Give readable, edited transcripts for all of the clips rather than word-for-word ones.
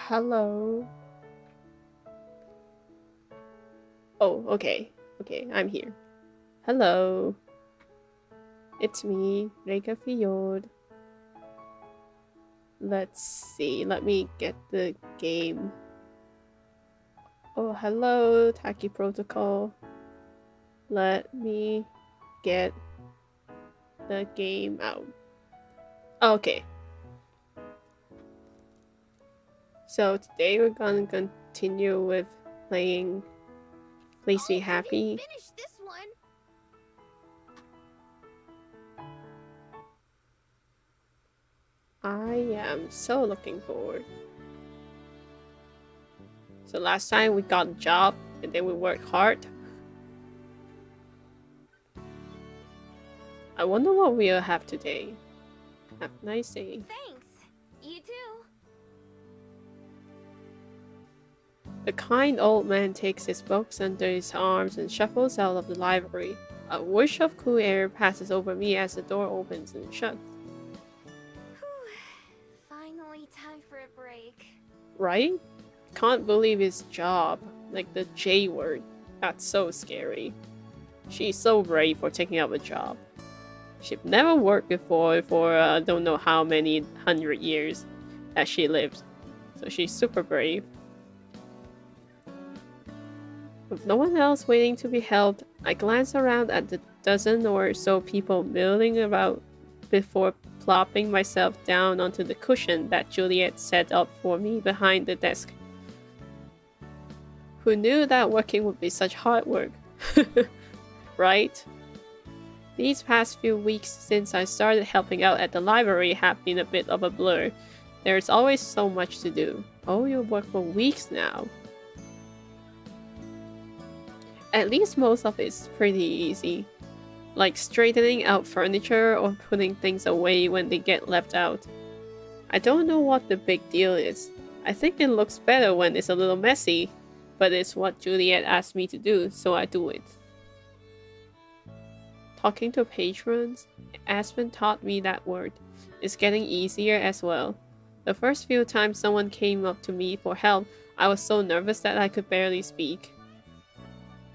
Hello. Oh, okay. Okay, I'm here. Hello. It's me, Reka Fjord. Let's see. Let me get the game. Oh, hello, Taki Protocol. Let me get the game out. Okay. So today we're gonna continue with playing Please Be Happy. Finish this one. I am so looking forward. So last time we got a job and then we worked hard. I wonder what we'll have today. Have a nice day. Thanks. You too. The kind old man takes his books under his arms and shuffles out of the library. A whoosh of cool air passes over me as the door opens and shuts. Finally time for a break. Right? Can't believe his job. Like the J word. That's so scary. She's so brave for taking up a job. She'd never worked before for don't know how many 100 years that she lived. So she's super brave. With no one else waiting to be helped, I glance around at the dozen or so people milling about before plopping myself down onto the cushion that Juliet set up for me behind the desk. Who knew that working would be such hard work? Right? These past few weeks since I started helping out at the library have been a bit of a blur. There's always so much to do. Oh, you'll work for weeks now. At least most of it's pretty easy. Like straightening out furniture or putting things away when they get left out. I don't know what the big deal is. I think it looks better when it's a little messy, but it's what Juliet asked me to do, so I do it. Talking to patrons, Aspen taught me that word. It's getting easier as well. The first few times someone came up to me for help, I was so nervous that I could barely speak.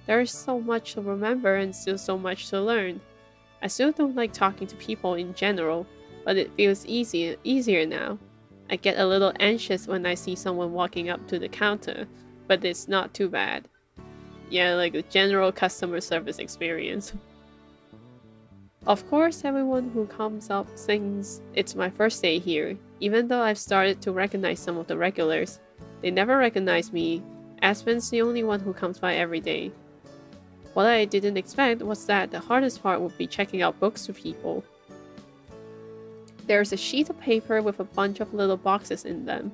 There is so much to remember and still so much to learn. I still don't like talking to people in general, but it feels easier now. I get a little anxious when I see someone walking up to the counter, but it's not too bad. Yeah, like a general customer service experience. Of course, everyone who comes up sings it's my first day here, even though I've started to recognize some of the regulars. They never recognize me. Aspen's the only one who comes by every day. What I didn't expect was that the hardest part would be checking out books to people. There's a sheet of paper with a bunch of little boxes in them.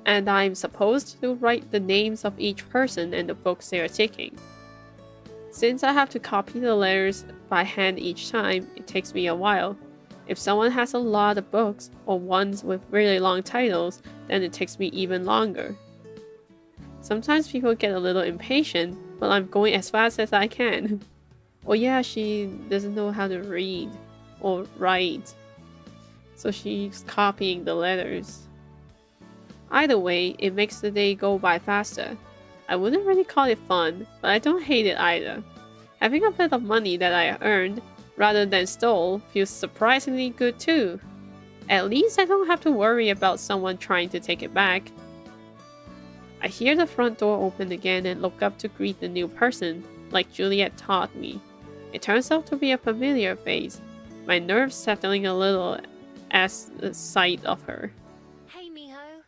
And I'm supposed to write the names of each person and the books they are taking. Since I have to copy the letters by hand each time, it takes me a while. If someone has a lot of books, or ones with really long titles, then it takes me even longer. Sometimes people get a little impatient, but I'm going as fast as I can. Oh yeah, she doesn't know how to read or write, so she's copying the letters. Either way, it makes the day go by faster. I wouldn't really call it fun, but I don't hate it either. Having a bit of money that I earned, rather than stole, feels surprisingly good too. At least I don't have to worry about someone trying to take it back. I hear the front door open again and look up to greet the new person, like Juliet taught me. It turns out to be a familiar face, my nerves settling a little as the sight of her. Hey, Miho.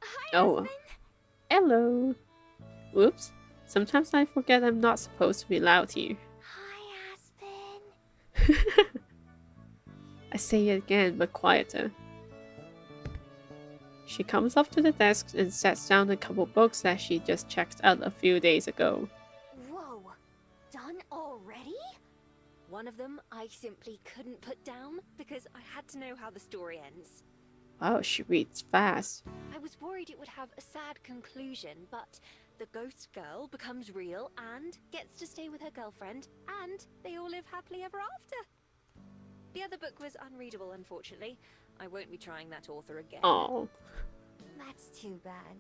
Hi, Oh, Aspen. hello. Oops, sometimes I forget I'm not supposed to be loud here. Hi, Aspen. I say it again, but quieter. She comes up to the desk and sets down a couple books that she just checked out a few days ago. Whoa. Done already? One of them I simply couldn't put down because I had to know how the story ends. Wow, she reads fast. I was worried it would have a sad conclusion, but the ghost girl becomes real and gets to stay with her girlfriend, and they all live happily ever after. The other book was unreadable, unfortunately. I won't be trying that author again. Oh, That's too bad.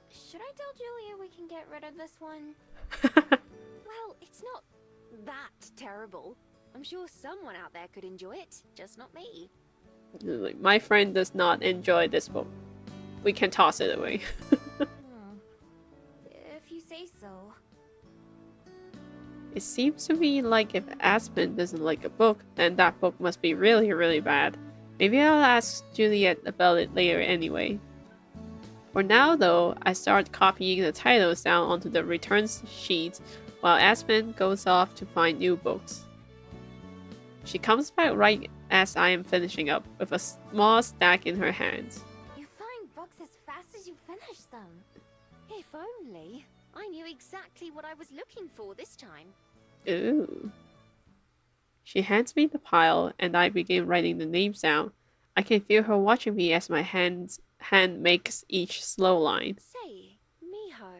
Should I tell Julia we can get rid of this one? Well, it's not that terrible. I'm sure someone out there could enjoy it, just not me. Like, my friend does not enjoy this book. We can toss it away. If you say so. It seems to me like if Aspen doesn't like a book, then that book must be really, really bad. Maybe I'll ask Juliet about it later anyway. For now though, I start copying the titles down onto the returns sheet while Aspen goes off to find new books. She comes back right as I am finishing up, with a small stack in her hands. You find books as fast as you finish them. If only. I knew exactly what I was looking for this time. Ooh. She hands me the pile, and I begin writing the names down. I can feel her watching me as my hand makes each slow line. Say, Miho.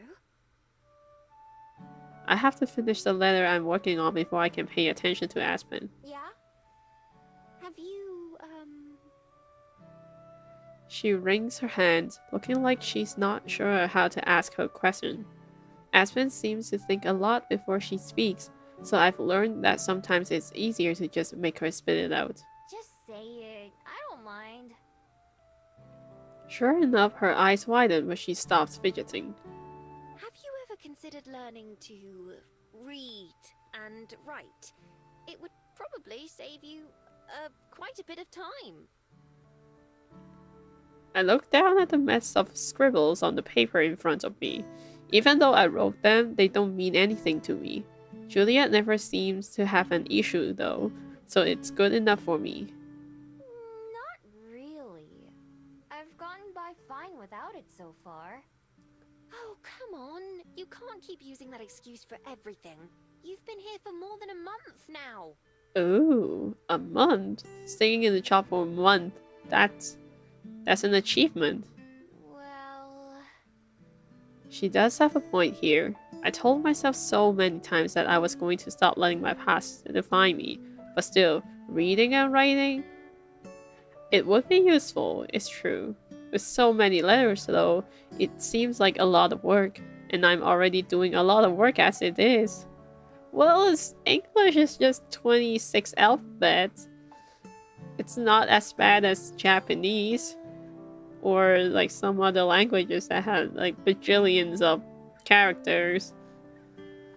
I have to finish the letter I'm working on before I can pay attention to Aspen. Yeah? Have you, She wrings her hands, looking like she's not sure how to ask her question. Aspen seems to think a lot before she speaks, so I've learned that sometimes it's easier to just make her spit it out. Just say it. I don't mind. Sure enough, her eyes widen when she stops fidgeting. Have you ever considered learning to read and write? It would probably save you quite a bit of time. I look down at the mess of scribbles on the paper in front of me. Even though I wrote them, they don't mean anything to me. Juliet never seems to have an issue though, so it's good enough for me. Not really. I've gotten by fine without it so far. Oh, come on. You can't keep using that excuse for everything. You've been here for more than a month now. Ooh, a month? Staying in the shop for a month. That's an achievement. Well... She does have a point here. I told myself so many times that I was going to stop letting my past define me, but still, reading and writing? It would be useful, it's true. With so many letters though, it seems like a lot of work, and I'm already doing a lot of work as it is. Well, English is just 26 alphabets. It's not as bad as Japanese, or like some other languages that have like bajillions of characters.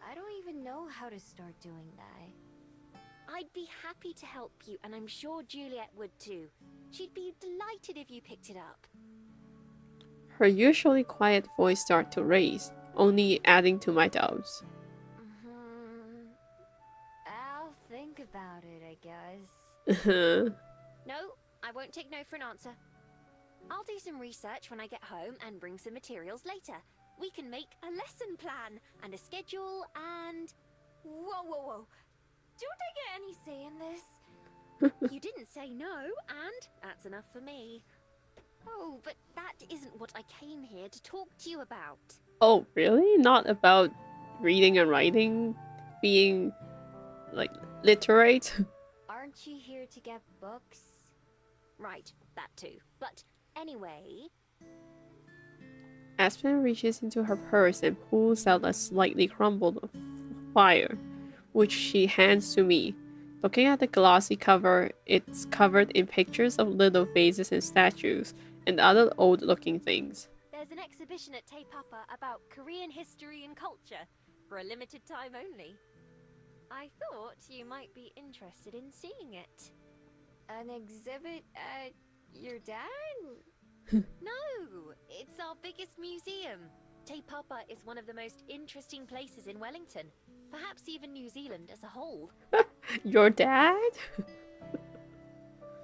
I don't even know how to start doing that. I'd be happy to help you, and I'm sure Juliet would too. She'd be delighted if you picked it up. Her usually quiet voice starts to raise, only adding to my doubts. I'll think about it, I guess. No, I won't take no for an answer. I'll do some research when I get home and bring some materials later. We can make a lesson plan and a schedule and... Whoa. Don't I get any say in this? You didn't say no, and that's enough for me. Oh, but that isn't what I came here to talk to you about. Oh, really? Not about reading and writing? Being, like, literate? Aren't you here to get books? Right, that too. But anyway... Aspen reaches into her purse and pulls out a slightly crumbled flyer, which she hands to me. Looking at the glossy cover, it's covered in pictures of little vases and statues, and other old-looking things. There's an exhibition at Te Papa about Korean history and culture, for a limited time only. I thought you might be interested in seeing it. An exhibit at your dad? No, it's our biggest museum. Te Papa is one of the most interesting places in Wellington, perhaps even New Zealand as a whole. Your dad?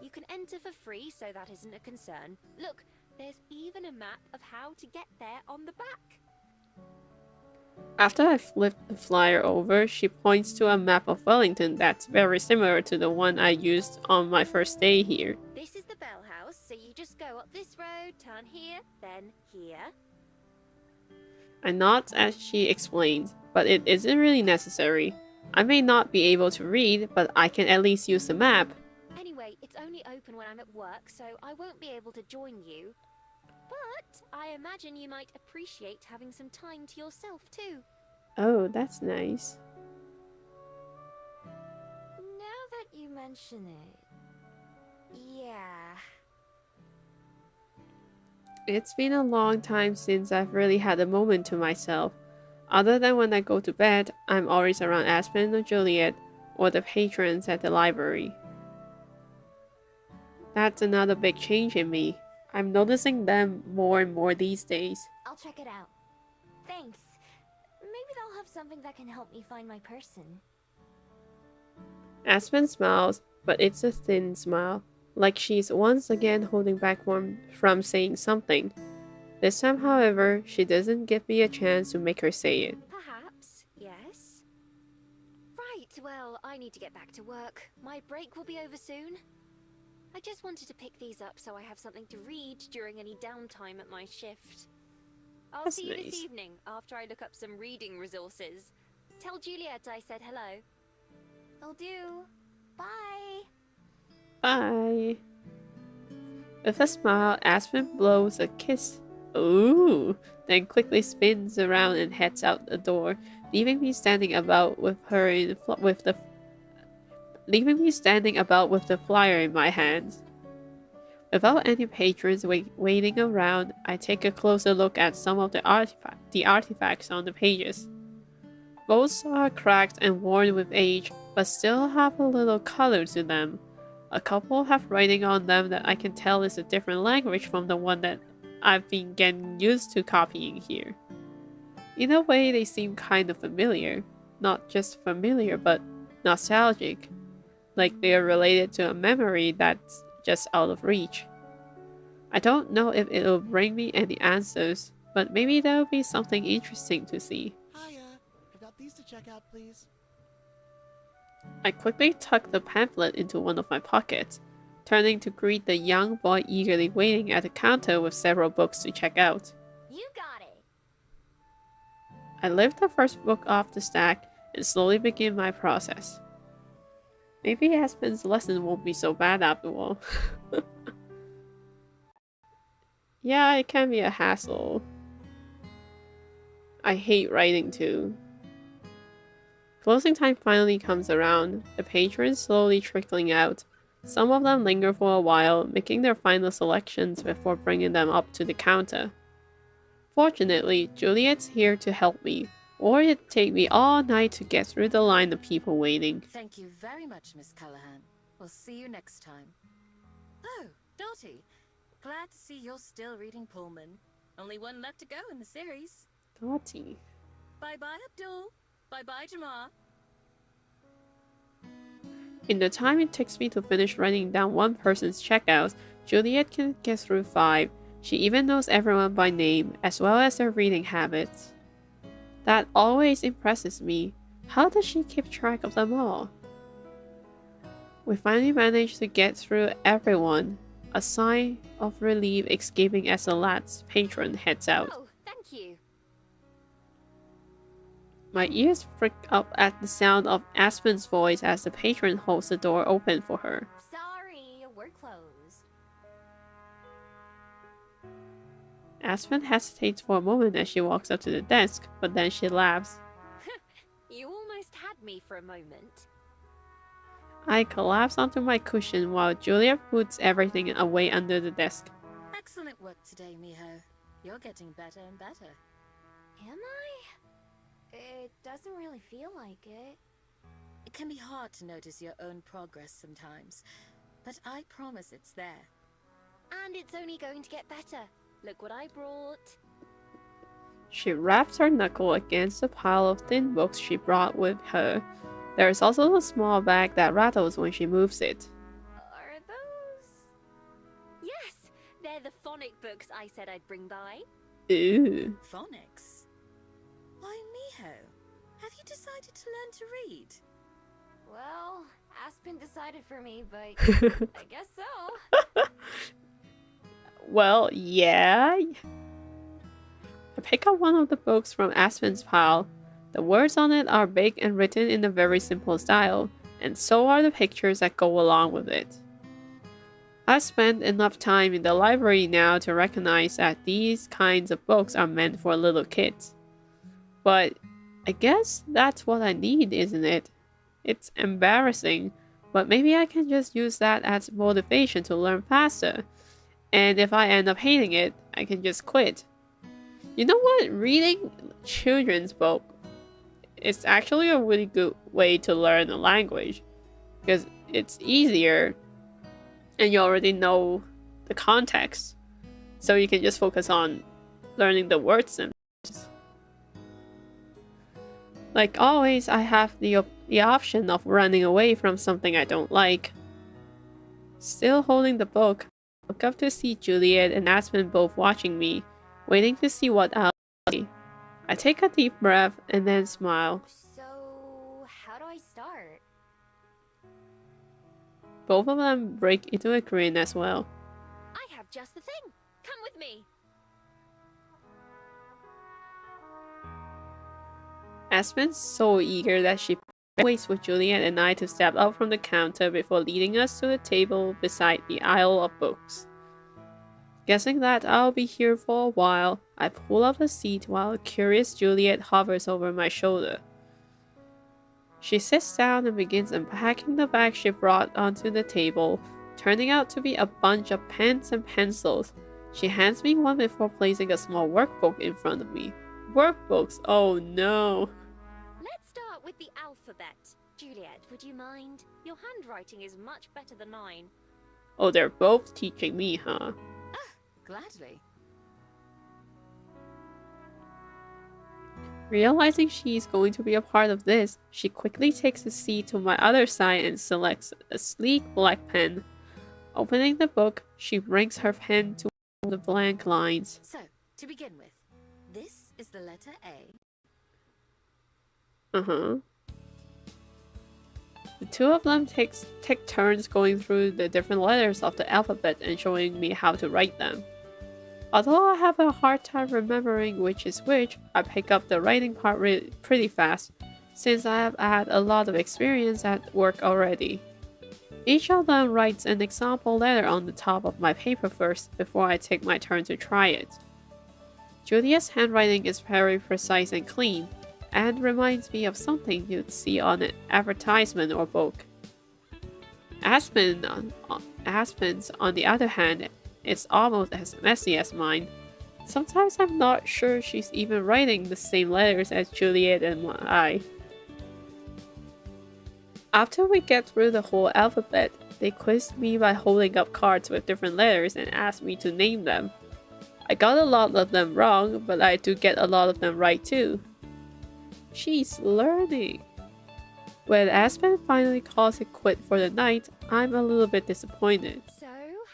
You can enter for free, so that isn't a concern. Look, there's even a map of how to get there on the back. After I flip the flyer over, she points to a map of Wellington that's very similar to the one I used on my first day here. This is the Bell House, so you just go up this road, turn here, then here. I nod as she explains, but it isn't really necessary. I may not be able to read, but I can at least use the map. Anyway, it's only open when I'm at work, so I won't be able to join you. But I imagine you might appreciate having some time to yourself too. Oh, that's nice. Now that you mention it, yeah. It's been a long time since I've really had a moment to myself. Other than when I go to bed, I'm always around Aspen or Juliet or the patrons at the library. That's another big change in me. I'm noticing them more and more these days. I'll check it out. Thanks. Maybe they'll have something that can help me find my person. Aspen smiles, but it's a thin smile, like she's once again holding back from saying something. This time, however, she doesn't give me a chance to make her say it. Perhaps, yes. Right, well, I need to get back to work. My break will be over soon. I just wanted to pick these up so I have something to read during any downtime at my shift. I'll That's see you nice. this evening after I look up some reading resources. Tell Juliet I said hello. Will do. Bye. Bye. With a smile, Aspen blows a kiss. Ooh! Then quickly spins around and heads out the door, leaving me standing about with the flyer in my hands. Without any patrons waiting around, I take a closer look at some of the artifacts on the pages. Most are cracked and worn with age, but still have a little color to them. A couple have writing on them that I can tell is a different language from the one that I've been getting used to copying here. In a way, they seem kind of familiar. Not just familiar, but nostalgic. Like they are related to a memory that's just out of reach. I don't know if it'll bring me any answers, but maybe that'll be something interesting to see. Hiya, I've got these to check out, please. I quickly tuck the pamphlet into one of my pockets, turning to greet the young boy eagerly waiting at the counter with several books to check out. You got it. I lift the first book off the stack and slowly begin my process. Maybe Aspen's lesson won't be so bad after all. Yeah, it can be a hassle. I hate writing too. Closing time finally comes around, the patrons slowly trickling out. Some of them linger for a while, making their final selections before bringing them up to the counter. Fortunately, Juliet's here to help me, or it'd take me all night to get through the line of people waiting. Thank you very much, Miss Callahan. We'll see you next time. Oh, Dottie. Glad to see you're still reading Pullman. Only one left to go in the series. Dottie. Bye-bye, Abdul. Bye-bye, Jamar. In the time it takes me to finish writing down one person's checkouts, Juliet can get through 5. She even knows everyone by name, as well as their reading habits. That always impresses me. How does she keep track of them all? We finally managed to get through everyone, a sigh of relief escaping as the last patron heads out. Oh, thank you. My ears prick up at the sound of Aspen's voice as the patron holds the door open for her. Sorry, we're closed. Aspen hesitates for a moment as she walks up to the desk, but then she laughs. You almost had me for a moment. I collapse onto my cushion while Julia puts everything away under the desk. Excellent work today, Miho. You're getting better and better. Am I? It doesn't really feel like it. It can be hard to notice your own progress sometimes, but I promise it's there. And it's only going to get better. Look what I brought. She raps her knuckle against the pile of thin books she brought with her. There is also a small bag that rattles when she moves it. Are those? Yes, they're the phonic books I said I'd bring by. Ooh. Phonics? Why, Miho? Have you decided to learn to read? Well, Aspen decided for me, but I guess so. Well, yeah. I pick up one of the books from Aspen's pile. The words on it are big and written in a very simple style, and so are the pictures that go along with it. I've spent enough time in the library now to recognize that these kinds of books are meant for little kids. But I guess that's what I need, isn't it? It's embarrassing, but maybe I can just use that as motivation to learn faster. And if I end up hating it, I can just quit. You know what? Reading children's book is actually a really good way to learn a language because it's easier and you already know the context. So you can just focus on learning the words and like always, I have the option of running away from something I don't like. Still holding the book, I look up to see Juliet and Aspen both watching me, waiting to see what I'll say. I take a deep breath and then smile. So, how do I start? Both of them break into a grin as well. I have just the thing. Come with me. Aspen's so eager that she waits for Juliet and I to step up from the counter before leading us to the table beside the aisle of books. Guessing that I'll be here for a while, I pull up a seat while a curious Juliet hovers over my shoulder. She sits down and begins unpacking the bag she brought onto the table, turning out to be a bunch of pens and pencils. She hands me one before placing a small workbook in front of me. Workbooks? Oh no. Let's start with the alphabet. Juliet, would you mind? Your handwriting is much better than mine. Oh, they're both teaching me, huh? Gladly. Realizing she's going to be a part of this, she quickly takes a seat to my other side and selects a sleek black pen. Opening the book, she brings her pen to the blank lines. So, to begin with, this is the letter A. Uh-huh. The two of them take turns going through the different letters of the alphabet and showing me how to write them. Although I have a hard time remembering which is which, I pick up the writing part pretty fast, since I have had a lot of experience at work already. Each of them writes an example letter on the top of my paper first, before I take my turn to try it. Julia's handwriting is very precise and clean, and reminds me of something you'd see on an advertisement or book. Aspen's, on the other hand, is almost as messy as mine. Sometimes I'm not sure she's even writing the same letters as Juliet and I. After we get through the whole alphabet, they quiz me by holding up cards with different letters and ask me to name them. I got a lot of them wrong, but I do get a lot of them right too. She's learning. When Aspen finally calls it quit for the night, I'm a little bit disappointed. So,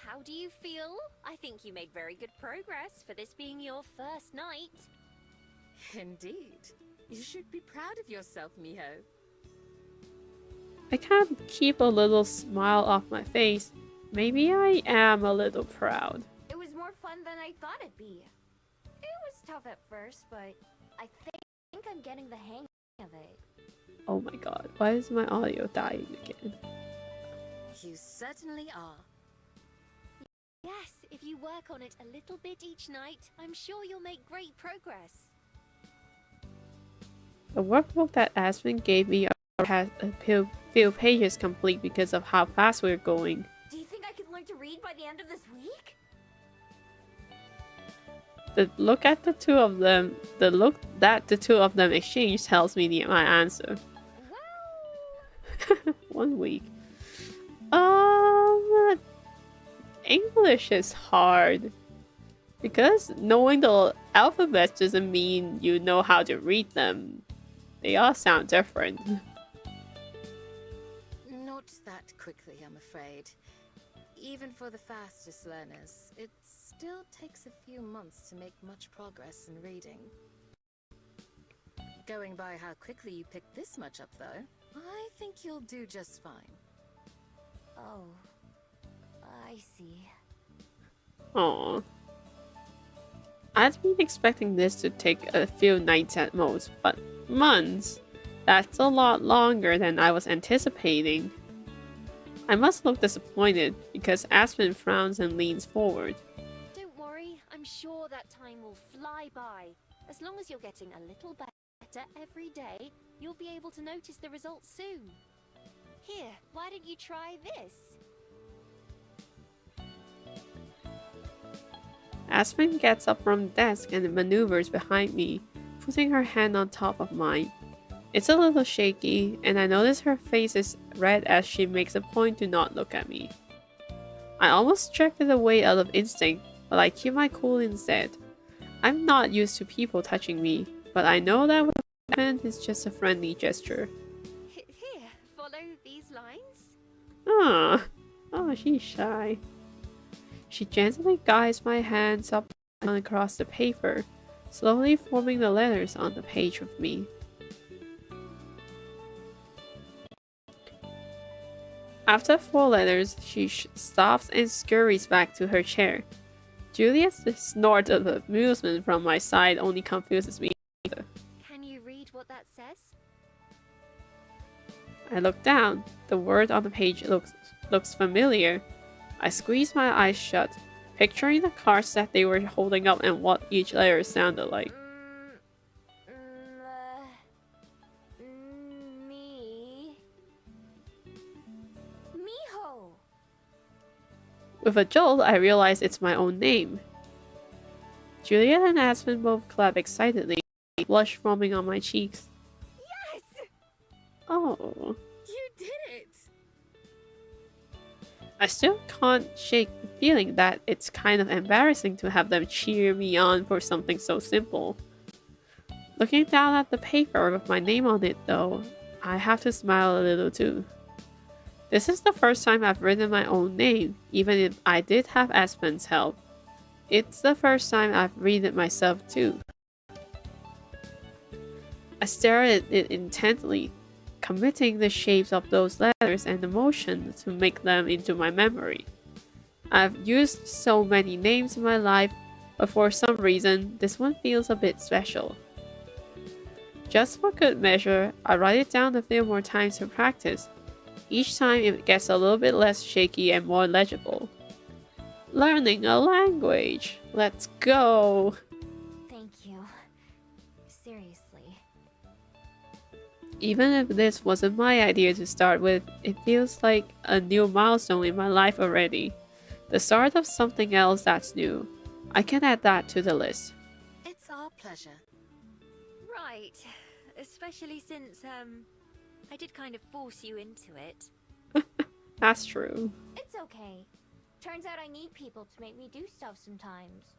how do you feel? I think you made very good progress for this being your first night. Indeed. You should be proud of yourself, Miho. I can't keep a little smile off my face. Maybe I am a little proud. It was more fun than I thought it'd be. It was tough at first, but I think I'm getting the hang of it. Oh my god, why is my audio dying again? You certainly are. Yes, if you work on it a little bit each night, I'm sure you'll make great progress. The workbook that Aspen gave me has a few pages complete because of how fast we're going. Do you think I could learn to read by the end of this week? The look that the two of them exchange tells me my answer. Well... 1 week. English is hard. Because knowing the alphabet doesn't mean you know how to read them. They all sound different. Not that quickly, I'm afraid. Even for the fastest learners, it still takes a few months to make much progress in reading. Going by how quickly you picked this much up, though, I think you'll do just fine. Oh, I see. Aww. I'd been expecting this to take a few nights at most, but months? That's a lot longer than I was anticipating. I must look disappointed because Aspen frowns and leans forward. Don't worry, I'm sure that time will fly by. As long as you're getting a little better every day, you'll be able to notice the results soon. Here, why don't you try this? Aspen gets up from the desk and maneuvers behind me, putting her hand on top of mine. It's a little shaky, and I notice her face is red as she makes a point to not look at me. I almost jerked it away out of instinct, but I keep my cool instead. I'm not used to people touching me, but I know that with Aspen it's just a friendly gesture. Here, follow these lines. Oh, she's shy. She gently guides my hands up and across the paper, slowly forming the letters on the page with me. After 4 letters, she stops and scurries back to her chair. Juliet's snort of amusement from my side only confuses me. Can you read what that says? I look down. The word on the page looks familiar. I squeeze my eyes shut, picturing the cards that they were holding up and what each letter sounded like. Me. Miho. With a jolt, I realize it's my own name. Juliet and Aspen both clap excitedly, blush forming on my cheeks. Yes! Oh. You did it! I still can't shake the feeling that it's kind of embarrassing to have them cheer me on for something so simple. Looking down at the paper with my name on it though, I have to smile a little too. This is the first time I've written my own name, even if I did have Aspen's help. It's the first time I've read it myself too. I stare at it intently, committing the shapes of those letters and the motion to make them into my memory. I've used so many names in my life, but for some reason, this one feels a bit special. Just for good measure, I write it down a few more times to practice. Each time it gets a little bit less shaky and more legible. Learning a language! Let's go! Thank you. Seriously. Even if this wasn't my idea to start with, it feels like a new milestone in my life already. The start of something else that's new. I can add that to the list. It's our pleasure. Right. Especially since, I did kind of force you into it. That's true. It's okay. Turns out I need people to make me do stuff sometimes.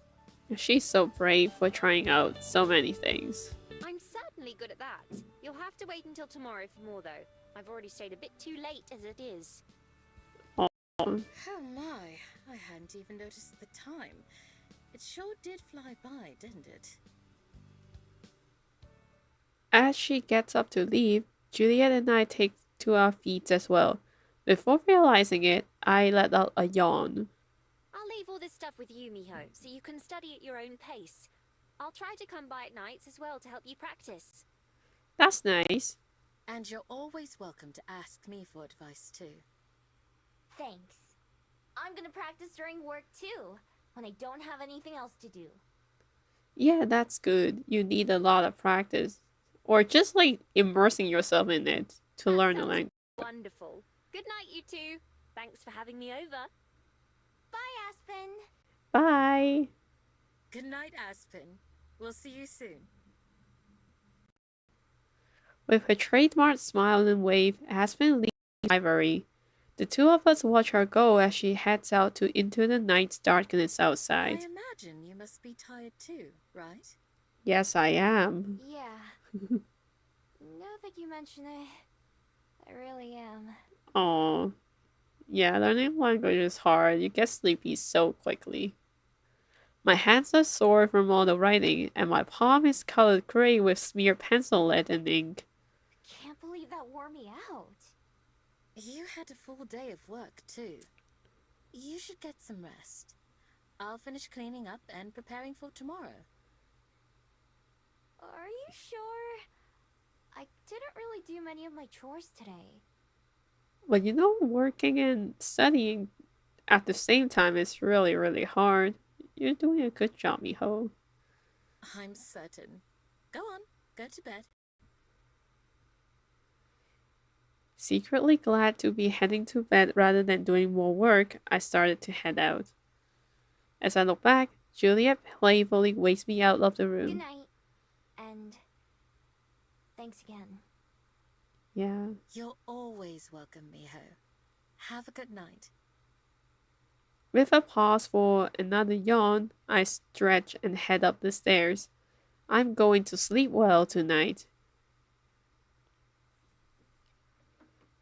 She's so brave for trying out so many things. I'm certainly good at that. You'll have to wait until tomorrow for more, though. I've already stayed a bit too late as it is. Oh, Oh my, I hadn't even noticed the time. It sure did fly by, didn't it? as she gets up to leave, Juliet and I take to our feet as well. Before realizing it, I let out a yawn. I'll leave all this stuff with you, Miho, so you can study at your own pace. I'll try to come by at nights as well to help you practice. That's nice. And you're always welcome to ask me for advice too. Thanks. I'm gonna practice during work too, when I don't have anything else to do. Yeah, that's good. You need a lot of practice. Or just like immersing yourself in it to learn the language. Wonderful. Good night, you two. Thanks for having me over. Bye, Aspen. Bye! Good night, Aspen. We'll see you soon. With her trademark smile and wave, Aspen leaves the library. The two of us watch her go as she heads out into the night darkness outside. I imagine you must be tired too, right? Yes, I am. Yeah. Now that you mention it, I really am. Oh, yeah, learning language is hard. You get sleepy so quickly. My hands are sore from all the writing, and my palm is colored gray with smeared pencil lead and ink. Can't believe that wore me out. You had a full day of work too. You should get some rest. I'll finish cleaning up and preparing for tomorrow. Are you sure? I didn't really do many of my chores today. But you know, working and studying at the same time is really, really hard. You're doing a good job, Miho. I'm certain. Go on, go to bed. Secretly glad to be heading to bed rather than doing more work, I started to head out. As I look back, Juliet playfully wakes me out of the Good room. night. And thanks again. Yeah. You're always welcome, Miho. Have a good night. With a pause for another yawn, I stretch and head up the stairs. I'm going to sleep well tonight.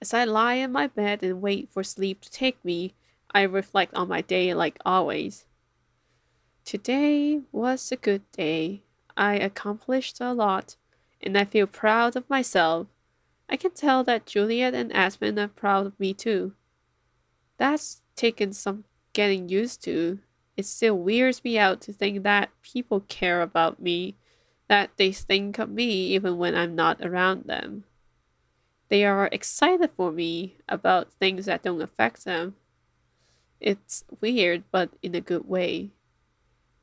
As I lie in my bed and wait for sleep to take me, I reflect on my day like always. Today was a good day. I accomplished a lot, and I feel proud of myself. I can tell that Juliet and Aspen are proud of me too. That's taken some getting used to. It still weirds me out to think that people care about me, that they think of me even when I'm not around them. They are excited for me about things that don't affect them. It's weird, but in a good way.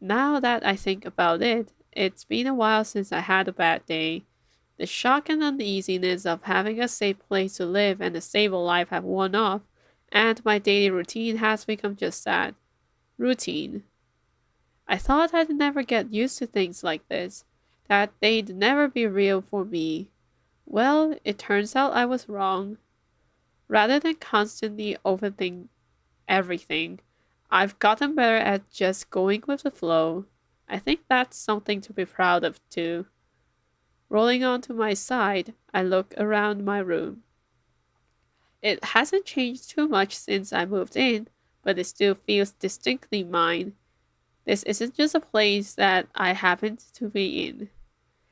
Now that I think about it, it's been a while since I had a bad day. The shock and uneasiness of having a safe place to live and a stable life have worn off, and my daily routine has become just that routine. I thought I'd never get used to things like this, that they'd never be real for me. Well, it turns out I was wrong. Rather than constantly overthink everything, I've gotten better at just going with the flow. I think that's something to be proud of too. Rolling onto my side, I look around my room. It hasn't changed too much since I moved in, but it still feels distinctly mine. This isn't just a place that I happen to be in.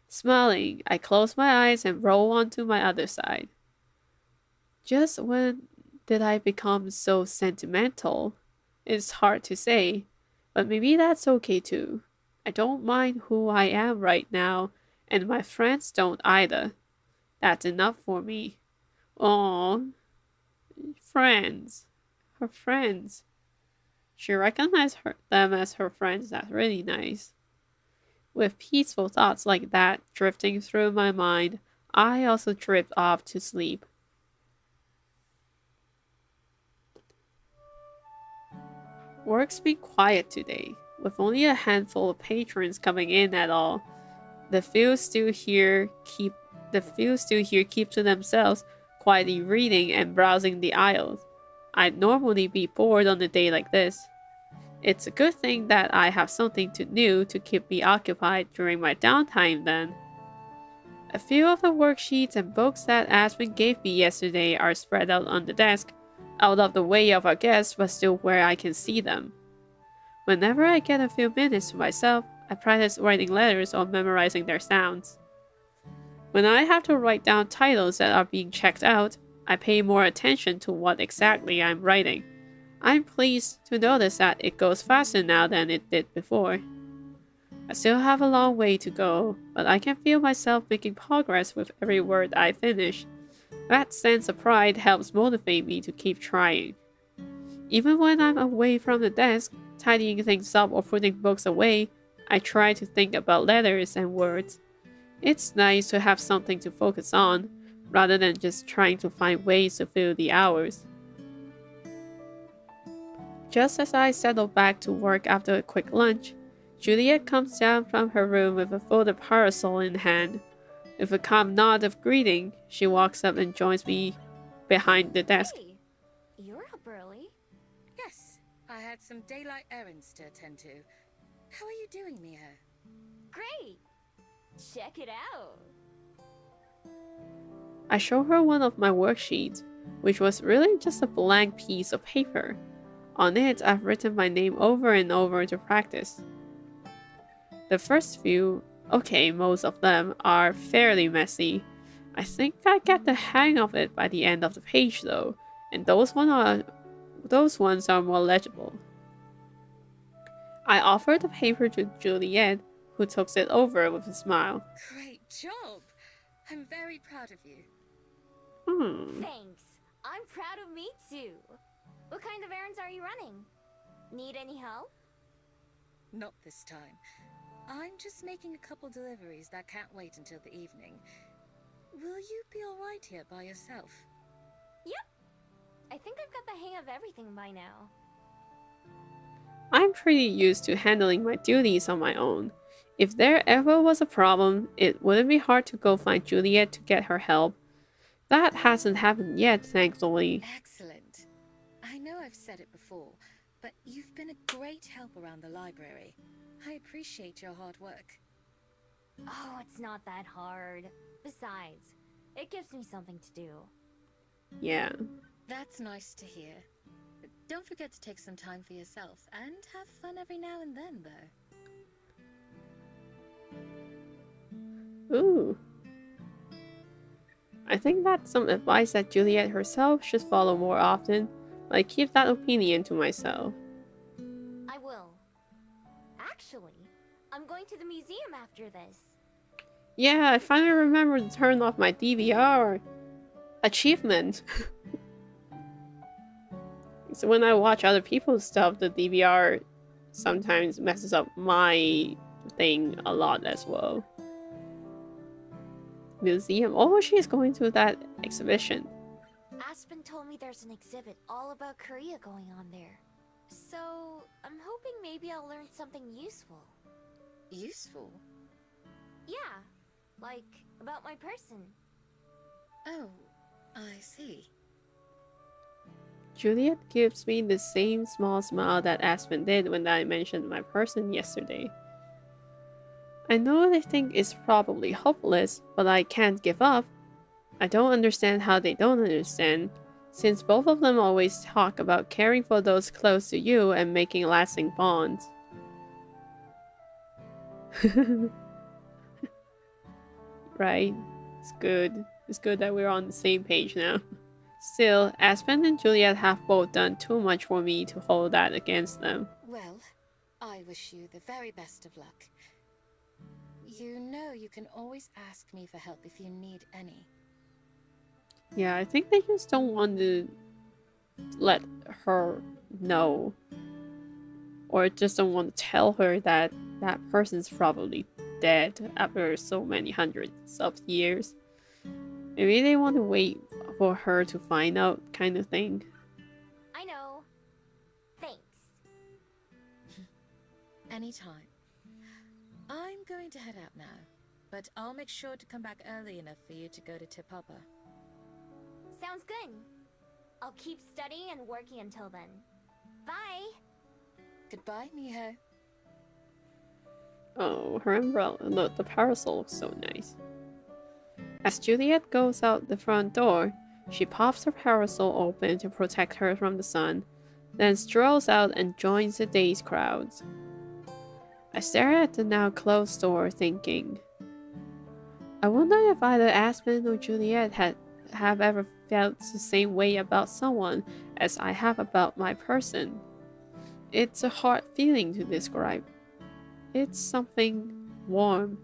Smiling, I close my eyes and roll onto my other side. Just when did I become so sentimental? It's hard to say, but maybe that's okay too. I don't mind who I am right now, and my friends don't either. That's enough for me. Oh, friends. Her friends. She recognized them as her friends. That's really nice. With peaceful thoughts like that drifting through my mind, I also drift off to sleep. Work's been quiet today, with only a handful of patrons coming in at all. The few still here keep to themselves, quietly reading and browsing the aisles. I'd normally be bored on a day like this. It's a good thing that I have something new to keep me occupied during my downtime then. A few of the worksheets and books that Aspen gave me yesterday are spread out on the desk, out of the way of our guests but still where I can see them. Whenever I get a few minutes to myself, I practice writing letters or memorizing their sounds. When I have to write down titles that are being checked out, I pay more attention to what exactly I'm writing. I'm pleased to notice that it goes faster now than it did before. I still have a long way to go, but I can feel myself making progress with every word I finish. That sense of pride helps motivate me to keep trying. Even when I'm away from the desk, tidying things up or putting books away, I try to think about letters and words. It's nice to have something to focus on, rather than just trying to find ways to fill the hours. Just as I settle back to work after a quick lunch, Juliet comes down from her room with a folded parasol in hand. With a calm nod of greeting, she walks up and joins me behind the desk. Hey, you're up early. Yes, I had some daylight errands to attend to. How are you doing, Miho? Great. Check it out. I show her one of my worksheets, which was really just a blank piece of paper. On it, I've written my name over and over to practice. The first few, most of them, are fairly messy. I think I get the hang of it by the end of the page though, and those ones are more legible. I offer the paper to Juliet, who takes it over with a smile. Great job! I'm very proud of you. Hmm. Thanks. I'm proud of me too. What kind of errands are you running? Need any help? Not this time. I'm just making a couple deliveries that can't wait until the evening. Will you be alright here by yourself? Yep. I think I've got the hang of everything by now. I'm pretty used to handling my duties on my own. If there ever was a problem, it wouldn't be hard to go find Juliet to get her help. That hasn't happened yet, thankfully. Excellent. I know I've said it before, but you've been a great help around the library. I appreciate your hard work. Oh, it's not that hard. Besides, it gives me something to do. Yeah. That's nice to hear. Don't forget to take some time for yourself, and have fun every now and then, though. Ooh. I think that's some advice that Juliet herself should follow more often. Like, keep that opinion to myself. I will. Actually, I'm going to the museum after this. Yeah, I finally remembered to turn off my DVR. Achievement. So when I watch other people's stuff, the DVR sometimes messes up my thing a lot as well. Museum. Oh, she's going to that exhibition. Aspen told me there's an exhibit all about Korea going on there. So, I'm hoping maybe I'll learn something useful. Useful? Yeah, like about my person. Oh, I see. Juliet gives me the same small smile that Aspen did when I mentioned my person yesterday. I know they think it's probably hopeless, but I can't give up. I don't understand how they don't understand, since both of them always talk about caring for those close to you and making lasting bonds. Right? It's good. It's good that we're on the same page now. Still, Aspen and Juliet have both done too much for me to hold that against them. Well, I wish you the very best of luck. You know you can always ask me for help if you need any. Yeah, I think they just don't want to let her know. Or just don't want to tell her that that person's probably dead after so many hundreds of years. Maybe they want to wait for her to find out, kind of thing. I know. Thanks. Anytime. I'm going to head out now, but I'll make sure to come back early enough for you to go to Te Papa. Sounds good. I'll keep studying and working until then. Bye! Goodbye, Miho. Oh, her umbrella. Look, the parasol looks so nice. As Juliet goes out the front door, she pops her parasol open to protect her from the sun, then strolls out and joins the day's crowds. I stare at the now closed door, thinking, I wonder if either Aspen or Juliet have ever felt the same way about someone as I have about my person. It's a hard feeling to describe. It's something warm.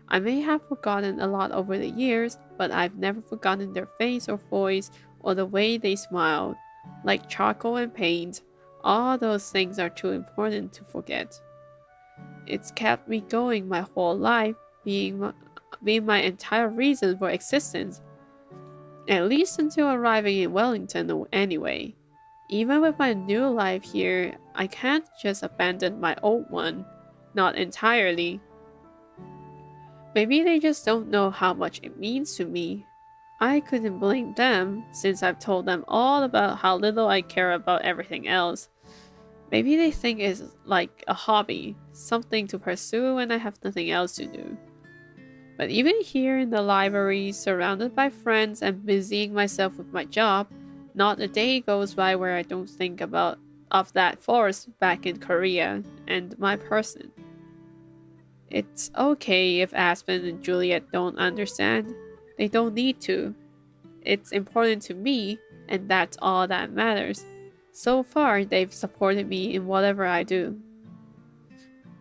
I may have forgotten a lot over the years, but I've never forgotten their face or voice or the way they smiled. Like charcoal and paint, all those things are too important to forget. It's kept me going my whole life, being my entire reason for existence. At least until arriving in Wellington anyway. Even with my new life here, I can't just abandon my old one. Not entirely. Maybe they just don't know how much it means to me. I couldn't blame them, since I've told them all about how little I care about everything else. Maybe they think it's like a hobby, something to pursue when I have nothing else to do. But even here in the library, surrounded by friends and busying myself with my job, not a day goes by where I don't think of that forest back in Korea and my person. It's okay if Aspen and Juliet don't understand. They don't need to. It's important to me, and that's all that matters. So far, they've supported me in whatever I do.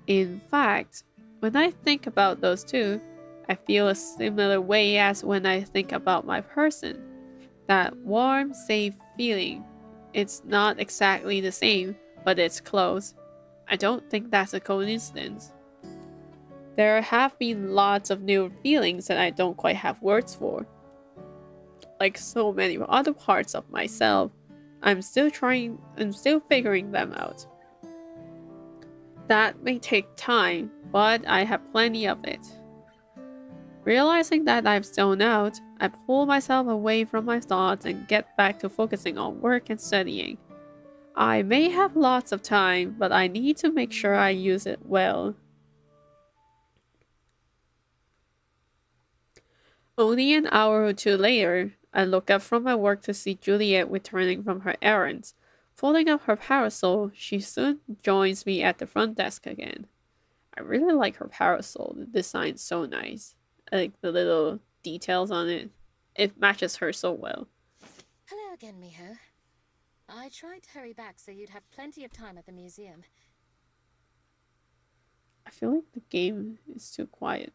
In fact, when I think about those two, I feel a similar way as when I think about my person. That warm, safe feeling. It's not exactly the same, but it's close. I don't think that's a coincidence. There have been lots of new feelings that I don't quite have words for. Like so many other parts of myself, I'm still figuring them out. That may take time, but I have plenty of it. Realizing that I've zoned out, I pull myself away from my thoughts and get back to focusing on work and studying. I may have lots of time, but I need to make sure I use it well. Only an hour or two later, I look up from my work to see Juliet returning from her errands. Folding up her parasol, she soon joins me at the front desk again. I really like her parasol. The design's so nice. I like the little details on it. It matches her so well. Hello again, Miho. I tried to hurry back so you'd have plenty of time at the museum. I feel like the game is too quiet.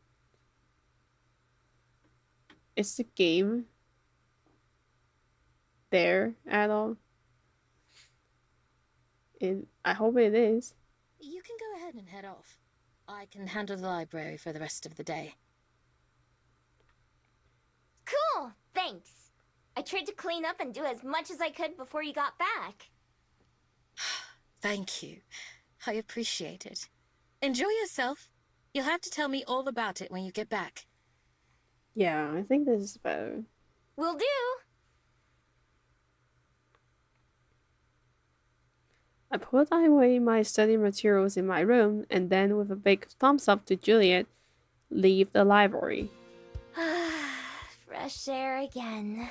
Is the game there at all? I hope it is. You can go ahead and head off. I can handle the library for the rest of the day. Cool, thanks. I tried to clean up and do as much as I could before you got back. Thank you. I appreciate it. Enjoy yourself. You'll have to tell me all about it when you get back. Yeah, I think this is better. Will do. I put away my study materials in my room and then, with a big thumbs up to Juliet, leave the library. Fresh air again.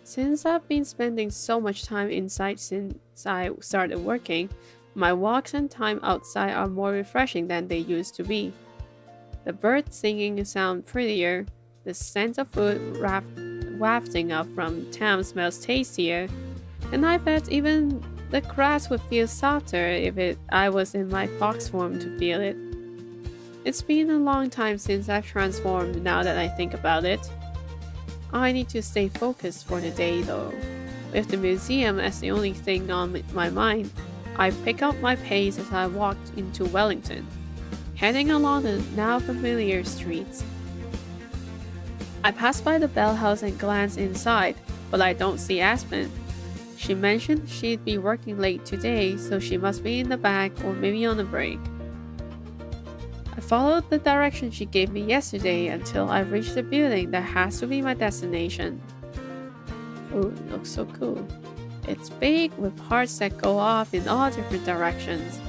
Since I've been spending so much time inside since I started working, my walks and time outside are more refreshing than they used to be. The birds singing sound prettier, the scent of food wafting up from town smells tastier, and I bet even the grass would feel softer if I was in my fox form to feel it. It's been a long time since I've transformed now that I think about it. I need to stay focused for the day though. With the museum as the only thing on my mind, I pick up my pace as I walked into Wellington, heading along the now familiar streets. I pass by the Bell House and glance inside, but I don't see Aspen. She mentioned she'd be working late today, so she must be in the back or maybe on a break. I followed the direction she gave me yesterday until I reached the building that has to be my destination. Oh, it looks so cool. It's big with hearts that go off in all different directions.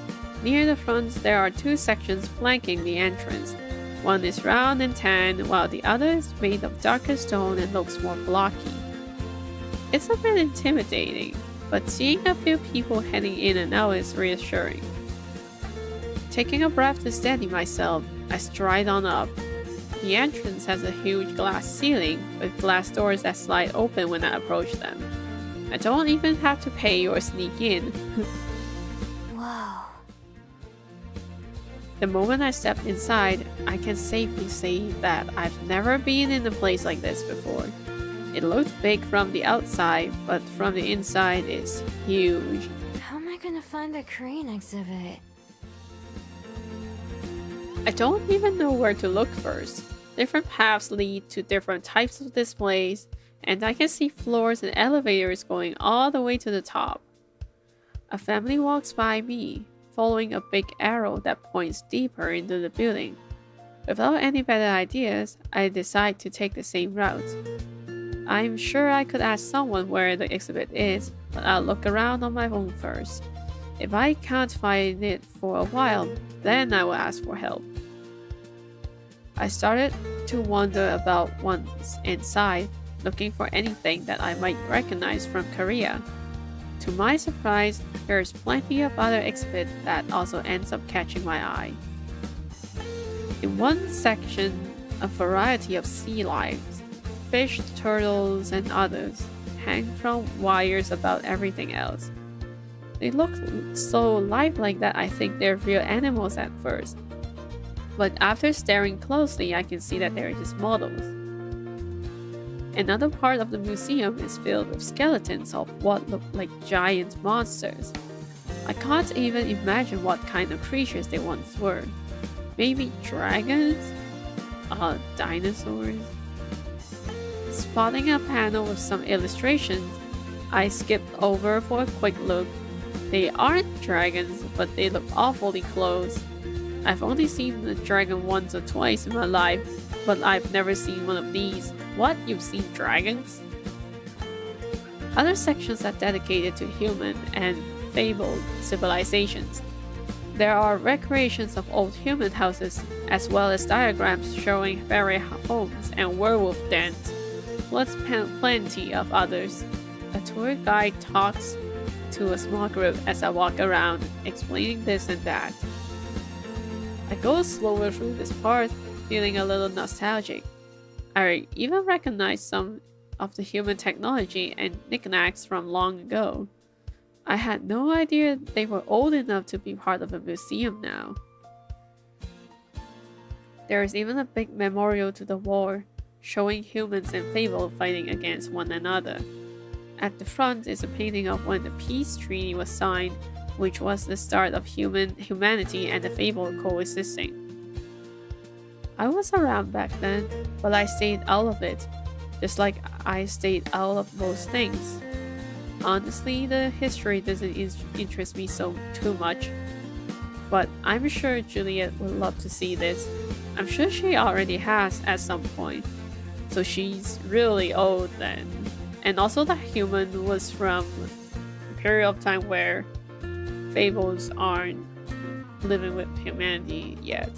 Near the front, there are two sections flanking the entrance. One is round and tan, while the other is made of darker stone and looks more blocky. It's a bit intimidating, but seeing a few people heading in and out is reassuring. Taking a breath to steady myself, I stride on up. The entrance has a huge glass ceiling, with glass doors that slide open when I approach them. I don't even have to pay or sneak in. Whoa. The moment I step inside, I can safely say that I've never been in a place like this before. It looked big from the outside, but from the inside it's huge. How am I gonna find the crane exhibit? I don't even know where to look first. Different paths lead to different types of displays, and I can see floors and elevators going all the way to the top. A family walks by me, following a big arrow that points deeper into the building. Without any better ideas, I decide to take the same route. I'm sure I could ask someone where the exhibit is, but I'll look around on my own first. If I can't find it for a while, then I will ask for help. I started to wander about once inside, looking for anything that I might recognize from Korea. To my surprise, there's plenty of other exhibits that also ends up catching my eye. In one section, a variety of sea lives, fish, turtles, and others, hang from wires about everything else. They look so lifelike that I think they're real animals at first. But after staring closely, I can see that they're just models. Another part of the museum is filled with skeletons of what look like giant monsters. I can't even imagine what kind of creatures they once were. Maybe dragons? Dinosaurs? Spotting a panel with some illustrations, I skipped over for a quick look. They aren't dragons, but they look awfully close. I've only seen a dragon once or twice in my life, but I've never seen one of these. What? You've seen dragons? Other sections are dedicated to human and fabled civilizations. There are recreations of old human houses, as well as diagrams showing fairy homes and werewolf dens, plus plenty of others. A tour guide talks to a small group as I walk around, explaining this and that. I go slower through this part, feeling a little nostalgic. I even recognize some of the human technology and knickknacks from long ago. I had no idea they were old enough to be part of a museum now. There is even a big memorial to the war, showing humans and Fable fighting against one another. At the front is a painting of when the peace treaty was signed, which was the start of humanity and the Fable coexisting. I was around back then, but I stayed out of it, just like I stayed out of most things. Honestly, the history doesn't interest me too much, but I'm sure Juliet would love to see this. I'm sure she already has at some point, so she's really old then. And also the human was from a period of time where fables aren't living with humanity yet.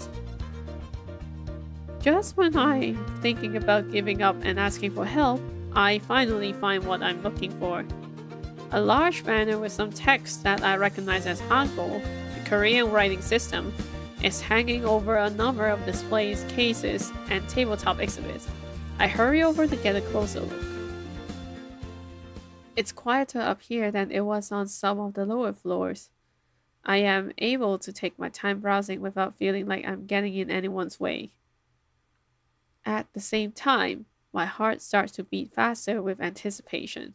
Just when I'm thinking about giving up and asking for help, I finally find what I'm looking for. A large banner with some text that I recognize as Hangul, the Korean writing system, is hanging over a number of displays, cases, and tabletop exhibits. I hurry over to get a closer look. It's quieter up here than it was on some of the lower floors. I am able to take my time browsing without feeling like I'm getting in anyone's way. At the same time, my heart starts to beat faster with anticipation.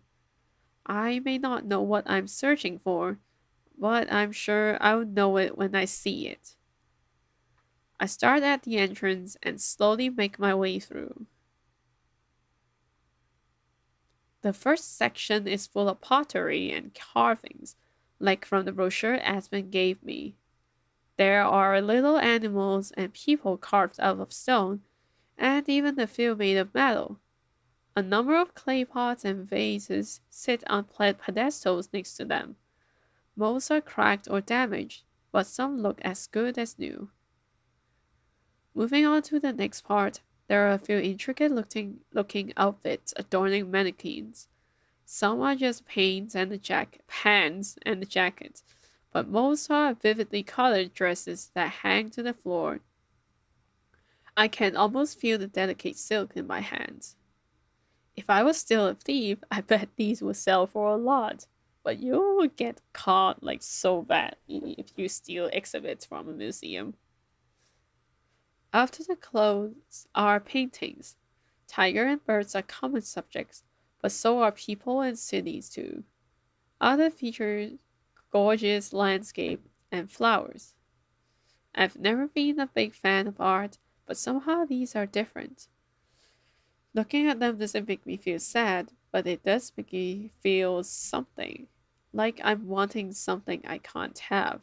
I may not know what I'm searching for, but I'm sure I'll know it when I see it. I start at the entrance and slowly make my way through. The first section is full of pottery and carvings, like from the brochure Aspen gave me. There are little animals and people carved out of stone, and even a few made of metal. A number of clay pots and vases sit on pedestals next to them. Most are cracked or damaged, but some look as good as new. Moving on to the next part, there are a few intricate looking outfits adorning mannequins. Some are just pants and a jacket, but most are vividly colored dresses that hang to the floor. I can almost feel the delicate silk in my hands. If I was still a thief, I bet these would sell for a lot. But you would get caught like so bad if you steal exhibits from a museum. After the clothes are paintings. Tiger and birds are common subjects, but so are people and cities too. Other features gorgeous landscape and flowers. I've never been a big fan of art, but somehow these are different. Looking at them doesn't make me feel sad, but it does make me feel something. Like I'm wanting something I can't have.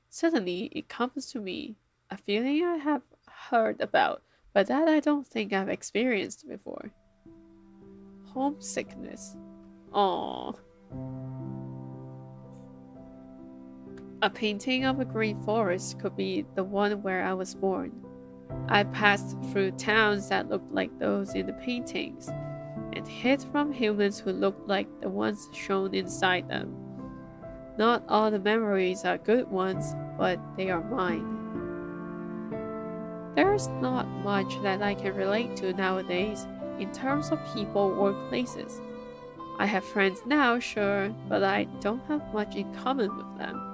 Suddenly, it comes to me, a feeling I have heard about, but that I don't think I've experienced before. Homesickness. Aww. A painting of a green forest could be the one where I was born. I passed through towns that looked like those in the paintings, and hid from humans who looked like the ones shown inside them. Not all the memories are good ones, but they are mine. There's not much that I can relate to nowadays in terms of people or places. I have friends now, sure, but I don't have much in common with them.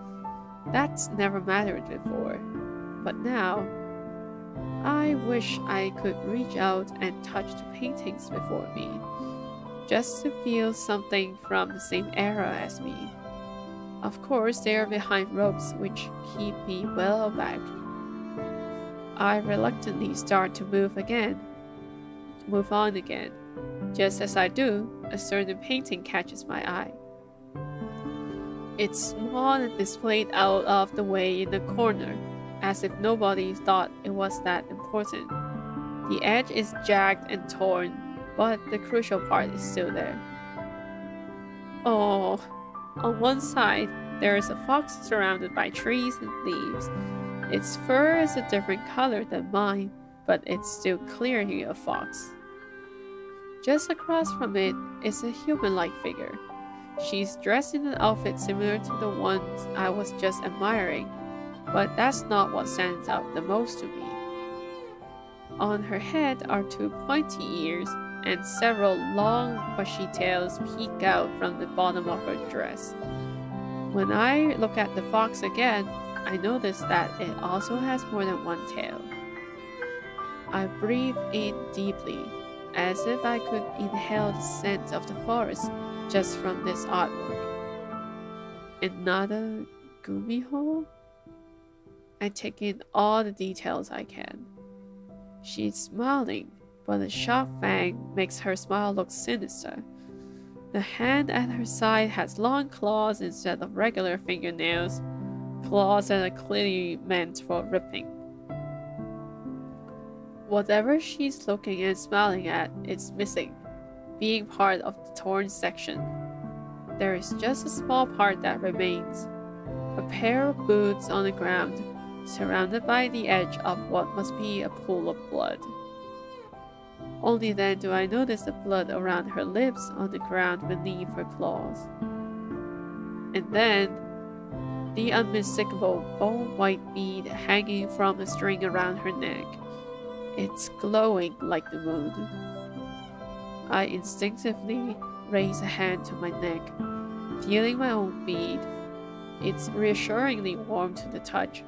That's never mattered before. But now, I wish I could reach out and touch the paintings before me, just to feel something from the same era as me. Of course, they are behind ropes which keep me well back. I reluctantly start to move on again. Just as I do, a certain painting catches my eye. It's small and displayed out of the way in the corner, as if nobody thought it was that important. The edge is jagged and torn, but the crucial part is still there. Oh, on one side, there is a fox surrounded by trees and leaves. Its fur is a different color than mine, but it's still clearly a fox. Just across from it is a human-like figure. She's dressed in an outfit similar to the ones I was just admiring, but that's not what stands out the most to me. On her head are two pointy ears, and several long, bushy tails peek out from the bottom of her dress. When I look at the fox again, I notice that it also has more than one tail. I breathe in deeply, as if I could inhale the scent of the forest just from this artwork. Another Gumihole? I take in all the details I can. She's smiling, but a sharp fang makes her smile look sinister. The hand at her side has long claws instead of regular fingernails, claws that are clearly meant for ripping. Whatever she's looking and smiling at is missing, being part of the torn section. There is just a small part that remains. A pair of boots on the ground, surrounded by the edge of what must be a pool of blood. Only then do I notice the blood around her lips on the ground beneath her claws. And then, the unmistakable bone-white bead hanging from a string around her neck. It's glowing like the moon. I instinctively raise a hand to my neck, feeling my own bead. It's reassuringly warm to the touch.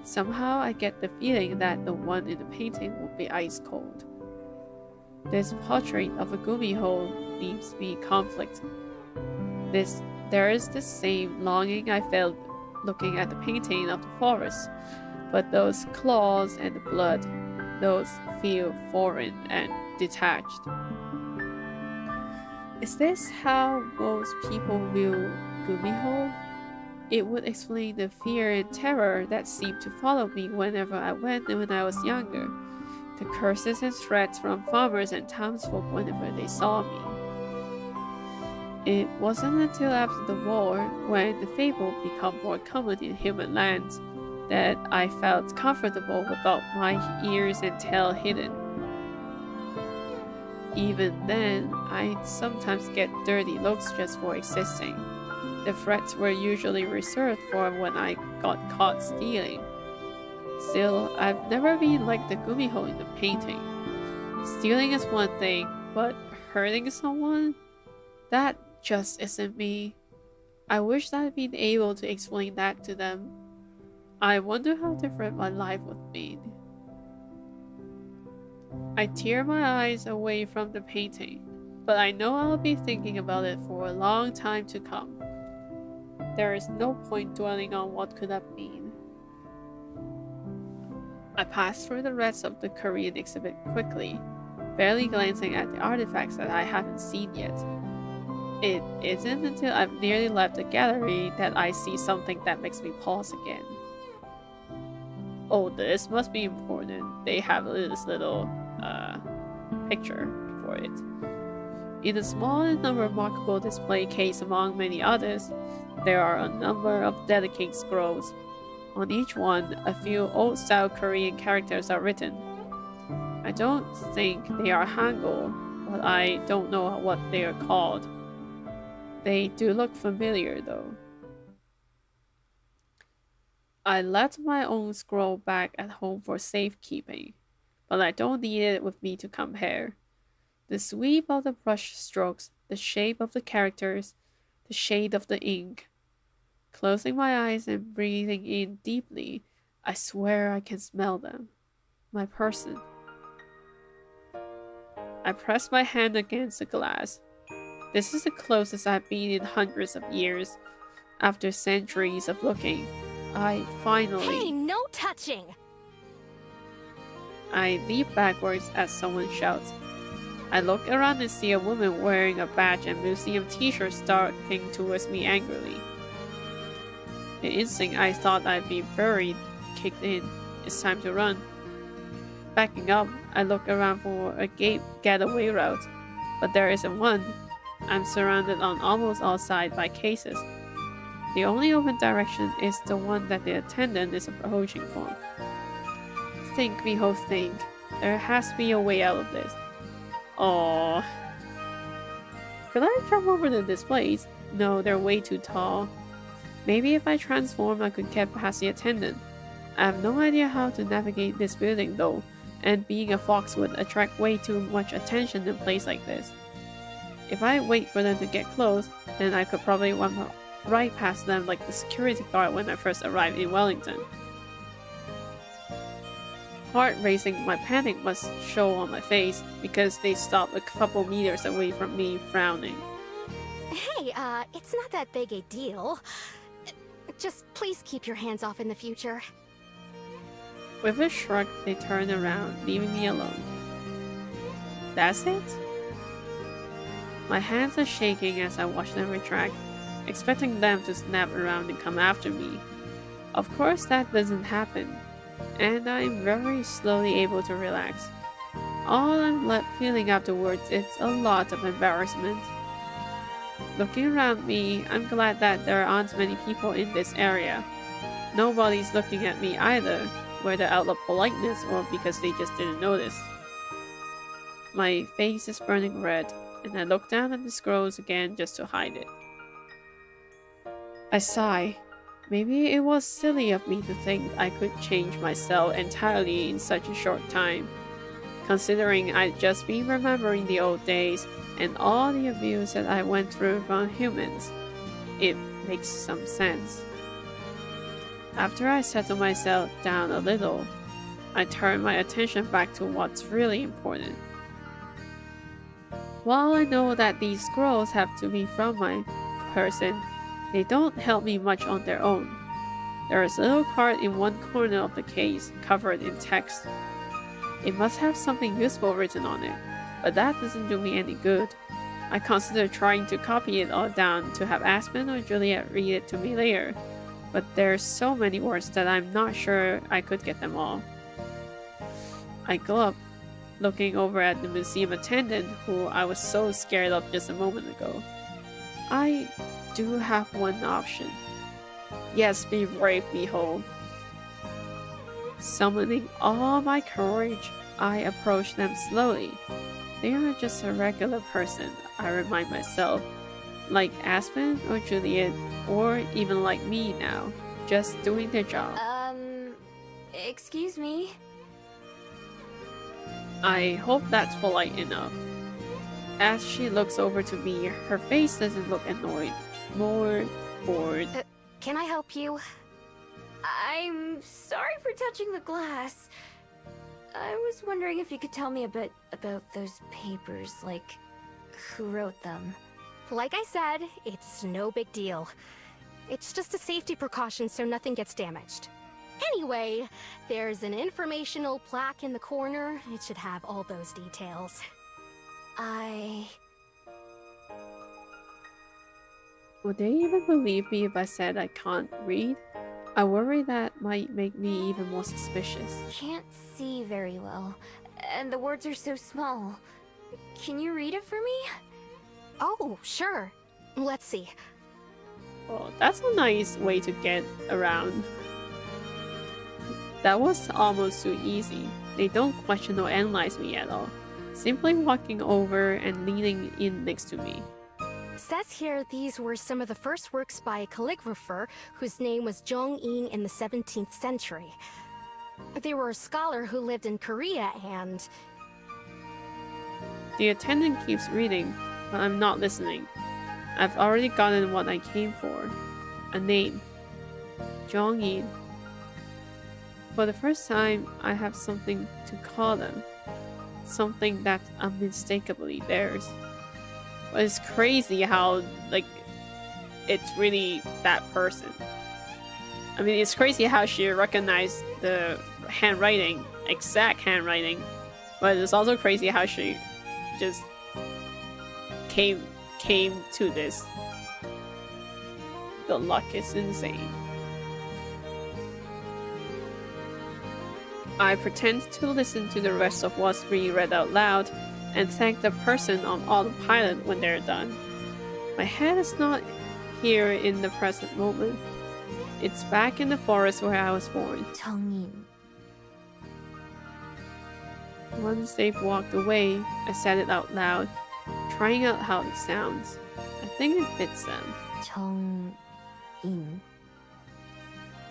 Somehow I get the feeling that the one in the painting will be ice cold. This portrait of a Gumihole leaves me conflict. There is the same longing I felt looking at the painting of the forest, but those claws and the blood, those feel foreign and detached. Is this how most people view Gumihole? It would explain the fear and terror that seemed to follow me whenever I went when I was younger. The curses and threats from farmers and townsfolk whenever they saw me. It wasn't until after the war, when the fable became more common in human lands, that I felt comfortable without my ears and tail hidden. Even then, I'd sometimes get dirty looks just for existing. The threats were usually reserved for when I got caught stealing. Still, I've never been like the Gumihole in the painting. Stealing is one thing, but hurting someone? That just isn't me. I wish I'd been able to explain that to them. I wonder how different my life would be. I tear my eyes away from the painting, but I know I'll be thinking about it for a long time to come. There is no point dwelling on what could have been. I pass through the rest of the Korean exhibit quickly, barely glancing at the artifacts that I haven't seen yet. It isn't until I've nearly left the gallery that I see something that makes me pause again. Oh, this must be important. They have this little picture for it. In a small and unremarkable display case among many others, there are a number of delicate scrolls. On each one, a few old-style Korean characters are written. I don't think they are Hangul, but I don't know what they are called. They do look familiar, though. I left my own scroll back at home for safekeeping, but I don't need it with me to compare. The sweep of the brush strokes, the shape of the characters, the shade of the ink. Closing my eyes and breathing in deeply, I swear I can smell them. my person. I press my hand against the glass. This is the closest I've been in hundreds of years. After centuries of looking, I finally... Hey, no touching! I leap backwards as someone shouts. I look around and see a woman wearing a badge and museum t-shirt starting towards me angrily. The instinct I thought I'd be buried kicked in. It's time to run. Backing up, I look around for a getaway route, but there isn't one. I'm surrounded on almost all sides by cases. The only open direction is the one that the attendant is approaching for. Think, behold, think. There has to be a way out of this. Aww. Could I jump over the displays? No, they're way too tall. Maybe if I transform, I could get past the attendant. I have no idea how to navigate this building though, and being a fox would attract way too much attention in a place like this. If I wait for them to get close, then I could probably run right past them like the security guard when I first arrived in Wellington. Heart racing, my panic must show on my face because they stopped a couple meters away from me, frowning. Hey, it's not that big a deal. Just please keep your hands off in the future. With a shrug, they turn around, leaving me alone. That's it? My hands are shaking as I watch them retract, expecting them to snap around and come after me. Of course that doesn't happen, and I'm very slowly able to relax. All I'm left feeling afterwards is a lot of embarrassment. Looking around me, I'm glad that there aren't many people in this area. Nobody's looking at me either, whether out of politeness or because they just didn't notice. My face is burning red, and I look down at the scrolls again just to hide it. I sigh. Maybe it was silly of me to think I could change myself entirely in such a short time, considering I'd just been remembering the old days and all the abuse that I went through from humans. It makes some sense. After I settle myself down a little, I turn my attention back to what's really important. While I know that these scrolls have to be from my person, they don't help me much on their own. There is a little card in one corner of the case, covered in text. It must have something useful written on it, but that doesn't do me any good. I consider trying to copy it all down to have Aspen or Juliet read it to me later, but there's so many words that I'm not sure I could get them all. I glub, looking over at the museum attendant who I was so scared of just a moment ago. I do have one option. Yes, be brave, behold. Summoning all my courage, I approach them slowly. They are just a regular person, I remind myself. Like Aspen or Juliet, or even like me now, just doing their job. Excuse me? I hope that's polite enough. As she looks over to me, her face doesn't look annoyed, more bored. Can I help you? I'm sorry for touching the glass. I was wondering if you could tell me a bit about those papers, like who wrote them. Like I said, it's no big deal. It's just a safety precaution so nothing gets damaged. Anyway, there's an informational plaque in the corner. It should have all those details. Would they even believe me if I said I can't read? I worry that might make me even more suspicious. Can't see very well, and the words are so small. Can you read it for me? Oh, sure. Let's see. Oh, that's a nice way to get around. That was almost too easy. They don't question or analyze me at all. Simply walking over and leaning in next to me. Says here these were some of the first works by a calligrapher whose name was Jong-in in the 17th century. They were a scholar who lived in Korea and... The attendant keeps reading, but I'm not listening. I've already gotten what I came for. A name. Jong-in. For the first time, I have something to call them. Something that's unmistakably theirs. But it's crazy how, like, it's really that person. I mean, it's crazy how she recognized the handwriting, exact handwriting, but it's also crazy how she just came to this. The luck is insane. I pretend to listen to the rest of what's being read out loud and thank the person on autopilot when they're done. My head is not here in the present moment. It's back in the forest where I was born. 정인. Once they've walked away, I said it out loud, trying out how it sounds. I think it fits them. 정인.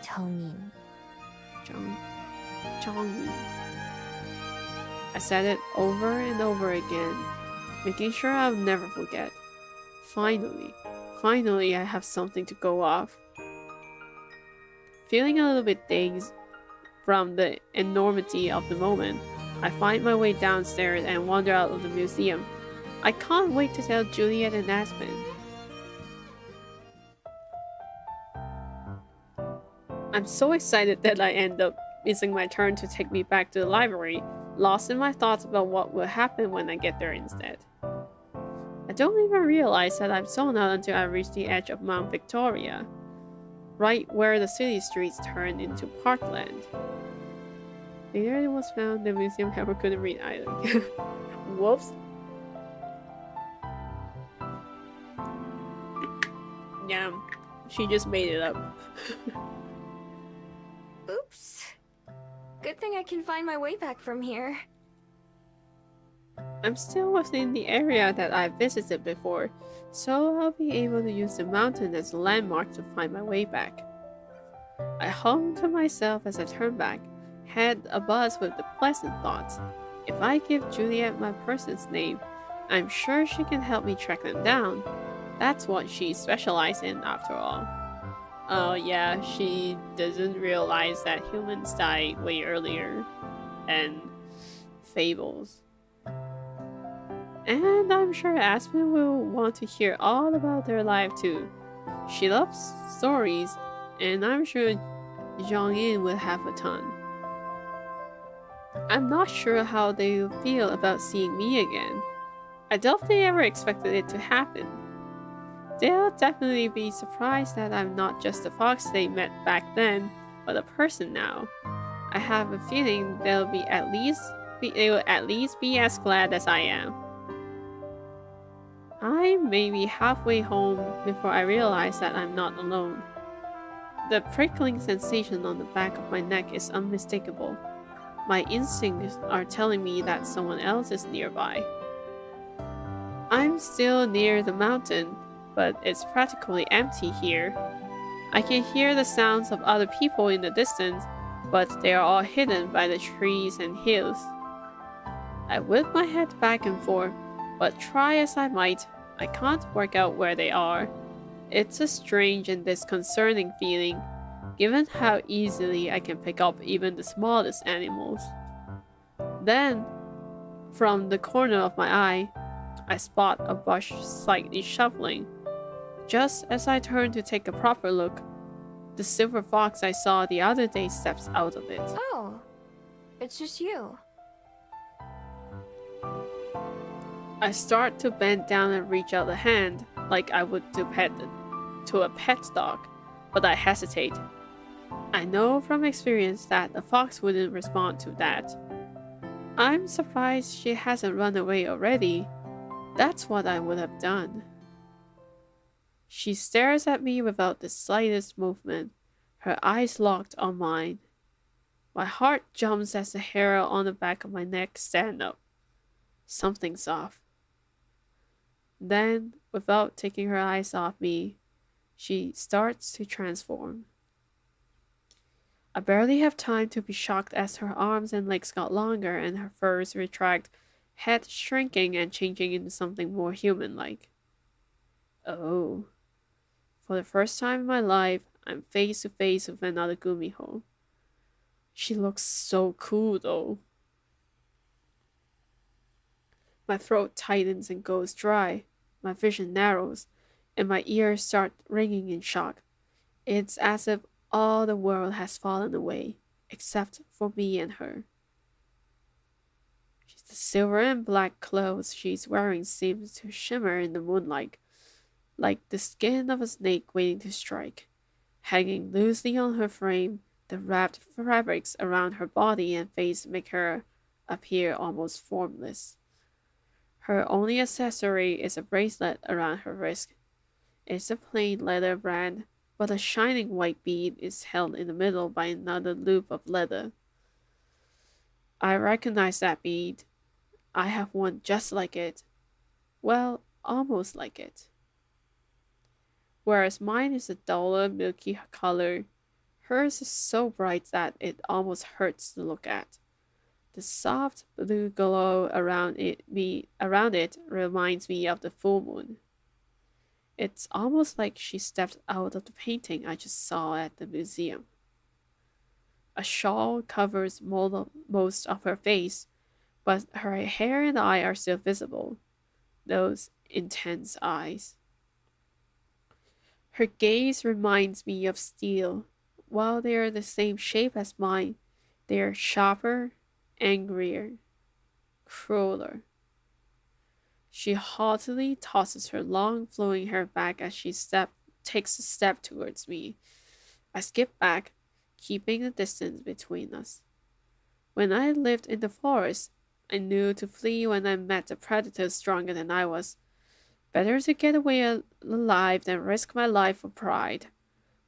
정인. Chong. I said it over and over again, making sure I'll never forget. Finally, I have something to go off. Feeling a little bit dazed from the enormity of the moment, I find my way downstairs and wander out of the museum. I can't wait to tell Juliet and Aspen. I'm so excited that I end up missing my turn to take me back to the library, lost in my thoughts about what will happen when I get there instead. I don't even realize that I'm zoned out until I reach the edge of Mount Victoria, right where the city streets turn into parkland. Later it was found the museum never couldn't read either. Whoops. Yeah, she just made it up. Oops. Good thing I can find my way back from here. I'm still within the area that I visited before, so I'll be able to use the mountain as a landmark to find my way back. I hum to myself as I turn back, head abuzz with the pleasant thoughts. If I give Juliet my person's name, I'm sure she can help me track them down. That's what she specializes in after all. Oh yeah, she doesn't realize that humans die way earlier and fables. And I'm sure Aspen will want to hear all about their life too. She loves stories, and I'm sure Zhang-in will have a ton. I'm not sure how they will feel about seeing me again. I doubt they ever expected it to happen. They'll definitely be surprised that I'm not just the fox they met back then, but a person now. I have a feeling they will at least be as glad as I am. I'm maybe halfway home before I realize that I'm not alone. The prickling sensation on the back of my neck is unmistakable. My instincts are telling me that someone else is nearby. I'm still near the mountain, but it's practically empty here. I can hear the sounds of other people in the distance, but they are all hidden by the trees and hills. I whip my head back and forth, but try as I might, I can't work out where they are. It's a strange and disconcerting feeling, given how easily I can pick up even the smallest animals. Then, from the corner of my eye, I spot a bush slightly shuffling. Just as I turn to take a proper look, the silver fox I saw the other day steps out of it. Oh, it's just you. I start to bend down and reach out a hand, like I would to a pet dog, but I hesitate. I know from experience that a fox wouldn't respond to that. I'm surprised she hasn't run away already. That's what I would have done. She stares at me without the slightest movement, her eyes locked on mine. My heart jumps as the hair on the back of my neck stand up. Something's off. Then, without taking her eyes off me, she starts to transform. I barely have time to be shocked as her arms and legs got longer and her furs retract, head shrinking and changing into something more human-like. Oh. For the first time in my life, I'm face to face with another Gumiho. She looks so cool though. My throat tightens and goes dry. My vision narrows, and my ears start ringing in shock. It's as if all the world has fallen away, except for me and her. The silver and black clothes she's wearing seems to shimmer in the moonlight, like the skin of a snake waiting to strike. Hanging loosely on her frame, the wrapped fabrics around her body and face make her appear almost formless. Her only accessory is a bracelet around her wrist. It's a plain leather band, but a shining white bead is held in the middle by another loop of leather. I recognize that bead. I have one just like it. Well, almost like it. Whereas mine is a duller, milky color, hers is so bright that it almost hurts to look at. The soft blue glow around it reminds me of the full moon. It's almost like she stepped out of the painting I just saw at the museum. A shawl covers most of her face, but her hair and eye are still visible. Those intense eyes. Her gaze reminds me of steel. While they are the same shape as mine, they are sharper, angrier, crueler. She haughtily tosses her long flowing hair back as she takes a step towards me. I skip back, keeping the distance between us. When I lived in the forest, I knew to flee when I met a predator stronger than I was. Better to get away alive than risk my life for pride.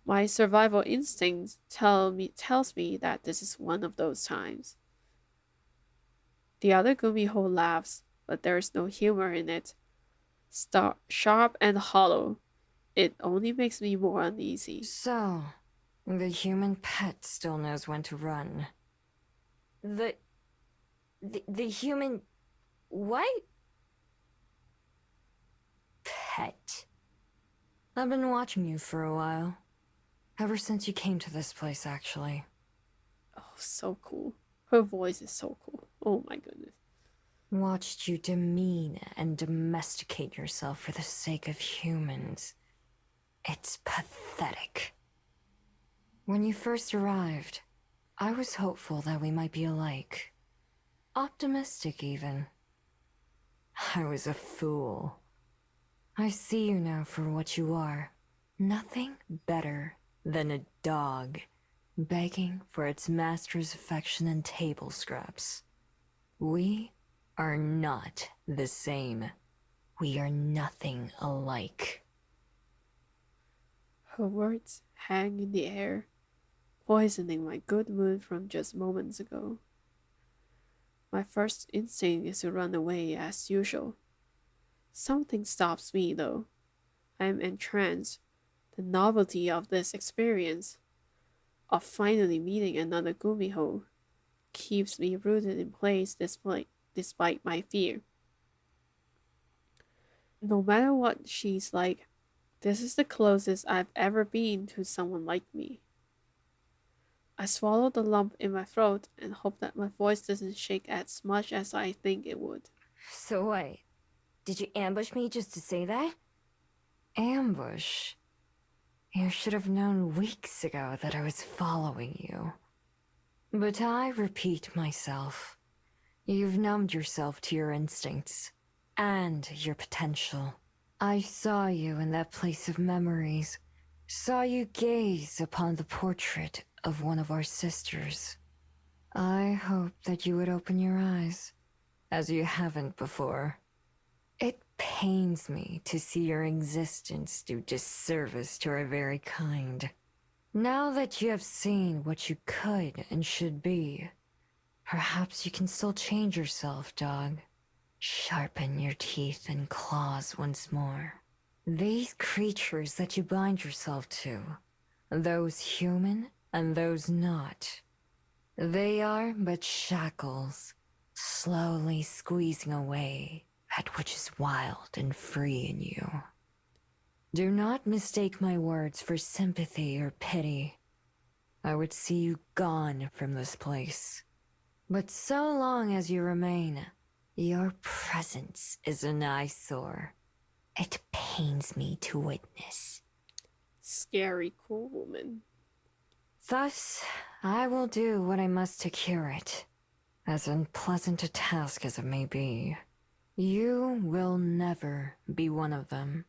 My survival instinct tells me that this is one of those times. The other Gumiho laughs, but there is no humor in it. Sharp and hollow, it only makes me more uneasy. So, the human pet still knows when to run. The human... what? Pet. I've been watching you for a while. Ever since you came to this place, actually. Oh, so cool. Her voice is so cool. Oh my goodness. Watched you demean and domesticate yourself for the sake of humans. It's pathetic. When you first arrived, I was hopeful that we might be alike. Optimistic, even. I was a fool. I see you now for what you are. Nothing better than a dog, begging for its master's affection and table scraps. We are not the same. We are nothing alike. Her words hang in the air, poisoning my good mood from just moments ago. My first instinct is to run away as usual. Something stops me, though. I am entranced. The novelty of this experience, of finally meeting another Gumiho, keeps me rooted in place despite my fear. No matter what she's like, this is the closest I've ever been to someone like me. I swallow the lump in my throat and hope that my voice doesn't shake as much as I think it would. So what? Did you ambush me just to say that? Ambush? You should have known weeks ago that I was following you. But I repeat myself. You've numbed yourself to your instincts. And your potential. I saw you in that place of memories. Saw you gaze upon the portrait of one of our sisters. I hoped that you would open your eyes, as you haven't before. It pains me to see your existence do disservice to our very kind. Now that you have seen what you could and should be, perhaps you can still change yourself, dog. Sharpen your teeth and claws once more. These creatures that you bind yourself to, those human and those not, they are but shackles, slowly squeezing away that which is wild and free in you. Do not mistake my words for sympathy or pity. I would see you gone from this place. But so long as you remain, your presence is an eyesore. It pains me to witness. Scary, cool woman. Thus, I will do what I must to cure it, as unpleasant a task as it may be. You will never be one of them,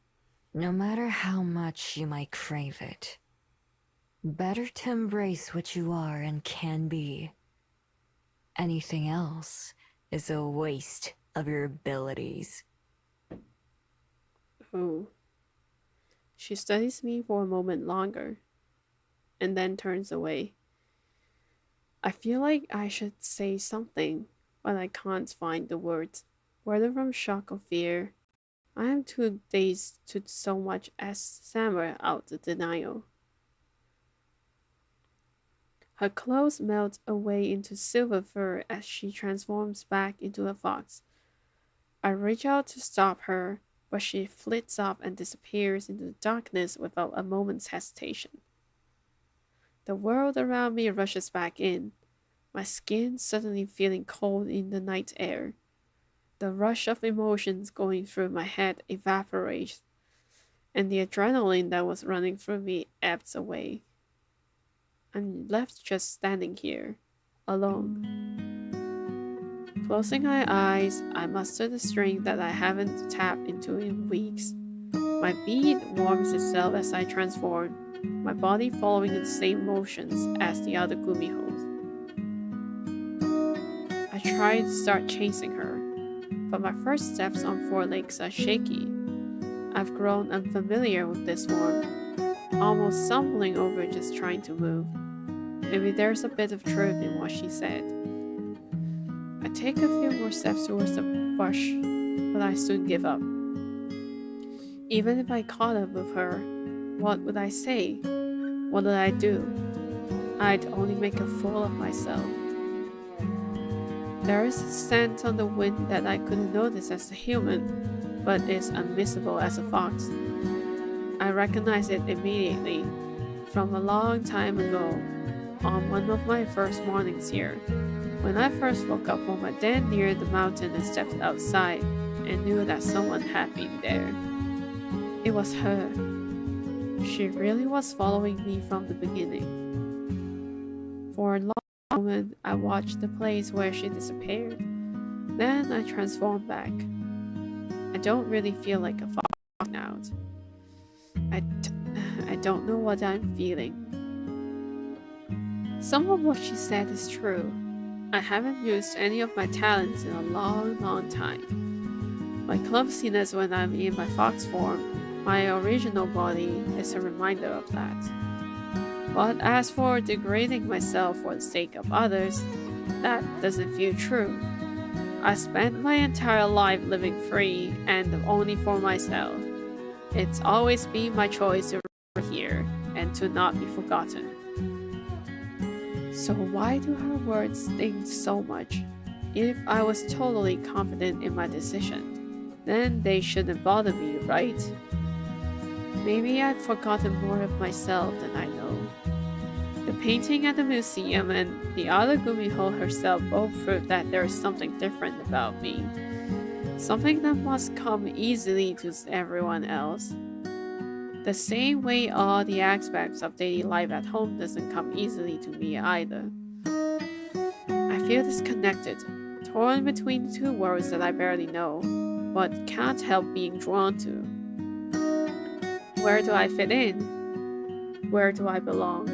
no matter how much you might crave it. Better to embrace what you are and can be. Anything else is a waste of your abilities. Oh. She studies me for a moment longer, and then turns away. I feel like I should say something, but I can't find the words, whether from shock or fear. I am too dazed to so much as stammer out the denial. Her clothes melt away into silver fur as she transforms back into a fox. I reach out to stop her, but she flits off and disappears into the darkness without a moment's hesitation. The world around me rushes back in, my skin suddenly feeling cold in the night air. The rush of emotions going through my head evaporates, and the adrenaline that was running through me ebbs away. I'm left just standing here, alone. Closing my eyes, I muster the strength that I haven't tapped into in weeks. My being warms itself as I transform, my body following the same motions as the other Gumihos. I try to start chasing her, but my first steps on four legs are shaky. I've grown unfamiliar with this form, almost stumbling over just trying to move. Maybe there's a bit of truth in what she said. I take a few more steps towards the bush, but I soon give up. Even if I caught up with her, what would I say? What would I do? I'd only make a fool of myself. There is a scent on the wind that I couldn't notice as a human, but is unmissable as a fox. I recognize it immediately, from a long time ago, on one of my first mornings here, when I first woke up from my den near the mountain and stepped outside and knew that someone had been there. It was her. She really was following me from the beginning. For a long moment, I watched the place where she disappeared. Then I transformed back. I don't really feel like a fox now. I don't know what I'm feeling. Some of what she said is true. I haven't used any of my talents in a long time. My clumsiness when I'm in my fox form, my original body, is a reminder of that. But as for degrading myself for the sake of others, that doesn't feel true. I spent my entire life living free and only for myself. It's always been my choice to remain here and to not be forgotten. So why do her words sting so much? If I was totally confident in my decision, then they shouldn't bother me, right? Maybe I'd forgotten more of myself than I know. The painting at the museum and the other Gumiho herself both prove that there is something different about me. Something that must come easily to everyone else. The same way all the aspects of daily life at home doesn't come easily to me either. I feel disconnected, torn between the two worlds that I barely know, but can't help being drawn to. Where do I fit in? Where do I belong?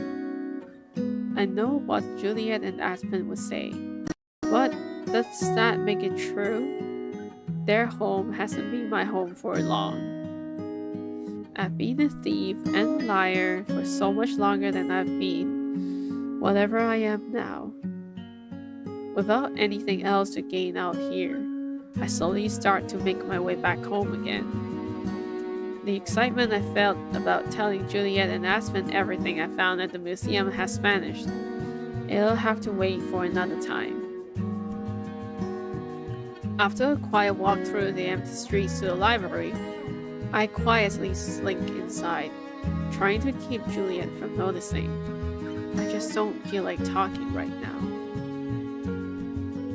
I know what Juliet and Aspen would say, but does that make it true? Their home hasn't been my home for long. I've been a thief and liar for so much longer than I've been whatever I am now. Without anything else to gain out here, I slowly start to make my way back home again. The excitement I felt about telling Juliet and Aspen everything I found at the museum has vanished. It'll have to wait for another time. After a quiet walk through the empty streets to the library, I quietly slink inside, trying to keep Juliet from noticing. I just just don't feel like talking right now.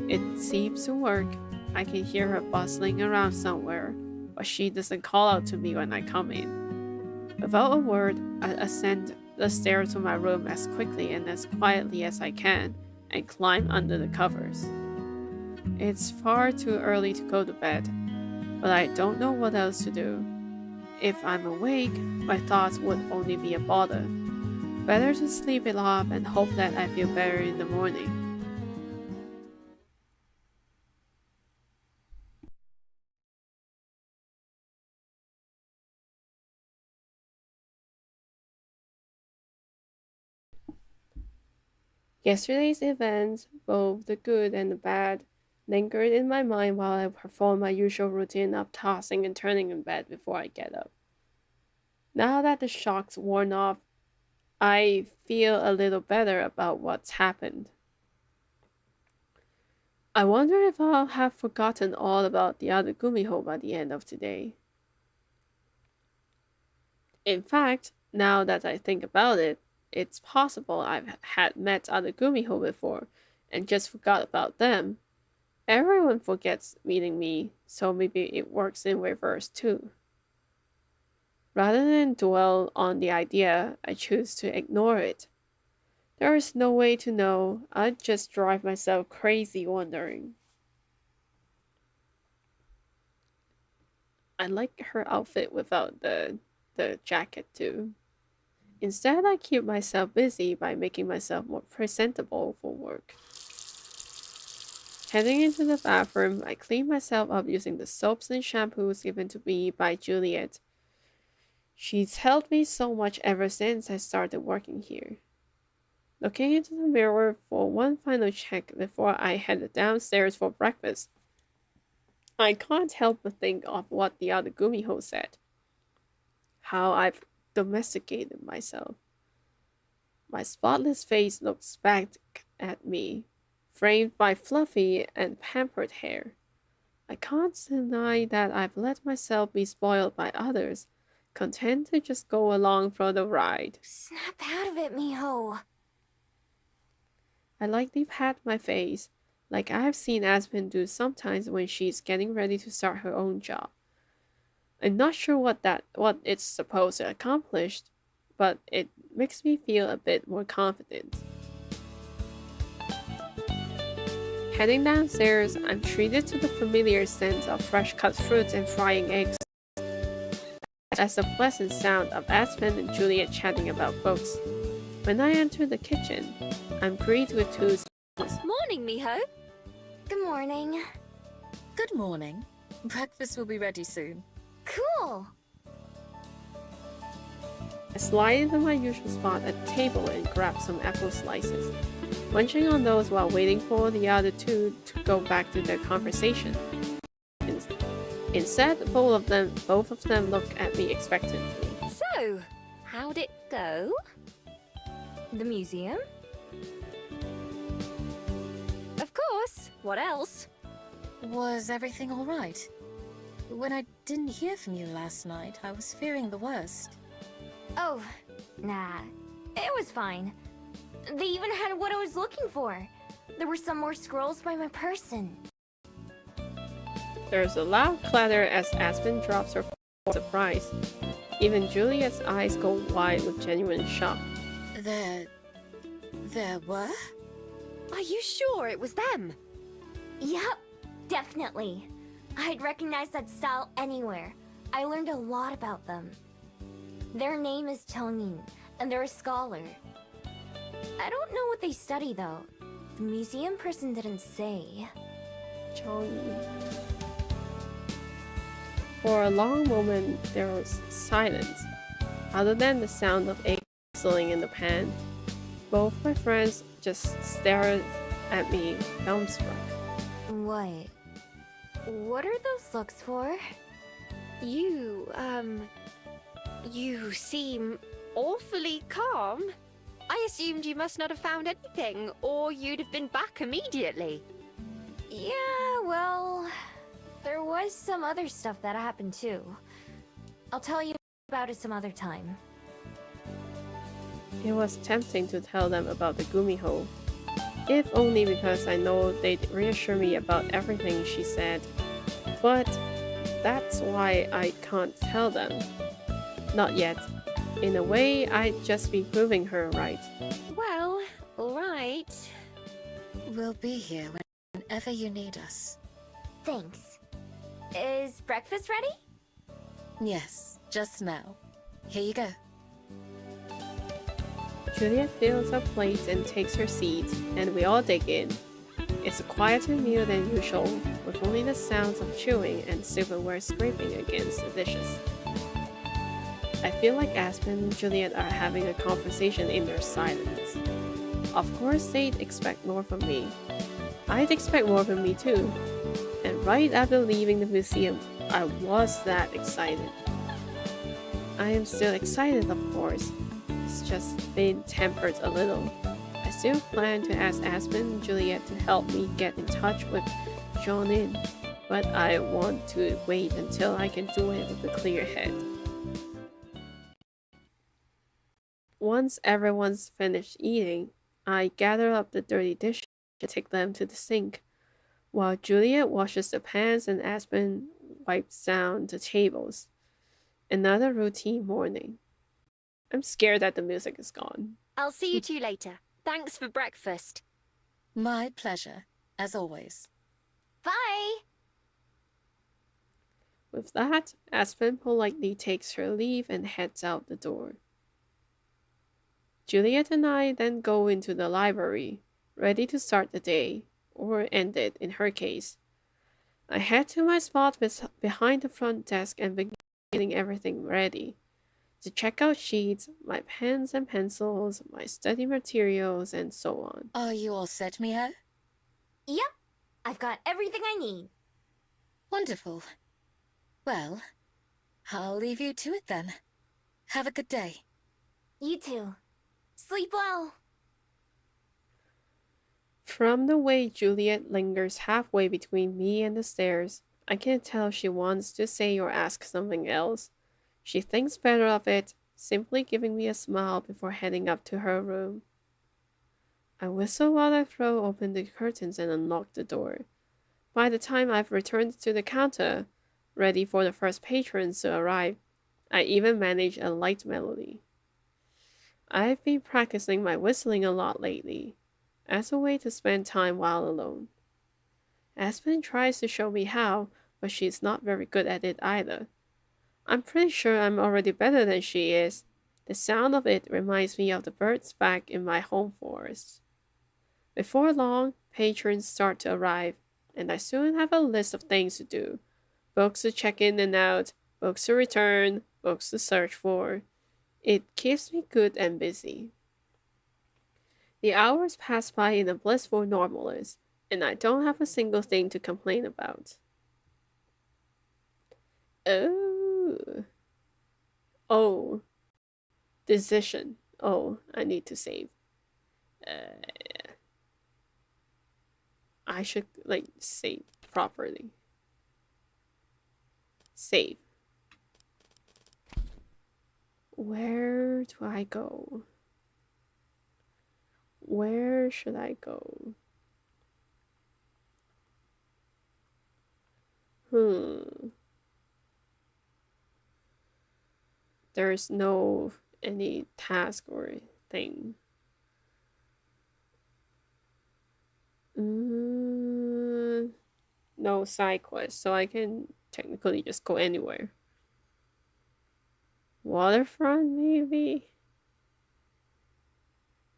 It seems to work. I can hear her bustling around somewhere, but she doesn't call out to me when I come in. Without a word, I ascend the stairs to my room as quickly and as quietly as I can and climb under the covers. It's far too early to go to bed, but I don't know what else to do. If I'm awake, my thoughts would only be a bother. Better to sleep it off and hope that I feel better in the morning. Yesterday's events, both the good and the bad, lingered in my mind while I performed my usual routine of tossing and turning in bed before I get up. Now that the shock's worn off, I feel a little better about what's happened. I wonder if I'll have forgotten all about the other Gumiho by the end of today. In fact, now that I think about it, it's possible I've had met other Gumiho before and just forgot about them. Everyone forgets meeting me, so maybe it works in reverse too. Rather than dwell on the idea, I choose to ignore it. There is no way to know. I'd just drive myself crazy wondering. I like her outfit without the jacket too. Instead, I keep myself busy by making myself more presentable for work. Heading into the bathroom, I clean myself up using the soaps and shampoos given to me by Juliet. She's helped me so much ever since I started working here. Looking into the mirror for one final check before I head downstairs for breakfast, I can't help but think of what the other Gumiho said. How I've domesticated myself. My spotless face looks back at me, framed by fluffy and pampered hair. I can't deny that I've let myself be spoiled by others, content to just go along for the ride. Snap out of it, Miho. I lightly pat my face, like I've seen Aspen do sometimes when she's getting ready to start her own job. I'm not sure what it's supposed to accomplish, but it makes me feel a bit more confident. Heading downstairs, I'm treated to the familiar scent of fresh cut fruits and frying eggs, as the pleasant sound of Aspen and Juliet chatting about books. When I enter the kitchen, I'm greeted with two smiles. Morning, Miho. Good morning. Good morning. Breakfast will be ready soon. Cool. I slide into my usual spot at the table and grab some apple slices, munching on those while waiting for the other two to go back to their conversation. Instead, both of them look at me expectantly. So, how'd it go? The museum? Of course. What else? Was everything all right? When I didn't hear from you last night, I was fearing the worst. Oh, nah. It was fine. They even had what I was looking for. There were some more scrolls by my person. There's a loud clatter as Aspen drops her phone in surprise. Even Juliet's eyes go wide with genuine shock. There were? Are you sure it was them? Yup, definitely. I'd recognize that style anywhere. I learned a lot about them. Their name is Chongin, and they're a scholar. I don't know what they study though. The museum person didn't say. Chongyi. For a long moment, there was silence, other than the sound of eggs sizzling in the pan. Both my friends just stared at me, dumbstruck. What? What are those looks for? You seem awfully calm. I assumed you must not have found anything, or you'd have been back immediately. Yeah, well, there was some other stuff that happened too. I'll tell you about it some other time. It was tempting to tell them about the Gumiho, if only because I know they'd reassure me about everything she said. But that's why I can't tell them. Not yet. In a way, I'd just be proving her right. Well, alright. We'll be here whenever you need us. Thanks. Is breakfast ready? Yes, just now. Here you go. Juliet fills her plate and takes her seat, and we all dig in. It's a quieter meal than usual, with only the sounds of chewing and silverware scraping against the dishes. I feel like Aspen and Juliet are having a conversation in their silence. Of course, they'd expect more from me. I'd expect more from me too. And right after leaving the museum, I was that excited. I am still excited, of course. It's just been tempered a little. I still plan to ask Aspen and Juliet to help me get in touch with John-in, but I want to wait until I can do it with a clear head. Once everyone's finished eating, I gather up the dirty dishes and take them to the sink, while Juliet washes the pans and Aspen wipes down the tables. Another routine morning. I'm scared that the music is gone. I'll see you two later. Thanks for breakfast. My pleasure, as always. Bye! With that, Aspen politely takes her leave and heads out the door. Juliet and I then go into the library, ready to start the day, or end it in her case. I head to my spot behind the front desk and begin getting everything ready. The checkout sheets, my pens and pencils, my study materials, and so on. Are you all set, Miho? Yep, I've got everything I need. Wonderful. Well, I'll leave you to it then. Have a good day. You too. Sleep well. From the way Juliet lingers halfway between me and the stairs, I can tell she wants to say or ask something else. She thinks better of it, simply giving me a smile before heading up to her room. I whistle while I throw open the curtains and unlock the door. By the time I've returned to the counter, ready for the first patrons to arrive, I even manage a light melody. I've been practicing my whistling a lot lately, as a way to spend time while alone. Aspen tries to show me how, but she's not very good at it either. I'm pretty sure I'm already better than she is. The sound of it reminds me of the birds back in my home forest. Before long, patrons start to arrive, and I soon have a list of things to do. Books to check in and out, books to return, books to search for. It keeps me good and busy. The hours pass by in a blissful normalness, and I don't have a single thing to complain about. Oh. Decision. Oh, I need to save. I should, save properly. Save. Where do I go? Where should I go? There's no any task or thing. No side quest, so I can technically just go anywhere. Waterfront, maybe?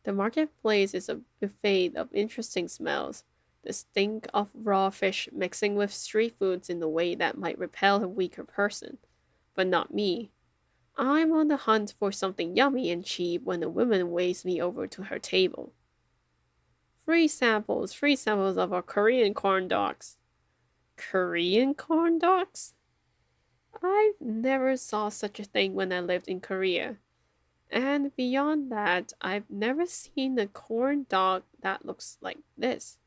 The marketplace is a buffet of interesting smells. The stink of raw fish mixing with street foods in a way that might repel a weaker person. But not me. I'm on the hunt for something yummy and cheap when a woman waves me over to her table. Free samples of our Korean corn dogs. Korean corn dogs? I never saw such a thing when I lived in Korea. And beyond that, I've never seen a corn dog that looks like this.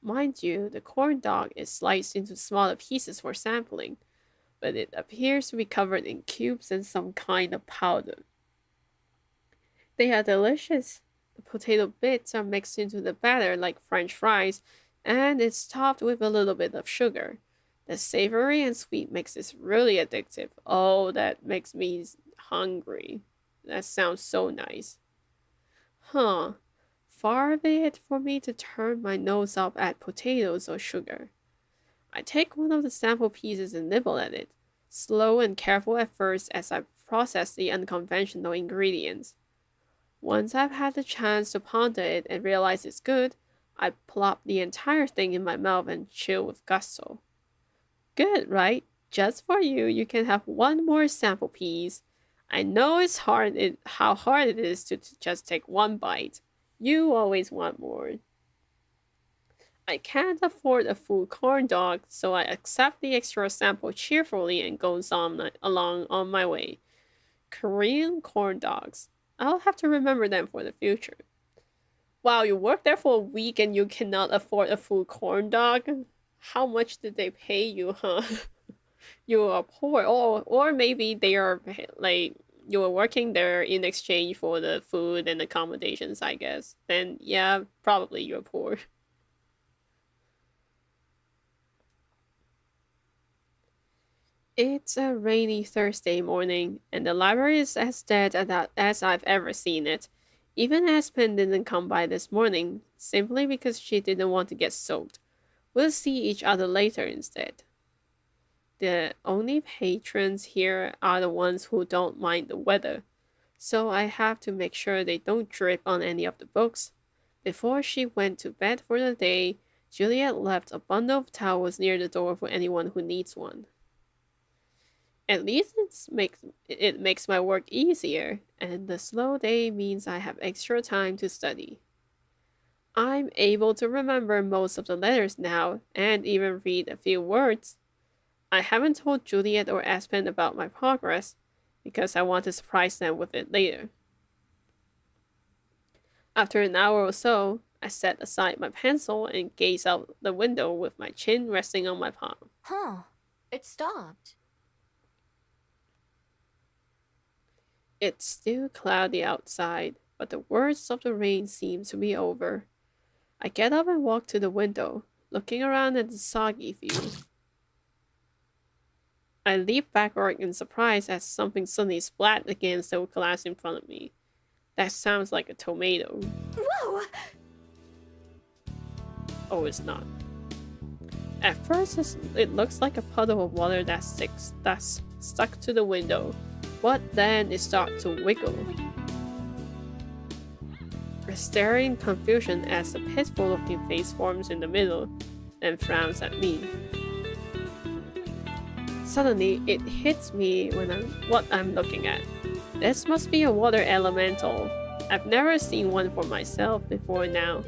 Mind you, the corn dog is sliced into smaller pieces for sampling, but it appears to be covered in cubes and some kind of powder. They are delicious. The potato bits are mixed into the batter like French fries, and it's topped with a little bit of sugar. The savory and sweet mix is really addictive. Oh, that makes me hungry. That sounds so nice. Huh. Far be it for me to turn my nose up at potatoes or sugar. I take one of the sample pieces and nibble at it, slow and careful at first as I process the unconventional ingredients. Once I've had the chance to ponder it and realize it's good, I plop the entire thing in my mouth and chew with gusto. Good, right? Just for you, you can have one more sample piece. I know how hard it is to just take one bite. You always want more. I can't afford a full corn dog, so I accept the extra sample cheerfully and goes along on my way. Korean corn dogs. I'll have to remember them for the future. Wow, you worked there for a week and you cannot afford a full corn dog? How much did they pay you, huh? You are poor, or maybe they are like you were working there in exchange for the food and accommodations, I guess. Then yeah, probably you're poor. It's a rainy Thursday morning, and the library is as dead as I've ever seen it. Even Aspen didn't come by this morning, simply because she didn't want to get soaked. We'll see each other later instead. The only patrons here are the ones who don't mind the weather, so I have to make sure they don't drip on any of the books. Before she went to bed for the day, Juliet left a bundle of towels near the door for anyone who needs one. At least it makes my work easier, and the slow day means I have extra time to study. I'm able to remember most of the letters now, and even read a few words. I haven't told Juliet or Aspen about my progress, because I want to surprise them with it later. After an hour or so, I set aside my pencil and gaze out the window with my chin resting on my palm. Huh. It stopped. It's still cloudy outside, but the worst of the rain seems to be over. I get up and walk to the window, looking around at the soggy view. I leap backward in surprise as something suddenly splat against the glass in front of me. That sounds like a tomato. Whoa! Oh, it's not. At first, it looks like a puddle of water that's stuck to the window, but then it starts to wiggle. I stare in confusion as a pitiful-looking face forms in the middle and frowns at me. Suddenly, it hits me what I'm looking at. This must be a water elemental. I've never seen one for myself before now.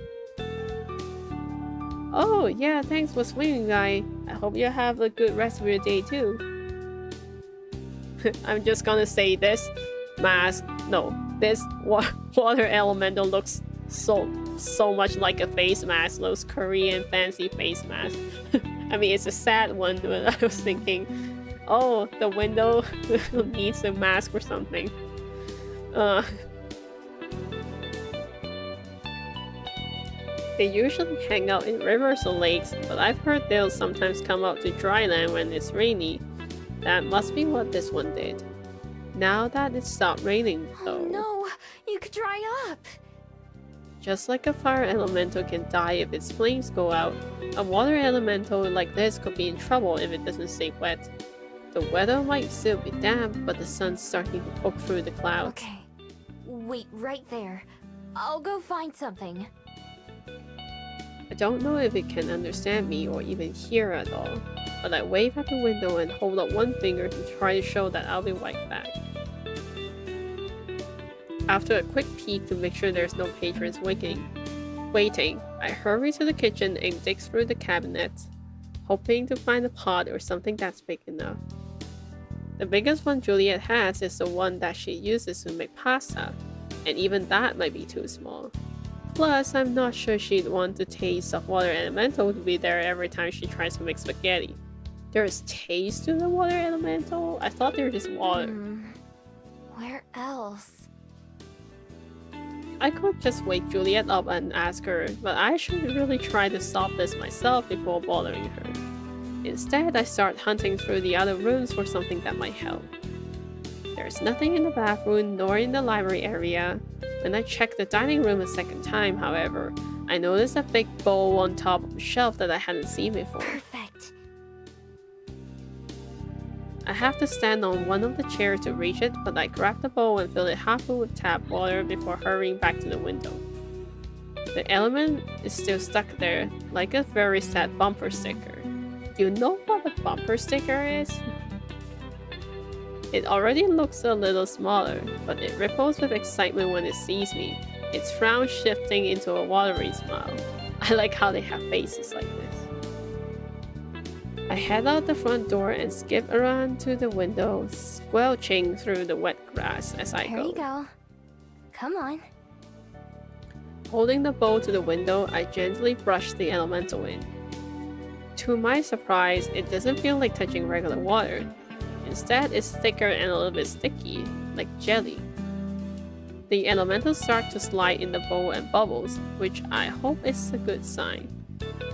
Oh, yeah, thanks for swinging by. I hope you have a good rest of your day too. I'm just gonna say this water elemental looks so much like a face mask, those Korean fancy face masks. I mean, it's a sad one, but I was thinking, oh, the window needs a mask or something. They usually hang out in rivers or lakes, but I've heard they'll sometimes come out to dry land when it's rainy. That must be what this one did. Now that it stopped raining, though. Oh no, you could dry up. Just like a fire elemental can die if its flames go out, a water elemental like this could be in trouble if it doesn't stay wet. The weather might still be damp, but the sun's starting to poke through the clouds. Okay, wait right there. I'll go find something. I don't know if it can understand me or even hear at all, but I wave at the window and hold up one finger to try to show that I'll be right back. After a quick peek to make sure there's no patrons waiting, I hurry to the kitchen and dig through the cabinets, hoping to find a pot or something that's big enough. The biggest one Juliet has is the one that she uses to make pasta, and even that might be too small. Plus, I'm not sure she'd want the taste of water elemental to be there every time she tries to make spaghetti. There's taste to the water elemental? I thought they were just water. Where else? I could just wake Juliet up and ask her, but I should really try to stop this myself before bothering her. Instead, I start hunting through the other rooms for something that might help. There's nothing in the bathroom nor in the library area. When I check the dining room a second time, however, I notice a big bowl on top of a shelf that I hadn't seen before. Perfect. I have to stand on one of the chairs to reach it, but I grab the bowl and fill it half full with tap water before hurrying back to the window. The element is still stuck there, like a very sad bumper sticker. You know what a bumper sticker is? It already looks a little smaller, but it ripples with excitement when it sees me, its frown shifting into a watery smile. I like how they have faces like this. I head out the front door and skip around to the window, squelching through the wet grass as I Here go. you go. Come on. Holding the bowl to the window, I gently brush the elemental in. To my surprise, it doesn't feel like touching regular water. Instead, it's thicker and a little bit sticky, like jelly. The elementals start to slide in the bowl and bubbles, which I hope is a good sign.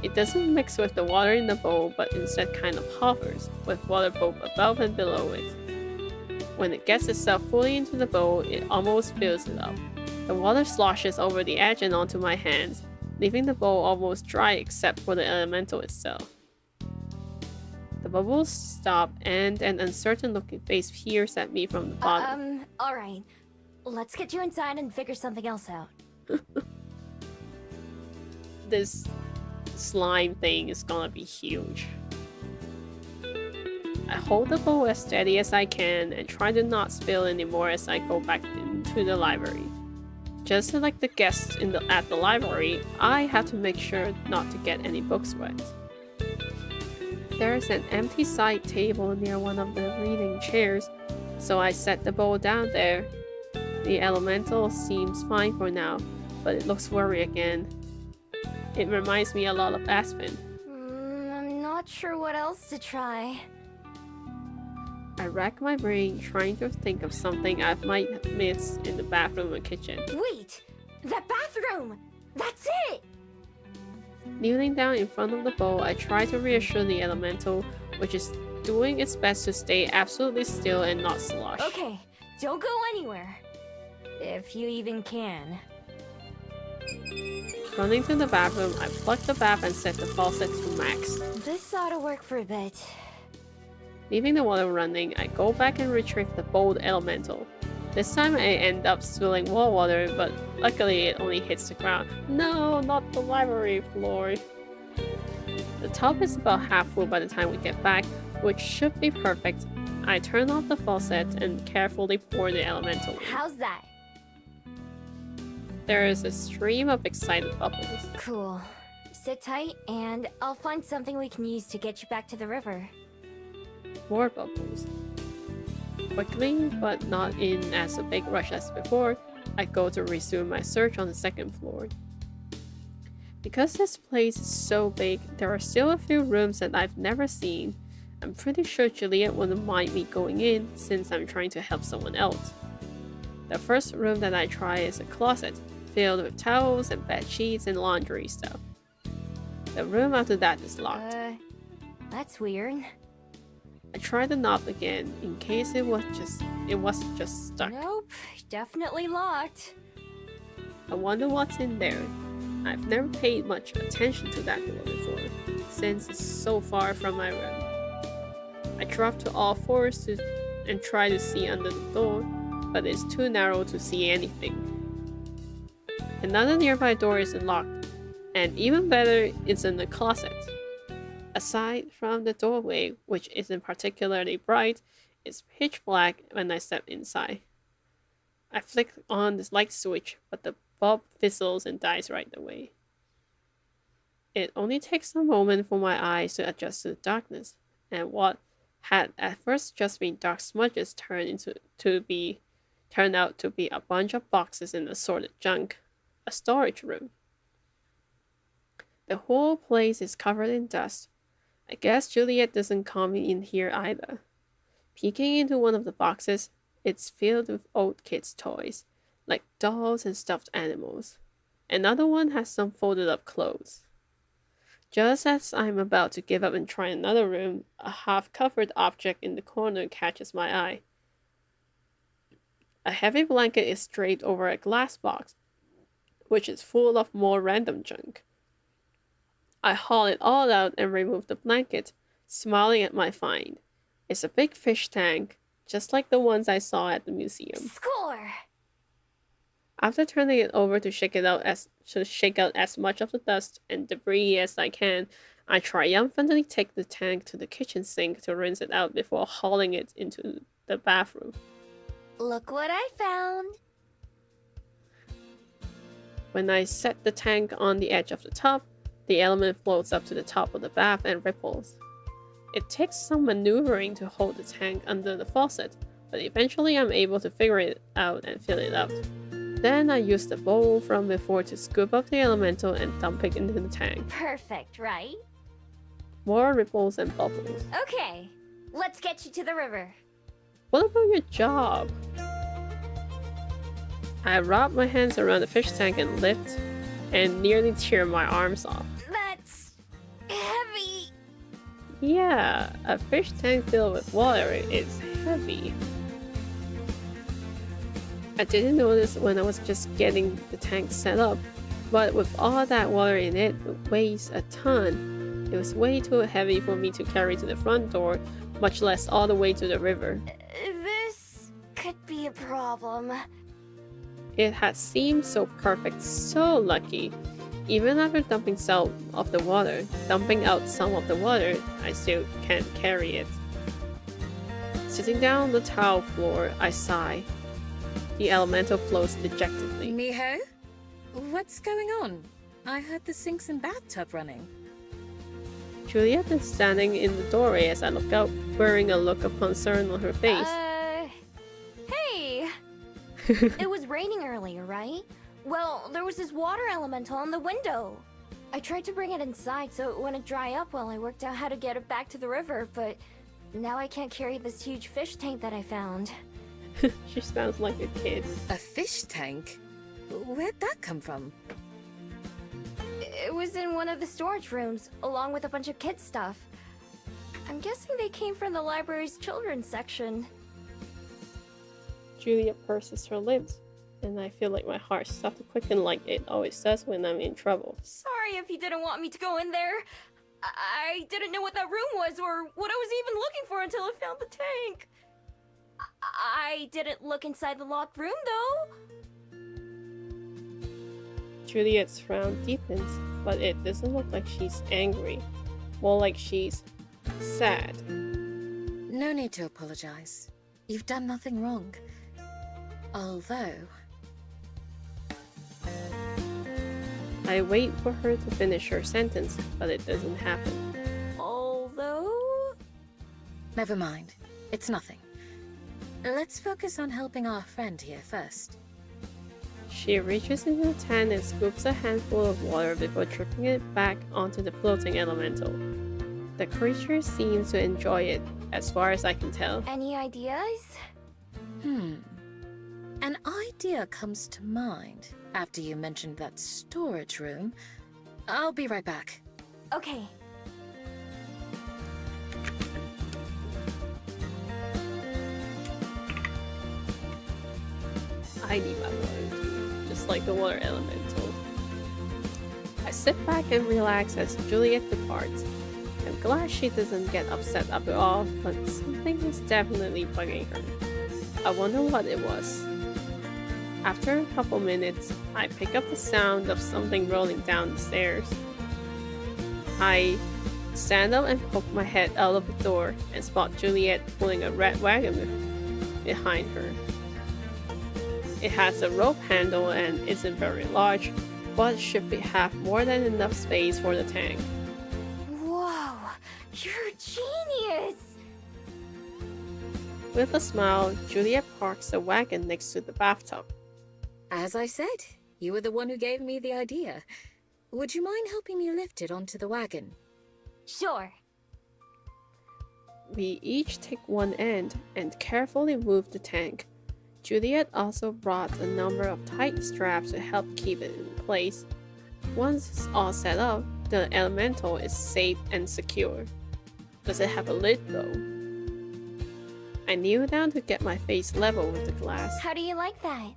It doesn't mix with the water in the bowl, but instead kind of hovers, with water both above and below it. When it gets itself fully into the bowl, it almost fills it up. The water sloshes over the edge and onto my hands, leaving the bowl almost dry except for the elemental itself. The bubbles stop and an uncertain looking face peers at me from the bottom. Alright. Let's get you inside and figure something else out. This slime thing is gonna be huge. I hold the bowl as steady as I can and try to not spill anymore as I go back into the library. Just like the guests at the library, I have to make sure not to get any books wet. There is an empty side table near one of the reading chairs, so I set the bowl down there. The elemental seems fine for now, but it looks worried again. It reminds me a lot of Aspen. I'm not sure what else to try. I rack my brain trying to think of something I might have missed in the bathroom or kitchen. Wait! That bathroom! That's it! Kneeling down in front of the bowl, I try to reassure the elemental, which is doing its best to stay absolutely still and not slosh. Okay, don't go anywhere. If you even can. Running to the bathroom, I plug the bath and set the faucet to max. This ought to work for a bit. Leaving the water running, I go back and retrieve the bold elemental. This time I end up spilling more water, but luckily it only hits the ground. No, not the library floor. The tub is about half full by the time we get back, which should be perfect. I turn off the faucet and carefully pour the elemental in. How's that? There is a stream of excited bubbles. Cool. Sit tight, and I'll find something we can use to get you back to the river. More bubbles. Quickly, but not in as a big rush as before, I go to resume my search on the second floor. Because this place is so big, there are still a few rooms that I've never seen. I'm pretty sure Juliet wouldn't mind me going in, since I'm trying to help someone else. The first room that I try is a closet, filled with towels and bed sheets and laundry stuff. The room after that is locked. That's weird. I try the knob again, in case it wasn't just stuck. Nope, definitely locked. I wonder what's in there. I've never paid much attention to that door before, since it's so far from my room. I drop to all fours and try to see under the door, but it's too narrow to see anything. Another nearby door is unlocked, and even better, it's in the closet. Aside from the doorway, which isn't particularly bright, it's pitch black when I step inside. I flick on the light switch, but the bulb fizzles and dies right away. It only takes a moment for my eyes to adjust to the darkness, and what had at first just been dark smudges turned out to be a bunch of boxes and assorted junk. A storage room. The whole place is covered in dust. I guess Juliet doesn't come in here either. Peeking into one of the boxes, it's filled with old kids' toys. like dolls and stuffed animals. Another one has some folded up clothes. Just as I'm about to give up and try another room, a half-covered object in the corner catches my eye. A heavy blanket is draped over a glass box, which is full of more random junk. I haul it all out and remove the blanket, smiling at my find. It's a big fish tank, just like the ones I saw at the museum. Score! After turning it over to shake out as much of the dust and debris as I can, I triumphantly take the tank to the kitchen sink to rinse it out before hauling it into the bathroom. Look what I found. When I set the tank on the edge of the tub, the element floats up to the top of the bath and ripples. It takes some maneuvering to hold the tank under the faucet, but eventually I'm able to figure it out and fill it up. Then I use the bowl from before to scoop up the elemental and dump it into the tank. Perfect, right? More ripples and bubbles. Okay, let's get you to the river. What about your job? I wrap my hands around the fish tank and lift, and nearly tear my arms off. That's heavy. Yeah, a fish tank filled with water is heavy. I didn't notice when I was just getting the tank set up, but with all that water in it, it weighs a ton. It was way too heavy for me to carry to the front door, much less all the way to the river. This could be a problem. It had seemed so perfect, so lucky. Even after dumping some of the water, I still can't carry it. Sitting down on the tile floor, I sigh. The elemental floats dejectedly. Miho? What's going on? I heard the sinks and bathtub running. Juliet is standing in the doorway as I look out, wearing a look of concern on her face. Hey! It was raining earlier, right? Well, there was this water elemental on the window. I tried to bring it inside so it wouldn't dry up while I worked out how to get it back to the river, but now I can't carry this huge fish tank that I found. She sounds like a kid. A fish tank? Where'd that come from? It was in one of the storage rooms, along with a bunch of kids' stuff. I'm guessing they came from the library's children's section. Juliet purses her lips, and I feel like my heart starts to quicken like it always does when I'm in trouble. Sorry if you didn't want me to go in there. I didn't know what that room was or what I was even looking for until I found the tank. I didn't look inside the locked room, though. Juliet's frown deepens, but it doesn't look like she's angry. More like she's sad. No need to apologize. You've done nothing wrong. Although... I wait for her to finish her sentence, but it doesn't happen. Although... Never mind. It's nothing. Let's focus on helping our friend here first. She reaches into the tank and scoops a handful of water before tripping it back onto the floating elemental. The creature seems to enjoy it, as far as I can tell. Any ideas? An idea comes to mind after you mentioned that storage room. I'll be right back. Okay. I need my water too, just like the water elemental. I sit back and relax as Juliet departs. I'm glad she doesn't get upset after all, but something is definitely bugging her. I wonder what it was. After a couple minutes, I pick up the sound of something rolling down the stairs. I stand up and poke my head out of the door and spot Juliet pulling a red wagon behind her. It has a rope handle and isn't very large, but should have more than enough space for the tank. Whoa, you're a genius! With a smile, Juliet parks the wagon next to the bathtub. As I said, you were the one who gave me the idea. Would you mind helping me lift it onto the wagon? Sure. We each take one end and carefully move the tank. Juliet also brought a number of tight straps to help keep it in place. Once it's all set up, the elemental is safe and secure. Does it have a lid though? I kneel down to get my face level with the glass. How do you like that?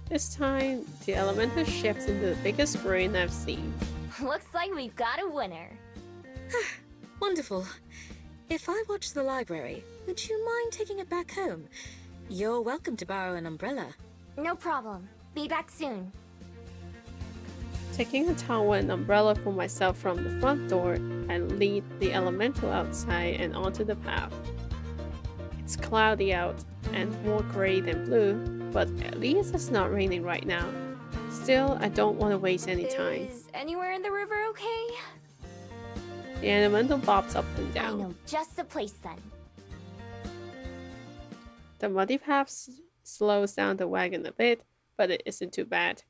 This time, the elemental shifts into the biggest brain I've seen. Looks like we've got a winner. Wonderful. If I watch the library, would you mind taking it back home? You're welcome to borrow an umbrella. No problem. Be back soon. Taking a towel and umbrella for myself from the front door, I lead the elemental outside and onto the path. It's cloudy out and more gray than blue, but at least it's not raining right now. Still, I don't want to waste any time. Is anywhere in the river okay? The elemental bobs up and I down. know just the place then. The muddy path slows down the wagon a bit, but it isn't too bad.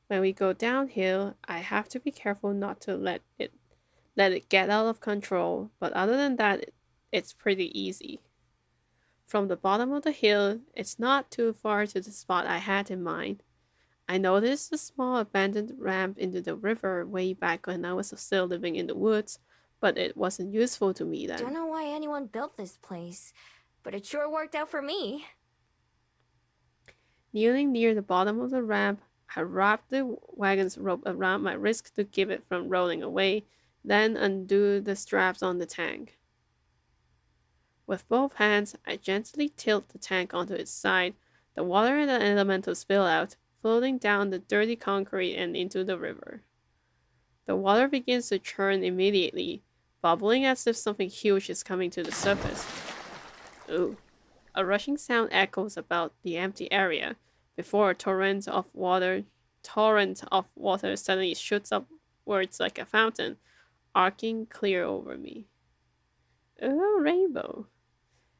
When we go downhill, I have to be careful not to let it get out of control, but other than that, it's pretty easy. From the bottom of the hill, it's not too far to the spot I had in mind. I noticed a small abandoned ramp into the river way back when I was still living in the woods, but it wasn't useful to me then. Don't know why anyone built this place, but it sure worked out for me. Kneeling near the bottom of the ramp, I wrapped the wagon's rope around my wrist to keep it from rolling away, then undo the straps on the tank. With both hands, I gently tilt the tank onto its side. The water and the elementals spill out, floating down the dirty concrete and into the river. The water begins to churn immediately, bubbling as if something huge is coming to the surface. Ooh. A rushing sound echoes about the empty area before a torrent of water suddenly shoots upwards like a fountain, arcing clear over me. Oh, rainbow.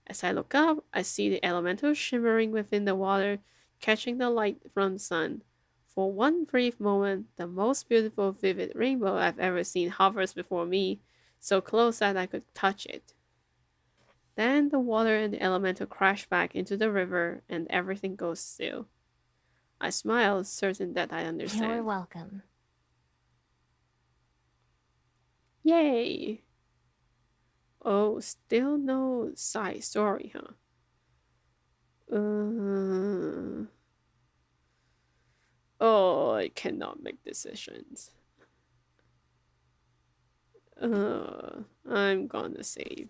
As I look up, I see the elemental shimmering within the water, catching the light from the sun. For one brief moment, the most beautiful vivid rainbow I've ever seen hovers before me, so close that I could touch it. Then the water and the elemental crash back into the river and everything goes still. I smile, certain that I understand. You're welcome. Yay! Oh, still no side story, huh? Oh, I cannot make decisions. I'm gonna save.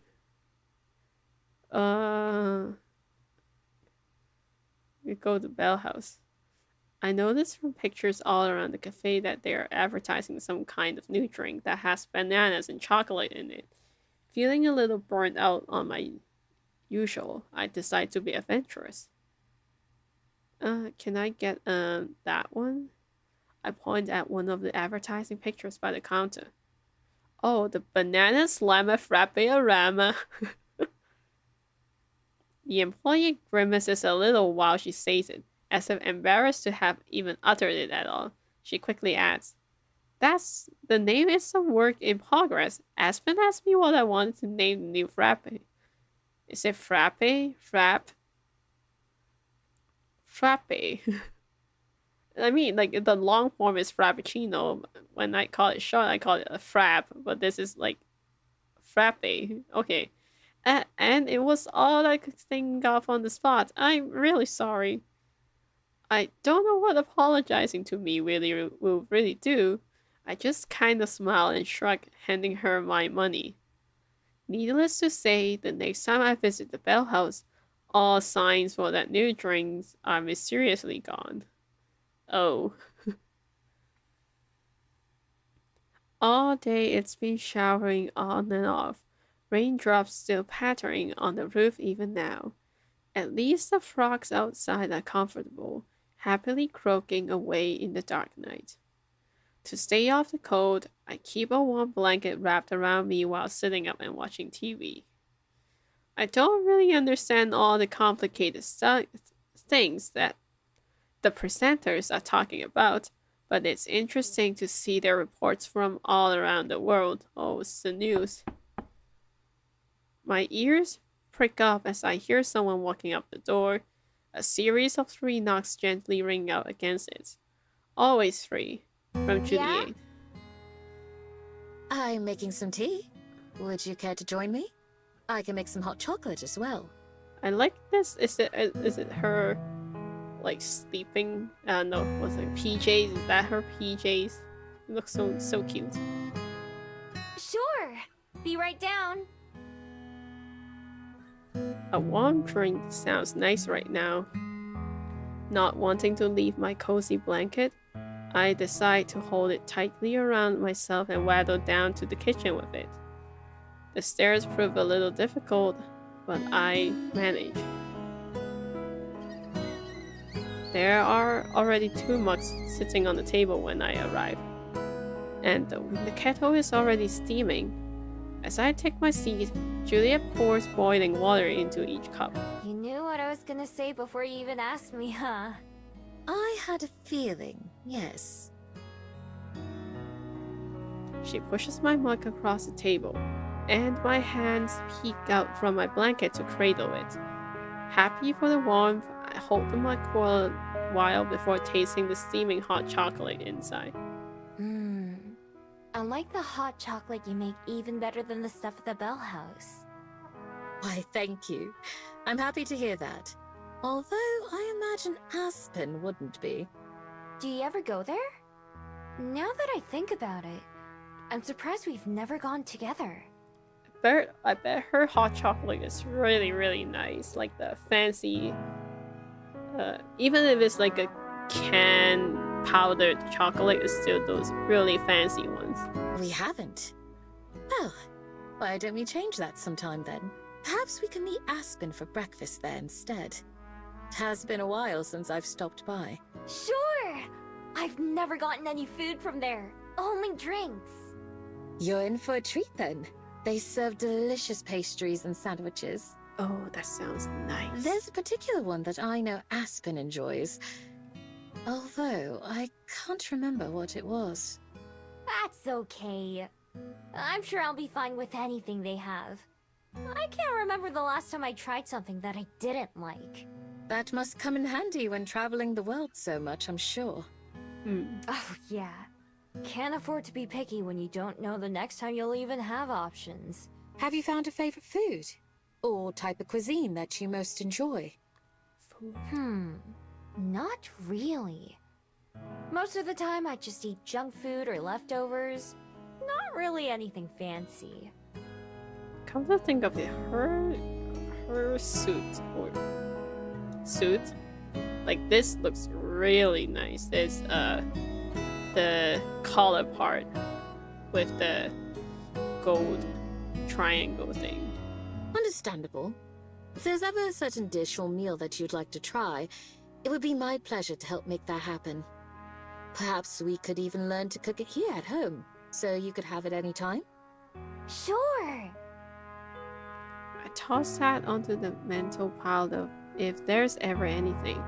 We go to Bell House. I noticed from pictures all around the cafe that they are advertising some kind of new drink that has bananas and chocolate in it. Feeling a little burnt out on my usual, I decide to be adventurous. Can I get that one? I point at one of the advertising pictures by the counter. Oh, the banana slammer frappe-a-rama. The employee grimaces a little while she says it, as if embarrassed to have even uttered it at all. She quickly adds, the name is some work in progress. Aspen asked me what I wanted to name the new frappe. Is it frappe? Frappe? I mean, like, the long form is frappuccino. When I call it short, I call it a frap, but this is like frappe. Okay. And it was all I could think of on the spot. I'm really sorry. I don't know what apologizing to me will really do. I just kind of smile and shrug, handing her my money. Needless to say, the next time I visit the Bell House, all signs for that new drinks are mysteriously gone. Oh. All day it's been showering on and off, raindrops still pattering on the roof even now. At least the frogs outside are comfortable, happily croaking away in the dark night. To stay off the cold, I keep a warm blanket wrapped around me while sitting up and watching TV. I don't really understand all the complicated things that the presenters are talking about, but it's interesting to see their reports from all around the world. Oh, it's the news. My ears prick up as I hear someone walking up the door. A series of 3 knocks gently ring out against it. Always 3. From Yeah? Juliet. I'm making some tea. Would you care to join me? I can make some hot chocolate as well. I like this. Is it her like sleeping? No, what's it? PJs? Is that her PJs? It looks so cute. Sure. Be right down. A warm drink sounds nice right now. Not wanting to leave my cozy blanket, I decide to hold it tightly around myself and waddle down to the kitchen with it. The stairs prove a little difficult, but I manage. There are already 2 mugs sitting on the table when I arrive, and the kettle is already steaming. As I take my seat, Juliet pours boiling water into each cup. You knew what I was gonna say before you even asked me, huh? I had a feeling, yes. She pushes my mug across the table, and my hands peek out from my blanket to cradle it. Happy for the warmth, I hold the mug for a while before tasting the steaming hot chocolate inside. I like the hot chocolate you make even better than the stuff at the Bell House. Why, thank you. I'm happy to hear that. Although I imagine Aspen wouldn't be. Do you ever go there? Now that I think about it, I'm surprised we've never gone together. I bet her hot chocolate is really nice. Like the fancy, even if it's like a can powdered chocolate, it's still those really fancy ones. We haven't. Well, why don't we change that sometime then? Perhaps we can meet Aspen for breakfast there instead. It has been a while since I've stopped by. Sure! I've never gotten any food from there. Only drinks. You're in for a treat then. They serve delicious pastries and sandwiches. Oh, that sounds nice. There's a particular one that I know Aspen enjoys. Although, I can't remember what it was. That's okay. I'm sure I'll be fine with anything they have. I can't remember the last time I tried something that I didn't like. That must come in handy when traveling the world so much, I'm sure. Oh, yeah. Can't afford to be picky when you don't know the next time you'll even have options. Have you found a favorite food? Or type of cuisine that you most enjoy? Not really. Most of the time I just eat junk food or leftovers. Not really anything fancy. Come to think of it, her suit, like this looks really nice. There's the collar part with the gold triangle thing. Understandable. If there's ever a certain dish or meal that you'd like to try, it would be my pleasure to help make that happen. Perhaps we could even learn to cook it here at home, so you could have it any time. Sure! I toss that onto the mental pile of if there's ever anything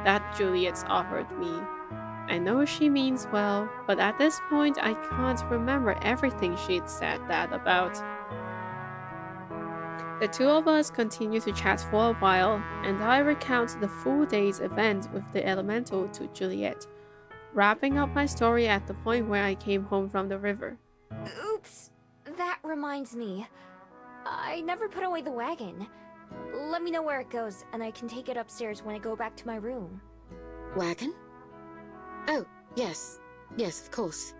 that Juliet's offered me. I know she means well, but at this point I can't remember everything she'd said that about. The 2 of us continue to chat for a while, and I recount the full day's event with the elemental to Juliet, wrapping up my story at the point where I came home from the river. Oops! That reminds me. I never put away the wagon. Let me know where it goes, and I can take it upstairs when I go back to my room. Wagon? Oh, yes. Yes, of course.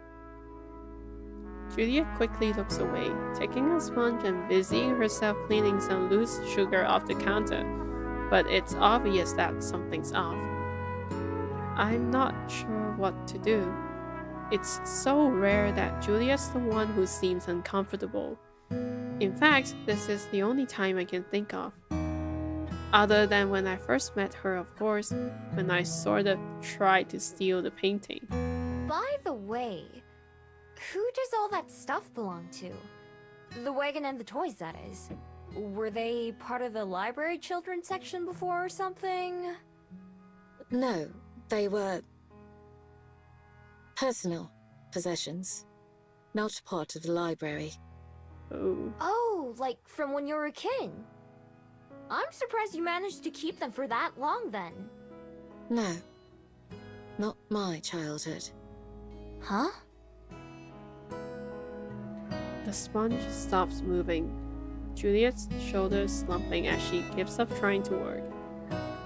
Juliet quickly looks away, taking a sponge and busying herself cleaning some loose sugar off the counter, but it's obvious that something's off. I'm not sure what to do. It's so rare that Juliet's the one who seems uncomfortable. In fact, this is the only time I can think of. Other than when I first met her, of course, when I sort of tried to steal the painting. By the way, who does all that stuff belong to? The wagon and the toys, that is. Were they part of the library children's section before or something? No, they were personal possessions, not part of the library. Oh. Oh, like from when you were a kid? I'm surprised you managed to keep them for that long then. No. Not my childhood. Huh? The sponge stops moving. Juliet's shoulders slumping as she gives up trying to work.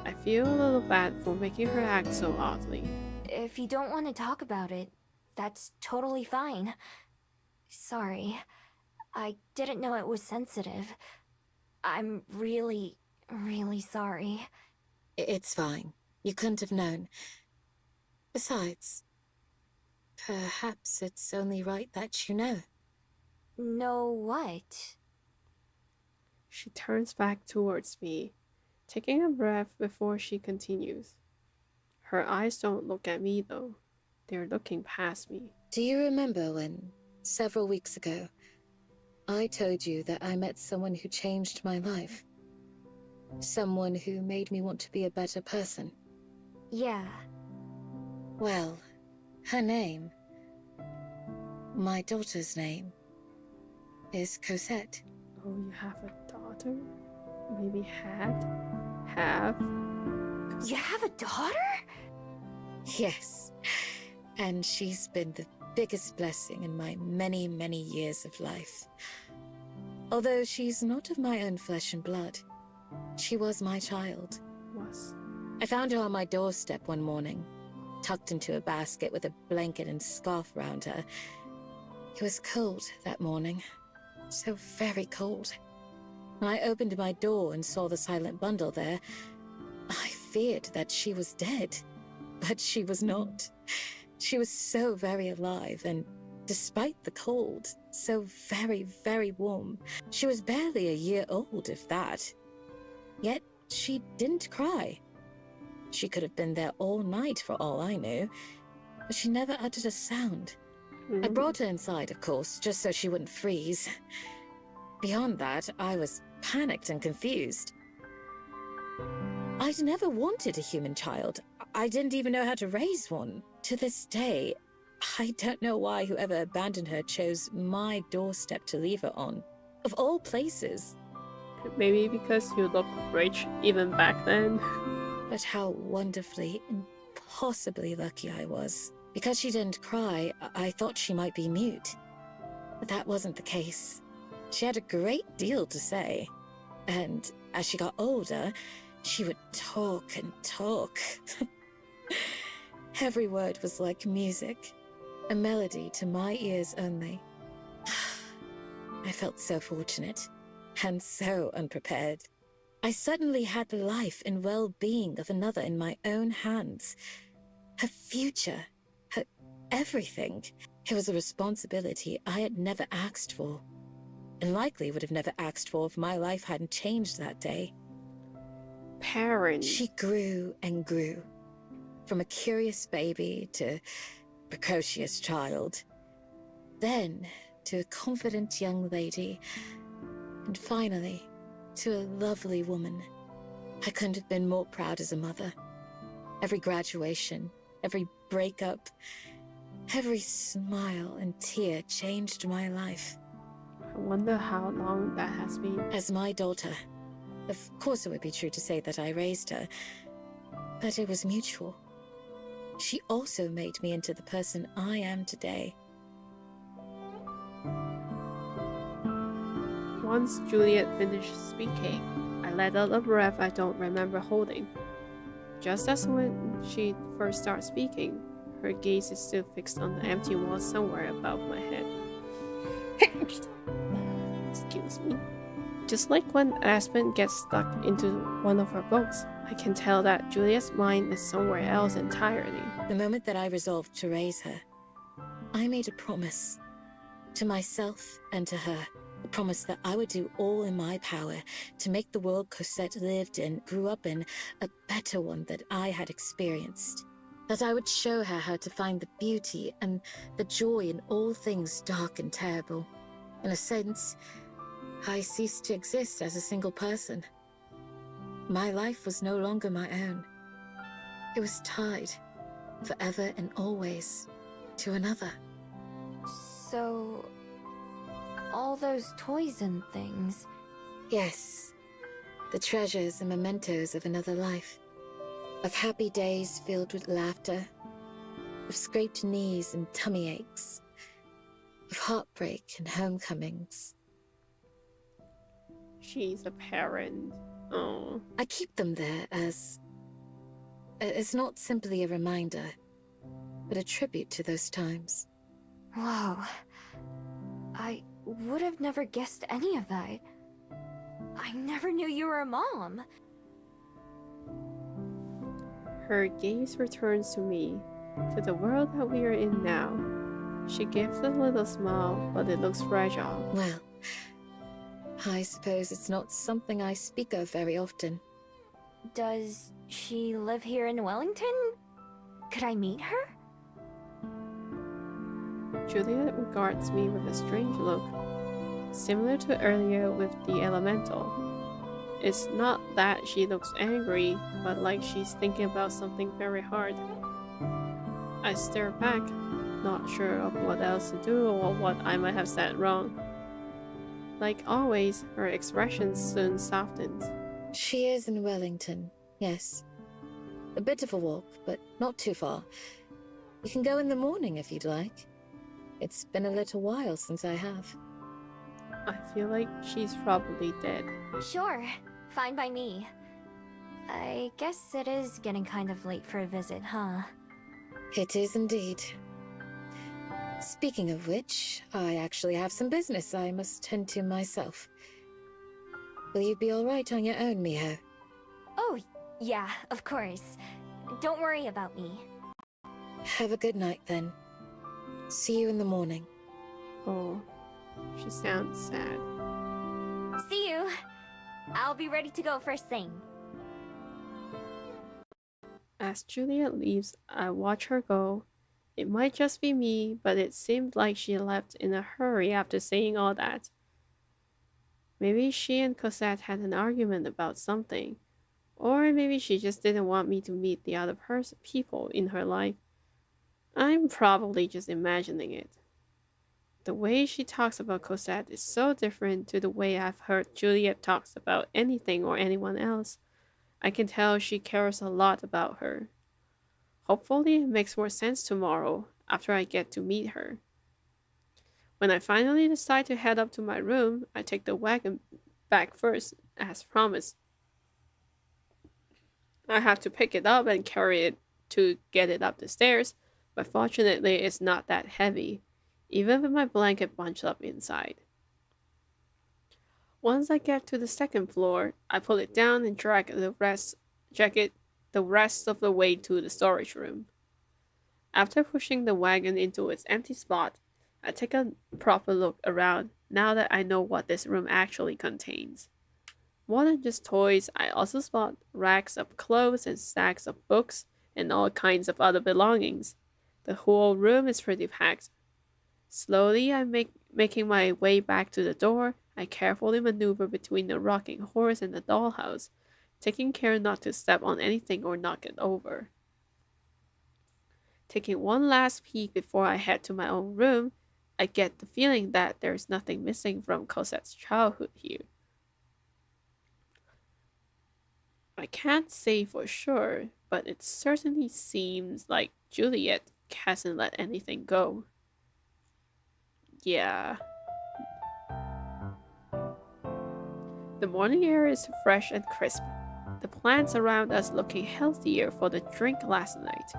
I feel a little bad for making her act so oddly. If you don't want to talk about it, that's totally fine. Sorry. I didn't know it was sensitive. I'm really, really sorry. It's fine. You couldn't have known. Besides, perhaps it's only right that you know. Know what? She turns back towards me, taking a breath before she continues. Her eyes don't look at me though. They're looking past me. Do you remember when, several weeks ago, I told you that I met someone who changed my life? Someone who made me want to be a better person? Yeah. Well, her name, my daughter's name, is Cosette. Oh, you have a daughter? Maybe had? Have? You have a daughter? Yes, and she's been the biggest blessing in my many, many years of life. Although she's not of my own flesh and blood, she was my child. Was. I found her on my doorstep one morning, tucked into a basket with a blanket and scarf around her. It was cold that morning, so very cold. When I opened my door and saw the silent bundle there, I feared that she was dead, but she was not. She was so very alive, and despite the cold, so very, very warm. She was barely a year old, if that. Yet she didn't cry. She could have been there all night for all I knew, but she never uttered a sound. I brought her inside, of course, just so she wouldn't freeze. Beyond that, I was panicked and confused. I'd never wanted a human child. I didn't even know how to raise one. To this day, I don't know why whoever abandoned her chose my doorstep to leave her on. Of all places. Maybe because you looked rich even back then. But how wonderfully, impossibly lucky I was. Because she didn't cry, I thought she might be mute. But that wasn't the case. She had a great deal to say. And as she got older, she would talk and talk. Every word was like music, a melody to my ears only. I felt so fortunate, and so unprepared. I suddenly had the life and well-being of another in my own hands. Her future, her everything. It was a responsibility I had never asked for, and likely would have never asked for if my life hadn't changed that day. Parents. She grew and grew, from a curious baby to precocious child, then to a confident young lady, and finally to a lovely woman. I couldn't have been more proud as a mother. Every graduation, every breakup, every smile and tear changed my life. I wonder how long that has been. As my daughter, of course it would be true to say that I raised her, but it was mutual. She also made me into the person I am today. Once Juliet finished speaking, I let out a breath I don't remember holding. Just as when she first started speaking, her gaze is still fixed on the empty wall somewhere above my head. Excuse me. Just like when Aspen gets stuck into one of her books, I can tell that Juliet's mind is somewhere else entirely. The moment that I resolved to raise her, I made a promise to myself and to her. A promise that I would do all in my power to make the world Cosette lived in, grew up in, a better one that I had experienced. That I would show her how to find the beauty and the joy in all things dark and terrible. In a sense, I ceased to exist as a single person. My life was no longer my own. It was tied, forever and always, to another. So, all those toys and things. Yes. The treasures and mementos of another life. Of happy days filled with laughter. Of scraped knees and tummy aches. Of heartbreak and homecomings. She's a parent. Oh. I keep them there as not simply a reminder, but a tribute to those times. Whoa. I would have never guessed any of that. I never knew you were a mom. Her gaze returns to me, to the world that we are in now. She gives a little smile, but it looks fragile. Well, I suppose it's not something I speak of very often. Does she live here in Wellington? Could I meet her? Juliet regards me with a strange look, similar to earlier with the elemental. It's not that she looks angry, but like she's thinking about something very hard. I stare back, not sure of what else to do or what I might have said wrong. Like always, her expression soon softens. She is in Wellington, yes. A bit of a walk, but not too far. You can go in the morning if you'd like. It's been a little while since I have. I feel like she's probably dead. Sure, fine by me. I guess it is getting kind of late for a visit, huh? It is indeed. Speaking of which, I actually have some business I must tend to myself. Will you be alright on your own, Miho? Oh, yeah, of course. Don't worry about me. Have a good night then. See you in the morning. Oh, she sounds sad. See you. I'll be ready to go first thing. As Juliet leaves, I watch her go. It might just be me, but it seemed like she left in a hurry after saying all that. Maybe she and Cosette had an argument about something. Or maybe she just didn't want me to meet the other people in her life. I'm probably just imagining it. The way she talks about Cosette is so different to the way I've heard Juliet talks about anything or anyone else. I can tell she cares a lot about her. Hopefully it makes more sense tomorrow after I get to meet her. When I finally decide to head up to my room, I take the wagon back first, as promised. I have to pick it up and carry it to get it up the stairs, but fortunately it's not that heavy, even with my blanket bunched up inside. Once I get to the second floor, I pull it down and drag the rest of the way to the storage room. After pushing the wagon into its empty spot, I take a proper look around now that I know what this room actually contains. More than just toys, I also spot racks of clothes and stacks of books and all kinds of other belongings. The whole room is pretty packed. Slowly, I'm making my way back to the door. I carefully maneuver between the rocking horse and the dollhouse, taking care not to step on anything or knock it over. Taking one last peek before I head to my own room, I get the feeling that there's nothing missing from Cosette's childhood here. I can't say for sure, but it certainly seems like Juliet hasn't let anything go. Yeah. The morning air is fresh and crisp. The plants around us looking healthier for the drink last night.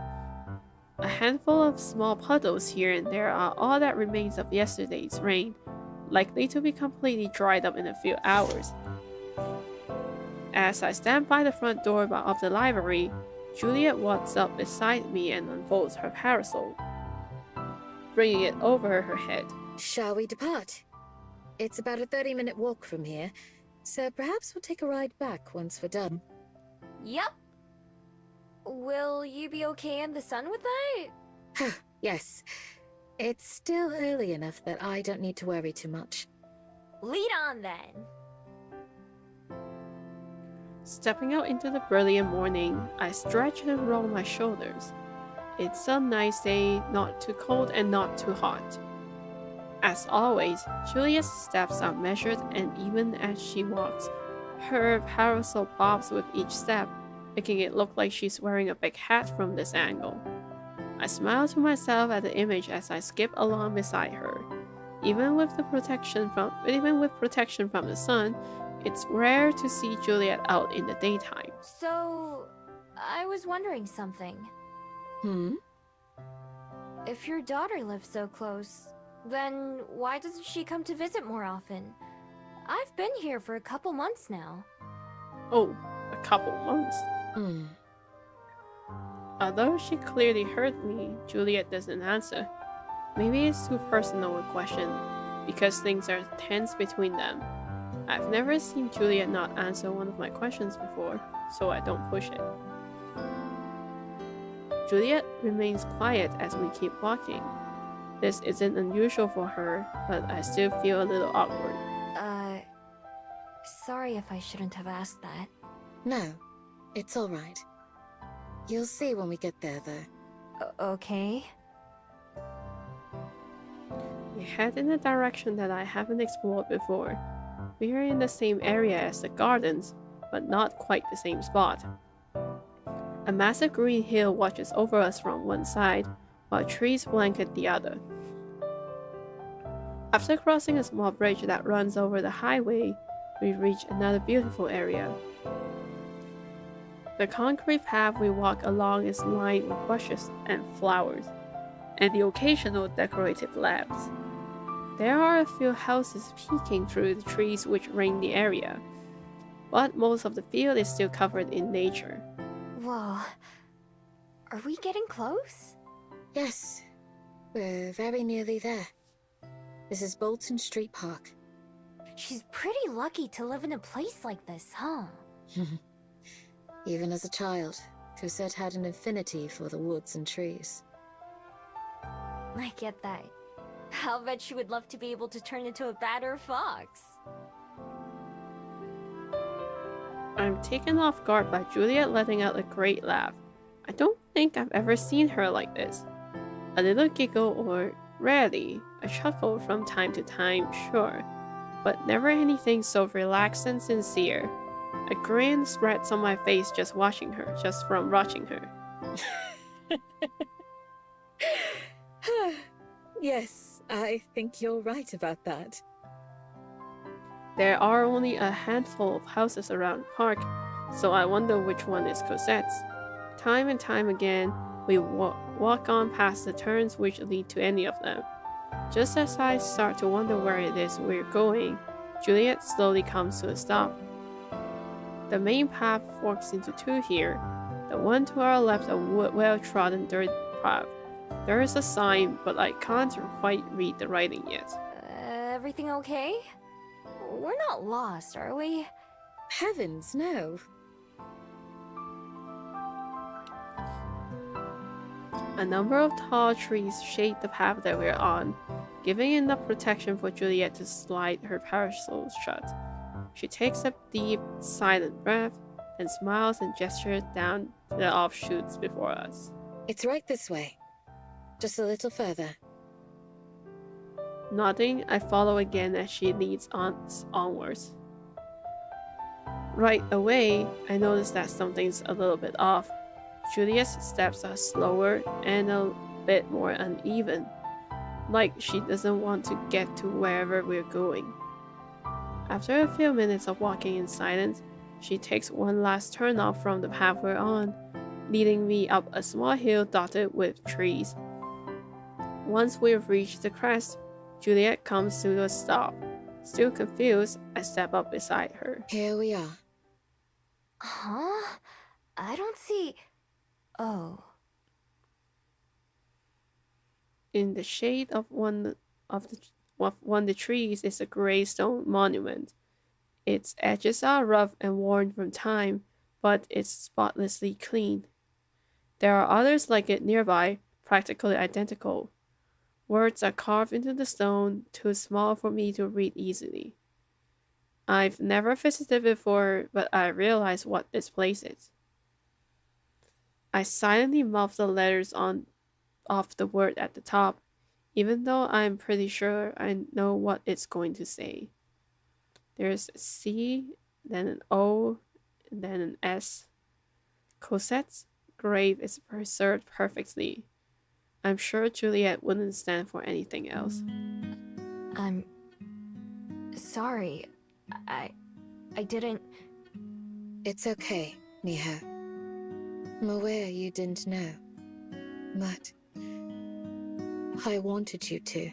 A handful of small puddles here and there are all that remains of yesterday's rain, likely to be completely dried up in a few hours. As I stand by the front door of the library, Juliet walks up beside me and unfolds her parasol, bringing it over her head. Shall we depart? It's about a 30-minute walk from here, so perhaps we'll take a ride back once we're done. Yep. Will you be okay in the sun with that? Yes. It's still early enough that I don't need to worry too much. Lead on then. Stepping out into the brilliant morning, I stretch and roll my shoulders. It's a nice day, not too cold and not too hot. As always, Juliet's steps are measured, and even as she walks, Her parasol bobs with each step, making it look like she's wearing a big hat from this angle. I smile to myself at the image as I skip along beside her. Even with protection from the sun, it's rare to see Juliet out in the daytime. So, I was wondering something. Hmm? If your daughter lives so close, then why doesn't she come to visit more often? I've been here for a couple months now. Oh, a couple months. Hmm. Although she clearly heard me, Juliet doesn't answer. Maybe it's too personal a question, because things are tense between them. I've never seen Juliet not answer one of my questions before, so I don't push it. Juliet remains quiet as we keep walking. This isn't unusual for her, but I still feel a little awkward. Sorry if I shouldn't have asked that. No, it's all right. You'll see when we get there, though. Okay. We head in a direction that I haven't explored before. We are in the same area as the gardens, but not quite the same spot. A massive green hill watches over us from one side, while trees blanket the other. After crossing a small bridge that runs over the highway, we reach another beautiful area. The concrete path we walk along is lined with bushes and flowers, and the occasional decorative lamps. There are a few houses peeking through the trees which ring the area, but most of the field is still covered in nature. Whoa. Are we getting close? Yes, we're very nearly there. This is Bolton Street Park. She's pretty lucky to live in a place like this, huh? Even as a child, Cosette had an affinity for the woods and trees. I get that. I'll bet she would love to be able to turn into a badder fox. I'm taken off guard by Juliet letting out a great laugh. I don't think I've ever seen her like this. A little giggle or, rarely, a chuckle from time to time, sure, but never anything so relaxed and sincere. A grin spreads on my face just from watching her. Yes, I think you're right about that. There are only a handful of houses around the park, so I wonder which one is Cosette's. Time and time again, we walk on past the turns which lead to any of them. Just as I start to wonder where it is we're going, Juliet slowly comes to a stop. The main path forks into two here. The one to our left a well-trodden dirt path. There is a sign, but I can't quite read the writing yet. Everything okay? We're not lost, are we? Heavens, no. A number of tall trees shade the path that we're on, giving enough protection for Juliet to slide her parasol shut. She takes a deep, silent breath, and smiles and gestures down the offshoots before us. It's right this way. Just a little further. Nodding, I follow again as she leads onwards. Right away, I notice that something's a little bit off. Juliet's steps are slower and a bit more uneven, like she doesn't want to get to wherever we're going. After a few minutes of walking in silence, she takes one last turn off from the path we're on, leading me up a small hill dotted with trees. Once we've reached the crest, Juliet comes to a stop. Still confused, I step up beside her. Here we are. Huh? I don't see... Oh. In the shade of one of the trees is a gray stone monument. Its edges are rough and worn from time, but it's spotlessly clean. There are others like it nearby, practically identical. Words are carved into the stone, too small for me to read easily. I've never visited before, but I realize what this place is. I silently mouth the letters off the word at the top, even though I'm pretty sure I know what it's going to say. There's C then an O, and then an S. Cosette's grave is preserved perfectly. I'm sure Juliet wouldn't stand for anything else. I'm sorry. I didn't. It's okay, Miha. I'm aware you didn't know, but I wanted you to.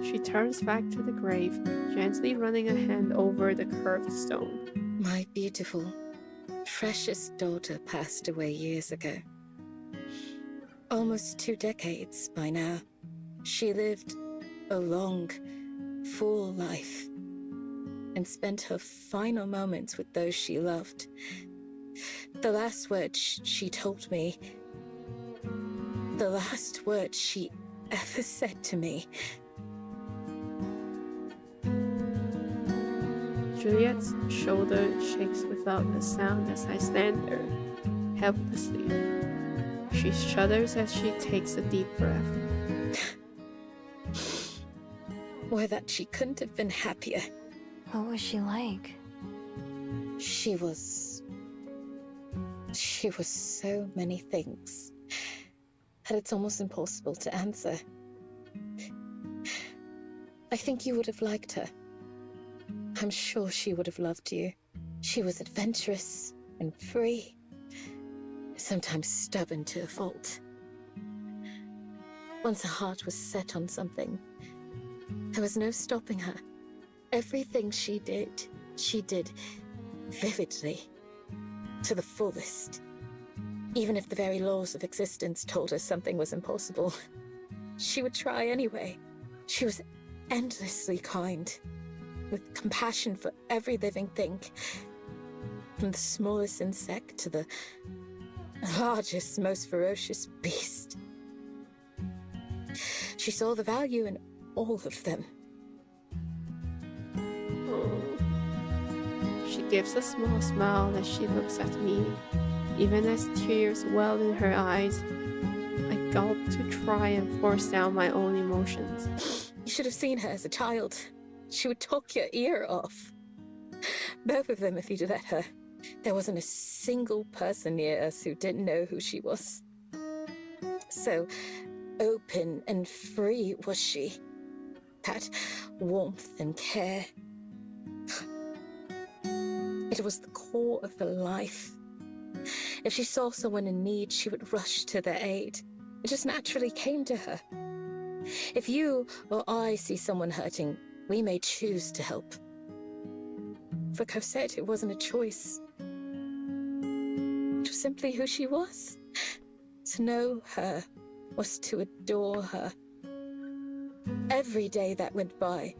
She turns back to the grave, gently running a hand over the curved stone. My beautiful, precious daughter passed away years ago. Almost 2 decades by now. She lived a long, full life and spent her final moments with those she loved. The last words she told me, the last words she ever said to me. Juliet's shoulder shakes without a sound as I stand there, helplessly. She shudders as she takes a deep breath. Or that she couldn't have been happier. What was she like? She was so many things that it's almost impossible to answer. I think you would have liked her. I'm sure she would have loved you. She was adventurous and free, sometimes stubborn to a fault. Once her heart was set on something, there was no stopping her. Everything she did vividly, to the fullest. Even if the very laws of existence told her something was impossible, she would try anyway. She was endlessly kind, with compassion for every living thing, from the smallest insect to the largest, most ferocious beast. She saw the value in all of them. Oh. She gives a small smile as she looks at me, even as tears well in her eyes. I gulp to try and force down my own emotions. You should have seen her as a child. She would talk your ear off. Both of them, if you'd let her. There wasn't a single person near us who didn't know who she was. So open and free was she. That warmth and care. It was the core of her life. If she saw someone in need, she would rush to their aid. It just naturally came to her. If you or I see someone hurting, we may choose to help. For Cosette, it wasn't a choice. It was simply who she was. To know her was to adore her. Every day that went by,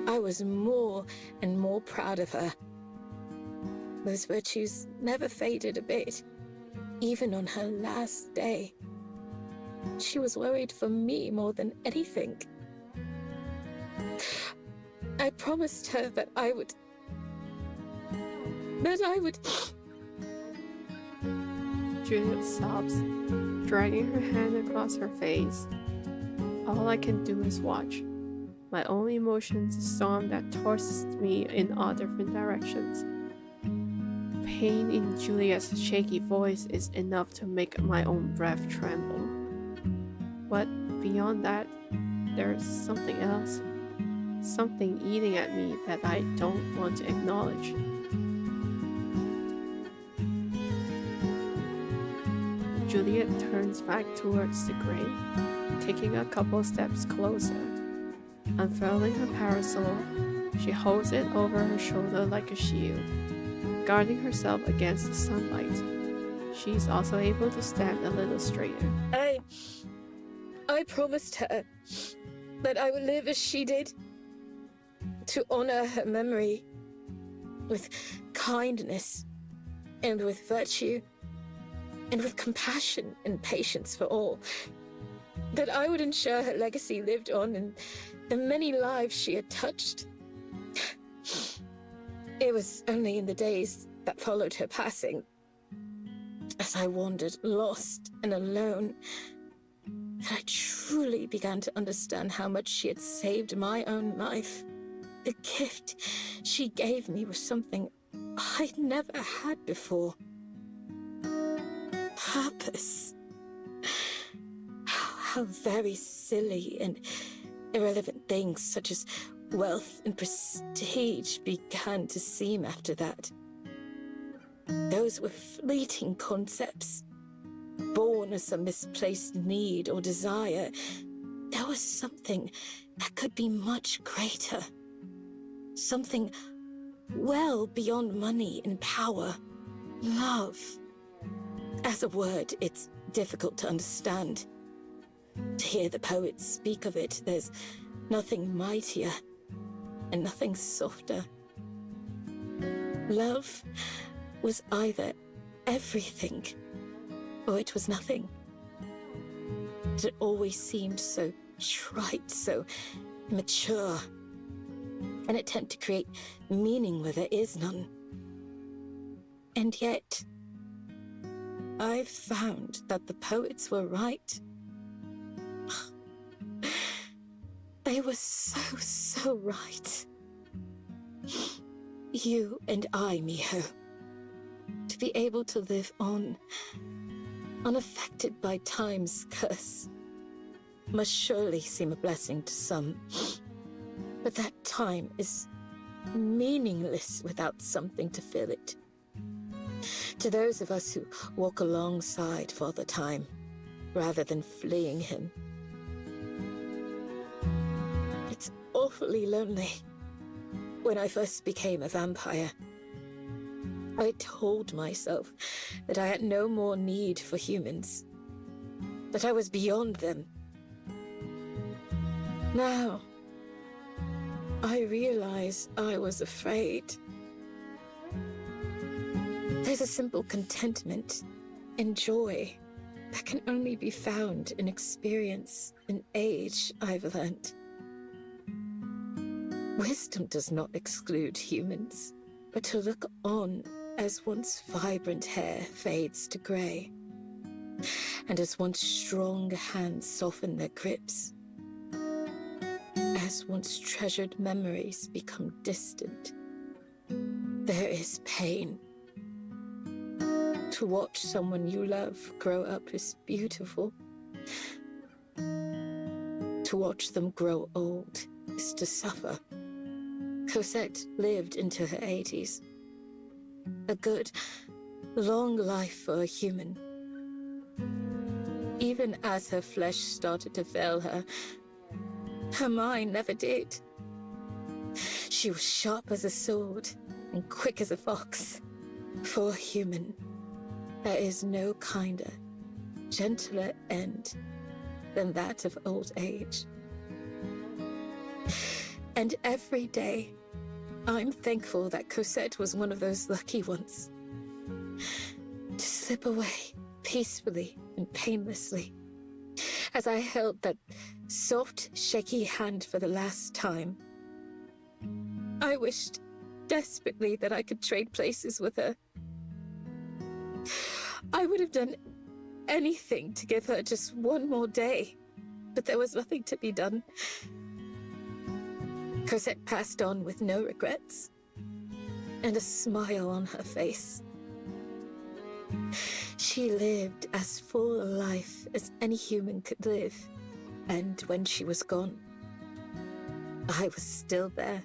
I was more and more proud of her. Those virtues never faded a bit. Even on her last day, she was worried for me more than anything. I promised her that I would... Juliet sobs, dragging her hand across her face. All I can do is watch. My own emotions storm that tosses me in all different directions. The pain in Juliet's shaky voice is enough to make my own breath tremble. But beyond that, there's something else. Something eating at me that I don't want to acknowledge. Juliet turns back towards the grave, taking a couple steps closer. Unfurling her parasol, she holds it over her shoulder like a shield, guarding herself against the sunlight. She's also able to stand a little straighter. I promised her that I would live as she did, to honor her memory with kindness and with virtue and with compassion and patience for all. That I would ensure her legacy lived on in the many lives she had touched. It was only in the days that followed her passing, as I wandered lost and alone, that I truly began to understand how much she had saved my own life. The gift she gave me was something I'd never had before. Purpose. How very silly and irrelevant things such as wealth and prestige began to seem after that. Those were fleeting concepts, born as a misplaced need or desire. There was something that could be much greater. Something well beyond money and power. Love. As a word, it's difficult to understand. To hear the poets speak of it, there's nothing mightier and nothing softer. Love was either everything or it was nothing. It always seemed so trite, so mature. An attempt to create meaning where there is none. And yet, I've found that the poets were right. They were so right. You and I, Miho, to be able to live on, unaffected by time's curse, must surely seem a blessing to some. But that time is meaningless without something to fill it. To those of us who walk alongside Father Time, rather than fleeing him, it's awfully lonely. When I first became a vampire, I told myself that I had no more need for humans, that I was beyond them. Now, I realize I was afraid. There's a simple contentment and joy that can only be found in experience and age, I've learned. Wisdom does not exclude humans, but to look on as once vibrant hair fades to grey, and as once strong hands soften their grips, as once treasured memories become distant, there is pain. To watch someone you love grow up is beautiful. To watch them grow old is to suffer. Cosette lived into her 80s. A good, long life for a human. Even as her flesh started to fail her, her mind never did. She was sharp as a sword and quick as a fox. For a human, there is no kinder, gentler end than that of old age. And every day, I'm thankful that Cosette was one of those lucky ones. To slip away peacefully and painlessly. As I held that soft, shaky hand for the last time, I wished desperately that I could trade places with her. I would have done anything to give her just one more day, but there was nothing to be done. Cosette passed on with no regrets, and a smile on her face. She lived as full a life as any human could live, and when she was gone, I was still there.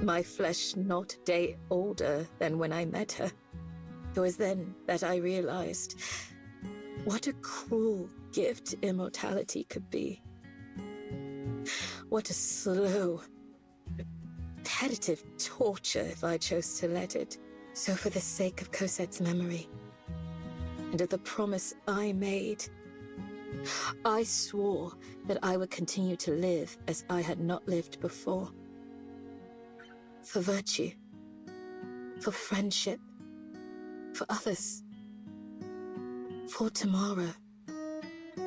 My flesh not a day older than when I met her. It was then that I realized what a cruel gift immortality could be. What a slow, repetitive torture if I chose to let it. So for the sake of Cosette's memory, and of the promise I made, I swore that I would continue to live as I had not lived before. For virtue, for friendship, for others, for tomorrow.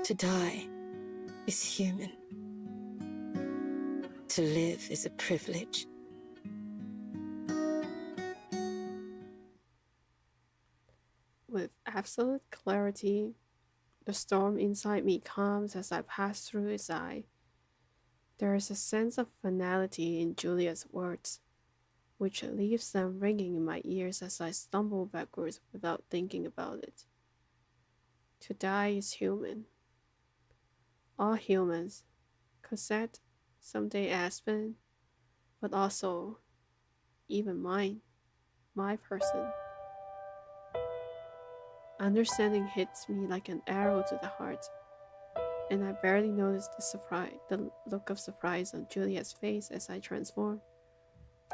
To die is human. To live is a privilege. With absolute clarity, the storm inside me calms as I pass through its eye. There is a sense of finality in Julia's words, which leaves them ringing in my ears as I stumble backwards without thinking about it. To die is human. All humans. Cosette, someday Aspen, but also even mine, my person. Understanding hits me like an arrow to the heart, and I barely notice the look of surprise on Juliet's face as I transform,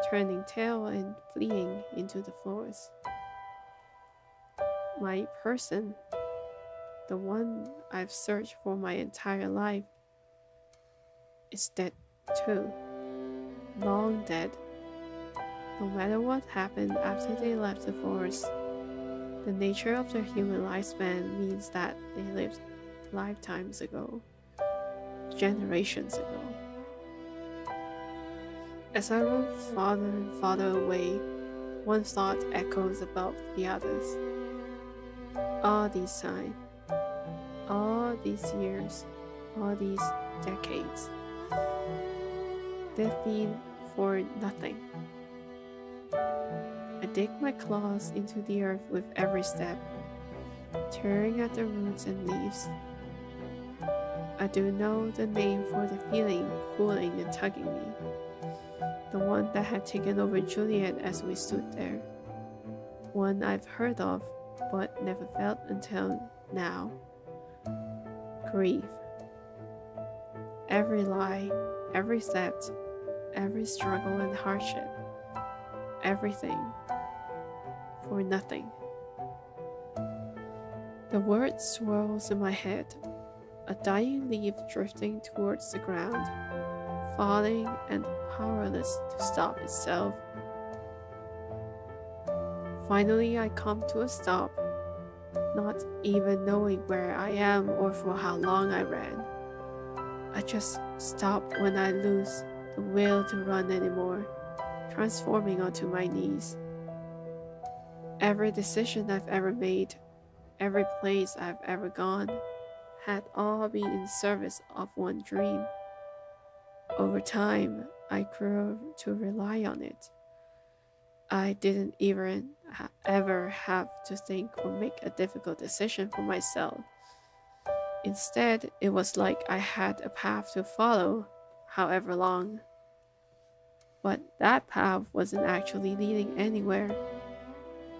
turning tail and fleeing into the floors. My person, the one I've searched for my entire life, is dead too. Long dead. No matter what happened after they left the forest, the nature of their human lifespan means that they lived lifetimes ago, generations ago. As I run farther and farther away, one thought echoes above the others. All this time, all these years, all these decades, they've been for nothing. I dig my claws into the earth with every step, tearing at the roots and leaves. I do know the name for the feeling pulling and tugging me, the one that had taken over Juliet as we stood there, one I've heard of but never felt until now. Grief. Every lie, every theft, every struggle and hardship, everything for nothing. The word swirls in my head, a dying leaf drifting towards the ground, falling and powerless to stop itself. Finally, I come to a stop, not even knowing where I am or for how long I ran. I just stop when I lose the will to run anymore, transforming onto my knees. Every decision I've ever made, every place I've ever gone, had all been in service of one dream. Over time, I grew to rely on it. I didn't even ever have to think or make a difficult decision for myself. Instead, it was like I had a path to follow, however long. But that path wasn't actually leading anywhere.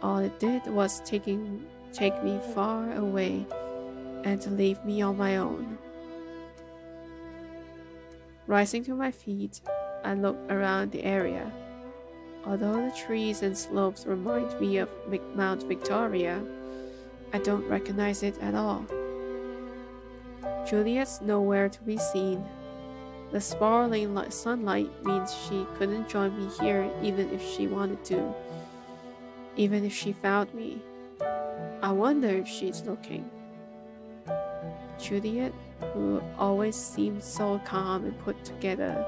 All it did was take me far away and to leave me on my own. Rising to my feet, I looked around the area. Although the trees and slopes remind me of Mount Victoria, I don't recognize it at all. Juliet's nowhere to be seen. The sparkling sunlight means she couldn't join me here even if she wanted to, even if she found me. I wonder if she's looking. Juliet, who always seemed so calm and put together,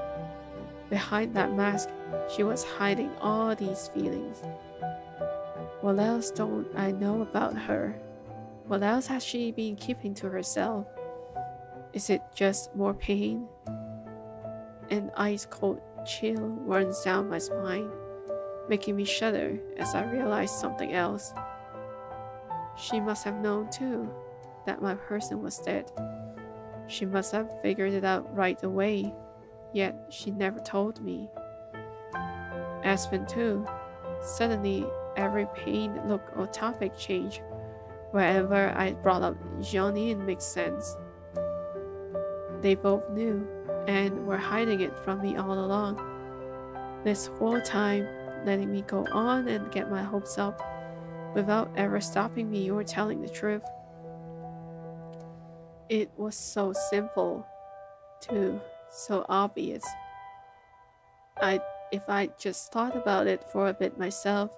behind that mask, she was hiding all these feelings. What else don't I know about her? What else has she been keeping to herself? Is it just more pain? An ice-cold chill runs down my spine, making me shudder as I realize something else. She must have known too, that my person was dead. She must have figured it out right away, yet she never told me. Aspen too. Suddenly, every pain, look, or topic changed. Wherever I brought up Johnny, it makes sense. They both knew, and were hiding it from me all along. This whole time, letting me go on and get my hopes up, without ever stopping me or telling the truth. It was so simple, too, so obvious. If I just thought about it for a bit myself,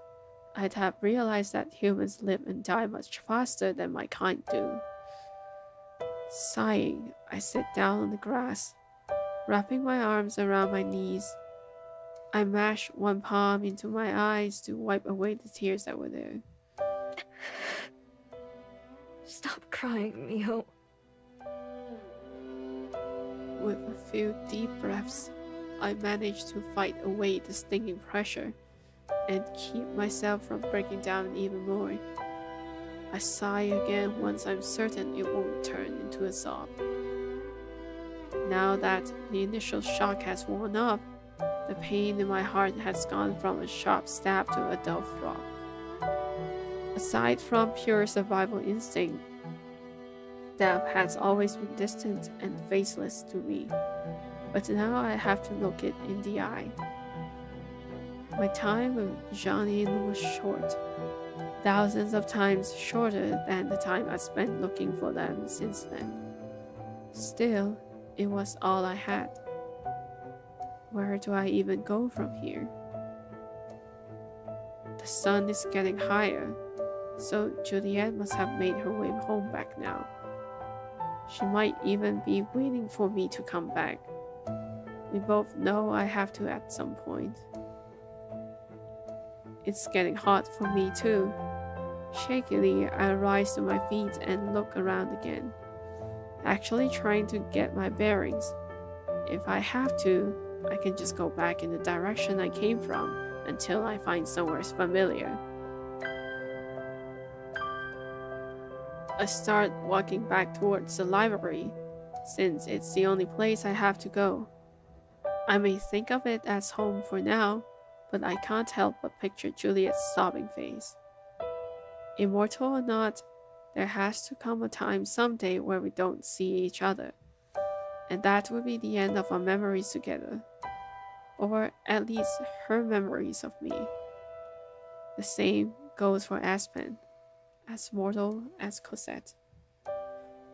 I'd have realized that humans live and die much faster than my kind do. Sighing, I sit down on the grass, wrapping my arms around my knees. I mash one palm into my eyes to wipe away the tears that were there. Stop crying, Mio. With a few deep breaths, I manage to fight away the stinging pressure and keep myself from breaking down even more. I sigh again once I'm certain it won't turn into a sob. Now that the initial shock has worn off, the pain in my heart has gone from a sharp stab to a dull throb. Aside from pure survival instinct, death has always been distant and faceless to me, but now I have to look it in the eye. My time with Jeanine was short, thousands of times shorter than the time I spent looking for them since then. Still, it was all I had. Where do I even go from here? The sun is getting higher, so Juliet must have made her way home back now. She might even be waiting for me to come back. We both know I have to at some point. It's getting hot for me too. Shakily, I rise to my feet and look around again, actually trying to get my bearings. If I have to, I can just go back in the direction I came from until I find somewhere familiar. I start walking back towards the library, since it's the only place I have to go. I may think of it as home for now, but I can't help but picture Juliet's sobbing face. Immortal or not, there has to come a time someday where we don't see each other, and that will be the end of our memories together, or at least her memories of me. The same goes for Aspen, as mortal as Cosette.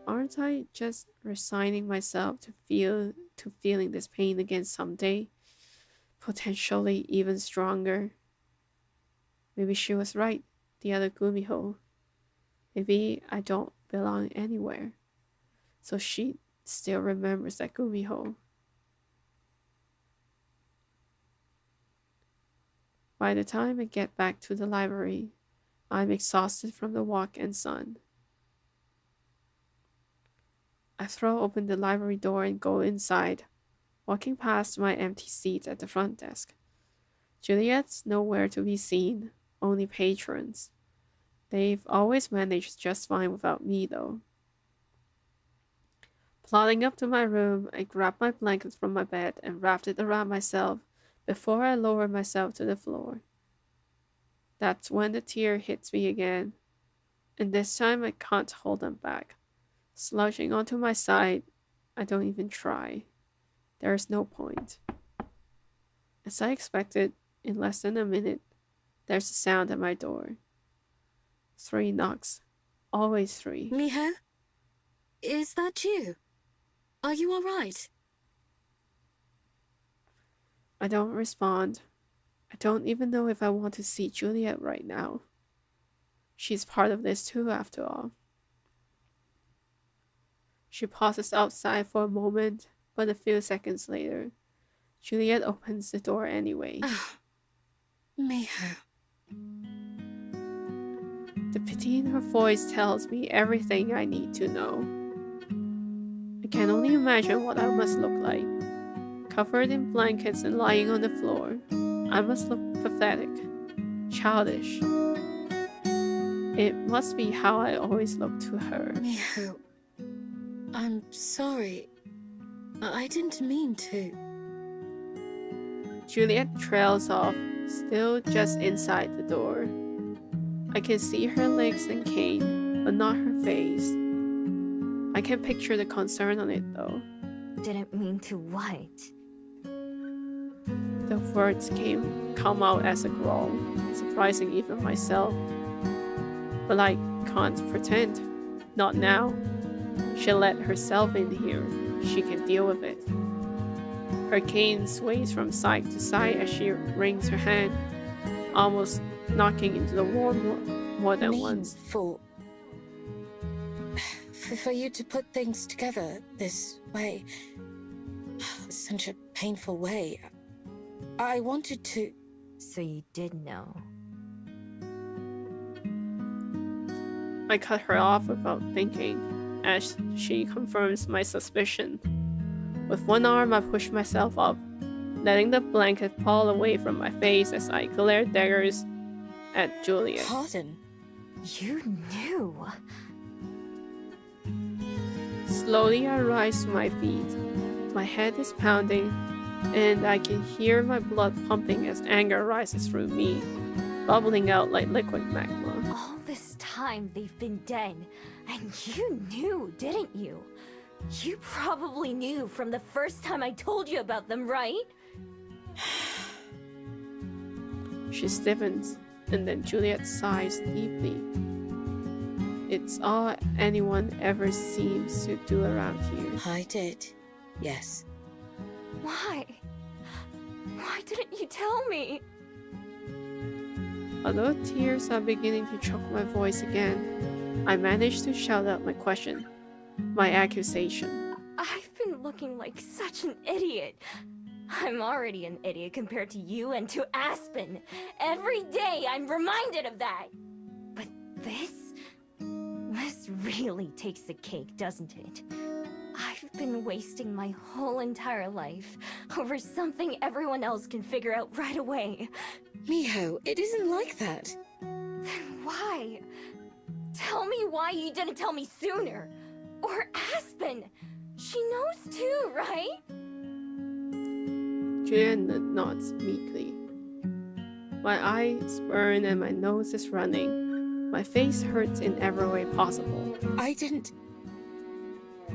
Aren't I just resigning myself to feeling this pain again someday, potentially even stronger? Maybe she was right, the other Gumiho. Maybe I don't belong anywhere, so she still remembers that Gumiho. By the time I get back to the library, I'm exhausted from the walk and sun. I throw open the library door and go inside, walking past my empty seat at the front desk. Juliet's nowhere to be seen, only patrons. They've always managed just fine without me, though. Plodding up to my room, I grab my blanket from my bed and wrap it around myself before I lower myself to the floor. That's when the tear hits me again, and this time I can't hold them back. Slouching onto my side, I don't even try. There is no point. As I expected, in less than a minute, there's a sound at my door. 3 knocks. Always 3. Miho? Is that you? Are you alright? I don't respond. I don't even know if I want to see Juliet right now. She's part of this too, after all. She pauses outside for a moment, but a few seconds later, Juliet opens the door anyway. Miho. The pity in her voice tells me everything I need to know. I can only imagine what I must look like. Covered in blankets and lying on the floor, I must look pathetic, childish. It must be how I always look to her. Miho, I'm sorry. I didn't mean to. Juliet trails off, still just inside the door. I can see her legs and cane, but not her face. I can picture the concern on it, though. Didn't mean to what? The words come out as a growl, surprising even myself. But I can't pretend. Not now. She let herself in here. She can deal with it. Her cane sways from side to side as she wrings her hand, almost knocking into the wall more than once. For you to put things together this way, such a painful way, I wanted to... So you did know. I cut her off without thinking, as she confirms my suspicion. With one arm, I pushed myself up, letting the blanket fall away from my face as I glared daggers at Juliet. Pardon? You knew. Slowly, I rise to my feet. My head is pounding, and I can hear my blood pumping as anger rises through me, bubbling out like liquid magma. All this time they've been dead, and you knew, didn't you? You probably knew from the first time I told you about them, right? She stiffens, and then Juliet sighs deeply. It's all anyone ever seems to do around here. I did. Yes. Why? Why didn't you tell me? Although tears are beginning to choke my voice again, I manage to shout out my question, my accusation. I've been looking like such an idiot. I'm already an idiot compared to you and to Aspen. Every day I'm reminded of that. But this really takes the cake, doesn't it? I've been wasting my whole entire life over something everyone else can figure out right away. Miho, it isn't like that. Then why? Tell me why you didn't tell me sooner. Or Aspen. She knows too, right? Juliet nods meekly. My eyes burn and my nose is running. My face hurts in every way possible.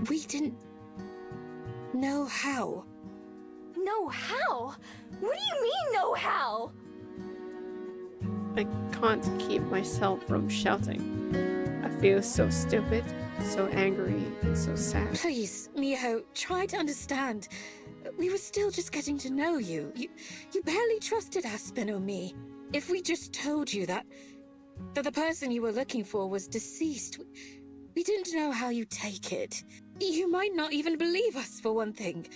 We didn't know how. Know how? What do you mean, know how? I can't keep myself from shouting. I feel so stupid, so angry, and so sad. Please, Miho, try to understand. We were still just getting to know you. You barely trusted Aspen or me. If we just told you that the person you were looking for was deceased, we didn't know how you'd take it. You might not even believe us, for one thing.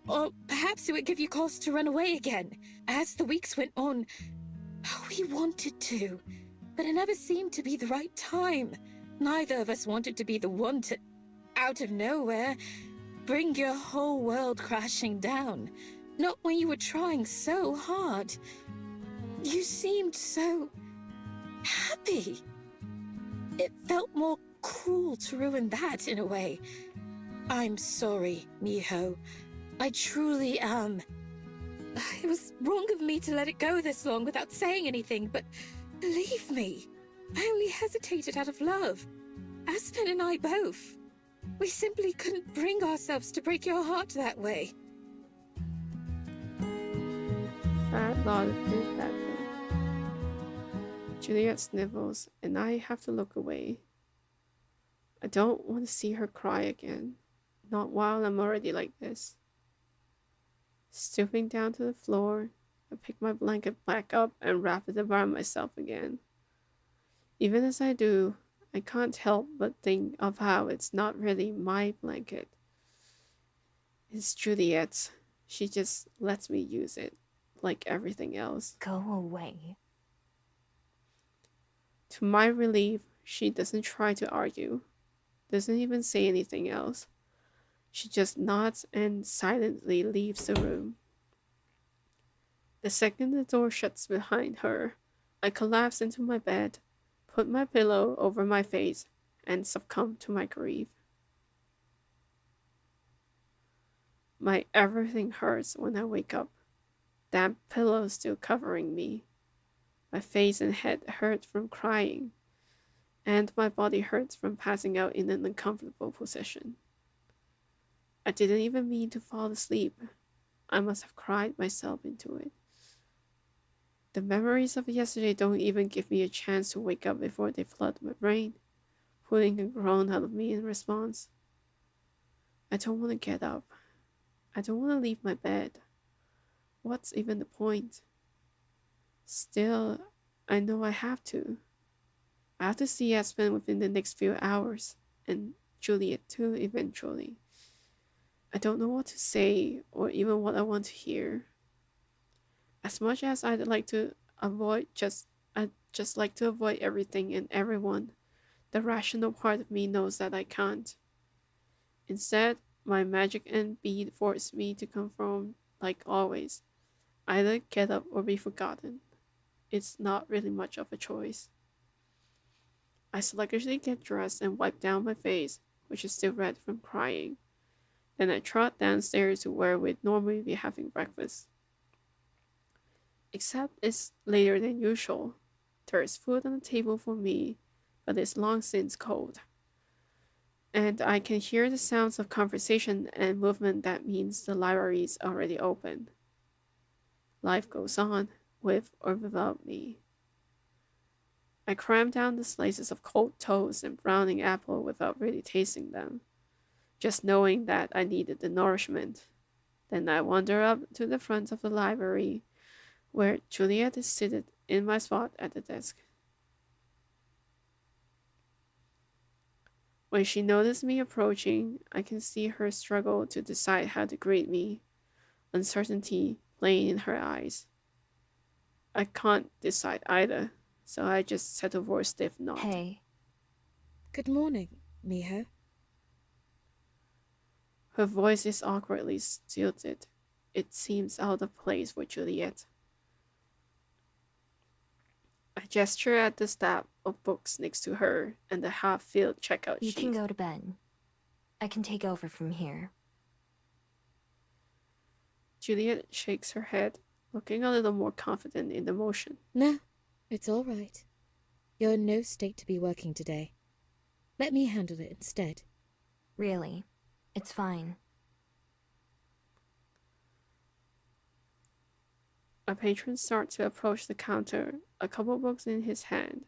Or perhaps it would give you cause to run away again. As the weeks went on, we wanted to, but it never seemed to be the right time. Neither of us wanted to be the one to, out of nowhere, bring your whole world crashing down. Not when you were trying so hard. You seemed so happy. It felt more cruel to ruin that in a way. I'm sorry, Miho. I truly am. It was wrong of me to let it go this long without saying anything, but believe me, I only hesitated out of love. Aspen and I both. We simply couldn't bring ourselves to break your heart that way. Fat lot of good that way. Juliet snivels, and I have to look away. I don't want to see her cry again. Not while I'm already like this. Stooping down to the floor, I pick my blanket back up and wrap it around myself again. Even as I do, I can't help but think of how it's not really my blanket. It's Juliet's. She just lets me use it, like everything else. Go away. To my relief, she doesn't try to argue, doesn't even say anything else. She just nods and silently leaves the room. The second the door shuts behind her, I collapse into my bed, put my pillow over my face, and succumb to my grief. My everything hurts when I wake up, damp pillow still covering me. My face and head hurt from crying, and my body hurts from passing out in an uncomfortable position. I didn't even mean to fall asleep. I must have cried myself into it. The memories of yesterday don't even give me a chance to wake up before they flood my brain, pulling a groan out of me in response. I don't want to get up. I don't want to leave my bed. What's even the point? Still, I know I have to. I have to see Aspen within the next few hours, and Juliet too eventually. I don't know what to say or even what I want to hear. As much as I'd like to avoid I'd just like to avoid everything and everyone. The rational part of me knows that I can't. Instead, My magic and bead force me to conform like always. Either get up or be forgotten. It's not really much of a choice. I sluggishly get dressed and wipe down my face, which is still red from crying. Then I trot downstairs to where we'd normally be having breakfast. Except it's later than usual. There is food on the table for me, but it's long since cold. And I can hear the sounds of conversation and movement that means the library is already open. Life goes on, with or without me. I cram down the slices of cold toast and browning apple without really tasting them, just knowing that I needed the nourishment. Then I wander up to the front of the library, where Juliet is seated in my spot at the desk. When she noticed me approaching, I can see her struggle to decide how to greet me, uncertainty playing in her eyes. I can't decide either, so I just settle for a stiff nod. Hey. Good morning, Miho. Her voice is awkwardly stilted. It seems out of place for Juliet. I gesture at the stack of books next to her and the half-filled checkout You sheet. can go to bed. I can take over from here. Juliet shakes her head, looking a little more confident in the motion. No, it's all right. You're in no state to be working today. Let me handle it instead. Really, it's fine. A patron starts to approach the counter, a couple books in his hand.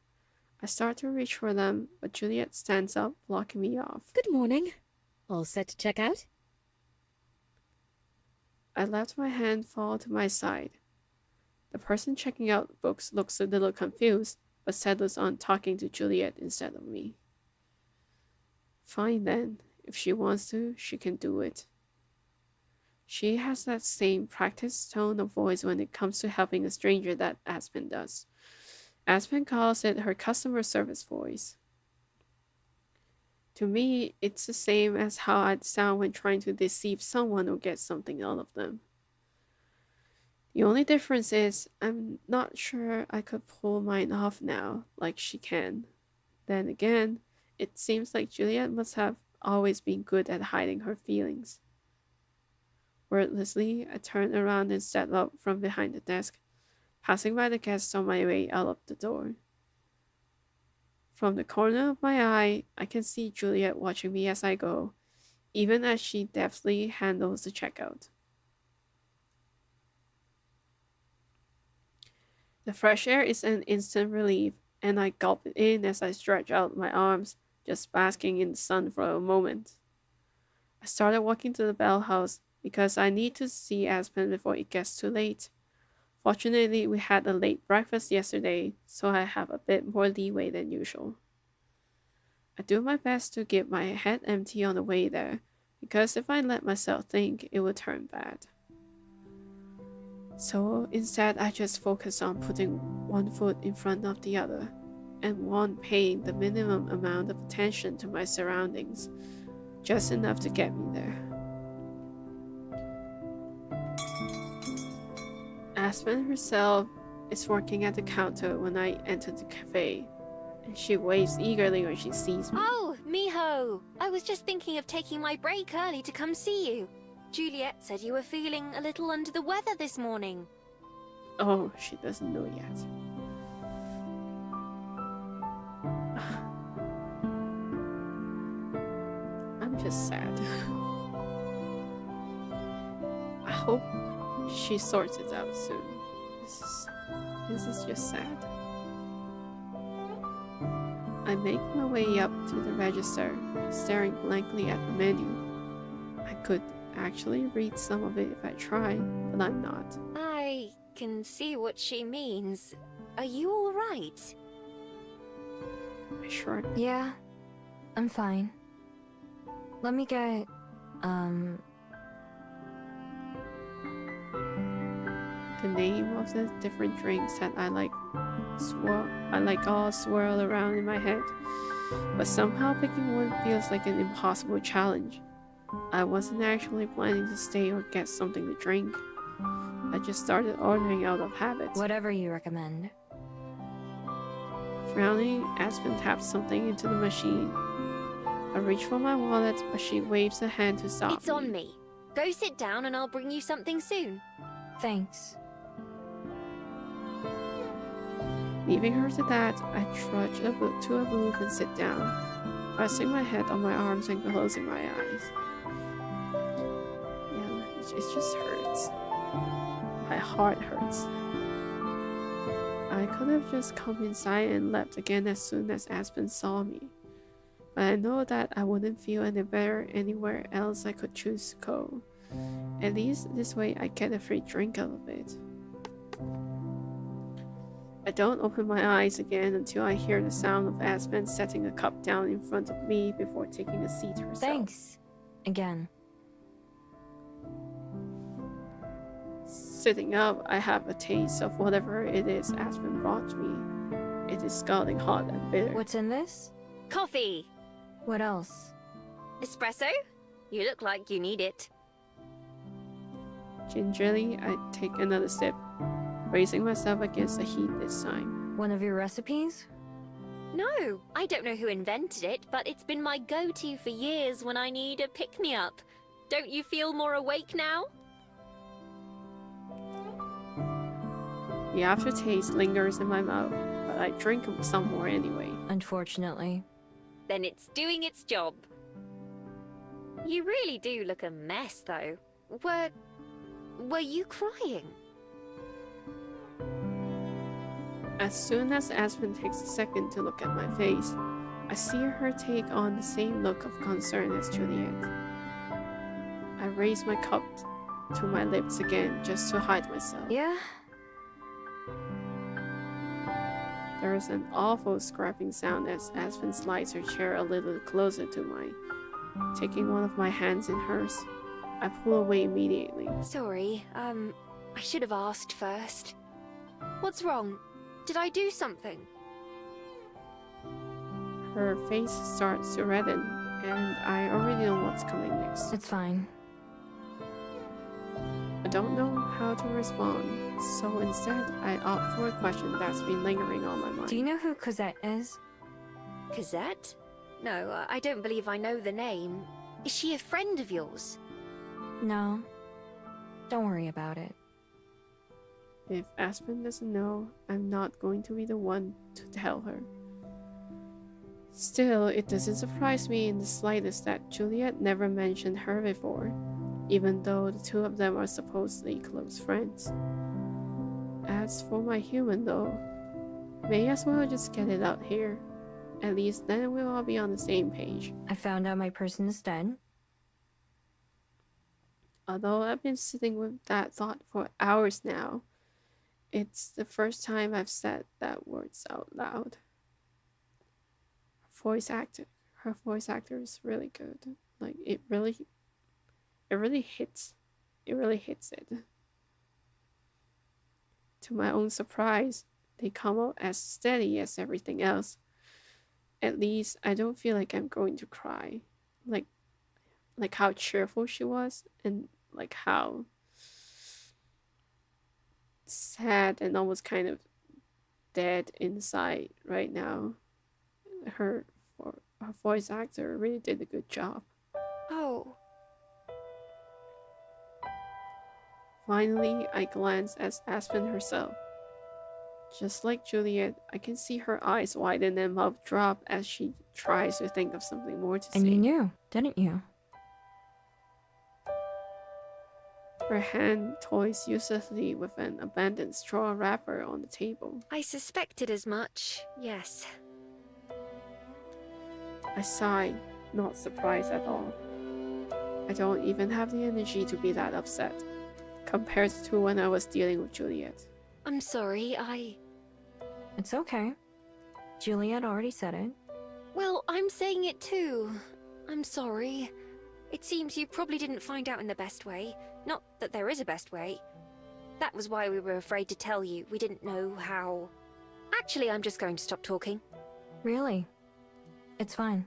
I start to reach for them, but Juliet stands up, blocking me off. Good morning. All set to check out? I let my hand fall to my side. The person checking out the books looks a little confused, but settles on talking to Juliet instead of me. Fine then. If she wants to, she can do it. She has that same practiced tone of voice when it comes to helping a stranger that Aspen does. Aspen calls it her customer service voice. To me, it's the same as how I'd sound when trying to deceive someone or get something out of them. The only difference is, I'm not sure I could pull mine off now, like she can. Then again, it seems like Juliet must have always been good at hiding her feelings. Wordlessly, I turn around and step up from behind the desk, passing by the guests on my way out of the door. From the corner of my eye, I can see Juliet watching me as I go, even as she deftly handles the checkout. The fresh air is an instant relief, and I gulp it in as I stretch out my arms, just basking in the sun for a moment. I started walking to the Bell House because I need to see Aspen before it gets too late. Fortunately, we had a late breakfast yesterday, so I have a bit more leeway than usual. I do my best to keep my head empty on the way there, because if I let myself think, it would turn bad. So instead, I just focus on putting one foot in front of the other, and one paying the minimum amount of attention to my surroundings, just enough to get me there. Aspen herself is working at the counter when I enter the cafe, and she waves eagerly when she sees me. Oh, Miho! I was just thinking of taking my break early to come see you. Juliet said you were feeling a little under the weather this morning. Oh, she doesn't know yet. I'm just sad. I hope she sorts it out soon. This is just sad. I make my way up to the register, staring blankly at the menu. I could actually read some of it if I tried, but I'm not. I can see what she means. Are you all right? I shrug. Yeah, I'm fine. Let me get, The name of the different drinks that I like all swirl around in my head, but somehow picking one feels like an impossible challenge. I wasn't actually planning to stay or get something to drink. I just started ordering out of habit. Whatever you recommend. Frowning, Aspen taps something into the machine. I reach for my wallet, but she waves a hand to stop It's on me. Go sit down and I'll bring you something soon. Thanks. Leaving her to that, I trudge to a booth and sit down, resting my head on my arms and closing my eyes. Yeah, it just hurts. My heart hurts. I could have just come inside and left again as soon as Aspen saw me. But I know that I wouldn't feel any better anywhere else I could choose to go. At least this way I get a free drink out of it. I don't open my eyes again until I hear the sound of Aspen setting a cup down in front of me before taking a seat herself. Thanks. Again. Sitting up, I have a taste of whatever it is Aspen brought me. It is scalding hot and bitter. What's in this? Coffee! What else? Espresso? You look like you need it. Gingerly, I take another sip, bracing myself against the heat this time. One of your recipes? No, I don't know who invented it, but it's been my go-to for years when I need a pick-me-up. Don't you feel more awake now? The aftertaste lingers in my mouth, but I drink some more anyway. Unfortunately. Then it's doing its job. You really do look a mess, though. Were you crying? As soon as Aspen takes a second to look at my face, I see her take on the same look of concern as Juliet. I raise my cup to my lips again just to hide myself. Yeah? There is an awful scraping sound as Aspen slides her chair a little closer to mine. Taking one of my hands in hers, I pull away immediately. Sorry, I should have asked first. What's wrong? Did I do something? Her face starts to redden, and I already know what's coming next. It's fine. I don't know how to respond, so instead I opt for a question that's been lingering on my mind. Do you know who Cosette is? Cosette? No, I don't believe I know the name. Is she a friend of yours? No. Don't worry about it. If Aspen doesn't know, I'm not going to be the one to tell her. Still, it doesn't surprise me in the slightest that Juliet never mentioned her before, even though the two of them are supposedly close friends. As for my human though, may as well just get it out here. At least then we'll all be on the same page. I found out my person is dead. Although I've been sitting with that thought for hours now, it's the first time I've said that words out loud. Her voice actor is really good. Like it really hits it. To my own surprise, they come out as steady as everything else. At least I don't feel like I'm going to cry. Like how cheerful she was, and like how sad and almost kind of dead inside right now. Her voice actor really did a good job. Oh. Finally, I glance at Aspen herself. Just like Juliet, I can see her eyes widen and mouth drop as she tries to think of something more to say. And you knew, didn't you? Her hand toys uselessly with an abandoned straw wrapper on the table. I suspected as much, yes. I sigh, not surprised at all. I don't even have the energy to be that upset, compared to when I was dealing with Juliet. I'm sorry, It's okay. Juliet already said it. Well, I'm saying it too. I'm sorry. It seems you probably didn't find out in the best way. Not that there is a best way. That was why we were afraid to tell you. We didn't know how... Actually, I'm just going to stop talking. Really? It's fine.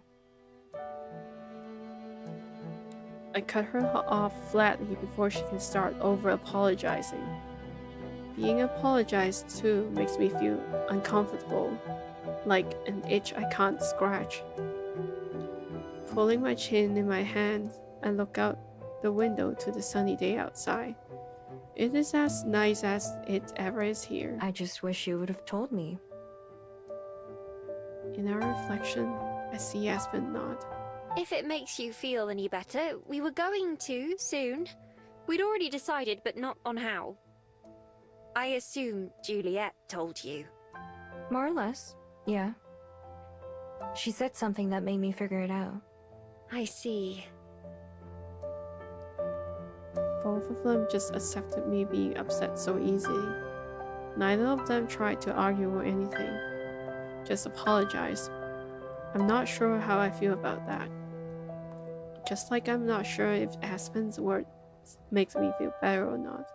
I I cut her off flatly before she can start over apologizing. Being apologized to makes me feel uncomfortable, like an itch I can't scratch. Pulling my chin in my hand, I look out the window to the sunny day outside. It is as nice as it ever is here. I just wish you would have told me. In our reflection, I see Aspen nod. If it makes you feel any better, we were going to soon. We'd already decided, but not on how. I assume Juliet told you. More or less, yeah. She said something that made me figure it out. I see. Both of them just accepted me being upset so easily. Neither of them tried to argue or anything. Just apologized. I'm not sure how I feel about that. Just like I'm not sure if Aspen's words makes me feel better or not.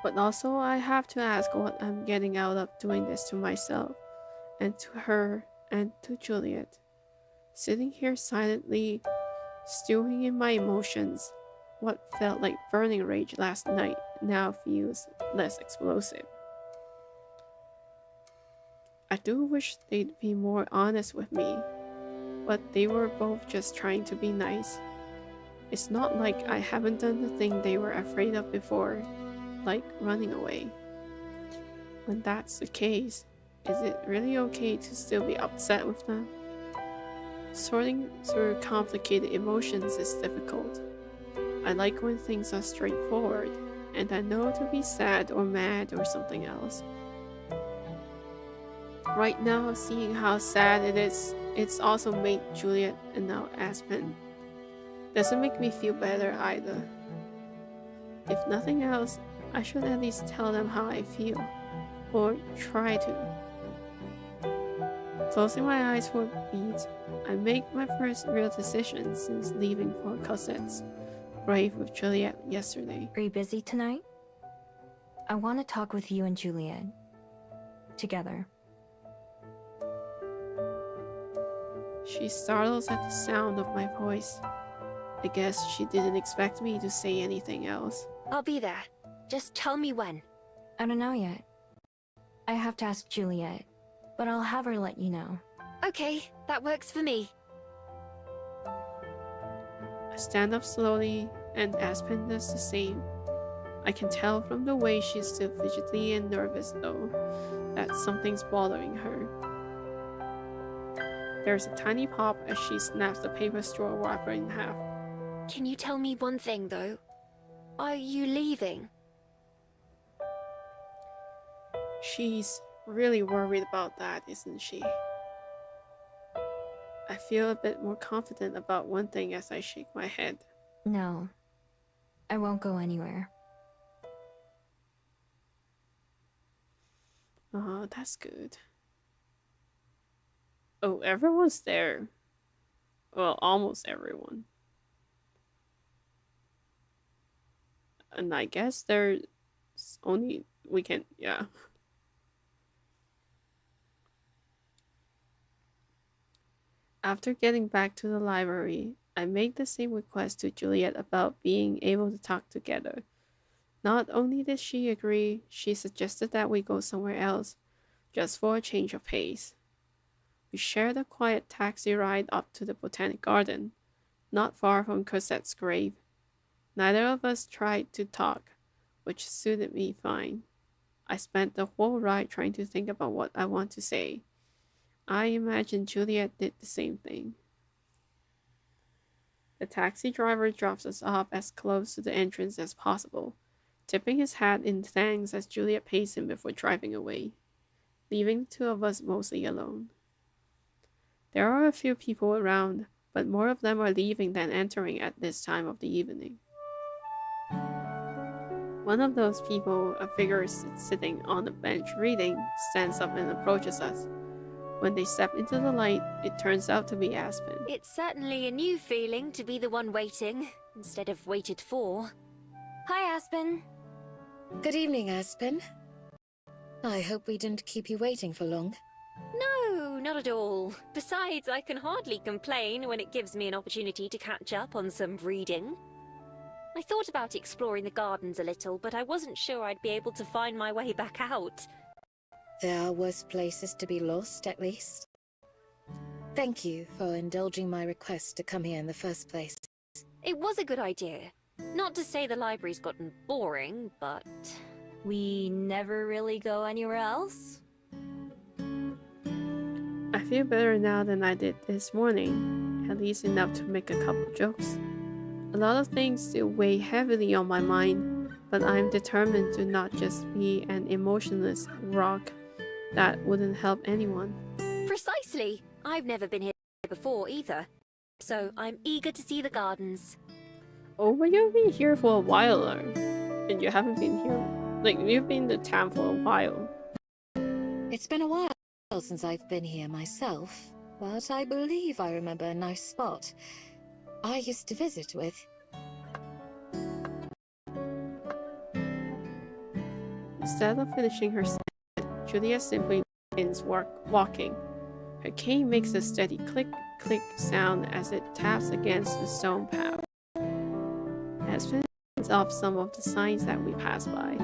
But also I have to ask what I'm getting out of doing this to myself, and to her, and to Juliet. Sitting here silently, stewing in my emotions, what felt like burning rage last night now feels less explosive. I do wish they'd be more honest with me, but they were both just trying to be nice. It's not like I haven't done the thing they were afraid of before, like running away. When that's the case, is it really okay to still be upset with them? Sorting through complicated emotions is difficult. I like when things are straightforward, and I know to be sad or mad or something else. Right now, seeing how sad it is, it's also made Juliet and now Aspen. Doesn't make me feel better either. If nothing else, I should at least tell them how I feel, or try to. Closing my eyes for a beat, I make my first real decision since leaving for Cosette's grave with Juliet yesterday. Are you busy tonight? I want to talk with you and Juliet. Together. She startles at the sound of my voice. I guess she didn't expect me to say anything else. I'll be there. Just tell me when. I don't know yet. I have to ask Juliet, but I'll have her let you know. Okay, that works for me. I stand up slowly, and Aspen does the same. I can tell from the way she's still fidgety and nervous, though, that something's bothering her. There's a tiny pop as she snaps the paper straw wrapper in half. Can you tell me one thing, though? Are you leaving? She's really worried about that, isn't she? I feel a bit more confident about one thing as I shake my head. No. I won't go anywhere. Oh, that's good. Oh, everyone's there. Well, almost everyone. And I guess there's only we can, yeah. After getting back to the library, I make the same request to Juliet about being able to talk together. Not only did she agree, she suggested that we go somewhere else, just for a change of pace. We shared a quiet taxi ride up to the Botanic Garden, not far from Cosette's grave. Neither of us tried to talk, which suited me fine. I spent the whole ride trying to think about what I want to say. I imagine Juliet did the same thing. The taxi driver drops us off as close to the entrance as possible, tipping his hat in thanks as Juliet pays him before driving away, leaving the two of us mostly alone. There are a few people around, but more of them are leaving than entering at this time of the evening. One of those people, a figure sitting on a bench reading, stands up and approaches us. When they step into the light, it turns out to be Aspen. It's certainly a new feeling to be the one waiting, instead of waited for. Hi, Aspen. Good evening, Aspen. I hope we didn't keep you waiting for long. No, No, not at all. Besides, I can hardly complain when it gives me an opportunity to catch up on some reading. I thought about exploring the gardens a little, but I wasn't sure I'd be able to find my way back out. There are worse places to be lost, at least. Thank you for indulging my request to come here in the first place. It was a good idea. Not to say the library's gotten boring, but... We never really go anywhere else? I feel better now than I did this morning, at least enough to make a couple jokes. A lot of things still weigh heavily on my mind, but I'm determined to not just be an emotionless rock that wouldn't help anyone. Precisely! I've never been here before either, so I'm eager to see the gardens. Oh, but you've been here for a while now, and you haven't been here. Like, you've been in the town for a while. It's been a while since I've been here myself, but I believe I remember a nice spot I used to visit with. Instead of finishing her sentence, Julia simply begins walking. Her cane makes a steady click-click sound as it taps against the stone path. Aspen points off some of the signs that we pass by,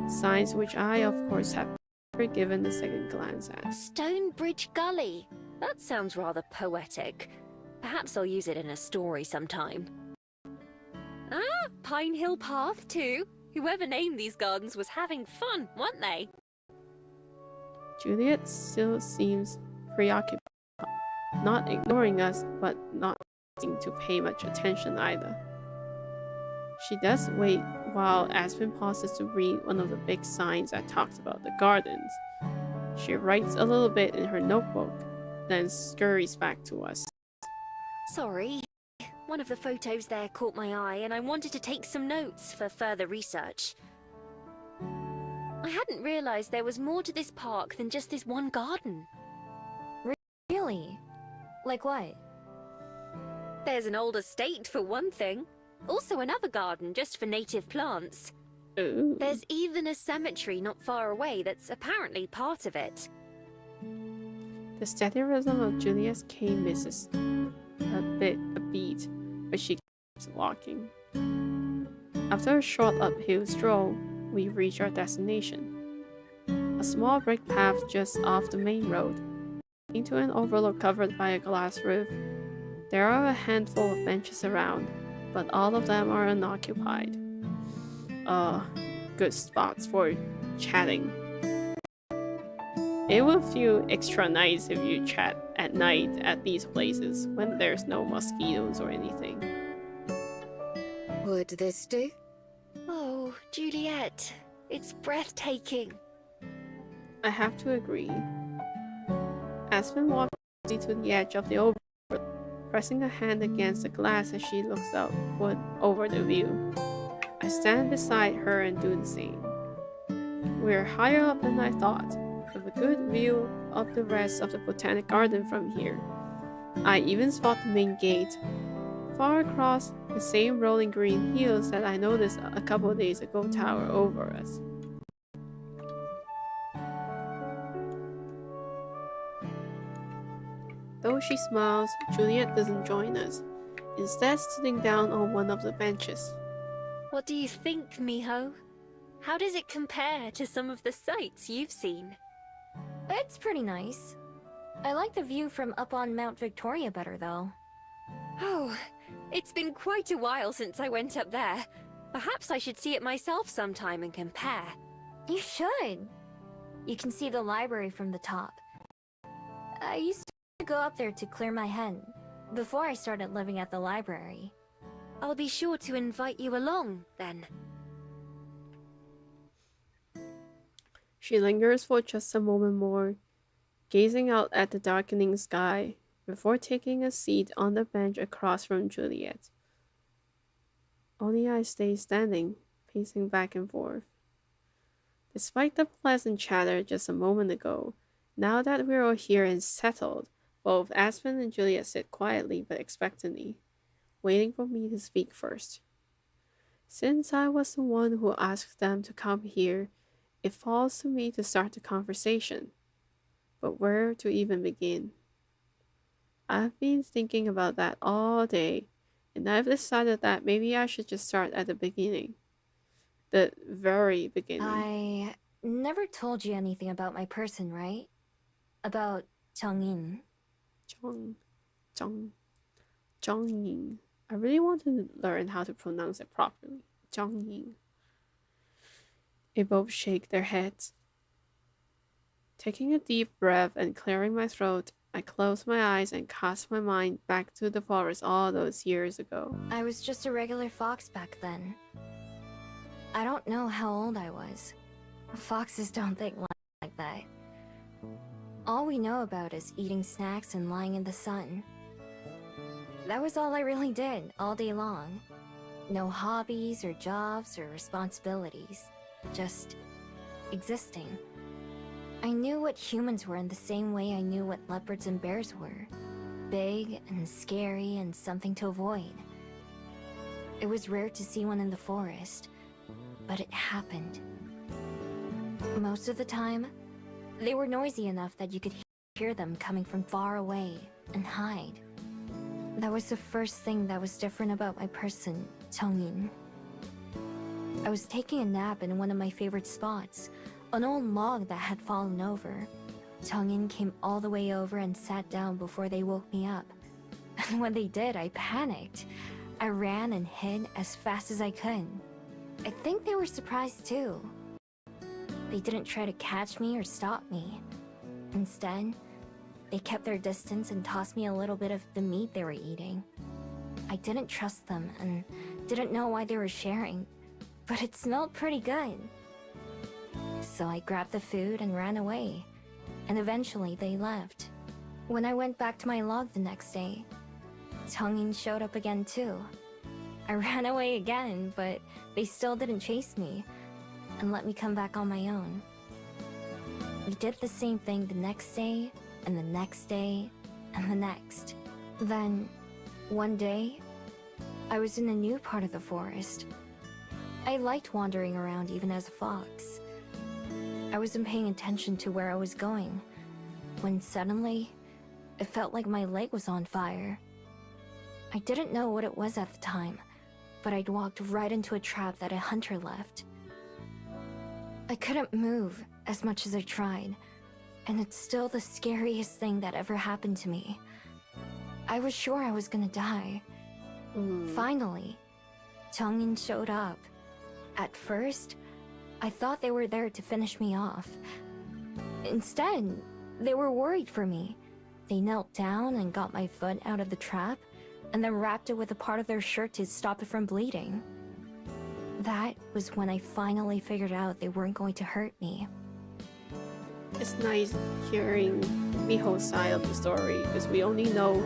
signs which I, of course, have never given a second glance at. Stonebridge Gully. That sounds rather poetic. Perhaps I'll use it in a story sometime. Ah, Pine Hill Path too. Whoever named these gardens was having fun, weren't they? Juliet still seems preoccupied, not ignoring us, but not seeming to pay much attention either. She does wait while Aspen pauses to read one of the big signs that talks about the gardens. She writes a little bit in her notebook, then scurries back to us. Sorry. One of the photos there caught my eye and I wanted to take some notes for further research. I hadn't realized there was more to this park than just this one garden. Really? Like what? There's an old estate for one thing. Also another garden just for native plants. Ooh. There's even a cemetery not far away that's apparently part of it. The steady rhythm of Julia's cane misses a beat, but she keeps walking. After a short uphill stroll, we reach our destination. A small brick path just off the main road, into an overlook covered by a glass roof. There are a handful of benches around, but all of them are unoccupied. Good spots for chatting. It will feel extra nice if you chat at night at these places when there's no mosquitoes or anything. Would this do? Oh, Juliet, it's breathtaking. I have to agree. Aspen walks to the edge of the overlook, pressing a hand against the glass as she looks out over the view. I stand beside her and do the same. We're higher up than I thought, with a good view of the rest of the botanic garden from here. I even spot the main gate, far across the same rolling green hills that I noticed a couple of days ago tower over us. Though she smiles, Juliet doesn't join us, instead sitting down on one of the benches. What do you think, Miho? How does it compare to some of the sights you've seen? It's pretty nice. I like the view from up on Mount Victoria better, though. Oh, it's been quite a while since I went up there. Perhaps I should see it myself sometime and compare. You should. You can see the library from the top. I used to go up there to clear my head, before I started living at the library. I'll be sure to invite you along, then. She lingers for just a moment more, gazing out at the darkening sky, before taking a seat on the bench across from Juliet. Only I stay standing, pacing back and forth. Despite the pleasant chatter just a moment ago, now that we're all here and settled, both Aspen and Juliet sit quietly but expectantly, waiting for me to speak first. Since I was the one who asked them to come here, it falls to me to start the conversation. But where to even begin? I've been thinking about that all day, and I've decided that maybe I should just start at the beginning. The very beginning. I never told you anything about my person, right? About Changin. Zhang, Zhang, I really want to learn how to pronounce it properly. Zhang. They both shake their heads. Taking a deep breath and clearing my throat, I close my eyes and cast my mind back to the forest all those years ago. I was just a regular fox back then. I don't know how old I was. Foxes don't think like that. All we know about is eating snacks and lying in the sun. That was all I really did, all day long. No hobbies or jobs or responsibilities. Just existing. I knew what humans were in the same way I knew what leopards and bears were. Big and scary and something to avoid. It was rare to see one in the forest, but it happened. Most of the time, they were noisy enough that you could hear them coming from far away and hide. That was the first thing that was different about my person, Chongin. I was taking a nap in one of my favorite spots, an old log that had fallen over. Chongin came all the way over and sat down before they woke me up. And when they did, I panicked. I ran and hid as fast as I could. I think they were surprised too. They didn't try to catch me or stop me. Instead, they kept their distance and tossed me a little bit of the meat they were eating. I didn't trust them and didn't know why they were sharing, but it smelled pretty good. So I grabbed the food and ran away, and eventually they left. When I went back to my log the next day, Chongin showed up again too. I ran away again, but they still didn't chase me and let me come back on my own. We did the same thing the next day, and the next day, and the next. Then, one day, I was in a new part of the forest. I liked wandering around even as a fox. I wasn't paying attention to where I was going, when suddenly, it felt like my leg was on fire. I didn't know what it was at the time, but I'd walked right into a trap that a hunter left. I couldn't move as much as I tried, and it's still the scariest thing that ever happened to me. I was sure I was gonna die. Finally, Chongin showed up. At first, I thought they were there to finish me off. Instead, they were worried for me. They knelt down and got my foot out of the trap, and then wrapped it with a part of their shirt to stop it from bleeding. That was when I finally figured out they weren't going to hurt me. It's nice hearing Miho's side of the story, because we only know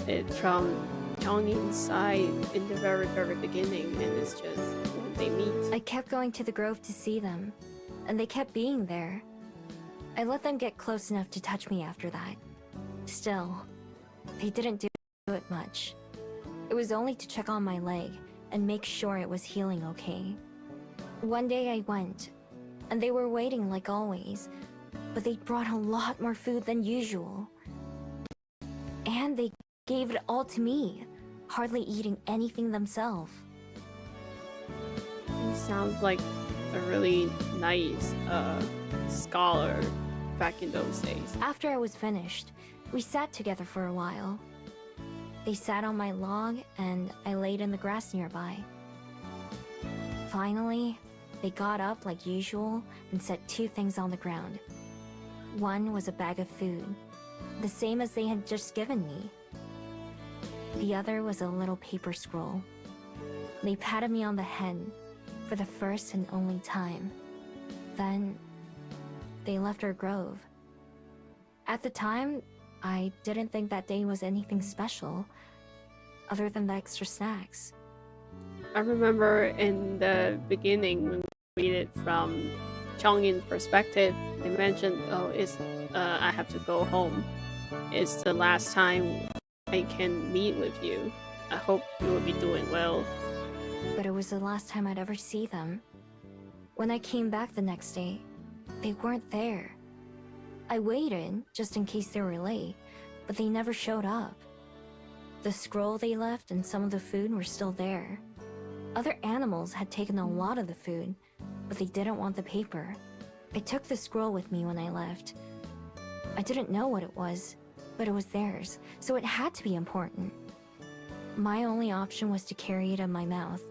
it from Chongin's side in the very, very beginning, and it's just when they meet. I kept going to the grove to see them, and they kept being there. I let them get close enough to touch me after that. Still, they didn't do it much. It was only to check on my leg and make sure it was healing okay. One day I went, and they were waiting like always, but they brought a lot more food than usual. And they gave it all to me, hardly eating anything themselves. He sounds like a really nice scholar back in those days. After I was finished, we sat together for a while. They sat on my log, and I laid in the grass nearby. Finally, they got up like usual and set two things on the ground. One was a bag of food, the same as they had just given me. The other was a little paper scroll. They patted me on the head for the first and only time. Then, they left our grove. At the time, I didn't think that day was anything special, other than the extra snacks. I remember in the beginning when we read it from Chongin's perspective, they mentioned, oh, I have to go home. It's the last time I can meet with you. I hope you will be doing well. But it was the last time I'd ever see them. When I came back the next day, they weren't there. I waited, just in case they were late, but they never showed up. The scroll they left and some of the food were still there. Other animals had taken a lot of the food, but they didn't want the paper. I took the scroll with me when I left. I didn't know what it was, but it was theirs, so it had to be important. My only option was to carry it in my mouth.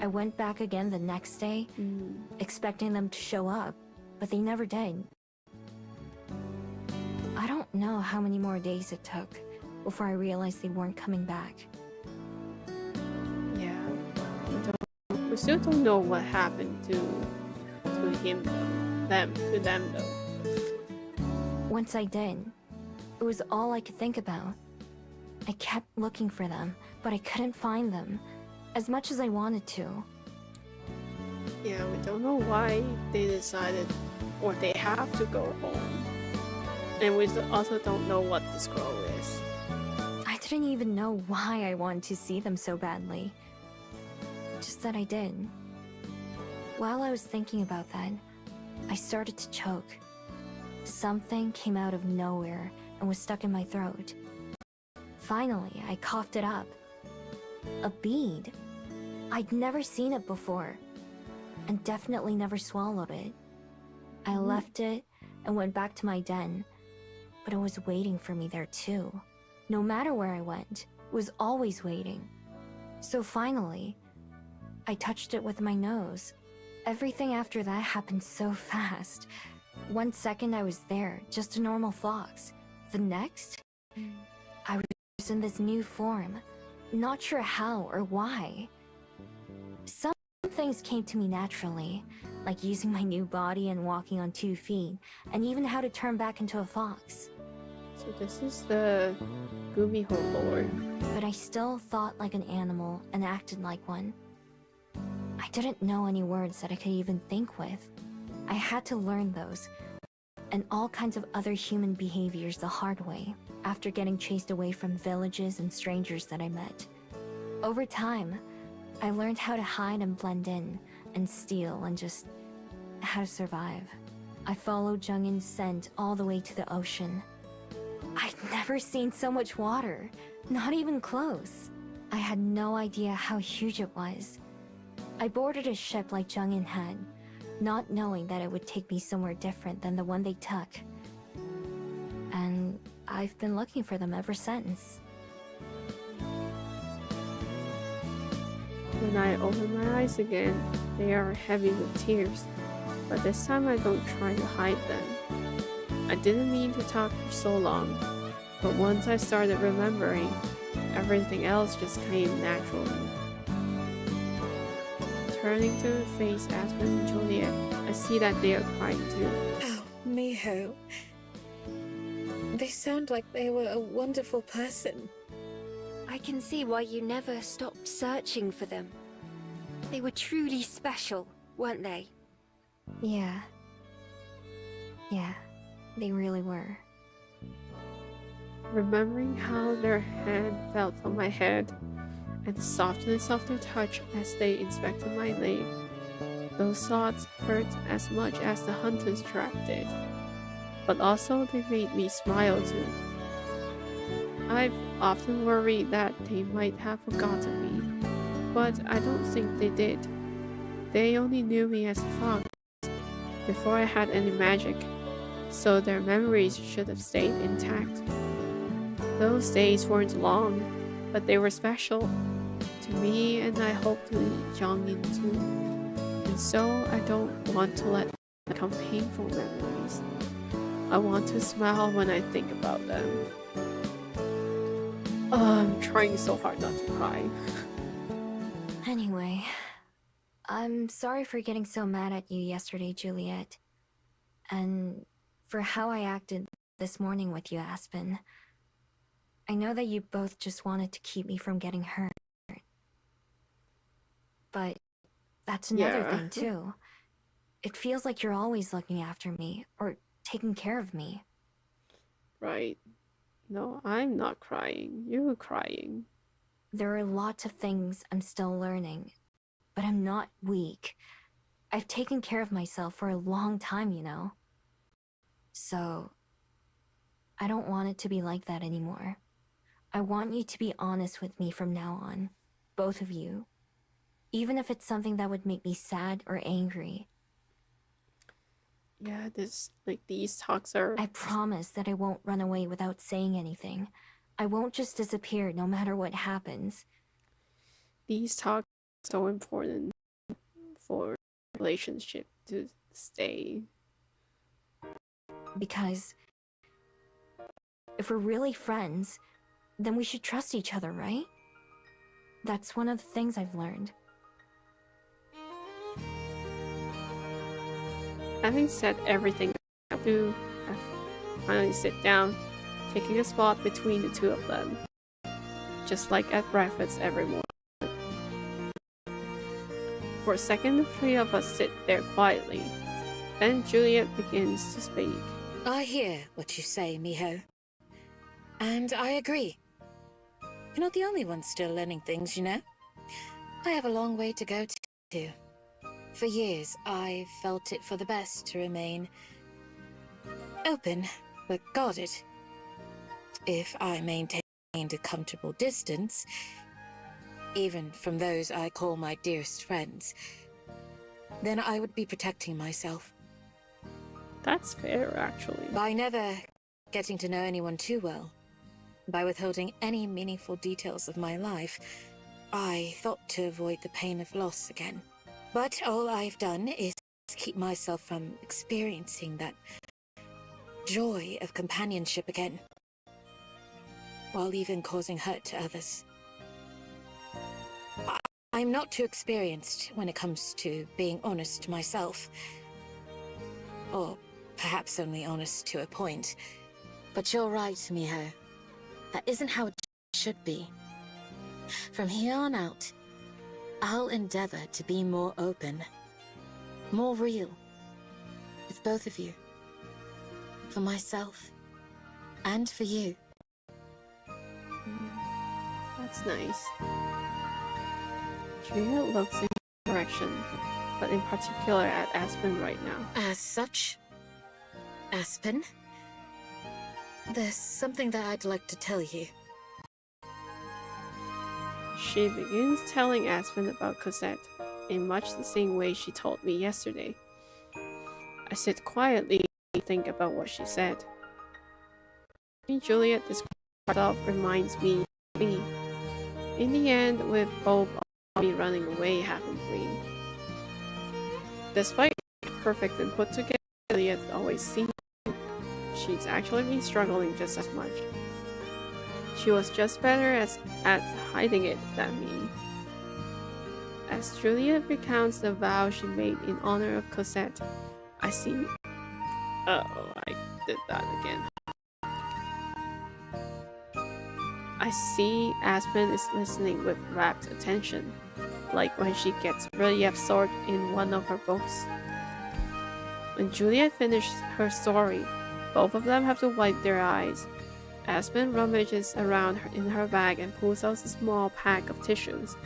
I went back again the next day, expecting them to show up, but they never did. I don't know how many more days it took before I realized they weren't coming back. Yeah. We still don't know what happened to them though. Once I did, it was all I could think about. I kept looking for them, but I couldn't find them, as much as I wanted to. Yeah, we don't know why they decided or they have to go home. And we also don't know what the scroll is. I didn't even know why I wanted to see them so badly. Just that I did. While I was thinking about that, I started to choke. Something came out of nowhere and was stuck in my throat. Finally, I coughed it up. A bead. I'd never seen it before, and definitely never swallowed it. I left it and went back to my den, but it was waiting for me there too. No matter where I went, it was always waiting. So finally, I touched it with my nose. Everything after that happened so fast. 1 second I was there, just a normal fox. The next, I was in this new form, not sure how or why. Some things came to me naturally, like using my new body and walking on 2 feet, and even how to turn back into a fox. So this is the Gumiho lore. But I still thought like an animal and acted like one. I didn't know any words that I could even think with. I had to learn those, and all kinds of other human behaviors the hard way, after getting chased away from villages and strangers that I met. Over time, I learned how to hide and blend in, and steal, and just how to survive. I followed Jungin's scent all the way to the ocean. I'd never seen so much water, not even close. I had no idea how huge it was. I boarded a ship like Jungin had, not knowing that it would take me somewhere different than the one they took. And I've been looking for them ever since. When I open my eyes again, they are heavy with tears, but this time I don't try to hide them. I didn't mean to talk for so long, but once I started remembering, everything else just came naturally. Turning to face Aspen and Juliet, I see that they are crying too. Oh, Miho. They sound like they were a wonderful person. I can see why you never stopped searching for them. They were truly special, weren't they? Yeah. Yeah, they really were. Remembering how their hand felt on my head, and the softness of their touch as they inspected my leg, those thoughts hurt as much as the hunter's trap did, but also they made me smile too. I've often worried that they might have forgotten me, but I don't think they did. They only knew me as a fox before I had any magic, so their memories should have stayed intact. Those days weren't long, but they were special to me, and I hope to Jongin too. And so I don't want to let them become painful memories. I want to smile when I think about them. I'm trying so hard not to cry. Anyway, I'm sorry for getting so mad at you yesterday, Juliet. And for how I acted this morning with you, Aspen. I know that you both just wanted to keep me from getting hurt. But that's another thing, too. It feels like you're always looking after me, or taking care of me. Right. No, I'm not crying. You're crying. There are lots of things I'm still learning, but I'm not weak. I've taken care of myself for a long time, you know. So, I don't want it to be like that anymore. I want you to be honest with me from now on. Both of you. Even if it's something that would make me sad or angry. Yeah, these talks are. I promise that I won't run away without saying anything. I won't just disappear no matter what happens. These talks are so important for a relationship to stay. Because if we're really friends, then we should trust each other, right? That's one of the things I've learned. Having said everything I have to, I finally sit down, taking a spot between the two of them, just like at breakfast every morning. For a second, the three of us sit there quietly. Then Juliet begins to speak. I hear what you say, Miho. And I agree. You're not the only one still learning things, you know? I have a long way to go to. For years, I felt it for the best to remain open, but guarded. If I maintained a comfortable distance, even from those I call my dearest friends, then I would be protecting myself. That's fair, actually. By never getting to know anyone too well, by withholding any meaningful details of my life, I thought to avoid the pain of loss again. But all I've done is keep myself from experiencing that joy of companionship again, while even causing hurt to others. I'm not too experienced when it comes to being honest to myself. Or perhaps only honest to a point. But you're right, Miho. That isn't how it should be. From here on out, I'll endeavor to be more open, more real, with both of you. For myself, and for you. That's nice. Juliet looks in the direction, but in particular at Aspen right now. As such, Aspen, there's something that I'd like to tell you. She begins telling Aspen about Cosette, in much the same way she told me yesterday. I sit quietly and think about what she said. Juliet describes herself reminds me of me. In the end, we've both be running away, haven't we? Despite being perfect and put together, Juliet always seems she's actually been struggling just as much. She was just better at hiding it than me. As Juliet recounts the vow she made in honor of Cosette, I see. Uh-oh, I did that again. I see Aspen is listening with rapt attention, like when she gets really absorbed in one of her books. When Juliet finishes her story, both of them have to wipe their eyes. Aspen rummages around in her bag and pulls out a small pack of tissues,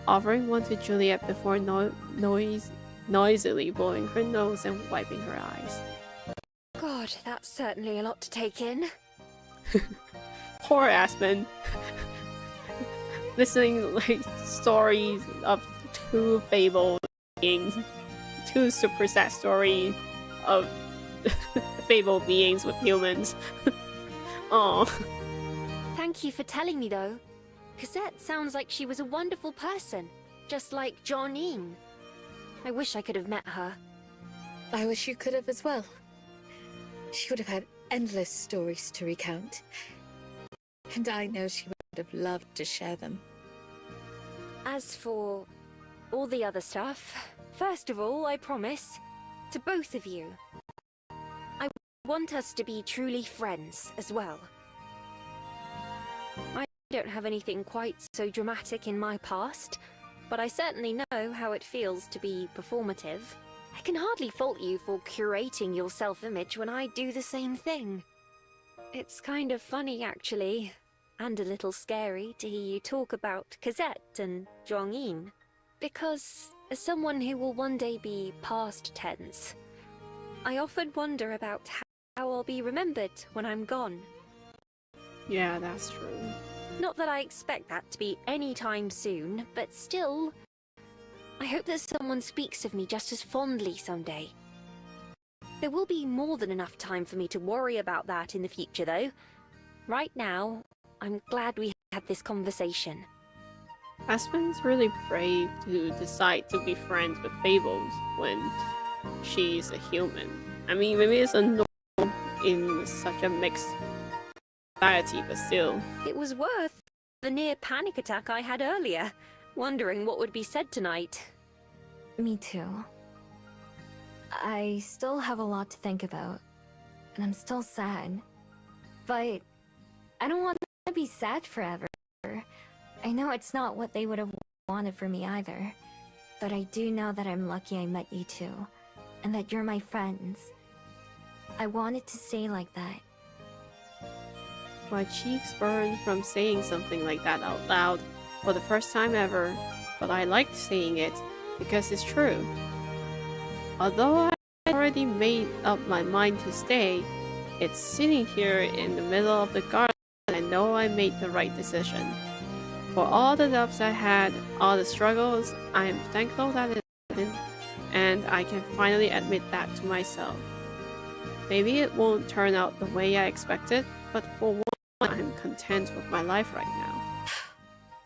offering one to Juliet before noisily blowing her nose and wiping her eyes. God, that's certainly a lot to take in. Poor Aspen. Listening like stories of two fabled beings, two super sad stories of fabled beings with humans. Oh. Thank you for telling me, though. Cosette sounds like she was a wonderful person, just like Johnine. I wish I could have met her. I wish you could have as well. She would have had endless stories to recount. And I know she would have loved to share them. As for all the other stuff, first of all, I promise, to both of you, I want us to be truly friends as well. I don't have anything quite so dramatic in my past, but I certainly know how it feels to be performative. I can hardly fault you for curating your self-image when I do the same thing. It's kind of funny, actually, and a little scary to hear you talk about Cosette and Zhuangyin, because as someone who will one day be past tense, I often wonder about I'll be remembered when I'm gone. Yeah, that's true. Not that I expect that to be any time soon, but still, I hope that someone speaks of me just as fondly someday. There will be more than enough time for me to worry about that in the future, though. Right now, I'm glad we had this conversation. Aspen's really brave to decide to be friends with Fables when she's a human. I mean, maybe it's a normal in such a mixed society, but still. It was worth the near panic attack I had earlier, wondering what would be said tonight. Me too. I still have a lot to think about, and I'm still sad. But I don't want to be sad forever. I know it's not what they would have wanted for me either, but I do know that I'm lucky I met you two, and that you're my friends. I want it to stay like that. My cheeks burned from saying something like that out loud for the first time ever, but I liked saying it because it's true. Although I had already made up my mind to stay, it's sitting here in the middle of the garden and I know I made the right decision. For all the doubts I had, all the struggles, I am thankful that it happened, and I can finally admit that to myself. Maybe it won't turn out the way I expected, but for one, I'm content with my life right now.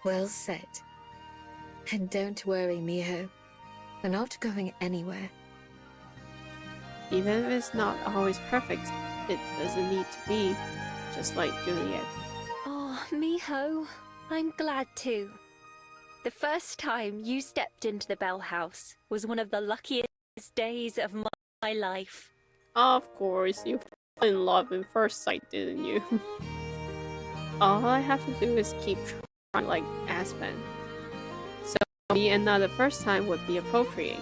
Well said. And don't worry, Miho. We're not going anywhere. Even if it's not always perfect, it doesn't need to be, just like Juliet. Oh, Miho, I'm glad too. The first time you stepped into the Bell House was one of the luckiest days of my life. Of course, you fell in love in first sight, didn't you? All I have to do is keep trying like Aspen. So maybe another first time would be appropriate.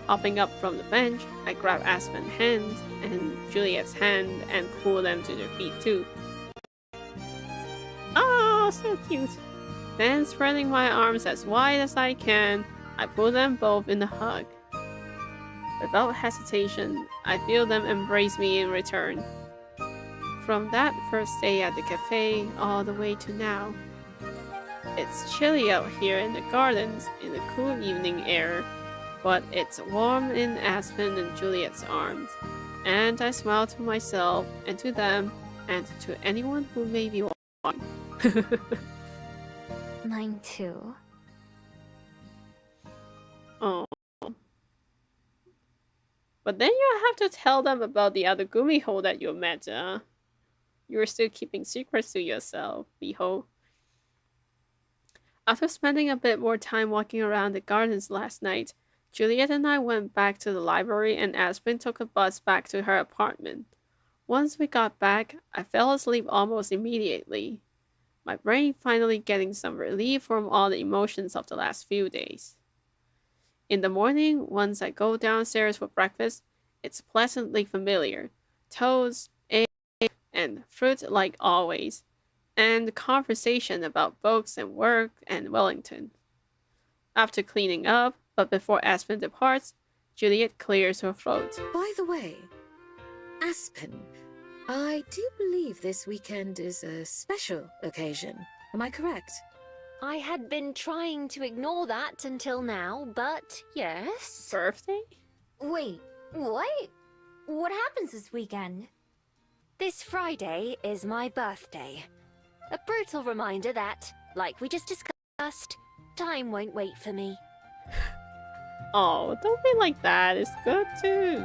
Hopping up from the bench, I grab Aspen's hand and Juliet's hand and pull them to their feet too. Oh, so cute! Then spreading my arms as wide as I can, I pull them both in a hug. Without hesitation, I feel them embrace me in return. From that first day at the cafe all the way to now. It's chilly out here in the gardens in the cool evening air, but it's warm in Aspen and Juliet's arms, and I smile to myself and to them and to anyone who may be watching. Mine too. Oh. But then you have to tell them about the other Gumiho that you met, You're still keeping secrets to yourself, Miho. After spending a bit more time walking around the gardens last night, Juliet and I went back to the library and Aspen took a bus back to her apartment. Once we got back, I fell asleep almost immediately. My brain finally getting some relief from all the emotions of the last few days. In the morning, once I go downstairs for breakfast, it's pleasantly familiar. Toast, egg, and fruit like always, and conversation about books and work and Wellington. After cleaning up, but before Aspen departs, Juliet clears her throat. By the way, Aspen, I do believe this weekend is a special occasion. Am I correct? I had been trying to ignore that until now, but yes. Birthday? Wait, what? What happens this weekend? This Friday is my birthday. A brutal reminder that, like we just discussed, time won't wait for me. Oh, don't be like that. It's good too.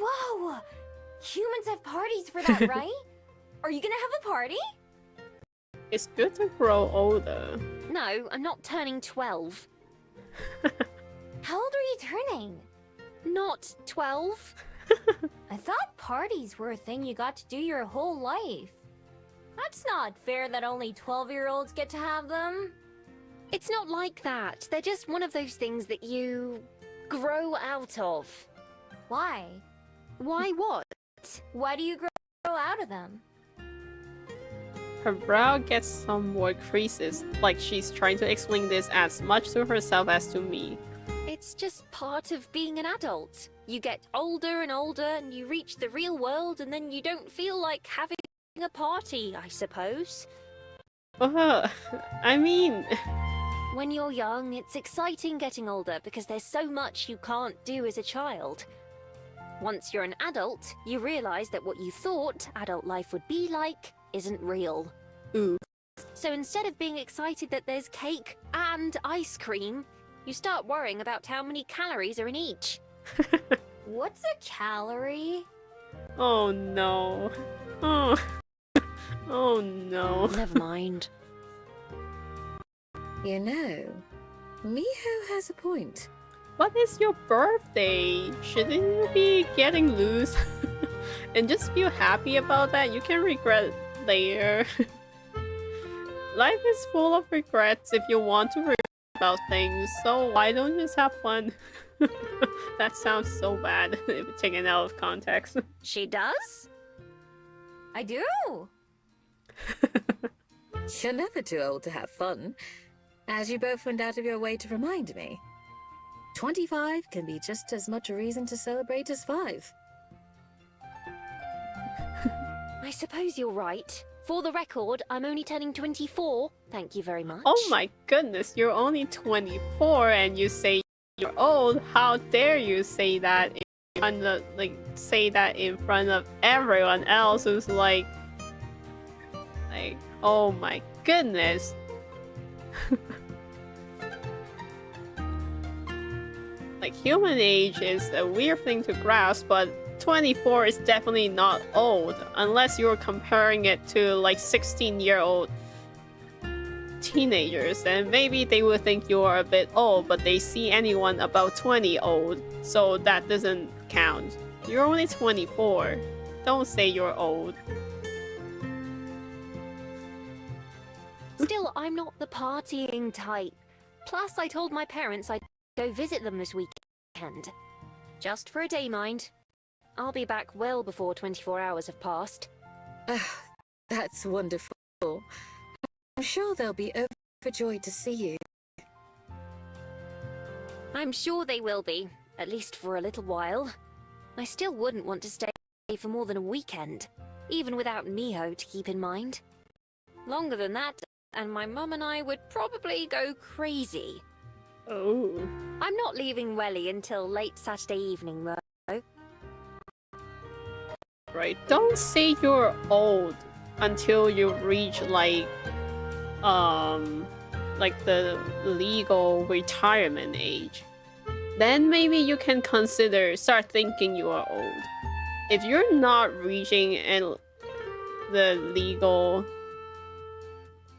Whoa! Humans have parties for that, right? Are you gonna have a party? It's good to grow older. No, I'm not turning 12. How old are you turning? Not 12. I thought parties were a thing you got to do your whole life. That's not fair that only 12-year-olds get to have them. It's not like that. They're just one of those things that you grow out of. Why? Why what? Why do you grow out of them? Her brow gets some more creases, like she's trying to explain this as much to herself as to me. It's just part of being an adult. You get older and older, and you reach the real world, and then you don't feel like having a party, I suppose. Well, I mean... When you're young, it's exciting getting older because there's so much you can't do as a child. Once you're an adult, you realize that what you thought adult life would be like isn't real. Ooh. So instead of being excited that there's cake and ice cream, you start worrying about how many calories are in each. What's a calorie? Oh no. Oh. Oh no. Never mind. You know, Miho has a point. What is your birthday? Shouldn't you be getting loose? And just feel happy about that? You can regret later. Life is full of regrets if you want to regret about things, so why don't you just have fun? That sounds so bad if taken out of context. She does? I do! You're never too old to have fun, as you both went out of your way to remind me. 25 can be just as much a reason to celebrate as 5. I suppose you're right. For the record, I'm only turning 24. Thank you very much. Oh my goodness, you're only 24 and you say you're old. How dare you say that in front of, say that in front of everyone else who's like, oh my goodness. Like, human age is a weird thing to grasp, but 24 is definitely not old, unless you're comparing it to like 16-year-old teenagers, then maybe they would think you are a bit old, but they see anyone about 20 old, so that doesn't count. You're only 24. Don't say you're old. Still, I'm not the partying type. Plus, I told my parents I'd go visit them this weekend. Just for a day, mind. I'll be back well before 24 hours have passed. That's wonderful. I'm sure they'll be overjoyed to see you. I'm sure they will be, at least for a little while. I still wouldn't want to stay for more than a weekend, even without Miho to keep in mind. Longer than that, and my mum and I would probably go crazy. Oh. I'm not leaving Welly until late Saturday evening, though. Right, don't say you're old until you reach the legal retirement age. Then maybe you can start thinking you are old. If you're not reaching the legal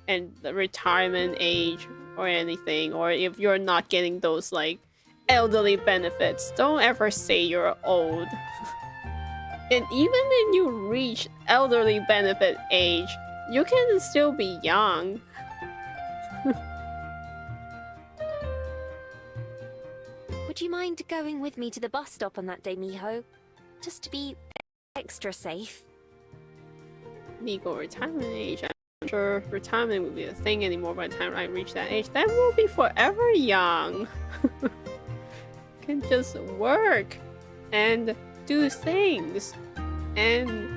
and the retirement age or anything, or if you're not getting those like elderly benefits, don't ever say you're old. And even when you reach elderly benefit age, you can still be young. Would you mind going with me to the bus stop on that day, Miho? Just to be extra safe. Legal retirement age. I'm sure retirement will be a thing anymore by the time I reach that age. Then we'll be forever young. Can just work and do things and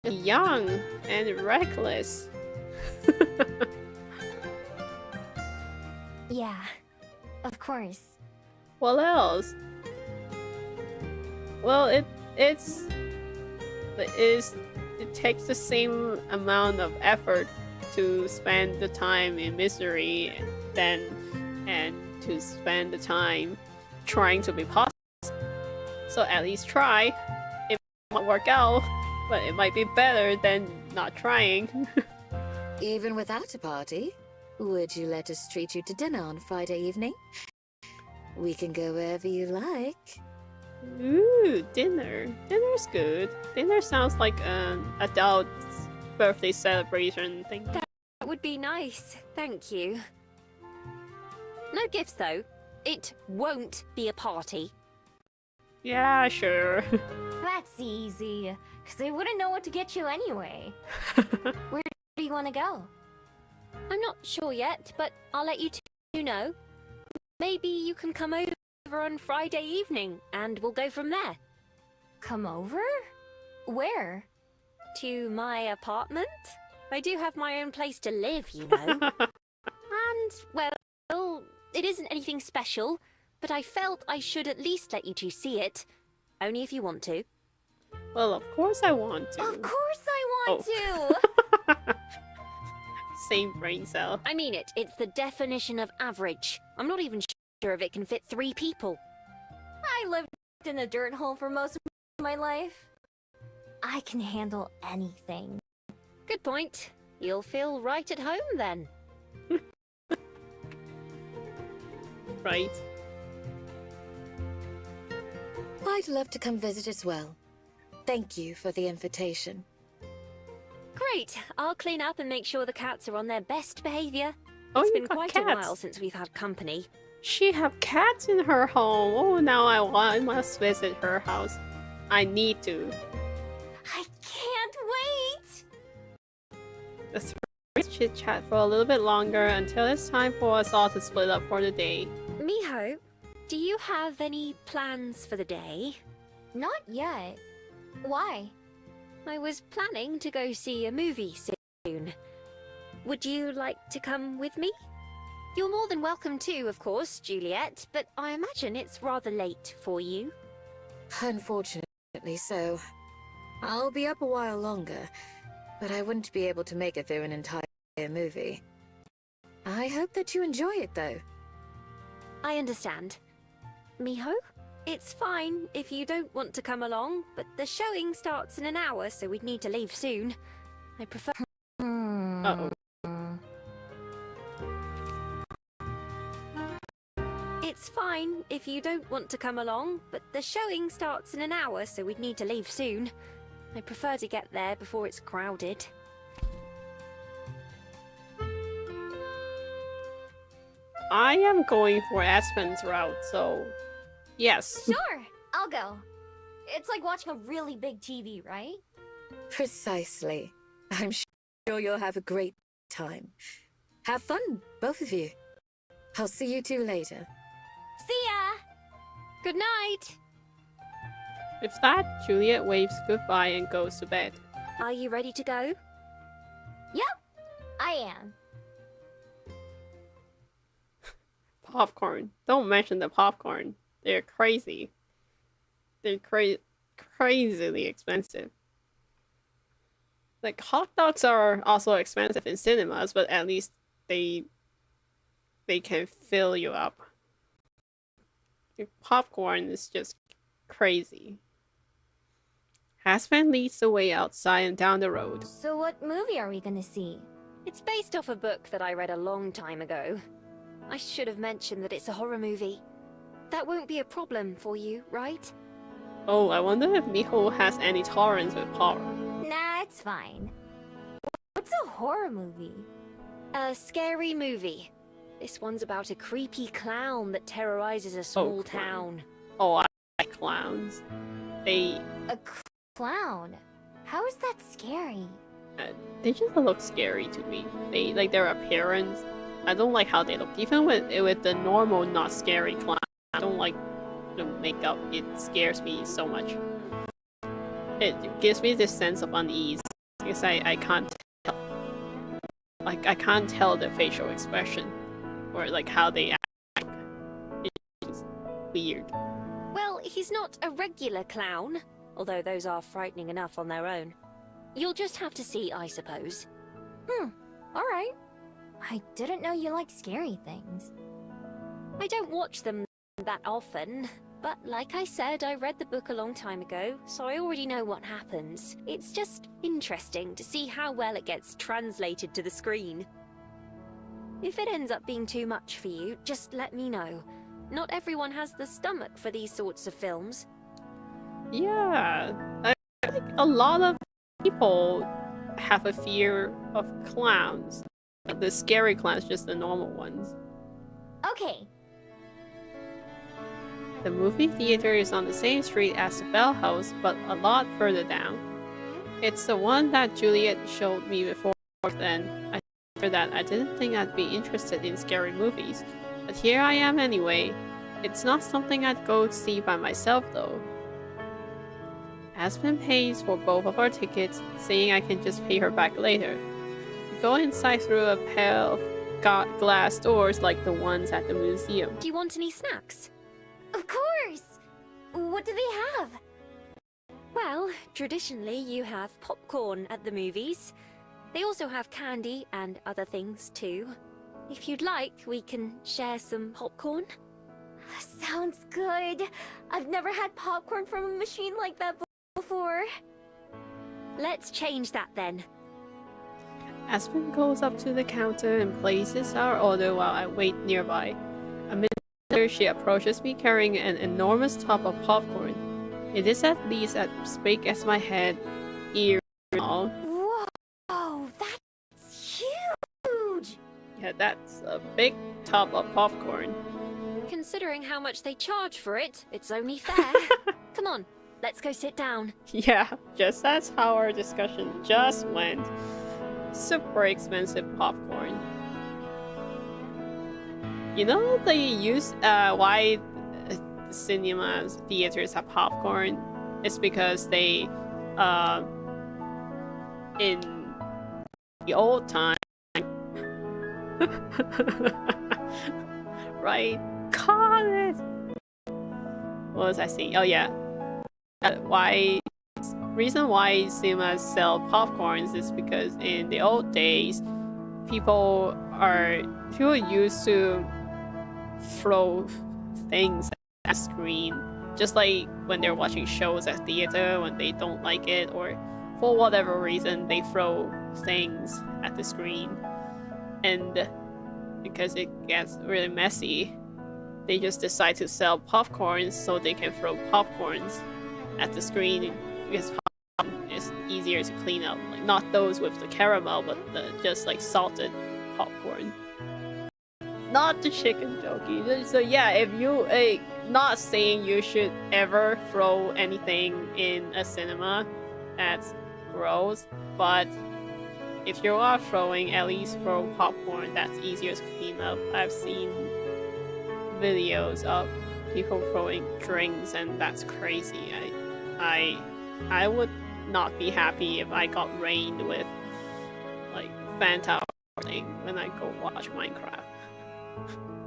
young and reckless. Yeah, of course. What else? Well, it takes the same amount of effort to spend the time in misery and to spend the time trying to be positive. So at least try. It might work out, but it might be better than not trying. Even without a party, would you let us treat you to dinner on Friday evening? We can go wherever you like. Ooh, dinner. Dinner's good. Dinner sounds like an adult birthday celebration thing. That would be nice, thank you. No gifts though. It won't be a party. Yeah, sure. That's easy, because they wouldn't know what to get you anyway. Where do you want to go? I'm not sure yet, but I'll let you two know. Maybe you can come over over on Friday evening, and we'll go from there. Come over? Where? To my apartment? I do have my own place to live, you know. And, well, it isn't anything special, but I felt I should at least let you two see it. Only if you want to. Well, of course I want to. Of course I want to! Same brain cell. I mean it. It's the definition of average. I'm not even sure if it can fit 3 people. I lived in a dirt hole for most of my life. I can handle anything. Good point. You'll feel right at home then. Right. I'd love to come visit as well. Thank you for the invitation. Great. I'll clean up and make sure the cats are on their best behavior. Oh, It's you been got quite cats. a while since we've had company. She have cats in her home. Oh, now I must visit her house. I need to. I can't wait! Let's chit chat for a little bit longer until it's time for us all to split up for the day. Miho, do you have any plans for the day? Not yet. Why? I was planning to go see a movie soon. Would you like to come with me? You're more than welcome to, of course, Juliet, but I imagine it's rather late for you. Unfortunately so. I'll be up a while longer, but I wouldn't be able to make it through an entire movie. I hope that you enjoy it, though. I understand. Miho? It's fine if you don't want to come along, but the showing starts in an hour, so we'd need to leave soon. I prefer... Uh-oh. It's fine if you don't want to come along, but the showing starts in an hour, so we'd need to leave soon. I prefer to get there before it's crowded. I am going for Aspen's route, so yes. Sure, I'll go. It's like watching a really big TV, right? Precisely. I'm sure you'll have a great time. Have fun, both of you. I'll see you two later. See ya! Good night! With that, Juliet waves goodbye and goes to bed. Are you ready to go? Yep, I am. Popcorn. Don't mention the popcorn. They're crazy. They're crazily expensive. Like, hot dogs are also expensive in cinemas, but at least they can fill you up. The popcorn is just crazy. Aspen leads the way outside and down the road. So what movie are we gonna see? It's based off a book that I read a long time ago. I should have mentioned that it's a horror movie. That won't be a problem for you, right? Oh, I wonder if Miho has any tolerance with horror. Nah, it's fine. What's a horror movie? A scary movie. This one's about a creepy clown that terrorizes a small clown. town. Oh, I like clowns. They Clown? How is that scary? just look scary to me. They like their appearance. I don't like how they look. Even with the normal, not scary clown, I don't like the makeup. It scares me so much. It gives me this sense of unease because I can't tell. Like I can't tell the facial expression or like how they act. It's weird. Well, he's not a regular clown, although those are frightening enough on their own. You'll just have to see, I suppose. Alright. I didn't know you liked scary things. I don't watch them that often, but like I said, I read the book a long time ago, so I already know what happens. It's just interesting to see how well it gets translated to the screen. If it ends up being too much for you, just let me know. Not everyone has the stomach for these sorts of films. Yeah, I think a lot of people have a fear of clowns. The scary clowns, just the normal ones. Okay. The movie theater is on the same street as the Bell House, but a lot further down. It's the one that Juliet showed me before then. After that, I didn't think I'd be interested in scary movies, but here I am anyway. It's not something I'd go see by myself though. Aspen pays for both of our tickets, saying I can just pay her back later. We go inside through a pair of glass doors like the ones at the museum. Do you want any snacks? Of course! What do they have? Well, traditionally you have popcorn at the movies. They also have candy and other things too. If you'd like, we can share some popcorn. Sounds good. I've never had popcorn from a machine like that before. Let's change that then. Aspen goes up to the counter and places our order while I wait nearby. A minute later, she approaches me carrying an enormous tub of popcorn. It is at least as big as my head, ear, and all. Whoa, that's huge! Yeah, that's a big tub of popcorn. Considering how much they charge for it, it's only fair. Come on, let's go sit down. Yeah, just that's how our discussion just went. Super expensive popcorn. You know they use why cinemas, theaters have popcorn? It's because they in the old time right, got it. What was I saying? Oh yeah, reason why cinemas sell popcorns is because in the old days people used to throw things at the screen, just like when they're watching shows at theater when they don't like it, or for whatever reason they throw things at the screen, and because it gets really messy they just decide to sell popcorns so they can throw popcorns at the screen, because popcorn is easier to clean up, like not those with the caramel but the just like salted popcorn, not the chicken jokey. So yeah, if you not saying you should ever throw anything in a cinema, that's gross, but if you are throwing, at least throw popcorn, that's easier to clean up. I've seen videos of people throwing drinks and that's crazy. I would not be happy if I got rained with like Fanta when I go watch Minecraft.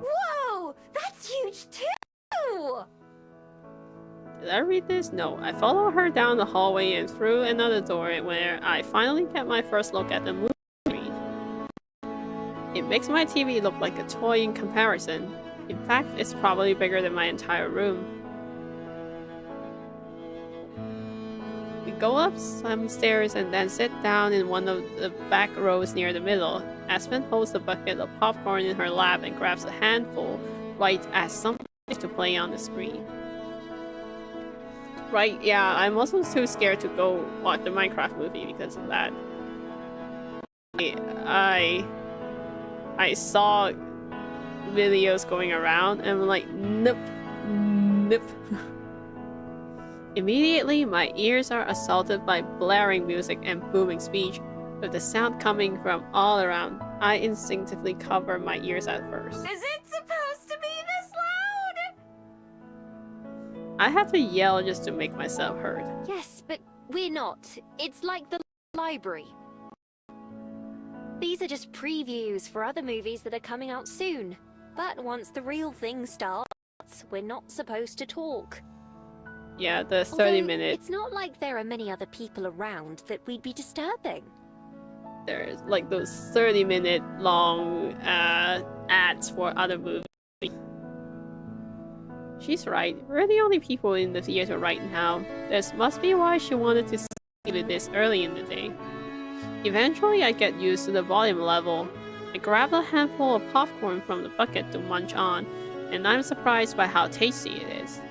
Whoa, that's huge too! Did I read this? No. I follow her down the hallway and through another door where I finally get my first look at the movie screen. It makes my TV look like a toy in comparison. In fact, it's probably bigger than my entire room. We go up some stairs and then sit down in one of the back rows near the middle. Aspen holds a bucket of popcorn in her lap and grabs a handful right as something to play on the screen. Right, yeah, I'm also too scared to go watch the Minecraft movie because of that. I saw videos going around and I'm like, nope, nope. Immediately, my ears are assaulted by blaring music and booming speech. With the sound coming from all around, I instinctively cover my ears at first. Is it supposed to be this loud? I have to yell just to make myself heard. Yes, but we're not. It's like the library. These are just previews for other movies that are coming out soon. But once the real thing starts, we're not supposed to talk. Yeah, the 30 Although, minute. It's not like there are many other people around that we'd be disturbing. There's like those 30-minute long ads for other movies. She's right. We're the only people in the theater right now. This must be why she wanted to see this early in the day. Eventually, I get used to the volume level. I grab a handful of popcorn from the bucket to munch on, and I'm surprised by how tasty it is.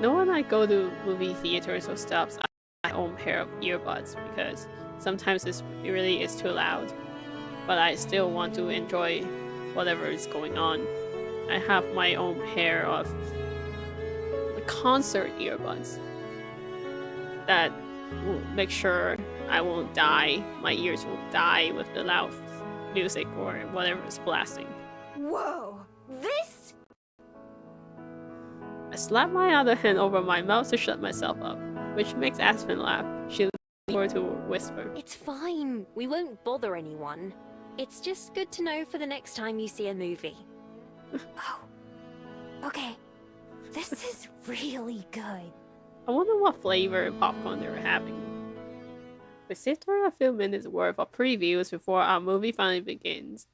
No one I go to movie theaters or stuff, I have my own pair of earbuds because sometimes it really is too loud. But I still want to enjoy whatever is going on. I have my own pair of concert earbuds that will make sure I won't die, my ears won't die with the loud music or whatever is blasting. Whoa, this slap my other hand over my mouth to shut myself up, which makes Aspen laugh. She leans forward to whisper. It's fine. We won't bother anyone. It's just good to know for the next time you see a movie. Oh. Okay. This is really good. I wonder what flavor popcorn they were having. We sit through a few minutes worth of previews before our movie finally begins.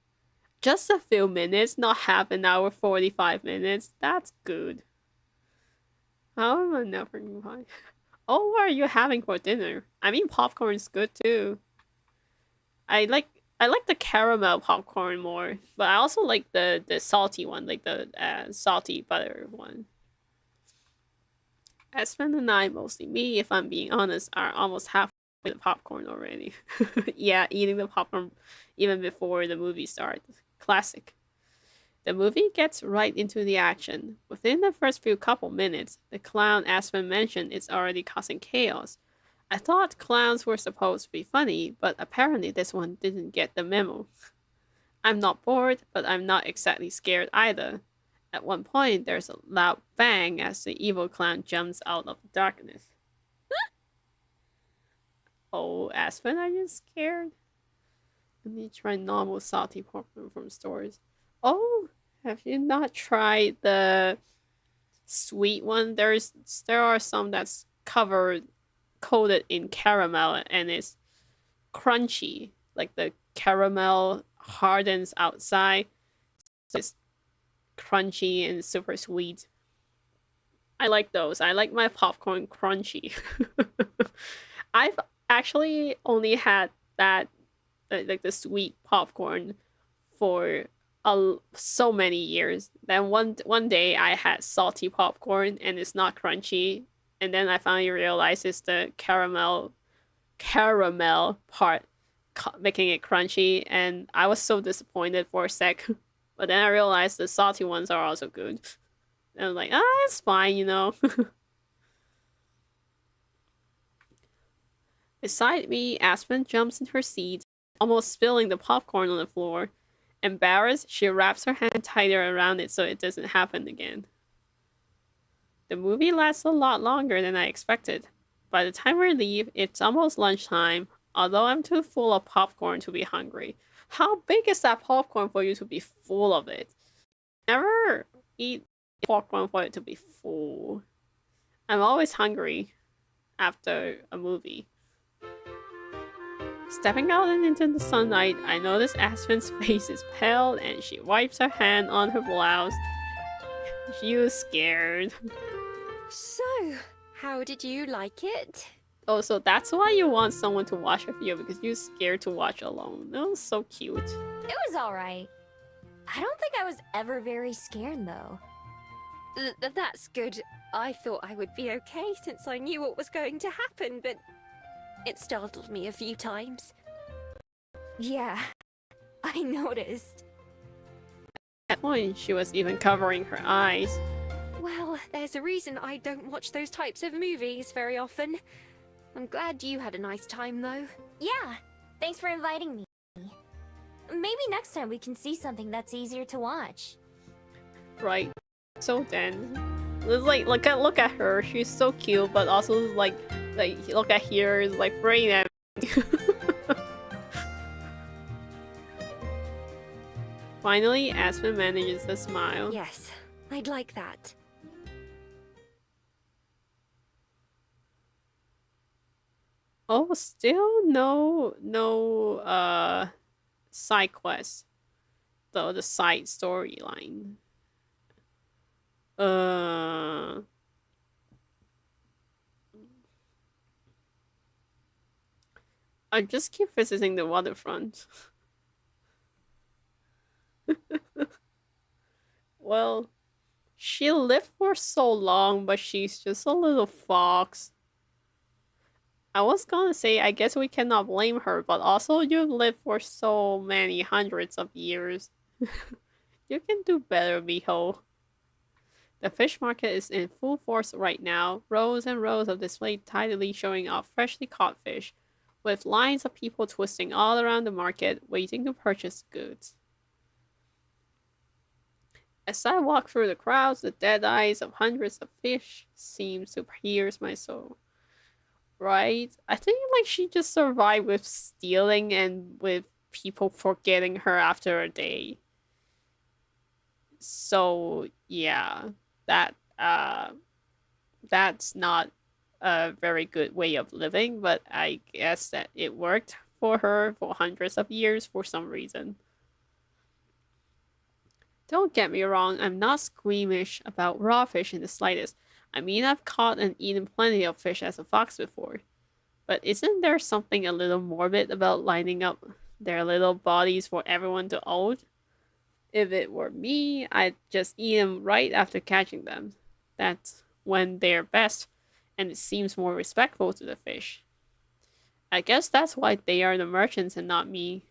Just a few minutes, not half an hour, 45 minutes. That's good. How am I never fine? Oh, what are you having for dinner? I mean, popcorn's good too. I like the caramel popcorn more, but I also like the salty one, like the salty butter one. Aspen and I, mostly me, if I'm being honest, are almost halfway the popcorn already. Yeah, eating the popcorn even before the movie starts. Classic. The movie gets right into the action. Within the first few couple minutes, the clown Aspen mentioned is already causing chaos. I thought clowns were supposed to be funny, but apparently this one didn't get the memo. I'm not bored, but I'm not exactly scared either. At one point, there's a loud bang as the evil clown jumps out of the darkness. Oh, Aspen, are you scared? Let me try normal salty popcorn from stores. Oh, have you not tried the sweet one? There are some that's coated in caramel and it's crunchy. Like the caramel hardens outside, so it's crunchy and super sweet. I like those. I like my popcorn crunchy. I've actually only had that, like the sweet popcorn, for so many years. Then one day I had salty popcorn and it's not crunchy, and then I finally realized it's the caramel part making it crunchy, and I was so disappointed for a sec. But then I realized the salty ones are also good. And I'm like, it's fine, you know. Beside me, Aspen jumps in her seat, almost spilling the popcorn on the floor. Embarrassed, she wraps her hand tighter around it so it doesn't happen again. The movie lasts a lot longer than I expected. By the time we leave, it's almost lunchtime, although I'm too full of popcorn to be hungry. How big is that popcorn for you to be full of it? Never eat popcorn for it to be full. I'm always hungry after a movie. Stepping out and into the sunlight, I notice Aspen's face is pale and she wipes her hand on her blouse. She's scared. So, how did you like it? Oh, so that's why you want someone to watch with you, because you're scared to watch alone. That was so cute. It was alright. I don't think I was ever very scared, though. That's good. I thought I would be okay since I knew what was going to happen, but it startled me a few times. Yeah, I noticed. At that point, she was even covering her eyes. Well, there's a reason I don't watch those types of movies very often. I'm glad you had a nice time, though. Yeah, thanks for inviting me. Maybe next time we can see something that's easier to watch. Right. So then, it's like look at her. She's so cute, but also like look at here, it's like brain at me. Finally, Aspen manages to smile. Yes, I'd like that. Oh, still no side quest. Though the side storyline. I just keep visiting the waterfront. Well, she lived for so long, but she's just a little fox. I was gonna say, I guess we cannot blame her, but also you've lived for so many hundreds of years. You can do better, Miho. The fish market is in full force right now, rows and rows of displays tidily showing off freshly caught fish, with lines of people twisting all around the market, waiting to purchase goods. As I walk through the crowds, the dead eyes of hundreds of fish seems to pierce my soul. Right? I think like she just survived with stealing and with people forgetting her after a day. So yeah, that that's not a very good way of living, but I guess that it worked for her for hundreds of years for some reason. Don't get me wrong, I'm not squeamish about raw fish in the slightest. I mean, I've caught and eaten plenty of fish as a fox before. But isn't there something a little morbid about lining up their little bodies for everyone to own? If it were me, I'd just eat them right after catching them. That's when they're best, and it seems more respectful to the fish. I guess that's why they are the merchants and not me.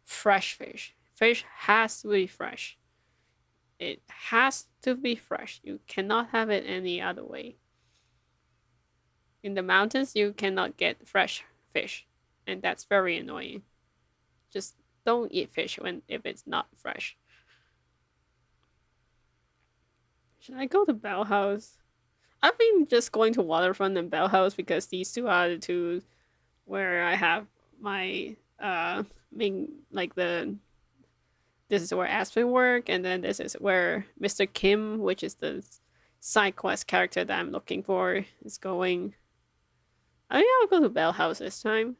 Fresh fish. Fish has to be fresh. It has to be fresh. You cannot have it any other way. In the mountains, you cannot get fresh fish, and that's very annoying. Just don't eat fish if it's not fresh. Should I go to Bell House? I've been just going to Waterfront and Bell House because these two are the two where I have my main this is where Aspen work, and then this is where Mr. Kim, which is the side quest character that I'm looking for, is going. I think I'll go to Bell House this time.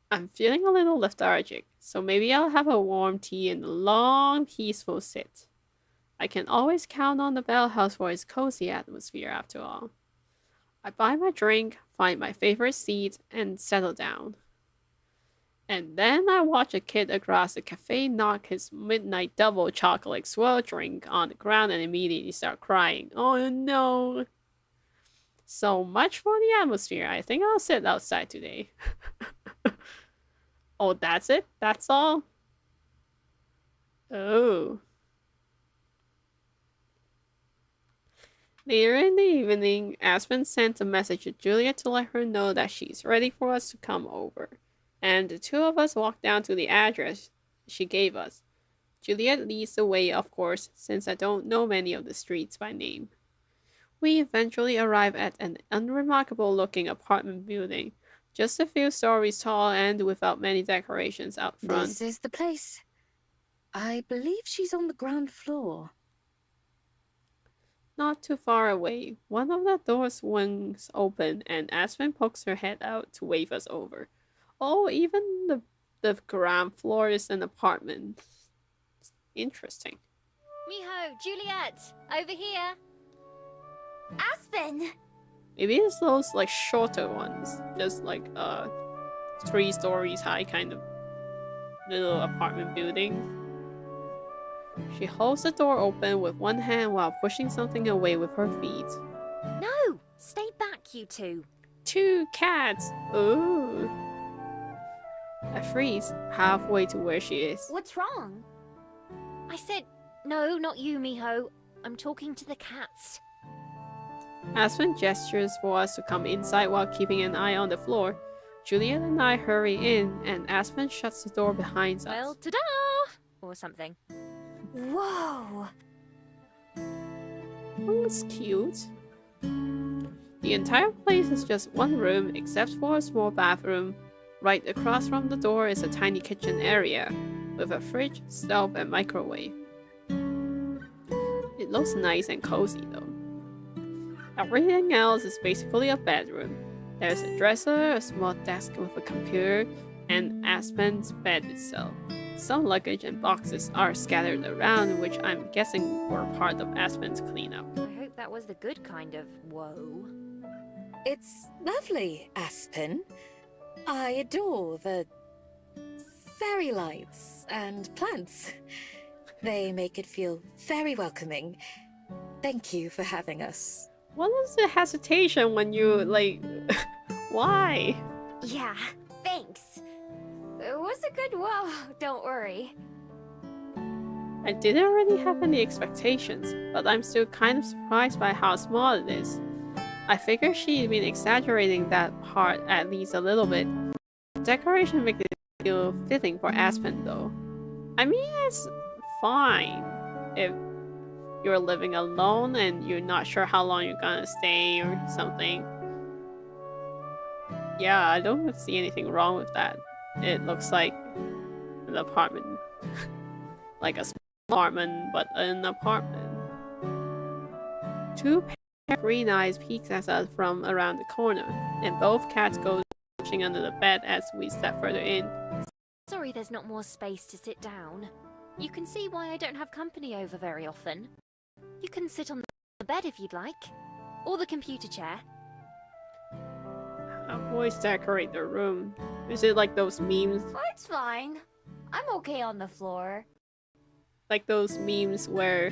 I'm feeling a little lethargic, so maybe I'll have a warm tea and a long, peaceful sit. I can always count on the Bell House for its cozy atmosphere after all. I buy my drink, find my favorite seat, and settle down. And then I watch a kid across the cafe knock his midnight double chocolate swirl drink on the ground and immediately start crying. Oh no! So much for the atmosphere. I think I'll sit outside today. Oh, that's it? That's all? Oh. Later in the evening, Aspen sent a message to Juliet to let her know that she's ready for us to come over. And the two of us walked down to the address she gave us. Juliet leads the way, of course, since I don't know many of the streets by name. We eventually arrive at an unremarkable looking apartment building, just a few stories tall and without many decorations out front. This is the place. I believe she's on the ground floor. Not too far away, one of the doors swings open and Aspen pokes her head out to wave us over. Oh, even the ground floor is an apartment. Interesting. Miho, Juliet, over here. Aspen! Maybe it's those like shorter ones, just like 3 stories high kind of little apartment building. She holds the door open with one hand while pushing something away with her feet. No! Stay back, you two. 2 cats! Ooh. I freeze halfway to where she is. What's wrong? I said, no, not you, Miho. I'm talking to the cats. Aspen gestures for us to come inside while keeping an eye on the floor. Juliet and I hurry in, and Aspen shuts the door behind us. Well, ta-da! Or something. Whoa! Oh, that's cute. The entire place is just one room, except for a small bathroom. Right across from the door is a tiny kitchen area, with a fridge, stove, and microwave. It looks nice and cozy though. Everything else is basically a bedroom. There's a dresser, a small desk with a computer, and Aspen's bed itself. Some luggage and boxes are scattered around, which I'm guessing were part of Aspen's cleanup. I hope that was the good kind of whoa. It's lovely, Aspen. I adore the fairy lights and plants. They make it feel very welcoming. Thank you for having us. What is the hesitation when you, like... Why? Yeah, thanks. It was a good whoa, don't worry. I didn't really have any expectations, but I'm still kind of surprised by how small it is. I figured she'd been exaggerating that part at least a little bit. The decoration makes it feel fitting for Aspen though. I mean, it's fine. if you're living alone and you're not sure how long you're gonna stay or something. Yeah, I don't see anything wrong with that. It looks like an apartment. Like a small apartment, but an apartment. Two pair of green eyes peeks at us from around the corner, and both cats go pushing under the bed as we step further in. Sorry there's not more space to sit down. You can see why I don't have company over very often. You can sit on the bed if you'd like. Or the computer chair. How boys decorate their room? Is it like those memes? Oh, it's fine. I'm okay on the floor. Like those memes where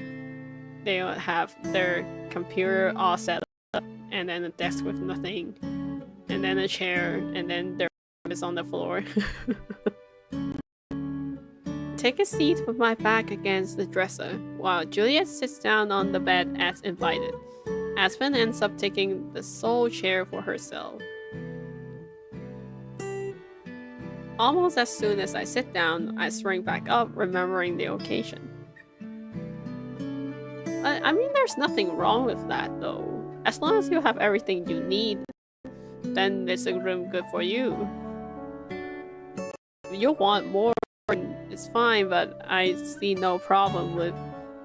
they have their computer all set up, and then a desk with nothing, and then a chair, and then their is on the floor. Take a seat with my back against the dresser, while Juliet sits down on the bed as invited. Aspen ends up taking the sole chair for herself. Almost as soon as I sit down, I spring back up, remembering the occasion. I mean, there's nothing wrong with that, though. As long as you have everything you need, then it's a room good for you. If you want more, it's fine, but I see no problem with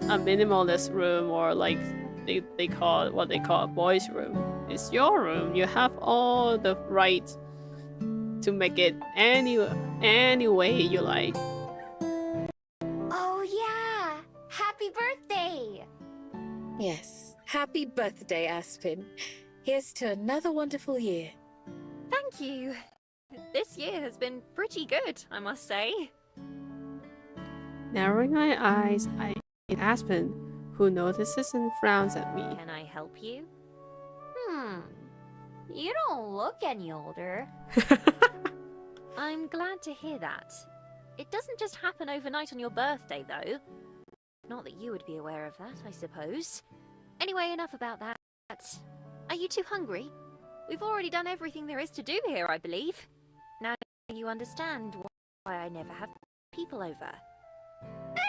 a minimalist room, or like they call it, what they call a boys' room. It's your room. You have all the right to make it any way you like. Oh yeah! Happy birthday! Yes. Happy birthday, Aspen. Here's to another wonderful year. Thank you. This year has been pretty good, I must say. Narrowing my eyes, I see Aspen, who notices and frowns at me. Can I help you? You don't look any older. I'm glad to hear that. It doesn't just happen overnight on your birthday, though. Not that you would be aware of that, I suppose. Anyway, enough about that. Are you too hungry? We've already done everything there is to do here, I believe. Now you understand why I never have people over.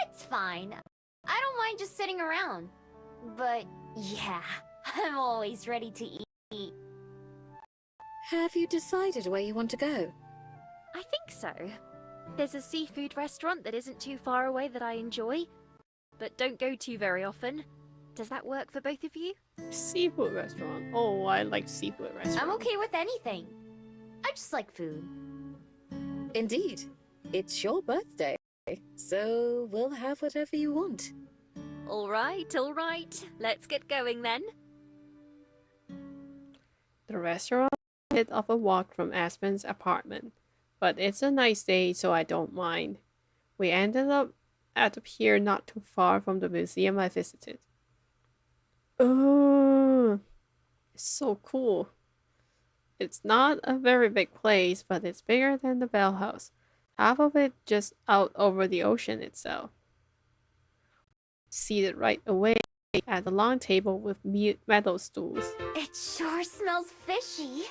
It's fine. I don't mind just sitting around. But yeah, I'm always ready to eat. Have you decided where you want to go? I think so. There's a seafood restaurant that isn't too far away that I enjoy, but don't go to very often. Does that work for both of you? Seafood restaurant. Oh, I like seafood restaurant. I'm okay with anything. I just like food. Indeed. It's your birthday, so we'll have whatever you want. All right. Let's get going then. The restaurant is a bit of a walk from Aspen's apartment, but it's a nice day, so I don't mind. We ended up at a pier not too far from the museum I visited. Oh, it's so cool. It's not a very big place, but it's bigger than the Bell House. Half of it just out over the ocean itself. Seated right away at a long table with metal stools. It sure smells fishy.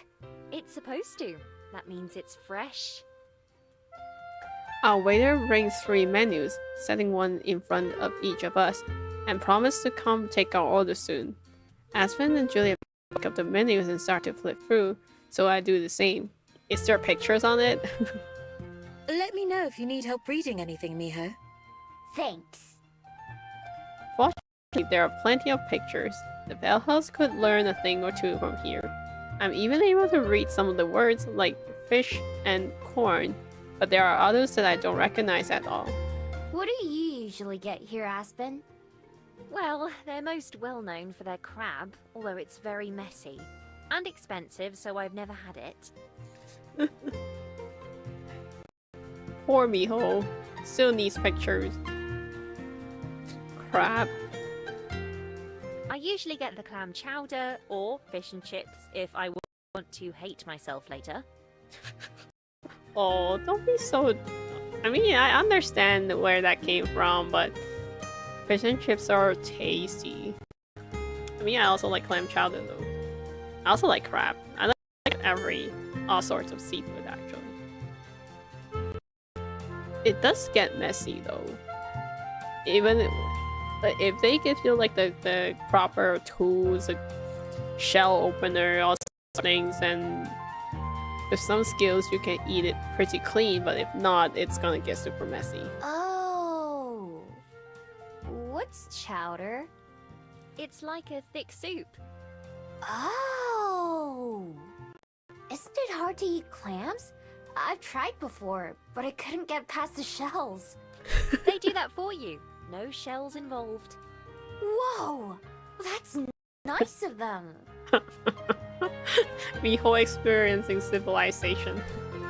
It's supposed to. That means it's fresh. Our waiter brings 3 menus, setting one in front of each of us, and promised to come take our order soon. Aspen and Julia pick up the menus and start to flip through, so I do the same. Is there pictures on it? Let me know if you need help reading anything, Miho. Thanks. Fortunately, there are plenty of pictures. The Bell House could learn a thing or two from here. I'm even able to read some of the words, like fish and corn, but there are others that I don't recognize at all. What do you usually get here, Aspen? Well, they're most well known for their crab, although it's very messy. And expensive, so I've never had it. Poor Miho. Still needs pictures. Crap. I usually get the clam chowder or fish and chips if I want to hate myself later. Oh, don't be so... I mean, I understand where that came from, but fish and chips are tasty. I mean, I also like clam chowder though. I also like crab. I like all sorts of seafood actually. It does get messy though. Even But if they give you like the proper tools, a shell opener, all things, and with some skills you can eat it pretty clean, but if not, it's gonna get super messy. Oh. What's chowder? It's like a thick soup. Oh. Isn't it hard to eat clams? I've tried before, but I couldn't get past the shells. They do that for you. No shells involved. Whoa! That's nice of them. Miho experiencing civilization.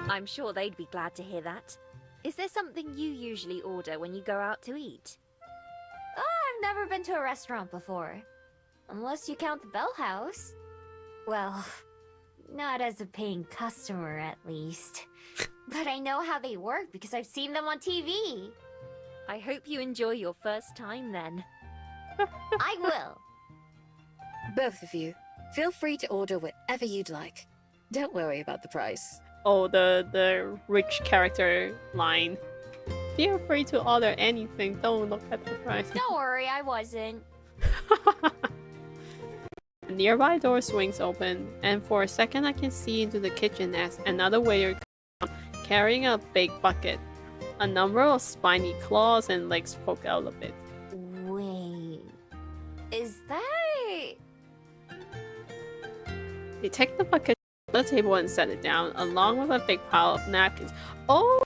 I'm sure they'd be glad to hear that. Is there something you usually order when you go out to eat? Oh, I've never been to a restaurant before. Unless you count the Bell House. Well, not as a paying customer, at least. But I know how they work because I've seen them on TV. I hope you enjoy your first time then. I will. Both of you, feel free to order whatever you'd like. Don't worry about the price. Oh, the rich character line. Feel free to order anything, don't look at the price. Don't worry, I wasn't. A nearby door swings open, and for a second I can see into the kitchen as another waiter comes carrying a big bucket. A number of spiny claws and legs poke out of it. Wait. Is that... They take the bucket to the table and set it down, along with a big pile of napkins. Oh,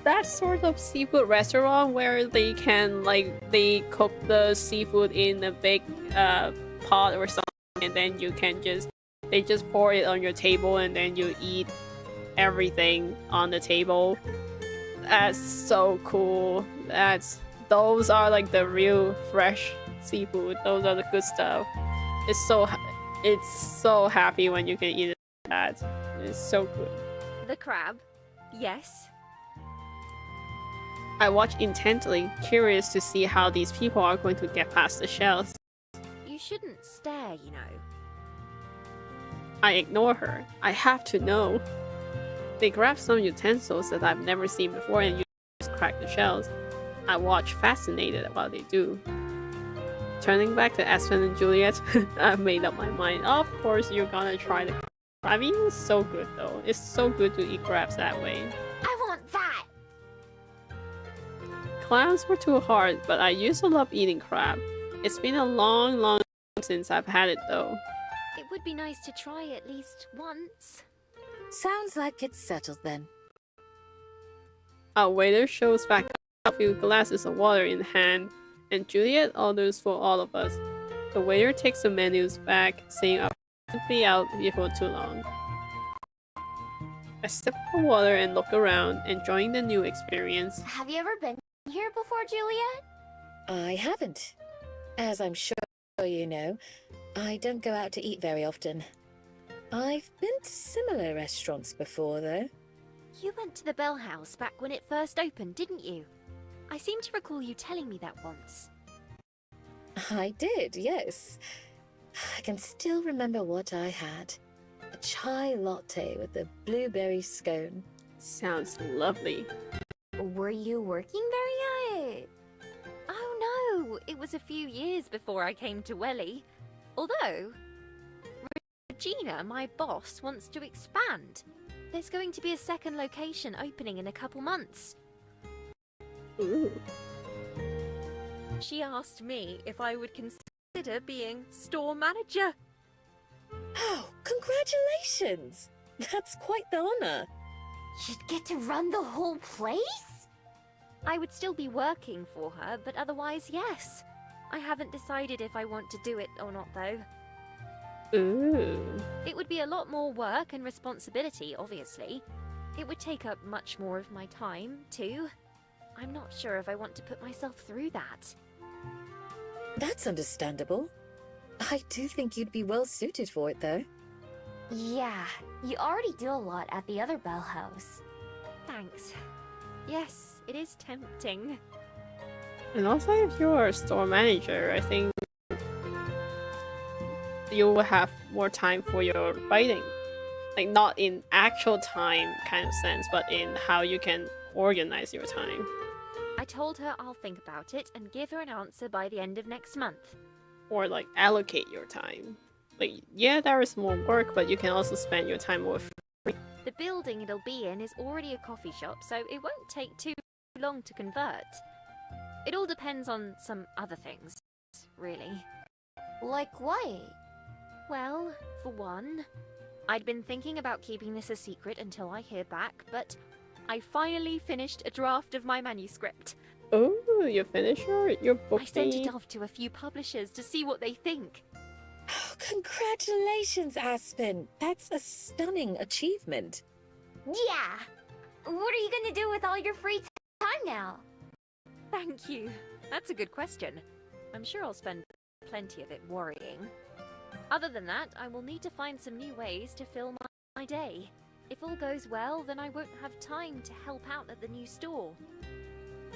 that sort of seafood restaurant where they can, like, they cook the seafood in a big pot or something, and then you can they just pour it on your table and then you eat everything on the table. That's so cool. Those are like the real fresh seafood. Those are the good stuff. It's so happy when you can eat that. It's so good. The crab? Yes. I watch intently, curious to see how these people are going to get past the shells. You shouldn't stare, you know. I ignore her. I have to know. They grab some utensils that I've never seen before and just crack the shells. I watch fascinated at what they do. Turning back to Aspen and Juliet, I've made up my mind. Of course you're gonna try the crab. I mean, it's so good though. It's so good to eat crabs that way. I want that! Clams were too hard, but I used to love eating crab. It's been a long time since I've had it though. It would be nice to try at least once. Sounds like it's settled then. Our waiter shows back a few glasses of water in hand, and Juliet orders for all of us. The waiter takes the menus back, saying I'll be out before too long. I sip the water and look around, enjoying the new experience. Have you ever been here before, Juliet? I haven't. As I'm sure you know, I don't go out to eat very often. I've been to similar restaurants before, though. You went to the Bell House back when it first opened, didn't you? I seem to recall you telling me that once. I did, yes. I can still remember what I had. A chai latte with a blueberry scone. Sounds lovely. Were you working there yet? Oh no, it was a few years before I came to Welly. Although, Regina, my boss, wants to expand. There's going to be a second location opening in a couple months. Ooh. She asked me if I would consider being store manager. Oh, congratulations! That's quite the honor. You'd get to run the whole place? I would still be working for her, but otherwise, yes. I haven't decided if I want to do it or not, though. Ooh. It would be a lot more work and responsibility, obviously. It would take up much more of my time, too. I'm not sure if I want to put myself through that. That's understandable. I do think you'd be well suited for it, though. Yeah, you already do a lot at the other Bell House. Thanks. Yes, it is tempting. And also, if you're a store manager, I think you will have more time for your writing. Like, not in actual time kind of sense, but in how you can organize your time. I told her I'll think about it and give her an answer by the end of next month. Or like allocate your time. Like, yeah, there is more work, but you can also spend your time more free. The building it'll be in is already a coffee shop, so it won't take too long to convert. It all depends on some other things, really. Like what? Well, for one, I'd been thinking about keeping this a secret until I hear back, but I finally finished a draft of my manuscript. Oh, you finished your book? I sent it off to a few publishers to see what they think. Oh, congratulations, Aspen. That's a stunning achievement. Yeah! What are you gonna do with all your free time now? Thank you. That's a good question. I'm sure I'll spend plenty of it worrying. Other than that, I will need to find some new ways to fill my day. If all goes well, then I won't have time to help out at the new store.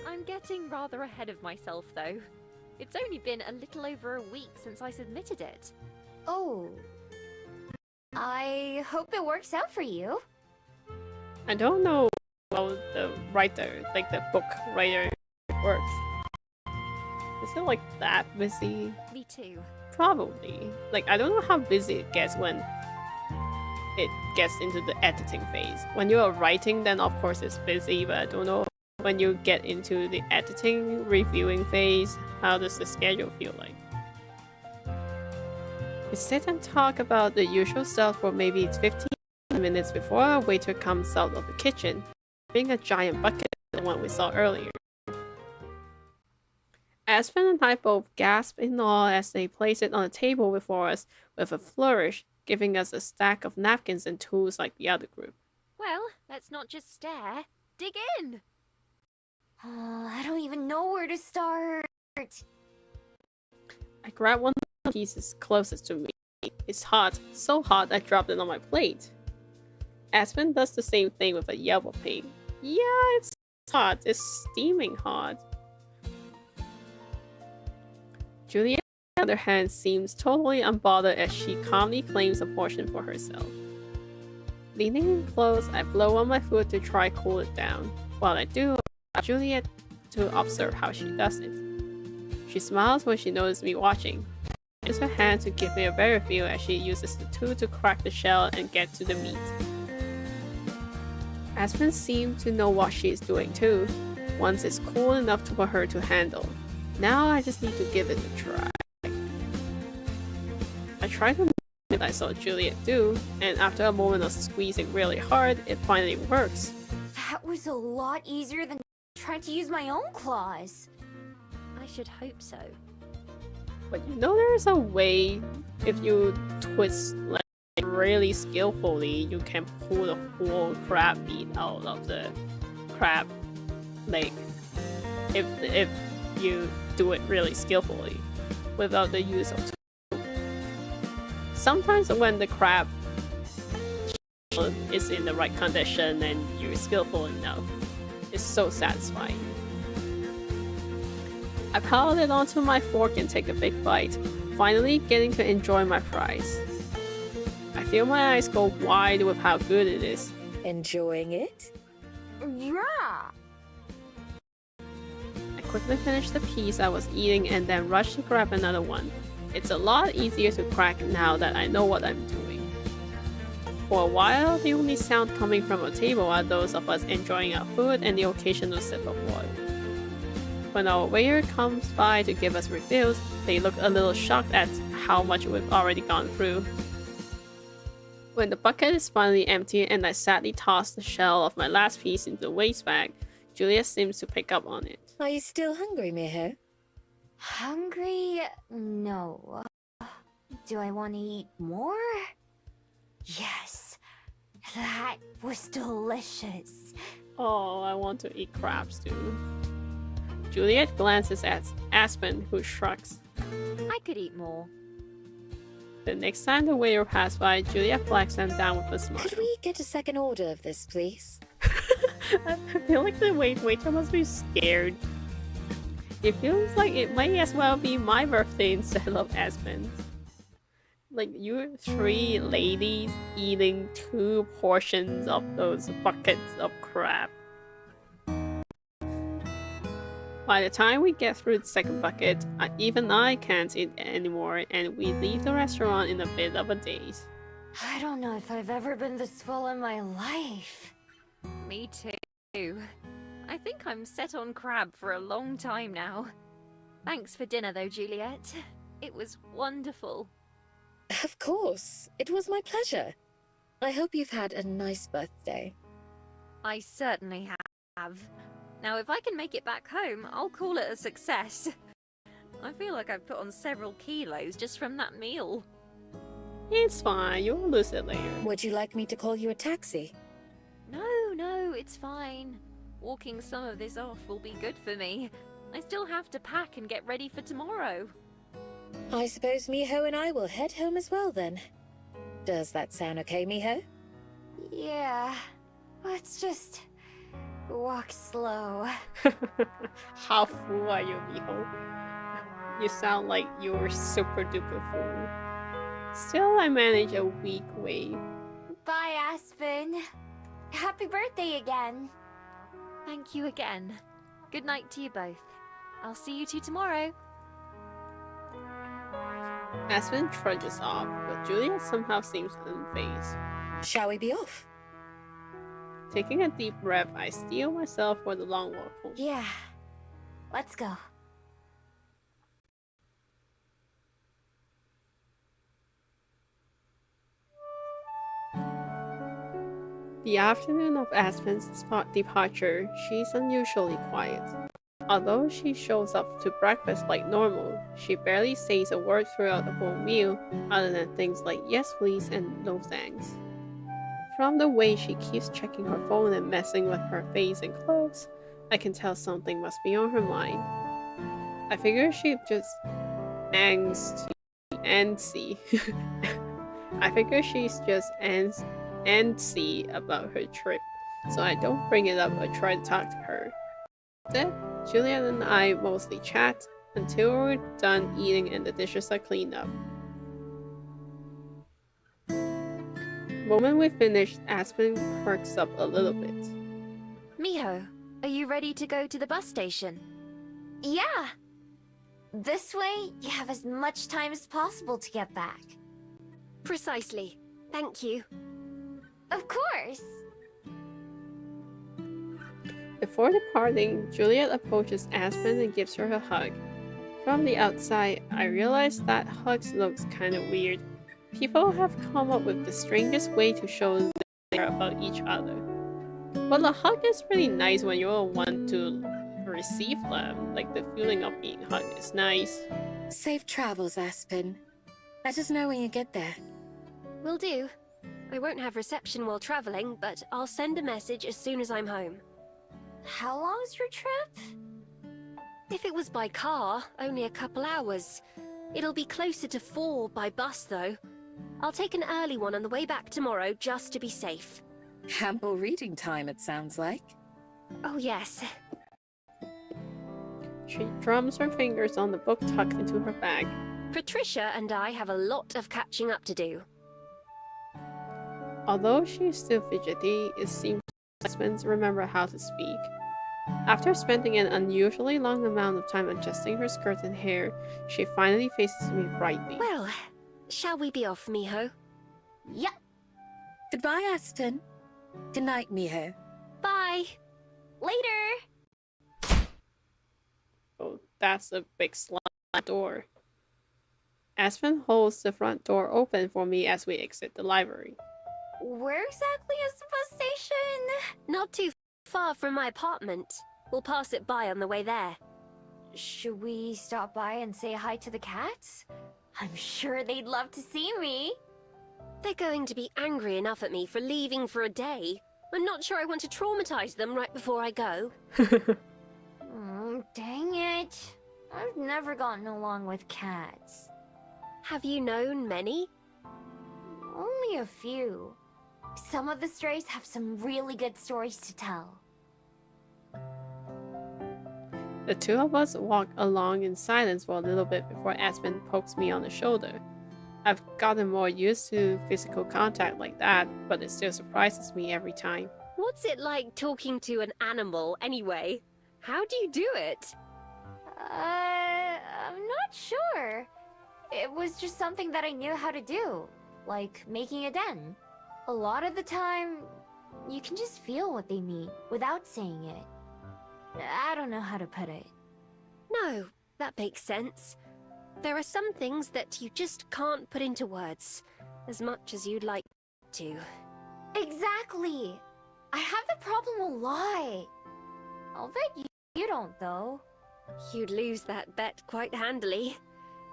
I'm getting rather ahead of myself, though. It's only been a little over a week since I submitted it. Oh. I hope it works out for you. I don't know how the writer, like the book writer, works. Is it like that busy? Me too. Probably. Like, I don't know how busy it gets when it gets into the editing phase. When you are writing, then of course it's busy, but I don't know when you get into the editing, reviewing phase, how does the schedule feel like? We sit and talk about the usual stuff for maybe 15 minutes before our waiter comes out of the kitchen, bringing a giant bucket, the one we saw earlier. Aspen and I both gasp in awe as they place it on the table before us with a flourish, giving us a stack of napkins and tools like the other group. Well, let's not just stare. Dig in! I don't even know where to start. I grab one of the pieces closest to me. It's hot, so hot I dropped it on my plate. Aspen does the same thing with a yellow pig. Yeah, it's hot. It's steaming hot. Juliet, on the other hand, seems totally unbothered as she calmly claims a portion for herself. Leaning in close, I blow on my food to try cool it down. While I do, I ask Juliet to observe how she does it. She smiles when she notices me watching. She uses her hand to give me a better view as she uses the tool to crack the shell and get to the meat. Aspen seems to know what she is doing too, once it's cool enough for her to handle. Now I just need to give it a try. I try to mimic what I saw Juliet do, and after a moment of squeezing really hard, it finally works. That was a lot easier than trying to use my own claws. I should hope so. But you know there's a way, if you twist like really skillfully, you can pull the whole crab meat out of the crab leg. If you do it really skillfully, without the use of tools. Sometimes when the crab is in the right condition and you're skillful enough, it's so satisfying. I pile it onto my fork and take a big bite, finally getting to enjoy my fries. I feel my eyes go wide with how good it is. Enjoying it? Yeah. I quickly finish the piece I was eating and then rush to grab another one. It's a lot easier to crack now that I know what I'm doing. For a while, the only sound coming from our table are those of us enjoying our food and the occasional sip of water. When our waiter comes by to give us reviews, they look a little shocked at how much we've already gone through. When the bucket is finally empty and I sadly toss the shell of my last piece into the waste bag, Julia seems to pick up on it. Are you still hungry, Miho? Hungry? No. Do I want to eat more? Yes. That was delicious. Oh, I want to eat crabs too. Juliet glances at Aspen, who shrugs. I could eat more. The next time the waiter passed by, Juliet flags them down with a smile. Could we get a second order of this, please? I feel like the waiter must be scared. It feels like it might as well be my birthday instead of Aspen's. Like, you three ladies eating 2 portions of those buckets of crab. By the time we get through the second bucket, even I can't eat anymore, and we leave the restaurant in a bit of a daze. I don't know if I've ever been this full in my life. Me too. I think I'm set on crab for a long time now. Thanks for dinner though, Juliet. It was wonderful. Of course. It was my pleasure. I hope you've had a nice birthday. I certainly have. Now if I can make it back home, I'll call it a success. I feel like I've put on several kilos just from that meal. It's fine, you'll lose it later. Would you like me to call you a taxi? No, it's fine. Walking some of this off will be good for me. I still have to pack and get ready for tomorrow. I suppose Miho and I will head home as well then. Does that sound okay, Miho? Yeah, let's just walk slow. How fool are you, Miho? You sound like you're super duper fool. Still, I manage a weak way. Bye, Aspen. Happy birthday again. Thank you again. Good night to you both. I'll see you two tomorrow. Aspen trudges off, but Juliet somehow seems unfazed. Shall we be off? Taking a deep breath, I steel myself for the long walk home. Yeah, let's go. The afternoon of Aspen's departure, she's unusually quiet. Although she shows up to breakfast like normal, she barely says a word throughout the whole meal, other than things like yes please and no thanks. From the way she keeps checking her phone and messing with her face and clothes, I can tell something must be on her mind. I figure she's just antsy. I figure she's just antsy about her trip, so I don't bring it up or try to talk to her. Instead, Juliet and I mostly chat until we're done eating and the dishes are cleaned up. The moment we finish, Aspen perks up a little bit. Miho, are you ready to go to the bus station? Yeah. This way, you have as much time as possible to get back. Precisely. Thank you. Of course. Before departing, Juliet approaches Aspen and gives her a hug. From the outside, I realize that hugs looks kinda weird. People have come up with the strangest way to show they care about each other. But a hug is really nice when you're one to receive them. Like, the feeling of being hugged is nice. Safe travels, Aspen. Let us know when you get there. Will do. I won't have reception while traveling, but I'll send a message as soon as I'm home. How long's your trip? If it was by car, only a couple hours. It'll be closer to 4 by bus, though. I'll take an early one on the way back tomorrow, just to be safe. Ample reading time, it sounds like. Oh, yes. She drums her fingers on the book tucked into her bag. Patricia and I have a lot of catching up to do. Although she's still fidgety, it seems Aspen remembers how to speak. After spending an unusually long amount of time adjusting her skirt and hair, she finally faces me brightly. Well, shall we be off, Miho? Yep. Goodbye, Aspen. Good night, Miho. Bye! Later! Oh, that's a big slide door. Aspen holds the front door open for me as we exit the library. Where exactly is the bus station? Not too far from my apartment. We'll pass it by on the way there. Should we stop by and say hi to the cats? I'm sure they'd love to see me. They're going to be angry enough at me for leaving for a day. I'm not sure I want to traumatize them right before I go. Dang it. I've never gotten along with cats. Have you known many? Only a few. Some of the strays have some really good stories to tell. The two of us walk along in silence for a little bit before Aspen pokes me on the shoulder. I've gotten more used to physical contact like that, but it still surprises me every time. What's it like talking to an animal, anyway? How do you do it? I'm not sure. It was just something that I knew how to do, like making a den. A lot of the time, you can just feel what they mean without saying it. I don't know how to put it. No, that makes sense. There are some things that you just can't put into words, as much as you'd like to. Exactly! I have the problem a lot. I'll bet you don't, though. You'd lose that bet quite handily.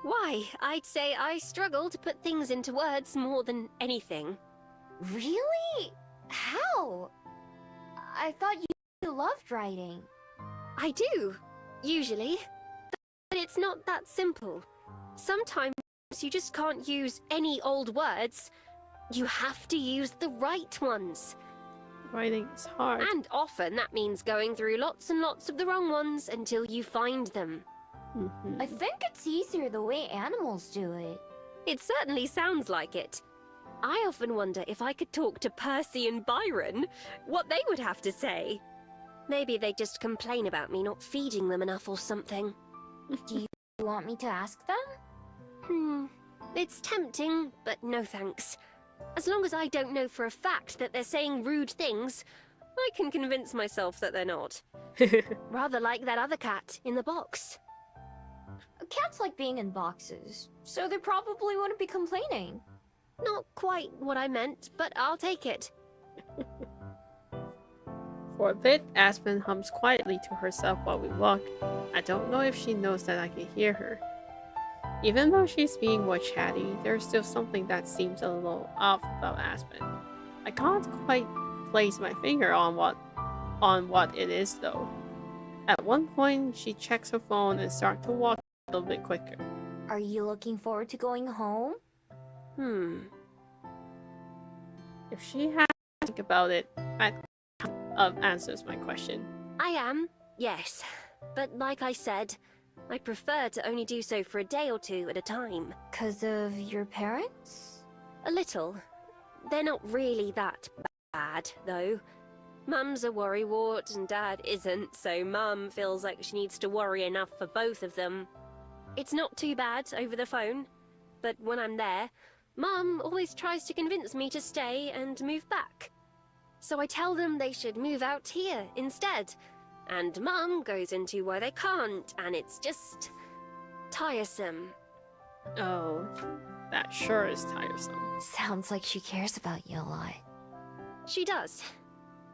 Why, I'd say I struggle to put things into words more than anything. Really? How? I thought you loved writing. I do, usually. But it's not that simple. Sometimes you just can't use any old words. You have to use the right ones. Writing is hard. And often that means going through lots and lots of the wrong ones until you find them. I think it's easier the way animals do it. It certainly sounds like it. I often wonder if I could talk to Percy and Byron, what they would have to say. Maybe they just complain about me not feeding them enough or something. Do you want me to ask them? It's tempting, but no thanks. As long as I don't know for a fact that they're saying rude things, I can convince myself that they're not. Rather like that other cat in the box. Cats like being in boxes, so they probably wouldn't be complaining. Not quite what I meant, but I'll take it. For a bit, Aspen hums quietly to herself while we walk. I don't know if she knows that I can hear her. Even though she's being more chatty, there's still something that seems a little off about Aspen. I can't quite place my finger on what it is though. At one point, she checks her phone and starts to walk a little bit quicker. Are you looking forward to going home? If she has to think about it, that kind of answers my question. I am, yes. But like I said, I prefer to only do so for a day or two at a time. 'Cause of your parents? A little. They're not really that bad, though. Mum's a worrywart and Dad isn't, so Mum feels like she needs to worry enough for both of them. It's not too bad over the phone, but when I'm there, Mum always tries to convince me to stay and move back. So I tell them they should move out here instead, and Mum goes into why they can't, and it's just tiresome. Oh, that sure is tiresome. Sounds like she cares about you a lot. She does.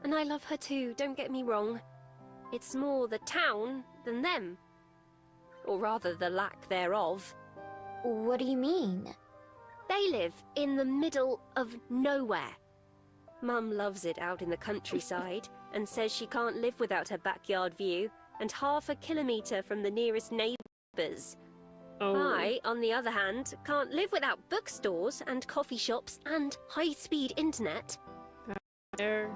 And I love her too, don't get me wrong. It's more the town than them. Or rather, the lack thereof. What do you mean? They live in the middle of nowhere. Mum loves it out in the countryside and says she can't live without her backyard view and half a kilometre from the nearest neighbours. Oh. I, on the other hand, can't live without bookstores and coffee shops and high-speed internet. There.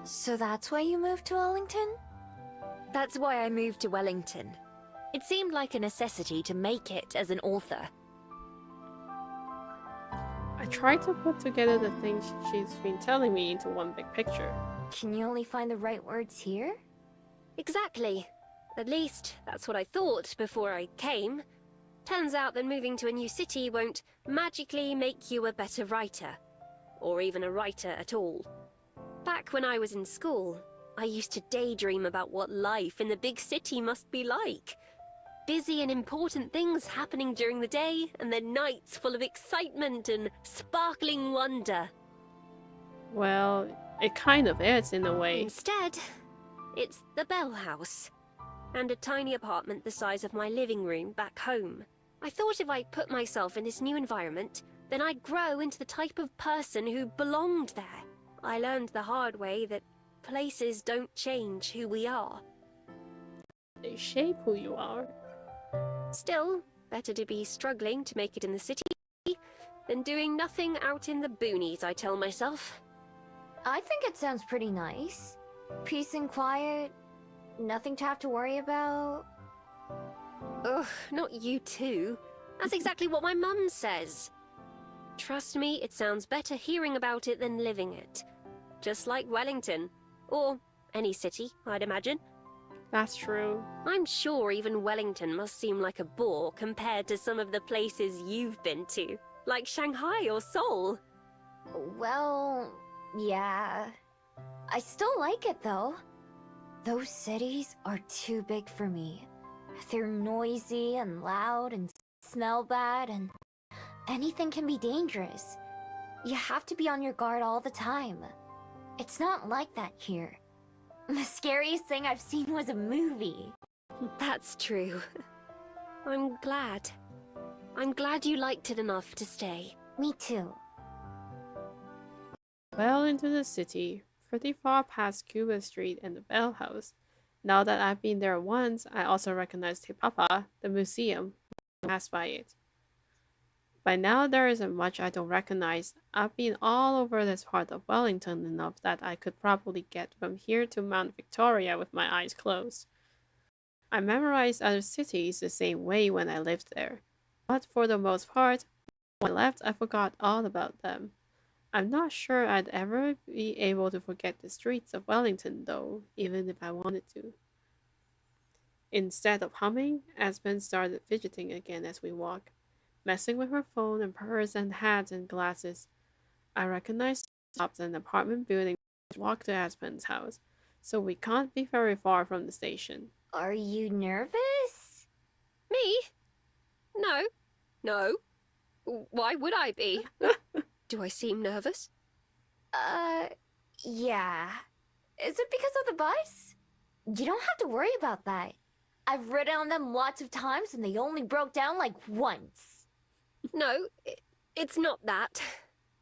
So that's why you moved to Wellington? That's why I moved to Wellington. It seemed like a necessity to make it as an author. I tried to put together the things she's been telling me into one big picture. Can you only find the right words here? Exactly. At least, that's what I thought before I came. Turns out that moving to a new city won't magically make you a better writer. Or even a writer at all. Back when I was in school, I used to daydream about what life in the big city must be like. Busy and important things happening during the day, and then nights full of excitement and sparkling wonder. Well, it kind of is in a way. Instead, it's the Bell House, and a tiny apartment the size of my living room back home. I thought if I put myself in this new environment, then I'd grow into the type of person who belonged there. I learned the hard way that places don't change who we are. They shape who you are. Still, better to be struggling to make it in the city than doing nothing out in the boonies, I tell myself. I think it sounds pretty nice. Peace and quiet, nothing to have to worry about. Ugh, not you too. That's exactly what my mum says. Trust me, it sounds better hearing about it than living it. Just like Wellington. Or any city, I'd imagine. That's true. I'm sure even Wellington must seem like a bore compared to some of the places you've been to, like Shanghai or Seoul. Well, yeah. I still like it though. Those cities are too big for me. They're noisy and loud and smell bad, and anything can be dangerous. You have to be on your guard all the time. It's not like that here. The scariest thing I've seen was a movie. That's true. I'm glad. I'm glad you liked it enough to stay. Me too. Well into the city, pretty far past Cuba Street and the Bell House. Now that I've been there once, I also recognize Te Papa, the museum, when I pass by it. By now, there isn't much I don't recognize. I've been all over this part of Wellington enough that I could probably get from here to Mount Victoria with my eyes closed. I memorized other cities the same way when I lived there, but for the most part, when I left, I forgot all about them. I'm not sure I'd ever be able to forget the streets of Wellington, though, even if I wanted to. Instead of humming, Aspen started fidgeting again as we walked, messing with her phone and purse and hats and glasses. I recognized shops and apartment buildings to walk to Aspen's house, so we can't be very far from the station. Are you nervous? Me? No. No. Why would I be? Do I seem nervous? Yeah. Is it because of the bus? You don't have to worry about that. I've ridden on them lots of times and they only broke down like once. No, it's not that.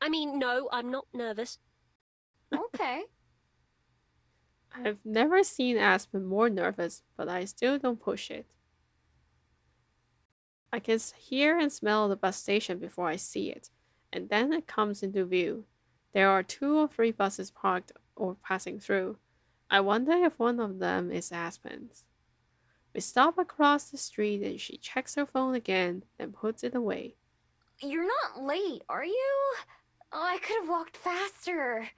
I mean, no, I'm not nervous. Okay. I've never seen Aspen more nervous, but I still don't push it. I can hear and smell the bus station before I see it, and then it comes into view. There are 2 or 3 buses parked or passing through. I wonder if one of them is Aspen's. We stop across the street and she checks her phone again, then puts it away. You're not late, are you? Oh, I could have walked faster.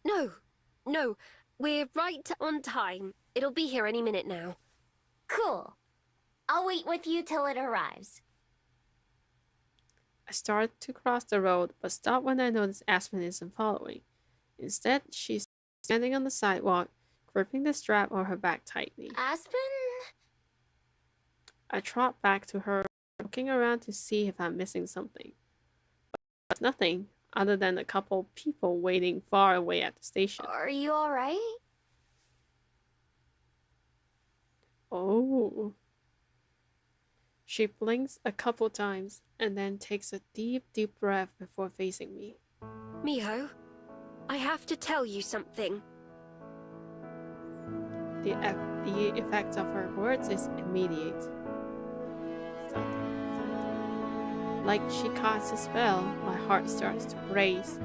No, we're right on time. It'll be here any minute now. Cool. I'll wait with you till it arrives. I start to cross the road, but stop when I notice Aspen isn't following. Instead, she's standing on the sidewalk, gripping the strap on her back tightly. Aspen? I trot back to her, looking around to see if I'm missing something. But there's nothing, other than a couple people waiting far away at the station. Are you alright? Oh. She blinks a couple times, and then takes a deep, deep breath before facing me. Miho, I have to tell you something. The effect of her words is immediate. Like she casts a spell, my heart starts to race.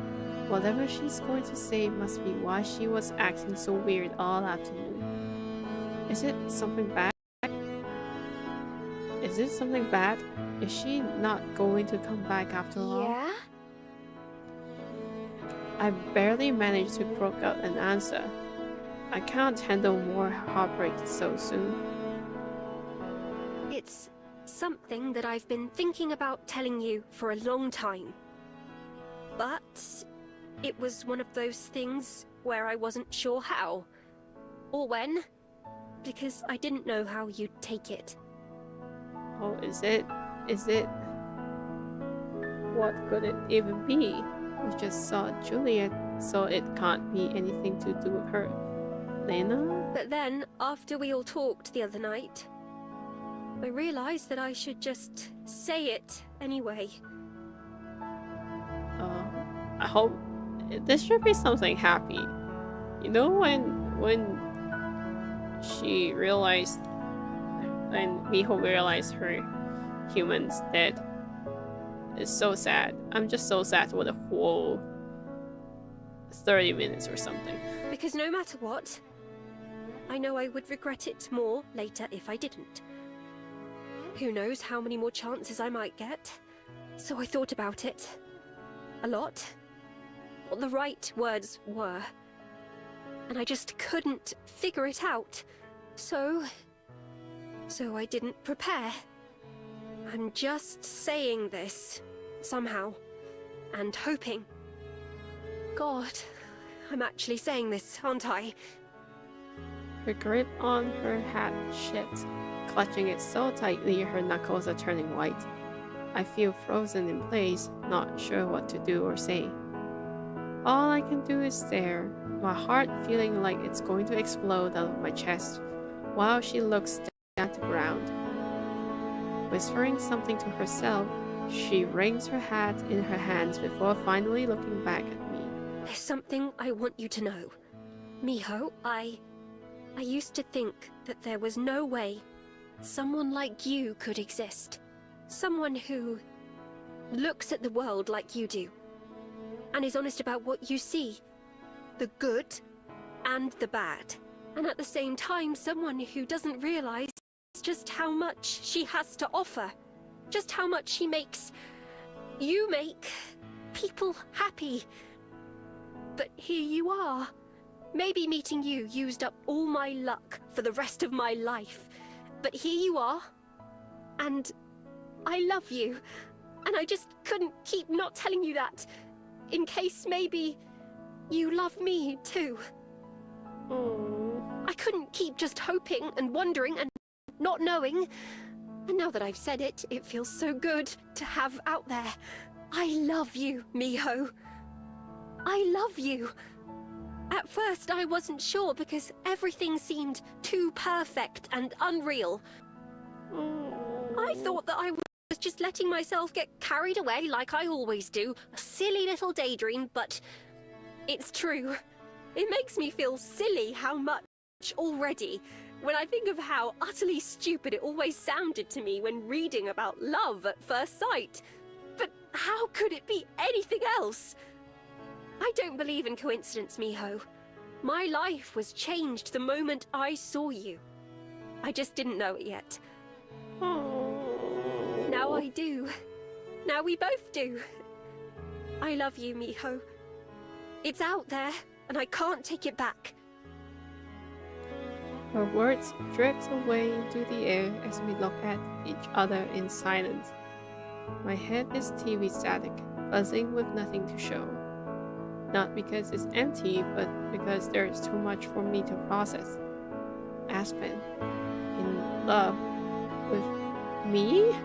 Whatever she's going to say must be why she was acting so weird all afternoon. Is it something bad? Is it something bad? Is she not going to come back after all? Yeah? I barely managed to croak out an answer. I can't handle more heartbreak so soon. It's something that I've been thinking about telling you for a long time. But it was one of those things where I wasn't sure how. Or when. Because I didn't know how you'd take it. Oh, is it? What could it even be? We just saw Juliet, so it can't be anything to do with her. Lena? But then, after we all talked the other night, I realized that I should just say it anyway. I hope this should be something happy. You know when she realized, and Miho realized her human's dead. It's so sad. I'm just so sad for the whole 30 minutes or something. Because no matter what, I know I would regret it more later if I didn't. Who knows how many more chances I might get? So I thought about it. A lot. What the right words were. And I just couldn't figure it out. So I didn't prepare. I'm just saying this, somehow, and hoping. God, I'm actually saying this, aren't I? Her grip on her hat shifts, clutching it so tightly her knuckles are turning white. I feel frozen in place, not sure what to do or say. All I can do is stare, my heart feeling like it's going to explode out of my chest, while she looks down at the ground. Whispering something to herself, she wrings her hat in her hands before finally looking back at me. There's something I want you to know. Miho, I used to think that there was no way someone like you could exist. Someone who looks at the world like you do, and is honest about what you see. The good and the bad. And at the same time, someone who doesn't realize just how much she has to offer. Just how much you make people happy. But here you are. Maybe meeting you used up all my luck for the rest of my life. But here you are. And I love you. And I just couldn't keep not telling you that. In case maybe you love me too. I couldn't keep just hoping and wondering and not knowing. And now that I've said it, it feels so good to have out there. I love you, Miho. I love you. At first, I wasn't sure because everything seemed too perfect and unreal. I thought that I was just letting myself get carried away like I always do. A silly little daydream, but it's true. It makes me feel silly how much already when I think of how utterly stupid it always sounded to me when reading about love at first sight. But how could it be anything else? I don't believe in coincidence, Miho. My life was changed the moment I saw you. I just didn't know it yet. Now I do. Now we both do. I love you, Miho. It's out there, and I can't take it back. Her words drift away into the air as we look at each other in silence. My head is TV static, buzzing with nothing to show. Not because it's empty, but because there's too much for me to process. Aspen, in love with me?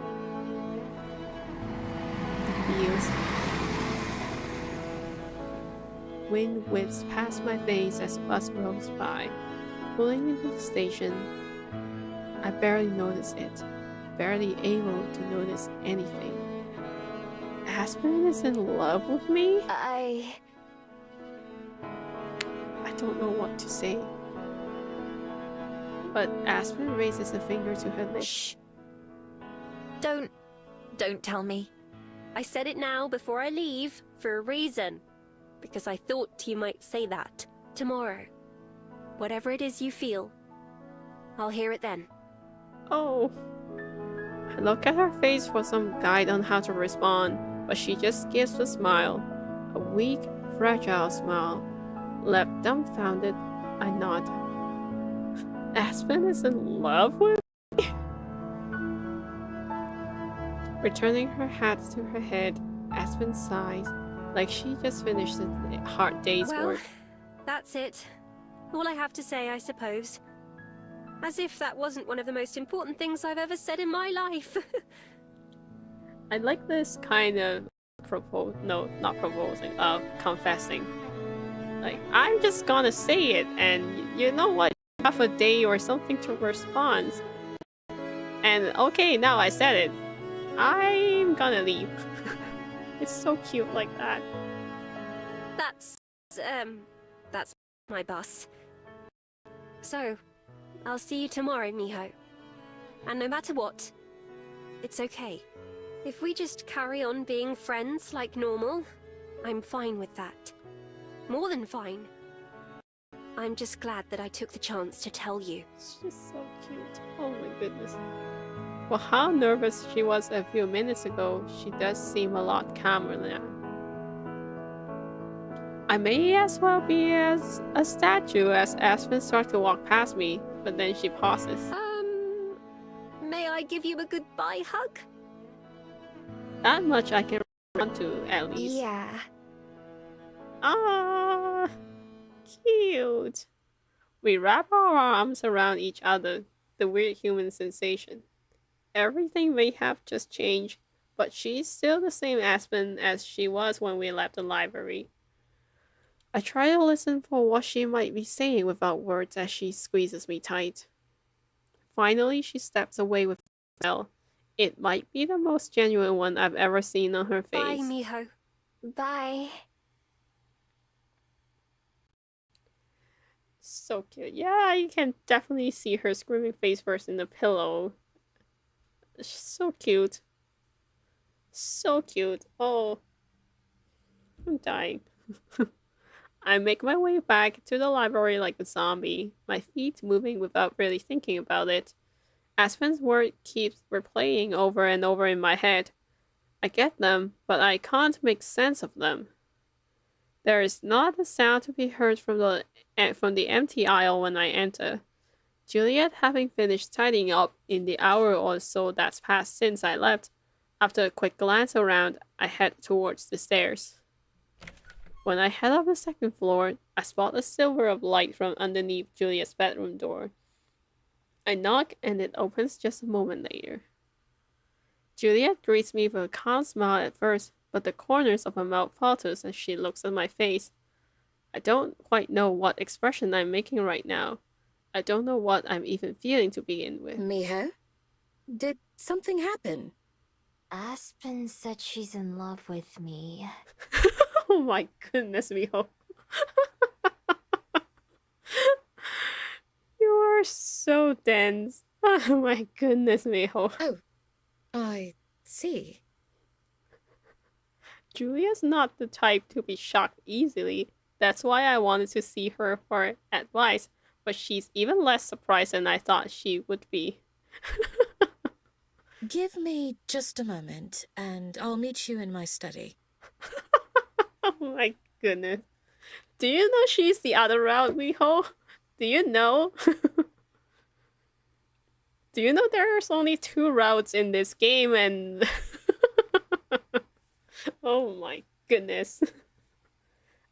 It feels. Wind whips past my face as bus rolls by. Pulling into the station, I barely notice it, barely able to notice anything. Aspen is in love with me? I don't know what to say. But Aspen raises a finger to her lips. Shh. Don't tell me. I said it now before I leave for a reason. Because I thought you might say that tomorrow. Whatever it is you feel, I'll hear it then. Oh. I look at her face for some guide on how to respond, but she just gives a smile. A weak, fragile smile. Left dumbfounded, I nod. Aspen is in love with me? Returning her hat to her head, Aspen sighs, like she just finished a hard day's work. That's it. All I have to say, I suppose. As if that wasn't one of the most important things I've ever said in my life. I like this kind of confessing. Like, I'm just gonna say it, and you know what? You have a day or something to respond. And okay, now I said it. I'm gonna leave. It's so cute like that. That's my bus. So, I'll see you tomorrow, Miho. And no matter what, it's okay. If we just carry on being friends like normal, I'm fine with that. More than fine. I'm just glad that I took the chance to tell you. It's just so cute. Oh my goodness. For how nervous she was a few minutes ago, she does seem a lot calmer now. I may as well be as a statue as Aspen starts to walk past me. but then she pauses. May I give you a goodbye hug? That much I can run to, at least. Yeah. Ah, cute. We wrap our arms around each other, the weird human sensation. Everything may have just changed, but she's still the same Aspen as she was when we left the library. I try to listen for what she might be saying without words as she squeezes me tight. Finally, she steps away with a smile. It might be the most genuine one I've ever seen on her face. Bye, Miho. Bye. So cute. Yeah, you can definitely see her screaming face first in the pillow. So cute. So cute. Oh. I'm dying. I make my way back to the library like a zombie, my feet moving without really thinking about it. Aspen's word keeps replaying over and over in my head. I get them, but I can't make sense of them. There is not a sound to be heard from the empty aisle when I enter. Juliet, having finished tidying up in the hour or so that's passed since I left, after a quick glance around, I head towards the stairs. When I head up the second floor, I spot a silver of light from underneath Juliet's bedroom door. I knock and it opens just a moment later. Juliet greets me with a calm smile at first, but the corners of her mouth falters as she looks at my face. I don't quite know what expression I'm making right now. I don't know what I'm even feeling to begin with. Miho? Did something happen? Aspen said she's in love with me. Oh my goodness, Miho. You are so dense. Oh my goodness, Miho. Oh, I see. Julia's not the type to be shocked easily. That's why I wanted to see her for advice, but she's even less surprised than I thought she would be. Give me just a moment, and I'll meet you in my study. Oh my goodness. Do you know she's the other route, Miho? Do you know? Do you know there's only 2 routes in this game and... Oh my goodness.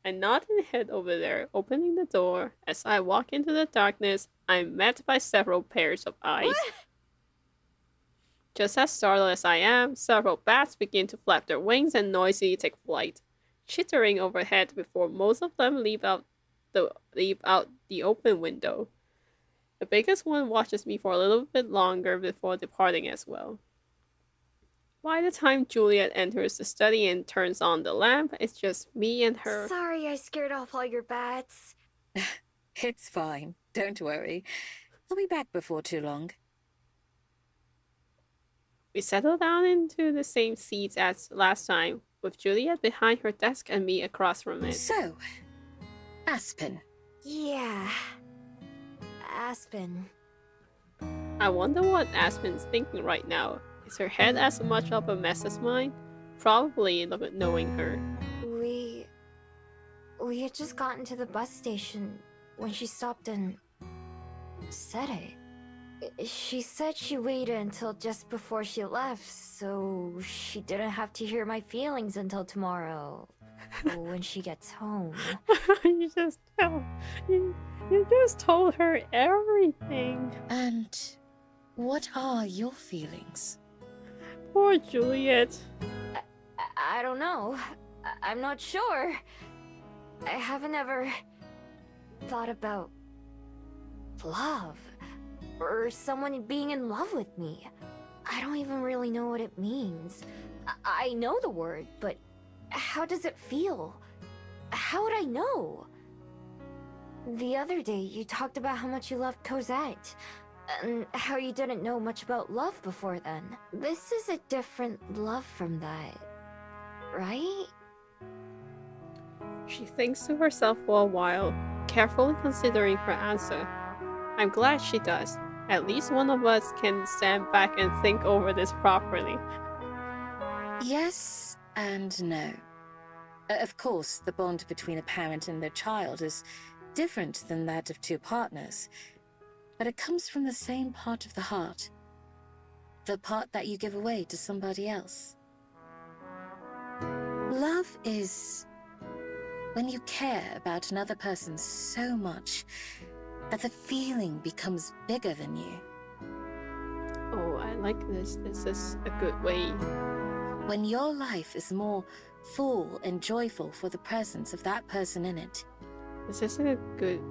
I nod and head over there, opening the door. As I walk into the darkness, I'm met by several pairs of eyes. What? Just as startled as I am, several bats begin to flap their wings and noisily take flight, chittering overhead before most of them leap out the open window. The biggest one watches me for a little bit longer before departing as well. By the time Juliet enters the study and turns on the lamp, it's just me and her. Sorry I scared off all your bats. It's fine. Don't worry. I'll be back before too long. We settle down into the same seats as last time, with Juliet behind her desk and me across from it. So, Aspen. Yeah. Aspen. I wonder what Aspen's thinking right now. Is her head as much of a mess as mine? Probably, knowing her. We had just gotten to the bus station when she stopped and said it. She said she waited until just before she left, so she didn't have to hear my feelings until tomorrow. When she gets home. You just told her everything. And what are your feelings? Poor Juliet. I don't know. I'm not sure. I haven't ever thought about love. Or someone being in love with me. I don't even really know what it means. I know the word, but how does it feel? How would I know? The other day, you talked about how much you loved Cosette, and how you didn't know much about love before then. This is a different love from that, right? She thinks to herself for a while, carefully considering her answer. I'm glad she does. At least one of us can stand back and think over this properly. Yes and no. Of course, the bond between a parent and their child is different than that of 2 partners. but it comes from the same part of the heart. The part that you give away to somebody else. Love is when you care about another person so much that the feeling becomes bigger than you. Oh, I like this. This is a good way. When your life is more full and joyful for the presence of that person in it. This is a good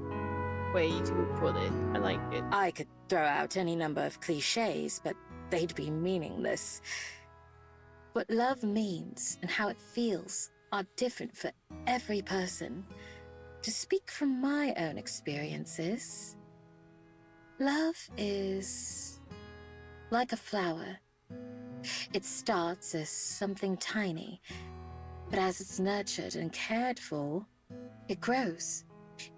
way to put it. I like it. I could throw out any number of cliches, but they'd be meaningless. What love means and how it feels are different for every person. To speak from my own experiences, love is like a flower. It starts as something tiny, but as it's nurtured and cared for, it grows.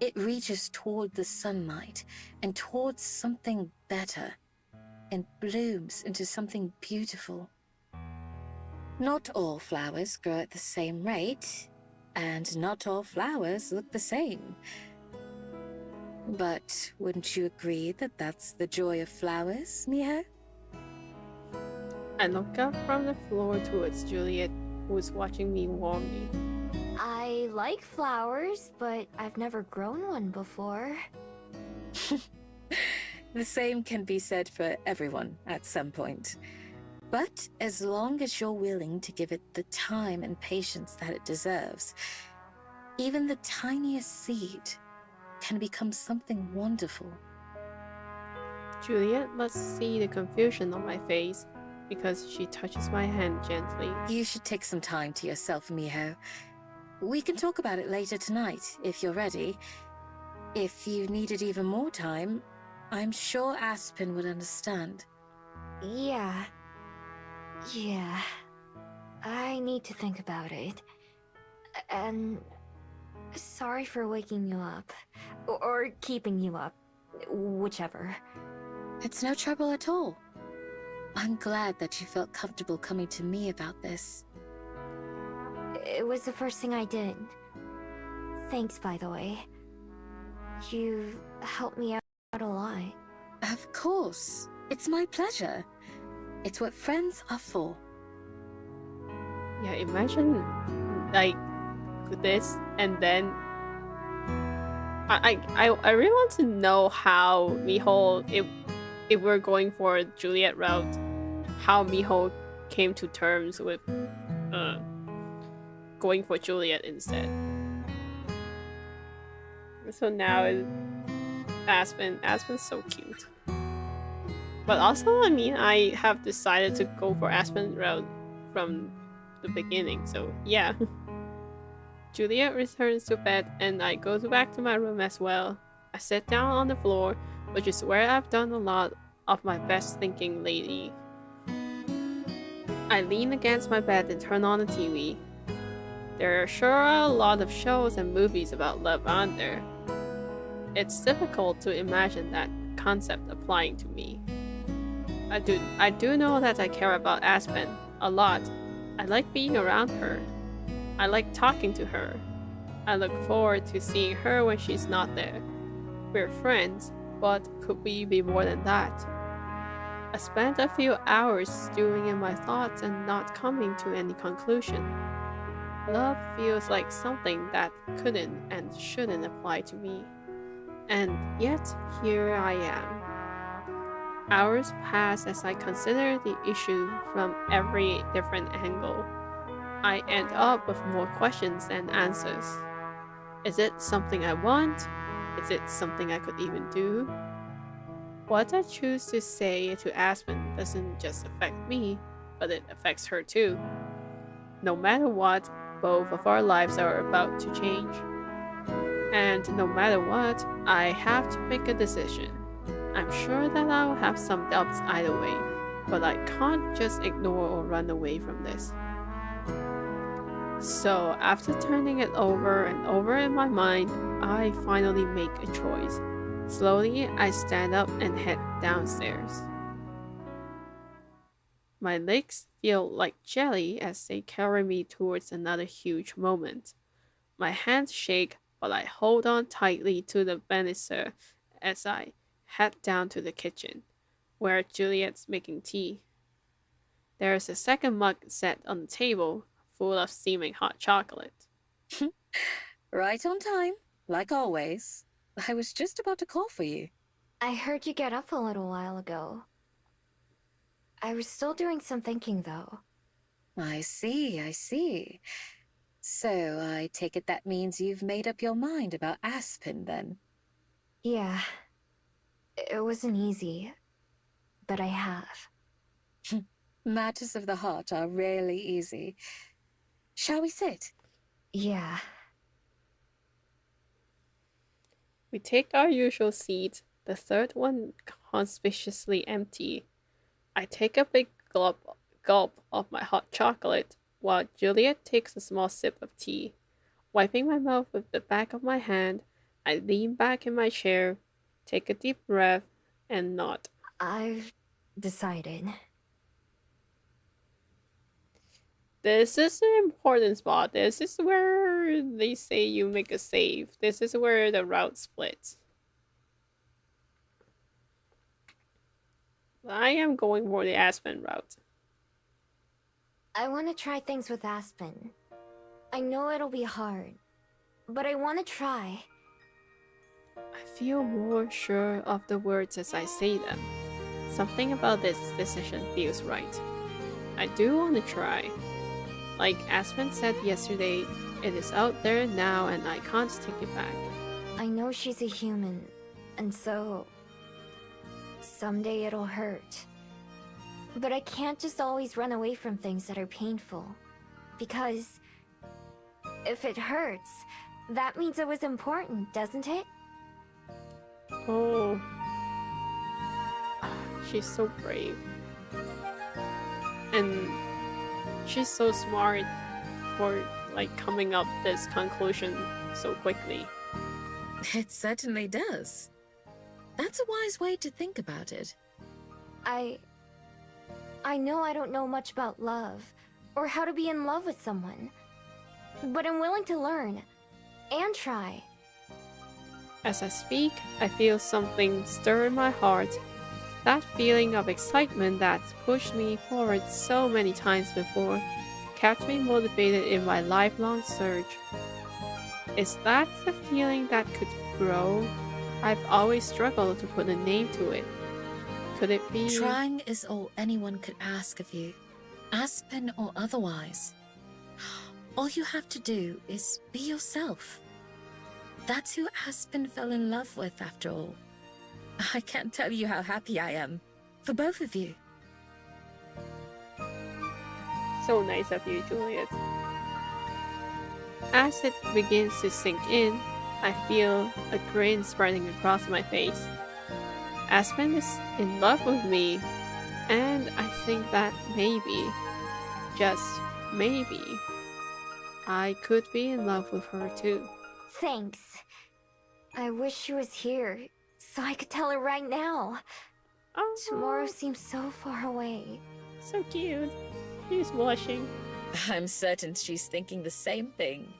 It reaches toward the sunlight and towards something better, and blooms into something beautiful. Not all flowers grow at the same rate, and not all flowers look the same. But wouldn't you agree that that's the joy of flowers, Miho? I look up from the floor towards Juliet, who is watching me warmly. I like flowers, but I've never grown one before. The same can be said for everyone at some point. But as long as you're willing to give it the time and patience that it deserves, even the tiniest seed can become something wonderful. Juliet must see the confusion on my face because she touches my hand gently. You should take some time to yourself, Miho. We can talk about it later tonight, if you're ready. If you needed even more time, I'm sure Aspen would understand. Yeah. I need to think about it. And sorry for waking you up. Or keeping you up. Whichever. It's no trouble at all. I'm glad that you felt comfortable coming to me about this. It was the first thing I did. Thanks, by the way. You helped me out a lot. Of course. It's my pleasure. It's what friends are for. Yeah, imagine like this, and then I really want to know how Miho, if we're going for Juliet route, how Miho came to terms with going for Juliet instead. So now it's Aspen's so cute. But also, I mean, I have decided to go for Aspen route from the beginning, so yeah. Juliet returns to bed, and I go back to my room as well. I sit down on the floor, which is where I've done a lot of my best thinking lately. I lean against my bed and turn on the TV. There sure are a lot of shows and movies about love, aren't there? It's difficult to imagine that concept applying to me. I do know that I care about Aspen a lot. I like being around her. I like talking to her. I look forward to seeing her when she's not there. We're friends, but could we be more than that? I spent a few hours stewing in my thoughts and not coming to any conclusion. Love feels like something that couldn't and shouldn't apply to me. And yet, here I am. Hours pass as I consider the issue from every different angle. I end up with more questions than answers. Is it something I want? Is it something I could even do? What I choose to say to Aspen doesn't just affect me, but it affects her too. No matter what, both of our lives are about to change. And no matter what, I have to make a decision. I'm sure that I'll have some doubts either way, but I can't just ignore or run away from this. So after turning it over and over in my mind, I finally make a choice. Slowly, I stand up and head downstairs. My legs feel like jelly as they carry me towards another huge moment. My hands shake, but I hold on tightly to the banister as I head down to the kitchen, where Juliet's making tea. There is a second mug set on the table, full of steaming hot chocolate. Right on time, like always. I was just about to call for you. I heard you get up a little while ago. I was still doing some thinking, though. I see. So I take it that means you've made up your mind about Aspen, then? Yeah. It wasn't easy, but I have. Matters of the heart are rarely easy. Shall we sit? Yeah. We take our usual seats, the third one conspicuously empty. I take a big gulp of my hot chocolate, while Juliet takes a small sip of tea. Wiping my mouth with the back of my hand, I lean back in my chair, take a deep breath, and nod. I've decided. This is an important spot. This is where they say you make a save. This is where the route splits. I am going for the Aspen route. I want to try things with Aspen. I know it'll be hard, but I want to try. I feel more sure of the words as I say them. Something about this decision feels right. I do want to try. Like Aspen said yesterday, it is out there now and I can't take it back. I know she's a human, and so... someday it'll hurt. But I can't just always run away from things that are painful. Because... if it hurts, that means it was important, doesn't it? Oh. She's so brave. And she's so smart for like coming up this conclusion so quickly. It certainly does. That's a wise way to think about it. I know I don't know much about love, or how to be in love with someone. But I'm willing to learn, and try. As I speak, I feel something stir in my heart. That feeling of excitement that's pushed me forward so many times before, kept me motivated in my lifelong search. Is that the feeling that could grow? I've always struggled to put a name to it. Could it be... Trying is all anyone could ask of you, Aspen or otherwise. All you have to do is be yourself. That's who Aspen fell in love with, after all. I can't tell you how happy I am. For both of you. So nice of you, Juliet. As it begins to sink in, I feel a grin spreading across my face. Aspen is in love with me, and I think that maybe, just maybe, I could be in love with her too. Thanks. I wish she was here, so I could tell her right now. Oh, Tomorrow seems so far away. so cute. She's blushing. I'm certain she's thinking the same thing.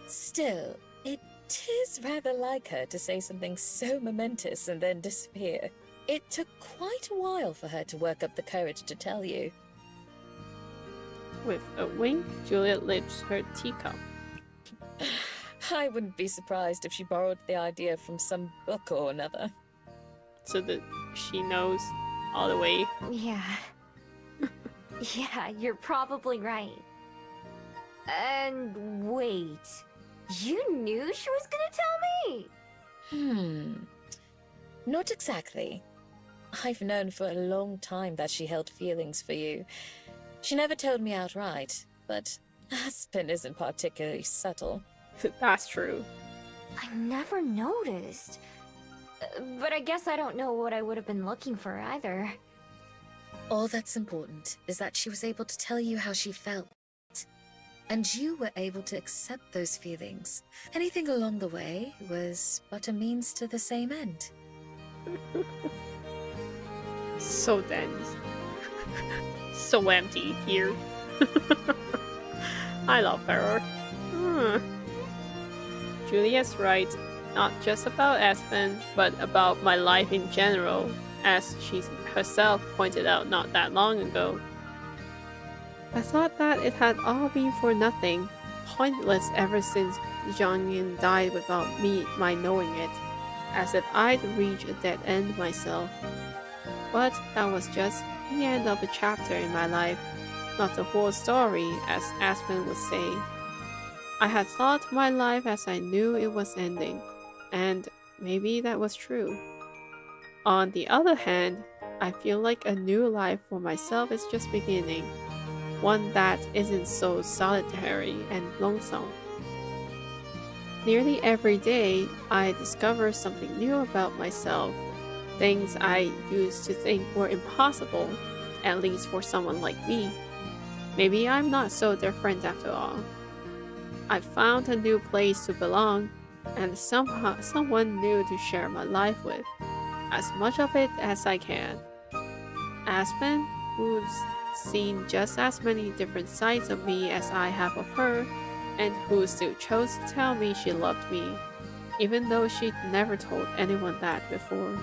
Still, it is rather like her to say something so momentous and then disappear. It took quite a while for her to work up the courage to tell you. With a wink, Juliet lifts her teacup. I wouldn't be surprised if she borrowed the idea from some book or another. So that she knows all the way. Yeah. Yeah, you're probably right. And wait, you knew she was gonna tell me? Not exactly. I've known for a long time that she held feelings for you. She never told me outright, but Aspen isn't particularly subtle. That's true. I never noticed. But I guess I don't know what I would have been looking for either. All that's important is that she was able to tell you how she felt. And you were able to accept those feelings. Anything along the way was but a means to the same end. So dense. So empty here. I love her. Juliet's right. not just about Aspen, but about my life in general, as she herself pointed out not that long ago. I thought that it had all been for nothing, pointless ever since Jiangyin died without my knowing it, as if I'd reached a dead end myself. But that was just the end of a chapter in my life, not the whole story, as Aspen would say. I had thought my life as I knew it was ending, and maybe that was true. On the other hand, I feel like a new life for myself is just beginning, one that isn't so solitary and lonesome. Nearly every day, I discover something new about myself, things I used to think were impossible, at least for someone like me. Maybe I'm not so different after all. I found a new place to belong, and someone new to share my life with, as much of it as I can. Aspen, who's seen just as many different sides of me as I have of her, and who still chose to tell me she loved me, even though she'd never told anyone that before.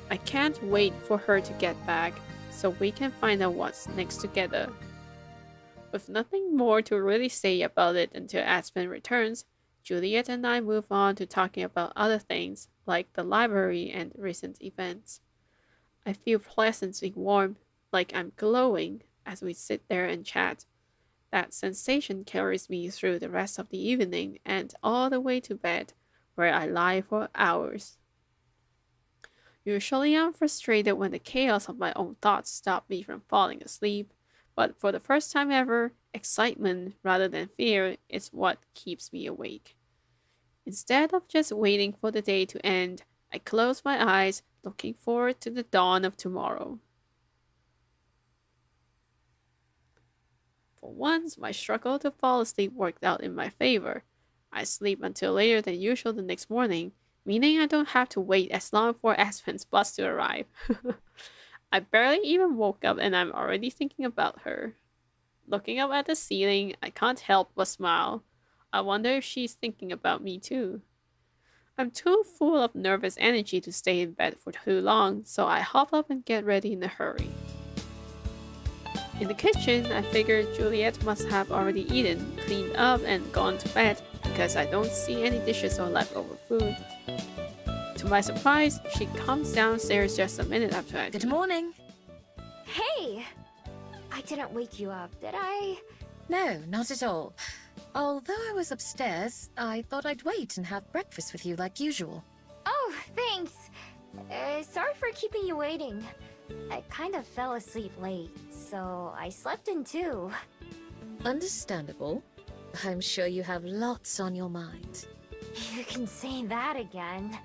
I can't wait for her to get back, so we can find out what's next together. With nothing more to really say about it until Aspen returns, Juliet and I move on to talking about other things, like the library and recent events. I feel pleasantly warm, like I'm glowing, as we sit there and chat. That sensation carries me through the rest of the evening and all the way to bed, where I lie for hours. Usually I'm frustrated when the chaos of my own thoughts stop me from falling asleep, but for the first time ever, excitement rather than fear is what keeps me awake. Instead of just waiting for the day to end, I close my eyes, looking forward to the dawn of tomorrow. For once, my struggle to fall asleep worked out in my favor. I sleep until later than usual the next morning, meaning I don't have to wait as long for Aspen's bus to arrive. I barely even woke up and I'm already thinking about her. Looking up at the ceiling, I can't help but smile. I wonder if she's thinking about me too. I'm too full of nervous energy to stay in bed for too long, so I hop up and get ready in a hurry. In the kitchen, I figured Juliet must have already eaten, cleaned up, and gone to bed because I don't see any dishes or leftover food. To my surprise, she comes downstairs just a minute after I do. Good morning. Hey! I didn't wake you up, did I? No, not at all. Although I was upstairs, I thought I'd wait and have breakfast with you like usual. Oh, thanks. Sorry for keeping you waiting. I kind of fell asleep late, so I slept in too. Understandable. I'm sure you have lots on your mind. You can say that again.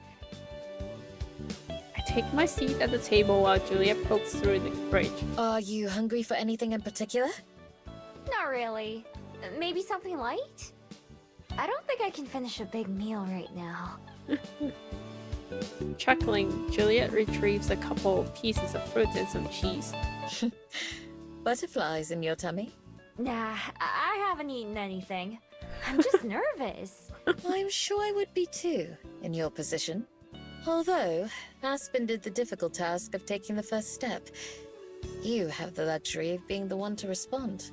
I take my seat at the table while Juliet pokes through the fridge. Are you hungry for anything in particular? Not really. Maybe something light? I don't think I can finish a big meal right now. Chuckling, Juliet retrieves a couple pieces of fruit and some cheese. Butterflies in your tummy? Nah, I haven't eaten anything. I'm just nervous. I'm sure I would be too, in your position. Although, Aspen did the difficult task of taking the first step. You have the luxury of being the one to respond.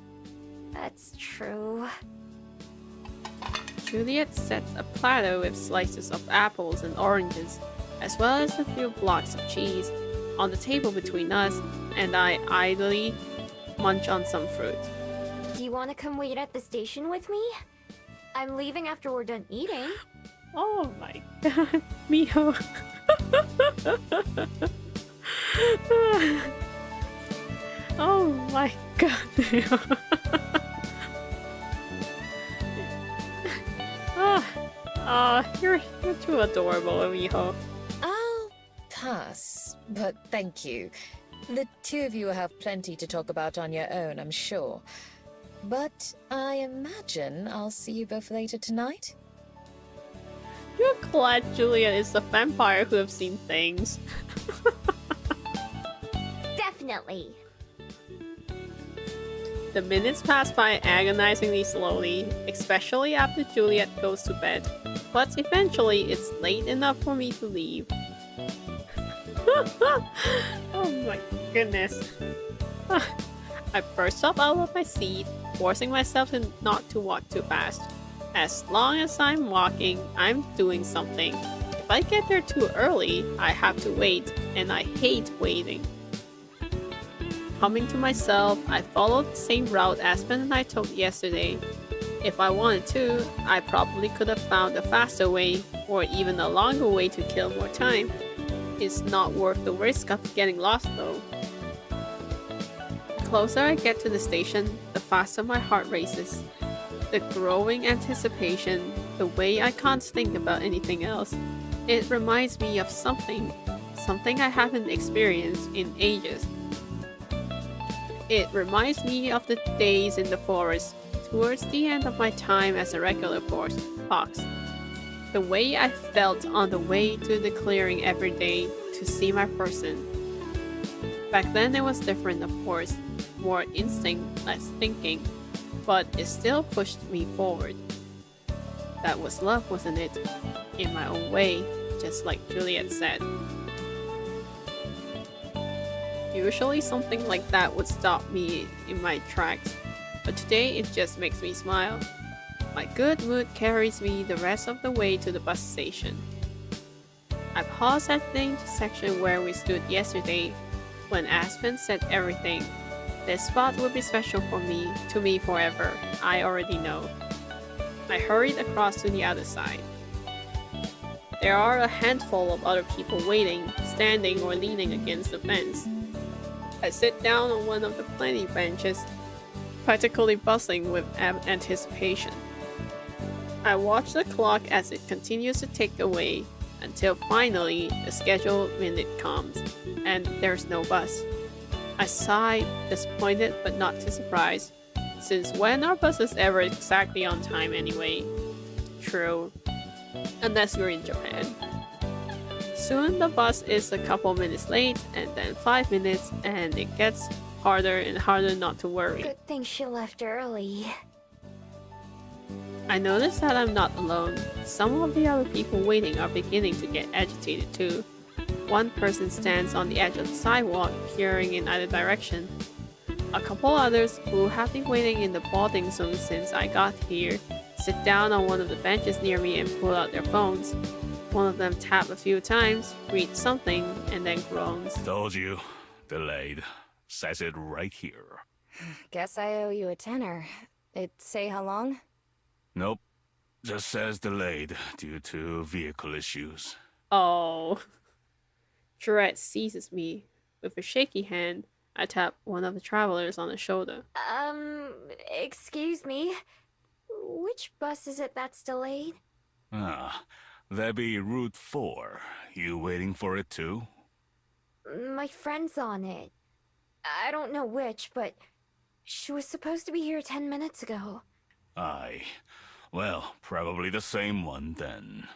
That's true. Juliet sets a platter with slices of apples and oranges, as well as a few blocks of cheese, on the table between us, and I idly munch on some fruit. Do you want to come wait at the station with me? I'm leaving after we're done eating. Oh my god, Miho. Oh my god, Miho. You're too adorable, Miho. I'll pass, but thank you. The two of you will have plenty to talk about on your own, I'm sure. But I imagine I'll see you both later tonight? You're glad Juliet is the vampire who have seen things. Definitely. The minutes pass by agonizingly slowly, especially after Juliet goes to bed. But eventually, it's late enough for me to leave. Oh my goodness. I burst up out of my seat, forcing myself not to walk too fast. As long as I'm walking, I'm doing something. If I get there too early, I have to wait, and I hate waiting. Coming to myself, I followed the same route Aspen and I took yesterday. If I wanted to, I probably could have found a faster way, or even a longer way to kill more time. It's not worth the risk of getting lost though. The closer I get to the station, the faster my heart races. The growing anticipation, the way I can't think about anything else. It reminds me of something I haven't experienced in ages. It reminds me of the days in the forest, towards the end of my time as a regular fox. The way I felt on the way to the clearing every day to see my person. Back then it was different, of course, more instinct, less thinking, but it still pushed me forward. That was love, wasn't it? In my own way, just like Juliet said. Usually something like that would stop me in my tracks, but today it just makes me smile. My good mood carries me the rest of the way to the bus station. I paused at the intersection where we stood yesterday. When Aspen said everything, this spot would be special to me forever, I already know. I hurried across to the other side. There are a handful of other people waiting, standing or leaning against the fence. I sit down on one of the plenty benches, practically buzzing with anticipation. I watch the clock as it continues to tick away until finally the scheduled minute comes, and there's no bus. I sigh, disappointed but not too surprised, since when are buses ever exactly on time anyway? True, unless you're in Japan. Soon the bus is a couple minutes late, and then 5 minutes, and it gets harder and harder not to worry. Good thing she left early. I notice that I'm not alone. Some of the other people waiting are beginning to get agitated too. One person stands on the edge of the sidewalk, peering in either direction. A couple others, who have been waiting in the boarding zone since I got here, sit down on one of the benches near me and pull out their phones. One of them taps a few times, reads something, and then groans. Told you. Delayed. Says it right here. Guess I owe you a tenner. It say how long? Nope. Just says delayed due to vehicle issues. Oh. Dread seizes me. With a shaky hand, I tap one of the travelers on the shoulder. Excuse me. Which bus is it that's delayed? That be Route 4. You waiting for it too? My friend's on it. I don't know which, but she was supposed to be here 10 minutes ago. Aye. Well, probably the same one then.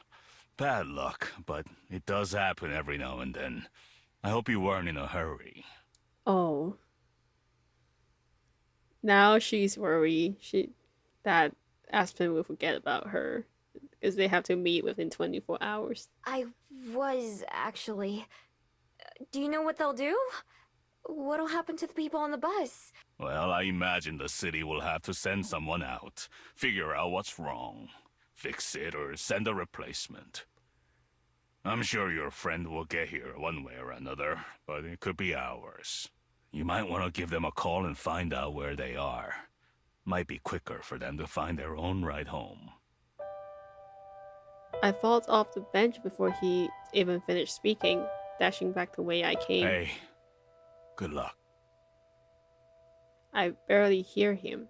Bad luck, but it does happen every now and then. I hope you weren't in a hurry. Oh. Now she's worried that Aspen will forget about her, because they have to meet within 24 hours. I was, actually. Do you know what they'll do? What'll happen to the people on the bus? Well, I imagine the city will have to send someone out, figure out what's wrong, fix it, or send a replacement. I'm sure your friend will get here one way or another, but it could be hours. You might want to give them a call and find out where they are. Might be quicker for them to find their own ride home. I fall off the bench before he even finished speaking, dashing back the way I came. Hey, good luck. I barely hear him.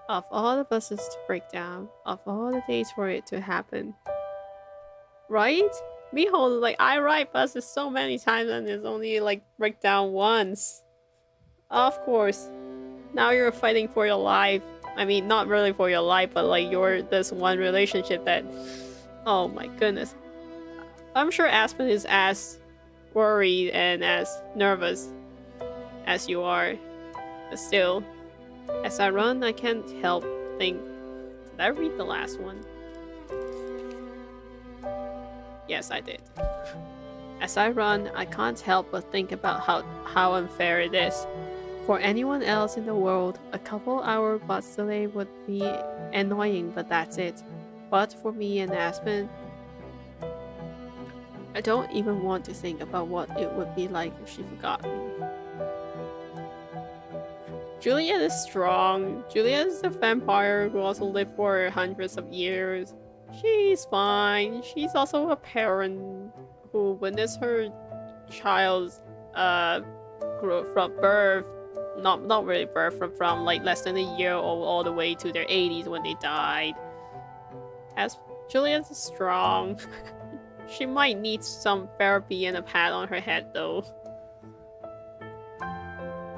Of all the buses to break down, of all the days for it to happen. Right? Miho, like, I ride buses so many times and it's only, like, break down once. Of course. Now you're fighting for your life. I mean, not really for your life, but, like, you're this one relationship that... Oh my goodness. I'm sure Aspen is as worried and as nervous as you are. But still, As I run, I can't help think, did I read the last one? Yes, I did. As I run, I can't help but think about how unfair it is. For anyone else in the world, a couple-hour bus delay would be annoying, but that's it. But for me and Aspen, I don't even want to think about what it would be like if she forgot me. Juliet is strong. Juliet is a vampire who also lived for hundreds of years. She's fine. She's also a parent who witnessed her child's grow from birth, not really birth, from like less than a year old all the way to their 80s when they died. As Juliet is strong. She might need some therapy and a pat on her head though.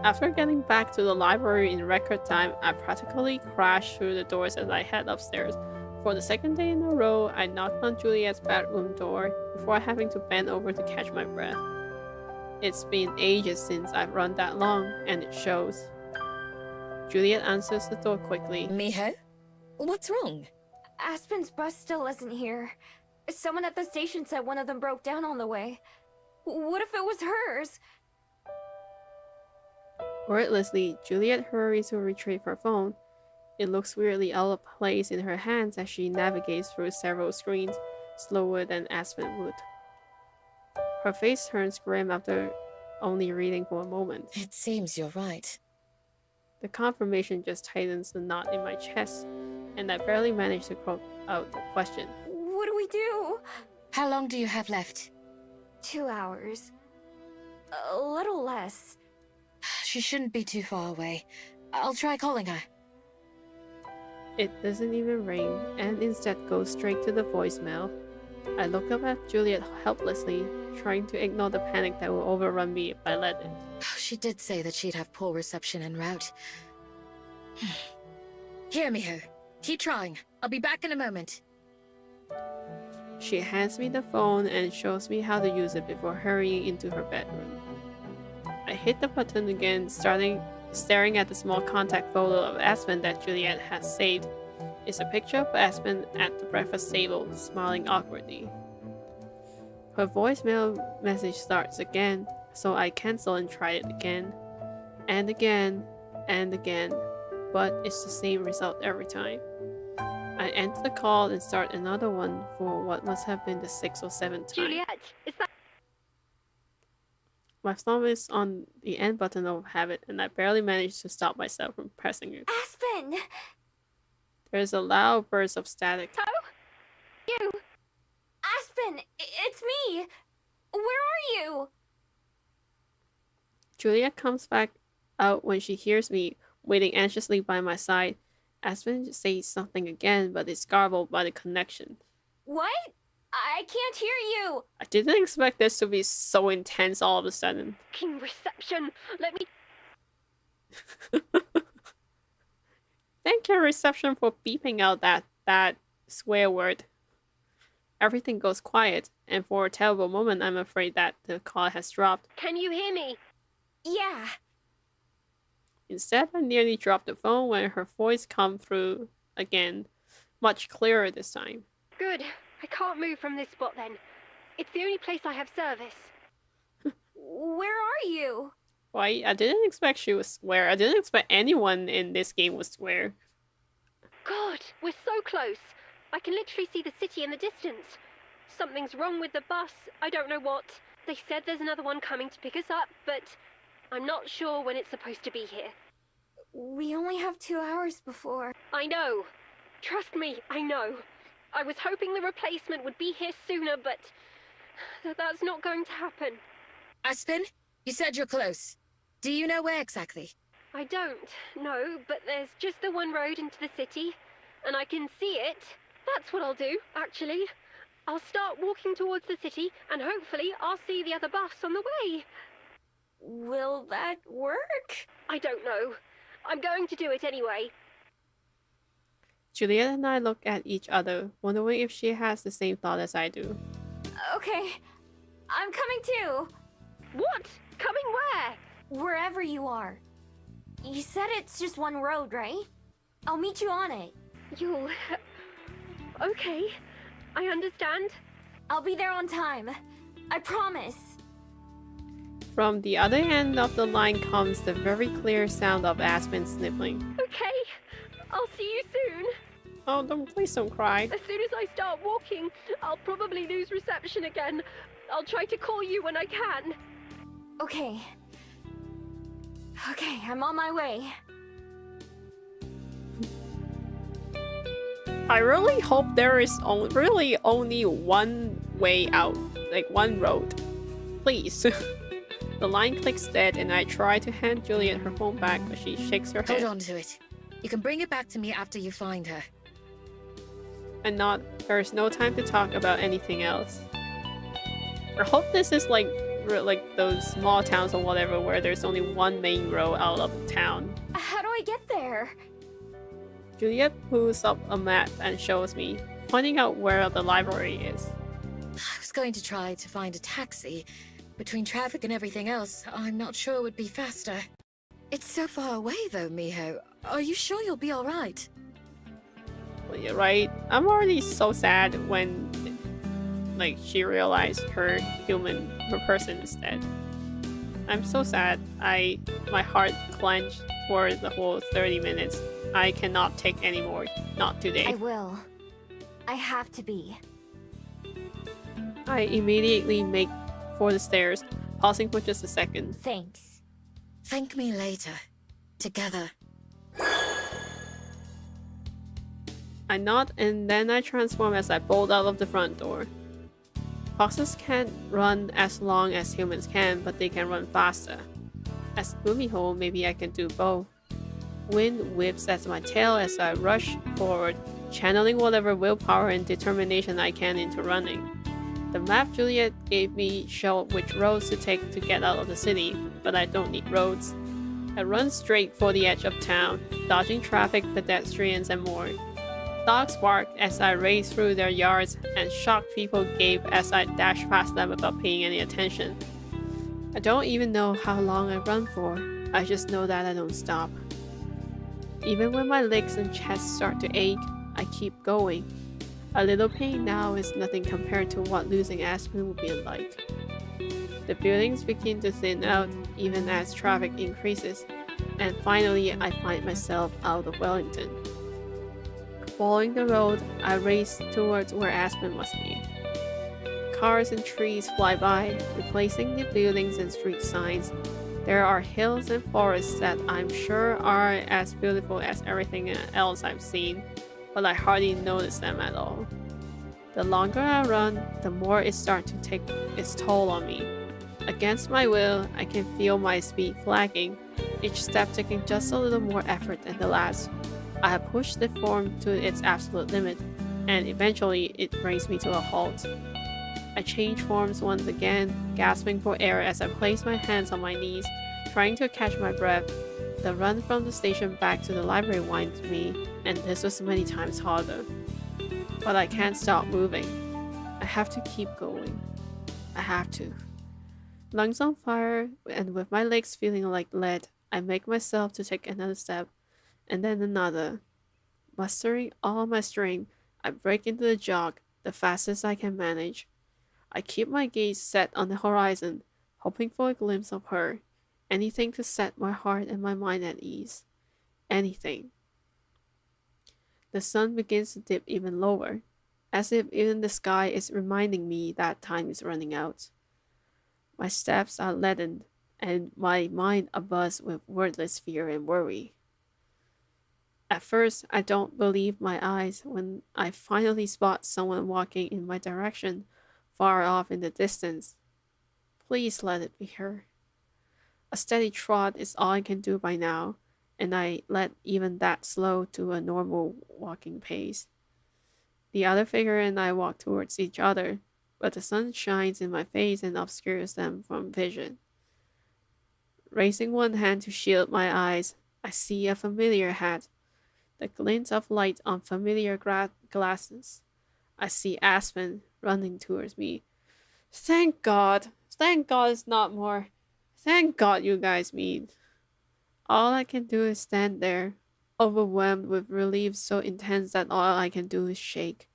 After getting back to the library in record time, I practically crashed through the doors as I head upstairs. For the second day in a row, I knocked on Juliet's bedroom door before having to bend over to catch my breath. It's been ages since I've run that long, and it shows. Juliet answers the door quickly. Miho? What's wrong? Aspen's bus still isn't here. Someone at the station said one of them broke down on the way. What if it was hers? Wordlessly, Juliet hurries to retrieve her phone. It looks weirdly out of place in her hands as she navigates through several screens, slower than Aspen would. Her face turns grim after only reading for a moment. It seems you're right. The confirmation just tightens the knot in my chest, and I barely manage to croak out the question. What do we do? How long do you have left? 2 hours. A little less. She shouldn't be too far away. I'll try calling her. It doesn't even ring, and instead goes straight to the voicemail. I look up at Juliet helplessly, trying to ignore the panic that will overrun me if I let it. She did say that she'd have poor reception en route. Here, Miho. Keep trying. I'll be back in a moment. She hands me the phone and shows me how to use it before hurrying into her bedroom. I hit the button again, staring at the small contact photo of Aspen that Juliet has saved. It's a picture of Aspen at the breakfast table, smiling awkwardly. Her voicemail message starts again, so I cancel and try it again. And again, and again, but it's the same result every time. I end the call and start another one for what must have been the 6th or 7th time. Juliet, is that... My thumb is on the end button of habit, and I barely manage to stop myself from pressing it. Aspen! There's a loud burst of static. Oh? You? Aspen! It's me! Where are you? Juliet comes back out when she hears me, waiting anxiously by my side. Aspen says something again, but it's garbled by the connection. What? I can't hear you! I didn't expect this to be so intense all of a sudden. Fucking reception! Let me... Thank you, reception, for beeping out that swear word. Everything goes quiet, and for a terrible moment I'm afraid that the call has dropped. Can you hear me? Yeah. Instead, I nearly dropped the phone when her voice come through again, much clearer this time. Good. I can't move from this spot then. It's the only place I have service. Where are you? Why? I didn't expect she would swear. I didn't expect anyone in this game would swear. God, we're so close. I can literally see the city in the distance. Something's wrong with the bus. I don't know what. They said there's another one coming to pick us up, but I'm not sure when it's supposed to be here. We only have 2 hours before. I know. Trust me, I know. I was hoping the replacement would be here sooner, but that's not going to happen. Aspen, you said you're close. Do you know where exactly? I don't, no, but there's just the one road into the city, and I can see it. That's what I'll do, actually. I'll start walking towards the city, and hopefully I'll see the other bus on the way. Will that work? I don't know. I'm going to do it anyway. Juliet and I look at each other, wondering if she has the same thought as I do. Okay, I'm coming too. What? Coming where? Wherever you are. You said it's just one road, right? I'll meet you on it. You'll... Okay, I understand. I'll be there on time. I promise. From the other end of the line comes the very clear sound of Aspen sniffling. Okay, I'll see you soon. Oh, please don't cry. As soon as I start walking, I'll probably lose reception again. I'll try to call you when I can. Okay. Okay, I'm on my way. I really hope there is really only one way out, like one road. Please. The line clicks dead and I try to hand Juliet her phone back, but she shakes her head. Hold on to it. You can bring it back to me after you find her. And there's no time to talk about anything else. I hope this is like those small towns or whatever where there's only one main road out of town. How do I get there? Juliet pulls up a map and shows me, pointing out where the library is. I was going to try to find a taxi. Between traffic and everything else, I'm not sure it would be faster. It's so far away though, Miho. Are you sure you'll be alright? Well, you're right. I'm already so sad when she realized her person is dead. I'm so sad. My heart clenched for the whole 30 minutes. I cannot take any more. Not today. I will. I have to be. I immediately make for the stairs, pausing for just a second. Thanks. Thank me later. Together. I nod and then I transform as I bolt out of the front door. Foxes can't run as long as humans can, but they can run faster. As Gumiho, maybe I can do both. Wind whips at my tail as I rush forward, channeling whatever willpower and determination I can into running. The map Juliet gave me showed which roads to take to get out of the city, but I don't need roads. I run straight for the edge of town, dodging traffic, pedestrians, and more. Dogs bark as I race through their yards, and shocked people gape as I dash past them without paying any attention. I don't even know how long I run for, I just know that I don't stop. Even when my legs and chest start to ache, I keep going. A little pain now is nothing compared to what losing Aspen would be like. The buildings begin to thin out even as traffic increases, and finally I find myself out of Wellington. Following the road, I race towards where Aspen must be. Cars and trees fly by, replacing the buildings and street signs. There are hills and forests that I'm sure are as beautiful as everything else I've seen, but I hardly notice them at all. The longer I run, the more it starts to take its toll on me. Against my will, I can feel my speed flagging, each step taking just a little more effort than the last. I have pushed the form to its absolute limit, and eventually it brings me to a halt. I change forms once again, gasping for air as I place my hands on my knees, trying to catch my breath. The run from the station back to the library winds me, and this was many times harder. But I can't stop moving. I have to keep going. I have to. Lungs on fire, and with my legs feeling like lead, I make myself to take another step, and then another. Mustering all my strength, I break into the jog, the fastest I can manage. I keep my gaze set on the horizon, hoping for a glimpse of her. Anything to set my heart and my mind at ease. Anything. The sun begins to dip even lower, as if even the sky is reminding me that time is running out. My steps are leadened, and my mind abuzz with wordless fear and worry. At first, I don't believe my eyes when I finally spot someone walking in my direction, far off in the distance. Please let it be her. A steady trot is all I can do by now, and I let even that slow to a normal walking pace. The other figure and I walk towards each other, but the sun shines in my face and obscures them from vision. Raising one hand to shield my eyes, I see a familiar hat, the glint of light on familiar glasses. I see Aspen running towards me. Thank God! Thank God it's not more. Thank God you guys meet. All I can do is stand there, overwhelmed with relief so intense that all I can do is shake.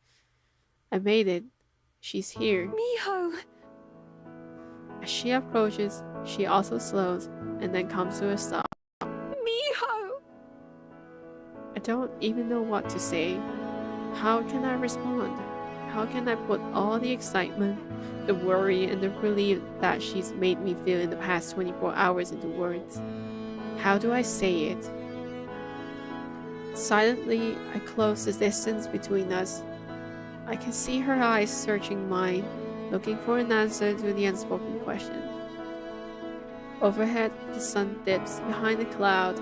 I made it. She's here. Miho! As she approaches, she also slows and then comes to a stop. Miho! I don't even know what to say. How can I respond? How can I put all the excitement, the worry, and the relief that she's made me feel in the past 24 hours into words? How do I say it? Silently, I close the distance between us. I can see her eyes searching mine, looking for an answer to the unspoken question. Overhead, the sun dips behind a cloud,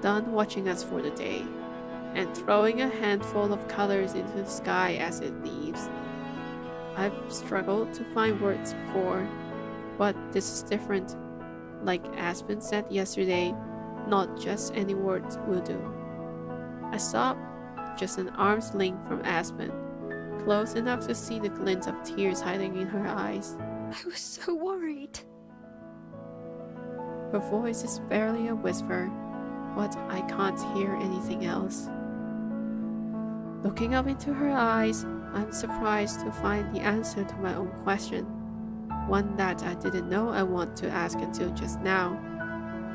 done watching us for the day, and throwing a handful of colors into the sky as it leaves. I've struggled to find words before, but this is different. Like Aspen said yesterday, not just any words will do. I stop, just an arm's length from Aspen, close enough to see the glint of tears hiding in her eyes. I was so worried. Her voice is barely a whisper, but I can't hear anything else. Looking up into her eyes, I'm surprised to find the answer to my own question. One that I didn't know I want to ask until just now.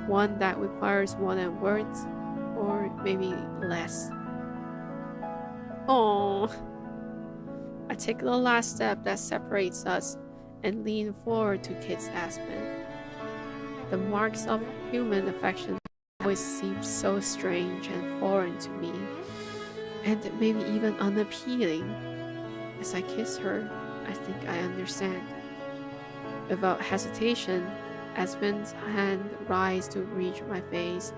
One that requires more than words, or maybe less. Oh. I take the last step that separates us and lean forward to kiss Aspen. The marks of human affection always seem so strange and foreign to me, and maybe even unappealing. As I kiss her, I think I understand. Without hesitation, Aspen's hand rises to reach my face,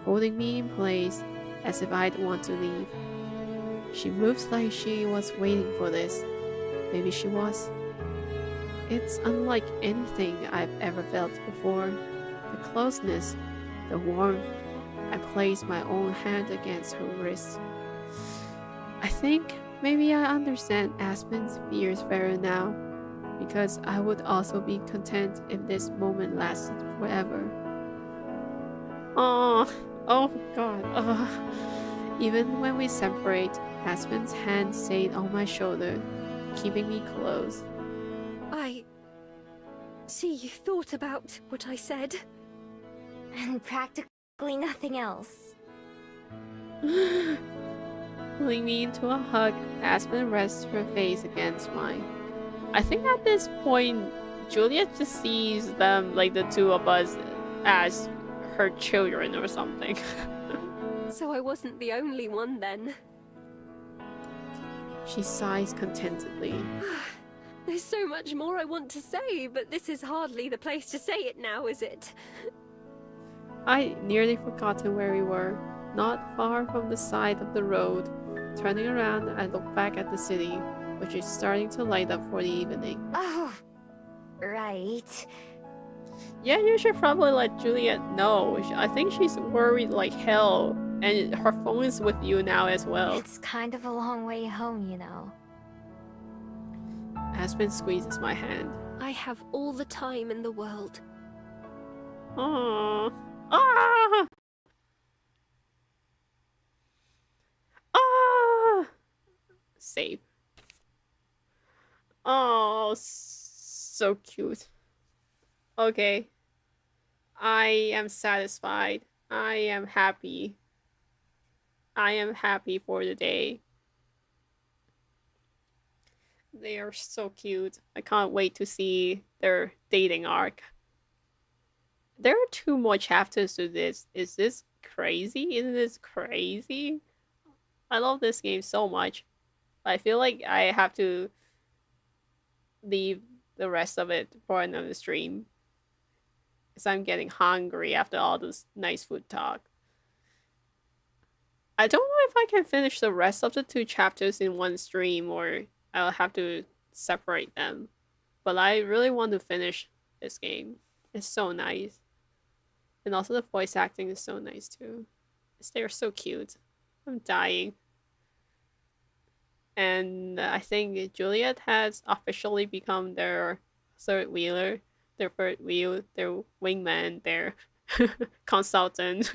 holding me in place as if I'd want to leave. She moves like she was waiting for this. Maybe she was. It's unlike anything I've ever felt before. The closeness, the warmth. I place my own hand against her wrist. I think maybe I understand Aspen's fears better now, because I would also be content if this moment lasted forever. Oh God. Even when we separate, Aspen's hand stayed on my shoulder, keeping me close. I see you thought about what I said. And practically nothing else. Pulling me into a hug, Aspen rests her face against mine. I think at this point, Juliet just sees them, like the two of us, as her children or something. So I wasn't the only one then. She sighs contentedly. There's so much more I want to say, but this is hardly the place to say it now, is it? I'd nearly forgotten where we were, not far from the side of the road. Turning around, I look back at the city, which is starting to light up for the evening. Oh, right. Yeah, you should probably let Juliet know. I think she's worried like hell, and her phone is with you now as well. It's kind of a long way home, you know. Aspen squeezes my hand. I have all the time in the world. Aww. Ah! Ah! Save. Oh, so cute. Okay. I am satisfied. I am happy. I am happy for the day. They are so cute. I can't wait to see their dating arc. There are 2 more chapters to this. Is this crazy? Isn't this crazy? I love this game so much. I feel like I have to leave the rest of it for another stream, because I'm getting hungry after all this nice food talk. I don't know if I can finish the rest of the 2 chapters in one stream, or I'll have to separate them. But I really want to finish this game. It's so nice. And also the voice acting is so nice too. They're so cute. I'm dying. And I think Juliet has officially become their third wheeler, their third wheel, their wingman, their consultant.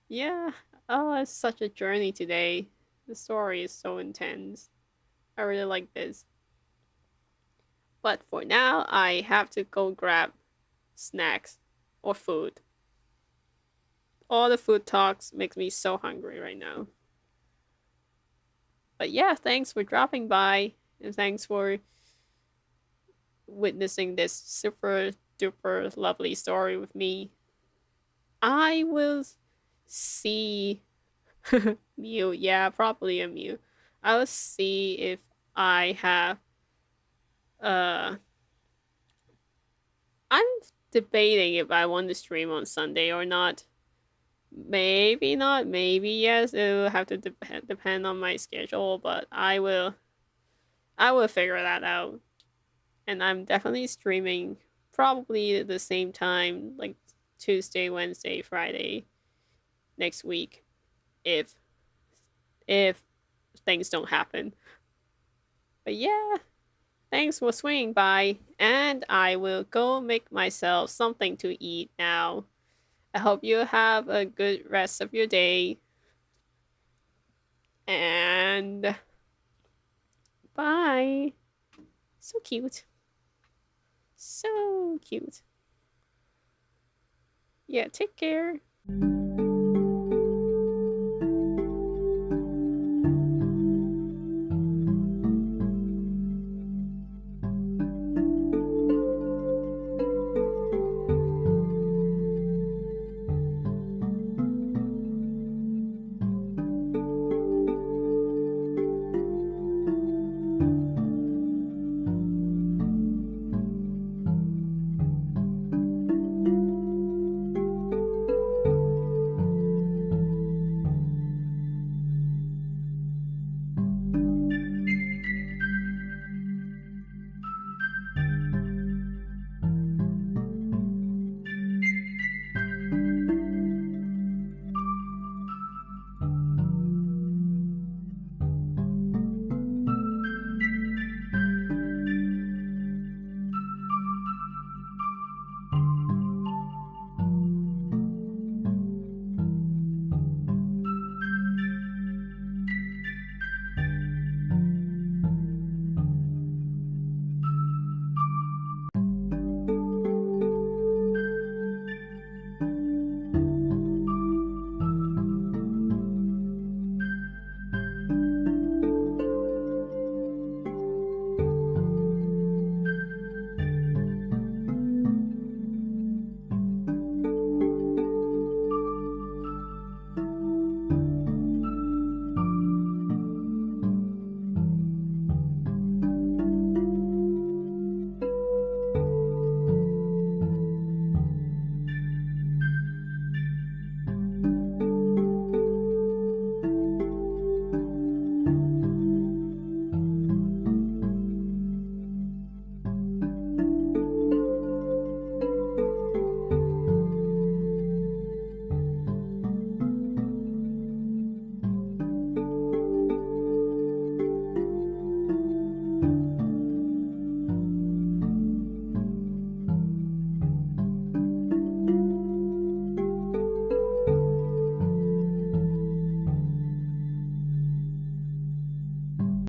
Yeah. Oh, it's such a journey today. The story is so intense. I really like this. But for now, I have to go grab snacks or food. All the food talks makes me so hungry right now. But yeah, thanks for dropping by and thanks for witnessing this super duper lovely story with me. I will see Mew. Yeah, probably a Mew. I'll see if I have uh I'm debating if I want to stream on Sunday or not. Maybe not, maybe yes. It will have to depend on my schedule, but I will figure that out. And I'm definitely streaming probably the same time, like Tuesday, Wednesday, Friday next week if if things don't happen. But yeah, thanks for swinging by, and I will go make myself something to eat now. I hope you have a good rest of your day. And bye. So cute. So cute. Yeah, take care.